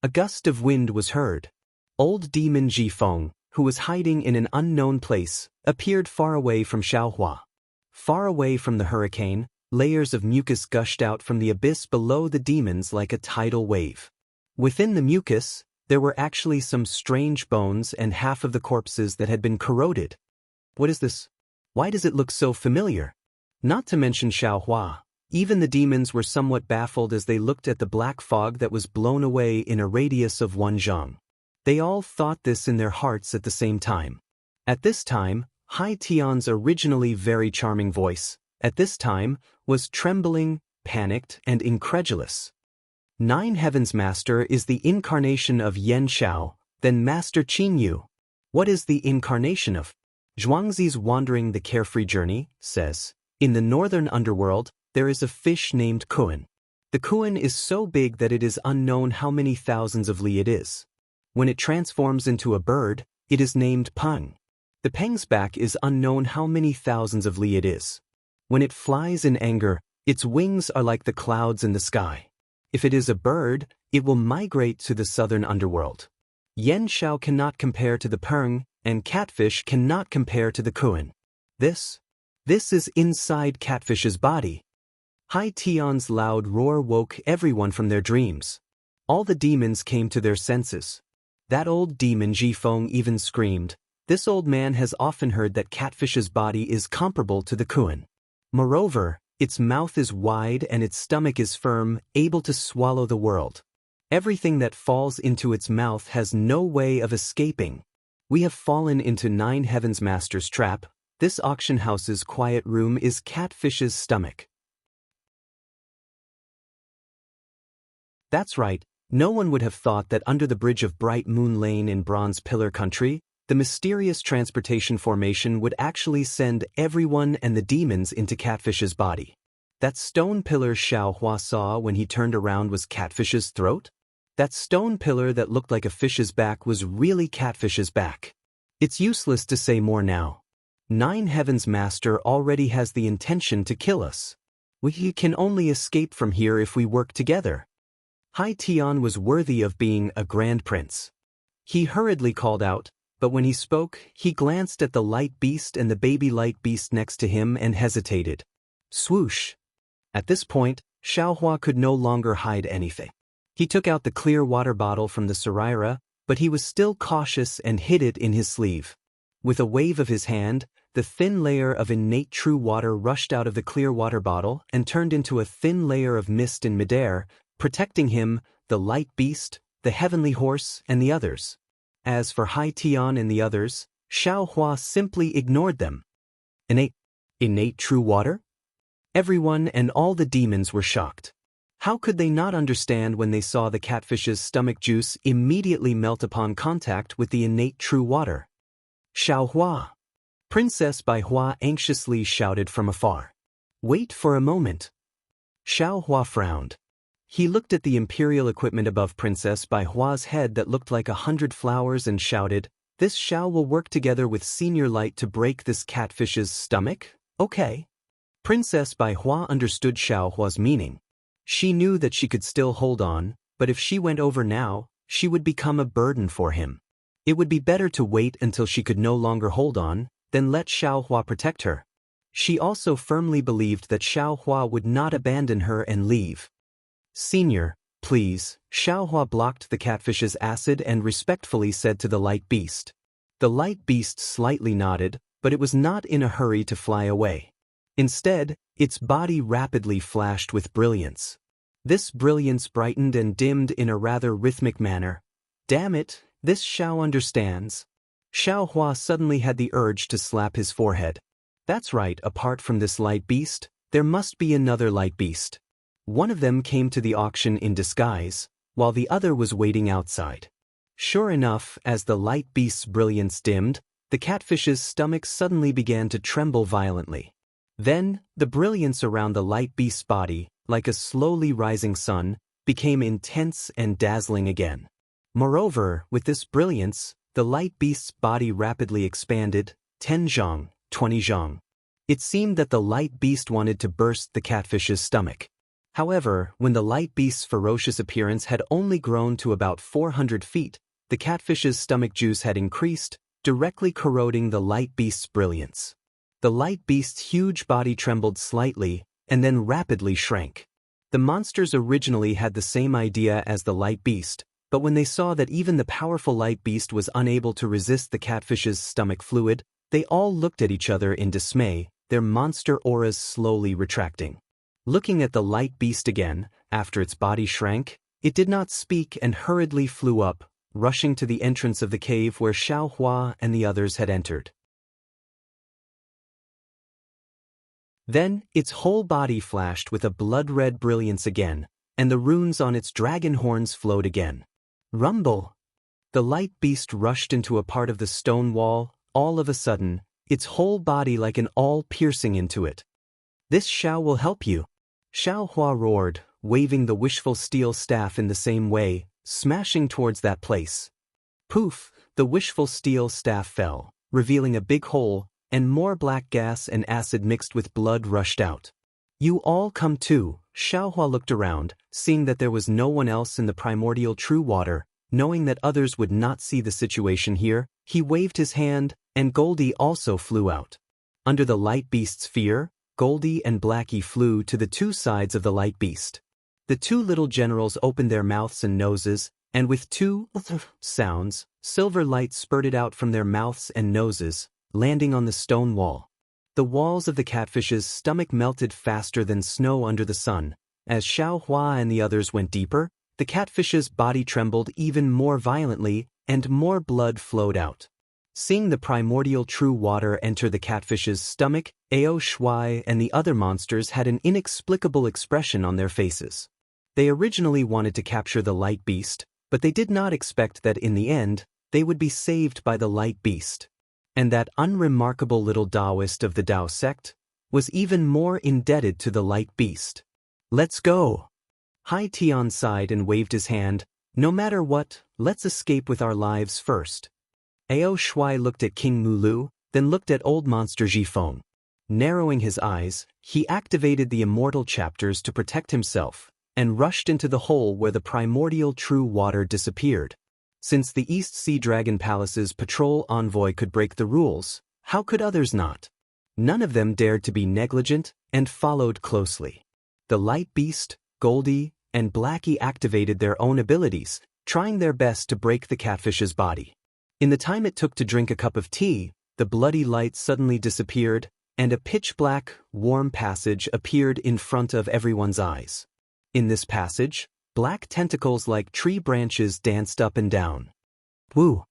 S1: A gust of wind was heard. Old demon Jifeng, who was hiding in an unknown place, appeared far away from Xiao Hua. Far away from the hurricane, layers of mucus gushed out from the abyss below the demons like a tidal wave. Within the mucus, there were actually some strange bones and half of the corpses that had been corroded. What is this? Why does it look so familiar? Not to mention Xiao Hua, even the demons were somewhat baffled as they looked at the black fog that was blown away in a radius of 1 zhang. They all thought this in their hearts at the same time. At this time, Hai Tian's originally very charming voice, at this time, was trembling, panicked, and incredulous. 9 Heavens Master is the incarnation of Yan Xiao, then Master Qin Yu. What is the incarnation of? Zhuangzi's Wandering the Carefree Journey says, in the northern underworld, there is a fish named Kuan. The Kuan is so big that it is unknown how many thousands of li it is. When it transforms into a bird, it is named Peng. The Peng's back is unknown how many thousands of li it is. When it flies in anger, its wings are like the clouds in the sky. If it is a bird, it will migrate to the southern underworld. Yen Shao cannot compare to the Peng, and Catfish cannot compare to the Kuan. This is inside Catfish's body. Hai Tian's loud roar woke everyone from their dreams. All the demons came to their senses. That old demon Jifeng even screamed. This old man has often heard that Catfish's body is comparable to the Kuan. Moreover, its mouth is wide and its stomach is firm, able to swallow the world. Everything that falls into its mouth has no way of escaping. We have fallen into 9 Heavens Master's trap. This auction house's quiet room is Catfish's stomach. That's right, no one would have thought that under the bridge of Bright Moon Lane in Bronze Pillar Country, the mysterious transportation formation would actually send everyone and the demons into Catfish's body. That stone pillar Xiao Hua saw when he turned around was Catfish's throat? That stone pillar that looked like a fish's back was really Catfish's back. It's useless to say more now. 9 Heavens Master already has the intention to kill us. We can only escape from here if we work together. Hai Tian was worthy of being a grand prince. He hurriedly called out, but when he spoke, he glanced at the light beast and the baby light beast next to him and hesitated. Swoosh! At this point, Xiaohua could no longer hide anything. He took out the clear water bottle from the saraira, but he was still cautious and hid it in his sleeve. With a wave of his hand, the thin layer of innate true water rushed out of the clear water bottle and turned into a thin layer of mist in midair, protecting him, the light beast, the heavenly horse, and the others. As for Hai Tian and the others, Xiaohua simply ignored them. Innate true water? Everyone and all the demons were shocked. How could they not understand when they saw the Catfish's stomach juice immediately melt upon contact with the innate true water? Xiaohua! Princess Bai Hua anxiously shouted from afar. Wait for a moment. Xiaohua frowned. He looked at the imperial equipment above Princess Bai Hua's head that looked like 100 flowers and shouted, This Xiao will work together with Senior Light to break this Catfish's stomach? Okay. Princess Bai Hua understood Xiaohua's meaning. She knew that she could still hold on, but if she went over now, she would become a burden for him. It would be better to wait until she could no longer hold on, than let Xiaohua protect her. She also firmly believed that Xiaohua would not abandon her and leave. Senior, please, Xiaohua blocked the Catfish's acid and respectfully said to the light beast. The light beast slightly nodded, but it was not in a hurry to fly away. Instead, its body rapidly flashed with brilliance. This brilliance brightened and dimmed in a rather rhythmic manner. Damn it, this Xiao understands. Xiaohua suddenly had the urge to slap his forehead. That's right, apart from this light beast, there must be another light beast. One of them came to the auction in disguise, while the other was waiting outside. Sure enough, as the light beast's brilliance dimmed, the Catfish's stomach suddenly began to tremble violently. Then, the brilliance around the light beast's body, like a slowly rising sun, became intense and dazzling again. Moreover, with this brilliance, the light beast's body rapidly expanded, 10 zhang, 20 zhang. It seemed that the light beast wanted to burst the Catfish's stomach. However, when the light beast's ferocious appearance had only grown to about 400 feet, the Catfish's stomach juice had increased, directly corroding the light beast's brilliance. The light beast's huge body trembled slightly, and then rapidly shrank. The monsters originally had the same idea as the light beast, but when they saw that even the powerful light beast was unable to resist the Catfish's stomach fluid, they all looked at each other in dismay, their monster auras slowly retracting. Looking at the light beast again, after its body shrank, it did not speak and hurriedly flew up, rushing to the entrance of the cave where Xiaohua and the others had entered. Then, its whole body flashed with a blood-red brilliance again, and the runes on its dragon horns flowed again. Rumble! The light beast rushed into a part of the stone wall, all of a sudden, its whole body like an awl piercing into it. This Xiao will help you. Xiaohua roared, waving the wishful steel staff in the same way, smashing towards that place. Poof, the wishful steel staff fell, revealing a big hole, and more black gas and acid mixed with blood rushed out. You all come too. Xiaohua looked around, seeing that there was no one else in the primordial true water. Knowing that others would not see the situation here, he waved his hand, and Goldie also flew out. Under the light beast's fear, Goldie and Blackie flew to the two sides of the light beast. The two little generals opened their mouths and noses, and with two sounds, silver light spurted out from their mouths and noses, landing on the stone wall. The walls of the catfish's stomach melted faster than snow under the sun. As Xiaohua and the others went deeper, the catfish's body trembled even more violently, and more blood flowed out. Seeing the primordial true water enter the catfish's stomach, Ao Shuai and the other monsters had an inexplicable expression on their faces. They originally wanted to capture the light beast, but they did not expect that in the end, they would be saved by the light beast. And that unremarkable little Taoist of the Tao sect was even more indebted to the light beast. Let's go! Hai Tian sighed and waved his hand. No matter what, let's escape with our lives first. Ao Shuai looked at King Mulu, then looked at old monster Jifeng. Narrowing his eyes, he activated the immortal chapters to protect himself, and rushed into the hole where the primordial true water disappeared. Since the East Sea Dragon Palace's patrol envoy could break the rules, how could others not? None of them dared to be negligent, and followed closely. The light beast, Goldie, and Blackie activated their own abilities, trying their best to break the catfish's body. In the time it took to drink a cup of tea, the bloody light suddenly disappeared, and a pitch-black, warm passage appeared in front of everyone's eyes. In this passage, black tentacles like tree branches danced up and down. Woo!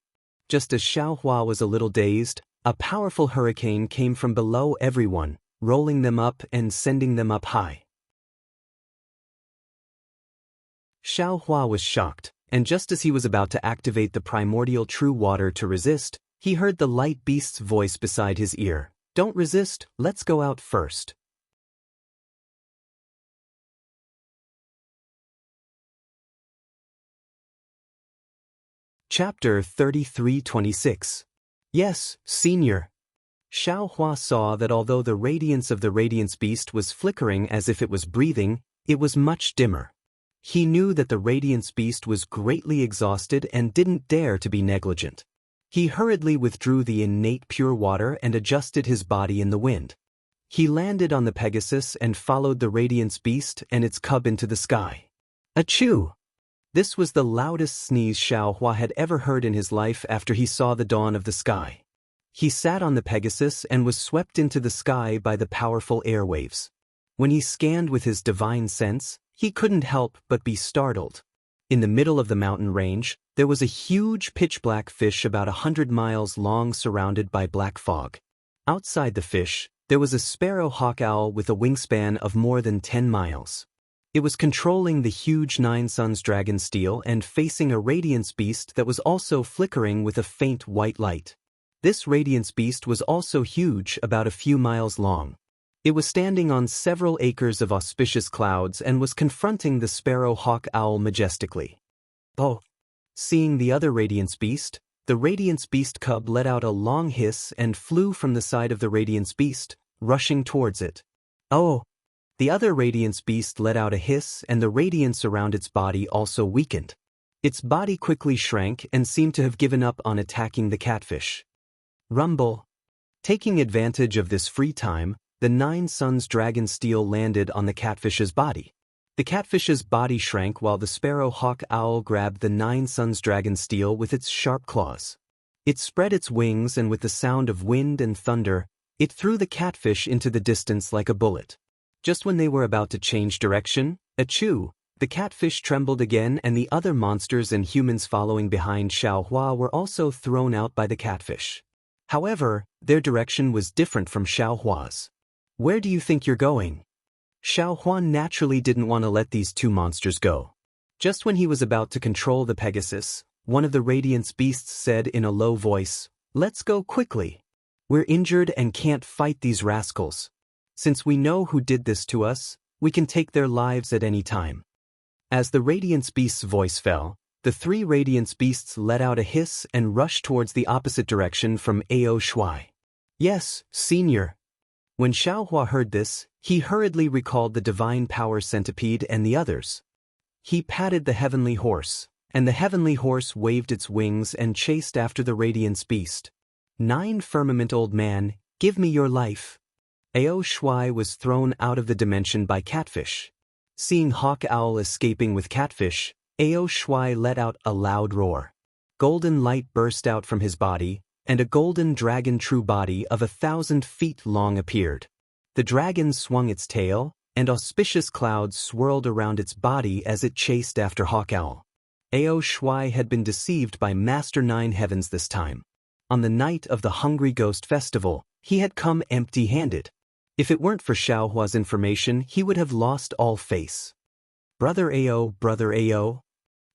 S1: Just as Xiaohua was a little dazed, a powerful hurricane came from below everyone, rolling them up and sending them up high. Xiaohua was shocked, and just as he was about to activate the primordial true water to resist, he heard the light beast's voice beside his ear. Don't resist, let's go out first. Chapter 33-26. Yes, Senior. Xiaohua saw that although the radiance of the radiance beast was flickering as if it was breathing, it was much dimmer. He knew that the radiance beast was greatly exhausted and didn't dare to be negligent. He hurriedly withdrew the innate pure water and adjusted his body in the wind. He landed on the Pegasus and followed the radiance beast and its cub into the sky. Achoo! This was the loudest sneeze Xiaohua had ever heard in his life after he saw the dawn of the sky. He sat on the Pegasus and was swept into the sky by the powerful airwaves. When he scanned with his divine sense, he couldn't help but be startled. In the middle of the mountain range, there was a huge pitch-black fish about 100 miles long surrounded by black fog. Outside the fish, there was a sparrow hawk owl with a wingspan of more than 10 miles. It was controlling the huge Nine Suns dragon steel and facing a radiance beast that was also flickering with a faint white light. This radiance beast was also huge, about a few miles long. It was standing on several acres of auspicious clouds and was confronting the sparrow hawk owl majestically. Oh! Seeing the other radiance beast, the radiance beast cub let out a long hiss and flew from the side of the radiance beast, rushing towards it. Oh! The other radiance beast let out a hiss and the radiance around its body also weakened. Its body quickly shrank and seemed to have given up on attacking the catfish. Rumble! Taking advantage of this free time, the Nine Suns dragon steel landed on the catfish's body. The catfish's body shrank while the sparrow hawk owl grabbed the Nine Suns dragon steel with its sharp claws. It spread its wings and with the sound of wind and thunder, it threw the catfish into the distance like a bullet. Just when they were about to change direction, achoo! The catfish trembled again and the other monsters and humans following behind Xiaohua were also thrown out by the catfish. However, their direction was different from Xiaohua's. Where do you think you're going? Xiaohua naturally didn't want to let these two monsters go. Just when he was about to control the Pegasus, one of the radiance beasts said in a low voice, "Let's go quickly. We're injured and can't fight these rascals. Since we know who did this to us, we can take their lives at any time. As the Radiance Beast's voice fell, the three Radiance Beasts let out a hiss and rushed towards the opposite direction from Ao Shuai. Yes, Senior. When Xiaohua heard this, he hurriedly recalled the Divine Power Centipede and the others. He patted the Heavenly Horse, and the Heavenly Horse waved its wings and chased after the Radiance Beast. 9 Firmament Old Man, give me your life. Ao Shuai was thrown out of the dimension by Catfish. Seeing Hawk Owl escaping with Catfish, Ao Shuai let out a loud roar. Golden light burst out from his body, and a golden dragon true body of 1,000 feet long appeared. The dragon swung its tail, and auspicious clouds swirled around its body as it chased after Hawk Owl. Ao Shuai had been deceived by Master Nine Heavens this time. On the night of the Hungry Ghost Festival, he had come empty-handed. If it weren't for Xiaohua's information, he would have lost all face. Brother Ao.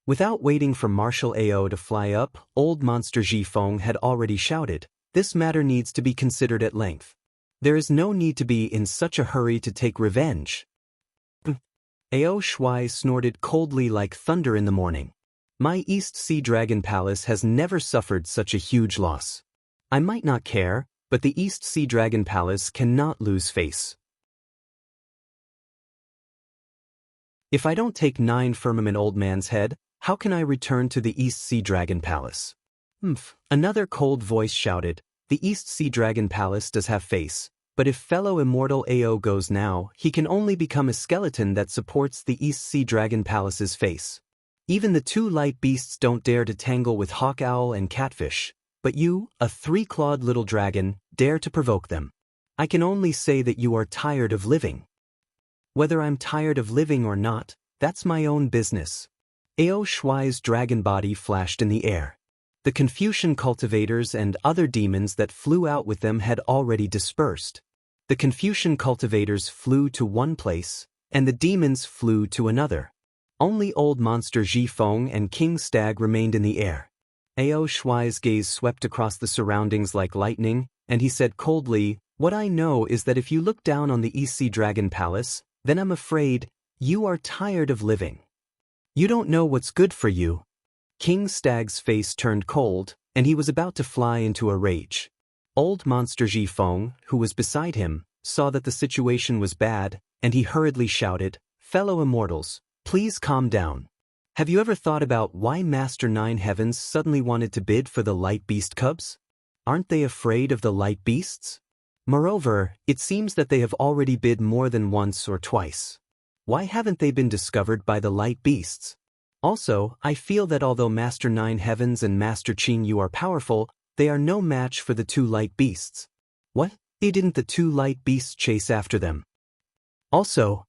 S1: Without waiting for Marshal Ao to fly up, old monster Jifeng had already shouted, this matter needs to be considered at length. There is no need to be in such a hurry to take revenge. Ao Shuai snorted coldly like thunder in the morning. My East Sea Dragon Palace has never suffered such a huge loss. I might not care, but the East Sea Dragon Palace cannot lose face. If I don't take 9 Firmament Old Man's head, how can I return to the East Sea Dragon Palace? Another cold voice shouted, the East Sea Dragon Palace does have face, but if fellow immortal Ao goes now, he can only become a skeleton that supports the East Sea Dragon Palace's face. Even the 2 light beasts don't dare to tangle with Hawk Owl and Catfish, but you, a 3-clawed little dragon, dare to provoke them. I can only say that you are tired of living. Whether I'm tired of living or not, that's my own business. Ao Shuai's dragon body flashed in the air. The Confucian cultivators and other demons that flew out with them had already dispersed. The Confucian cultivators flew to one place, and the demons flew to another. Only old monster Jifeng and King Stag remained in the air. Ao Shuai's gaze swept across the surroundings like lightning, and he said coldly, what I know is that if you look down on the East Sea Dragon Palace, then I'm afraid you are tired of living. You don't know what's good for you. King Stag's face turned cold, and he was about to fly into a rage. Old monster Jifeng, who was beside him, saw that the situation was bad, and he hurriedly shouted, fellow immortals, please calm down. Have you ever thought about why Master Nine Heavens suddenly wanted to bid for the light beast cubs? Aren't they afraid of the light beasts? Moreover, it seems that they have already bid more than once or twice. Why haven't they been discovered by the light beasts? Also, I feel that although Master Nine Heavens and Master Qing Yu are powerful, they are no match for the 2 light beasts. What? Didn't the 2 light beasts chase after them? Also,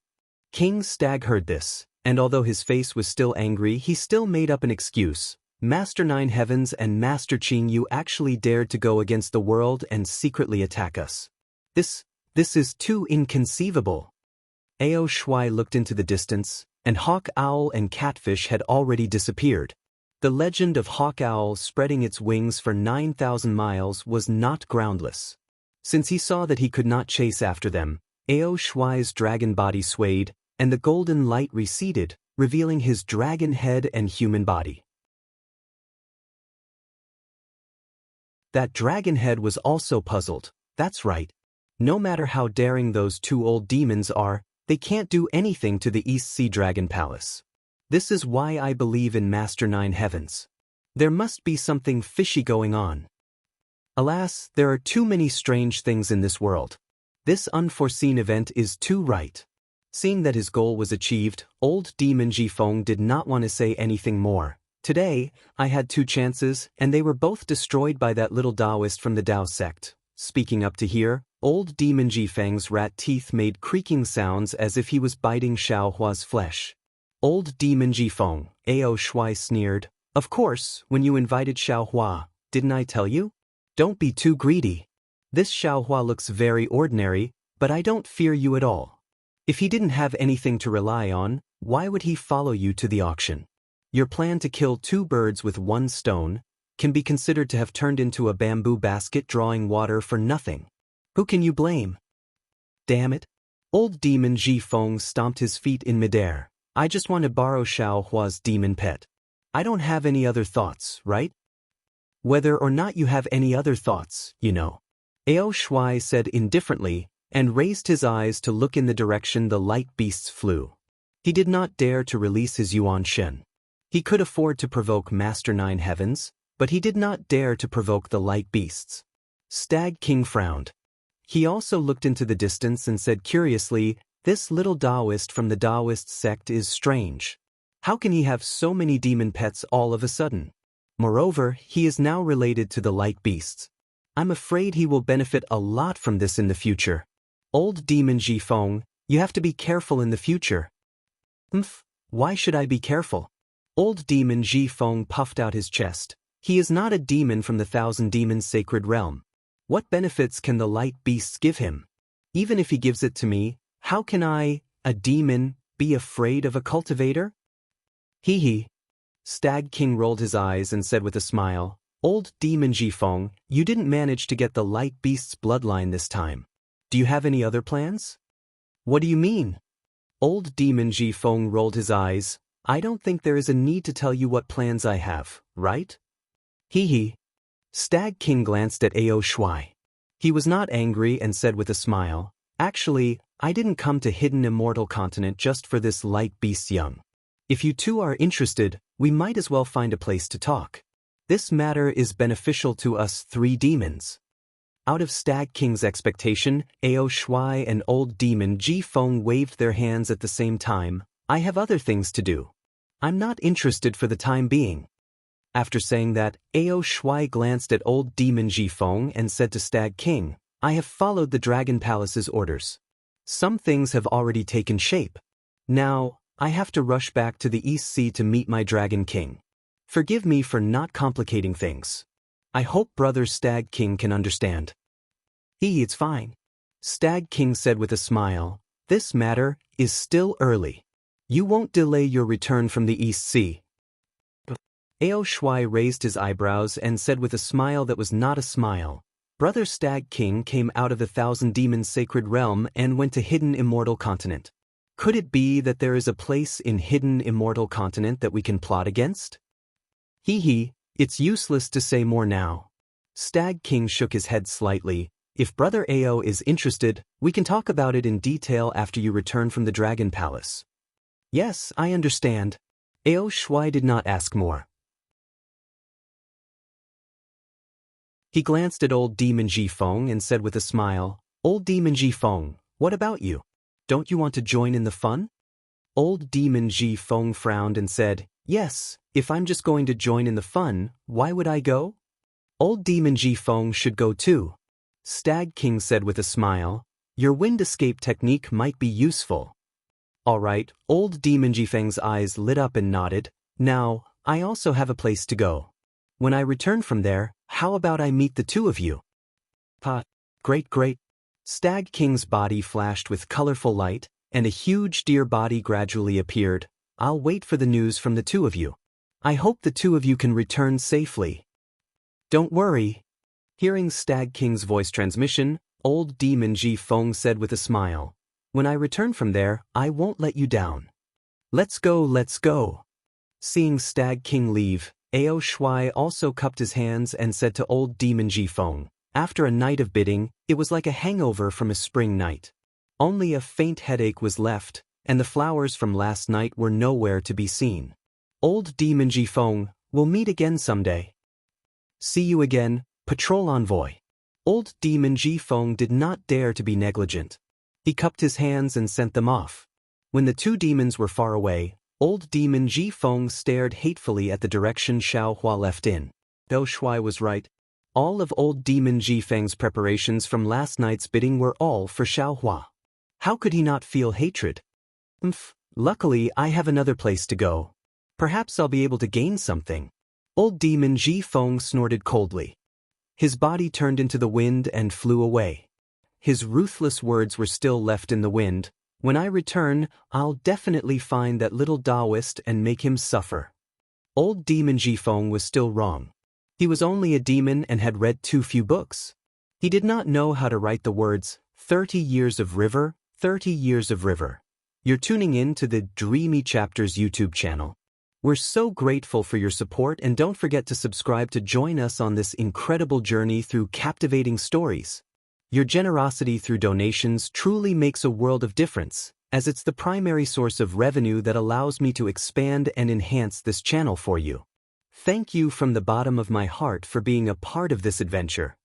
S1: King Stag heard this, and although his face was still angry, he still made up an excuse. Master Nine Heavens and Master Qing Yu actually dared to go against the world and secretly attack us. This is too inconceivable. Ao Shuai looked into the distance, and Hawk Owl and Catfish had already disappeared. The legend of Hawk Owl spreading its wings for 9,000 miles was not groundless. Since he saw that he could not chase after them, Ao Shuai's dragon body swayed, and the golden light receded, revealing his dragon head and human body. That dragon head was also puzzled. That's right. No matter how daring those 2 old demons are, they can't do anything to the East Sea Dragon Palace. This is why I believe in Master Nine Heavens. There must be something fishy going on. Alas, there are too many strange things in this world. This unforeseen event is too right. Seeing that his goal was achieved, old demon Jifeng did not want to say anything more. Today, I had 2 chances, and they were both destroyed by that little Taoist from the Tao sect. Speaking up to here, old demon Jifeng's rat teeth made creaking sounds as if he was biting Xiaohua's flesh. Old demon Jifeng, Ao Shuai sneered. Of course, when you invited Xiaohua, didn't I tell you? Don't be too greedy. This Xiaohua looks very ordinary, but I don't fear you at all. If he didn't have anything to rely on, why would he follow you to the auction? Your plan to kill 2 birds with 1 stone can be considered to have turned into a bamboo basket drawing water for nothing. Who can you blame? Damn it. Old demon Ji Feng stomped his feet in midair. I just want to borrow Xiao Hua's demon pet. I don't have any other thoughts, right? Whether or not you have any other thoughts, you know. Ao Shuai said indifferently, and raised his eyes to look in the direction the light beasts flew. He did not dare to release his Yuan Shen. He could afford to provoke Master Nine Heavens, but he did not dare to provoke the light beasts. Stag King frowned. He also looked into the distance and said curiously, "This little Taoist from the Taoist sect is strange. How can he have so many demon pets all of a sudden? Moreover, he is now related to the light beasts. I'm afraid he will benefit a lot from this in the future. Old demon Ji Feng, you have to be careful in the future." Why should I be careful? Old demon Ji Feng puffed out his chest. He is not a demon from the Thousand Demons Sacred Realm. What benefits can the light beasts give him? Even if he gives it to me, how can I, a demon, be afraid of a cultivator? Hee hee. Stag King rolled his eyes and said with a smile, "Old demon Ji Feng, you didn't manage to get the light beast's bloodline this time. Do you have any other plans?" "What do you mean?" Old demon Ji Feng rolled his eyes. "I don't think there is a need to tell you what plans I have, right?" Hee hee. Stag King glanced at Ao Shuai. He was not angry and said with a smile, "Actually, I didn't come to Hidden Immortal Continent just for this light beast's young. If you two are interested, we might as well find a place to talk. This matter is beneficial to us three demons." Out of Stag King's expectation, Ao Shuai and Old Demon Ji Feng waved their hands at the same time. "I have other things to do. I'm not interested for the time being." After saying that, Ao Shuai glanced at Old Demon Ji Feng and said to Stag King, "I have followed the Dragon Palace's orders. Some things have already taken shape. Now, I have to rush back to the East Sea to meet my Dragon King. Forgive me for not complicating things. I hope Brother Stag King can understand." It's fine," Stag King said with a smile. "This matter is still early. You won't delay your return from the East Sea." Ao Shuai raised his eyebrows and said with a smile that was not a smile, "Brother Stag King came out of the Thousand Demons Sacred Realm and went to Hidden Immortal Continent. Could it be that there is a place in Hidden Immortal Continent that we can plot against?" Hee hee, it's useless to say more now. Stag King shook his head slightly. "If Brother Ao is interested, we can talk about it in detail after you return from the Dragon Palace." "Yes, I understand." Ao Shuai did not ask more. He glanced at Old Demon Ji Feng and said with a smile, "Old Demon Ji Feng, what about you? Don't you want to join in the fun?" Old Demon Ji Feng frowned and said, "Yes, if I'm just going to join in the fun, why would I go?" Old Demon Ji Feng should go too. Stag King said with a smile, "Your wind escape technique might be useful." "All right," Old Demon Ji Feng's eyes lit up and nodded. "Now, I also have a place to go. When I return from there, how about I meet the two of you?" Great. Stag King's body flashed with colorful light, and a huge deer body gradually appeared. "I'll wait for the news from the two of you. I hope the two of you can return safely." "Don't worry." Hearing Stag King's voice transmission, Old Demon Ji Feng said with a smile, "When I return from there, I won't let you down. Let's go. Seeing Stag King leave, Ao Shuai also cupped his hands and said to Old Demon Ji Feng, "After a night of bidding, it was like a hangover from a spring night. Only a faint headache was left, and the flowers from last night were nowhere to be seen. Old Demon Ji Feng, we'll meet again someday." "See you again, Patrol Envoy." Old Demon Ji Feng did not dare to be negligent. He cupped his hands and sent them off. When the two demons were far away, Old Demon Ji Feng stared hatefully at the direction Xiao Hua left in. Ao Shuai was right. All of Old Demon Ji Feng's preparations from last night's bidding were all for Xiao Hua. How could he not feel hatred? Luckily I have another place to go. Perhaps I'll be able to gain something." Old Demon Ji Feng snorted coldly. His body turned into the wind and flew away. His ruthless words were still left in the wind. "When I return, I'll definitely find that little Taoist and make him suffer." Old Demon Ji Feng was still wrong. He was only a demon and had read too few books. He did not know how to write the words 30 years of river, 30 years of river. You're tuning in to the Dreamy Chapters YouTube channel. We're so grateful for your support, and don't forget to subscribe to join us on this incredible journey through captivating stories. Your generosity through donations truly makes a world of difference, as it's the primary source of revenue that allows me to expand and enhance this channel for you. Thank you from the bottom of my heart for being a part of this adventure.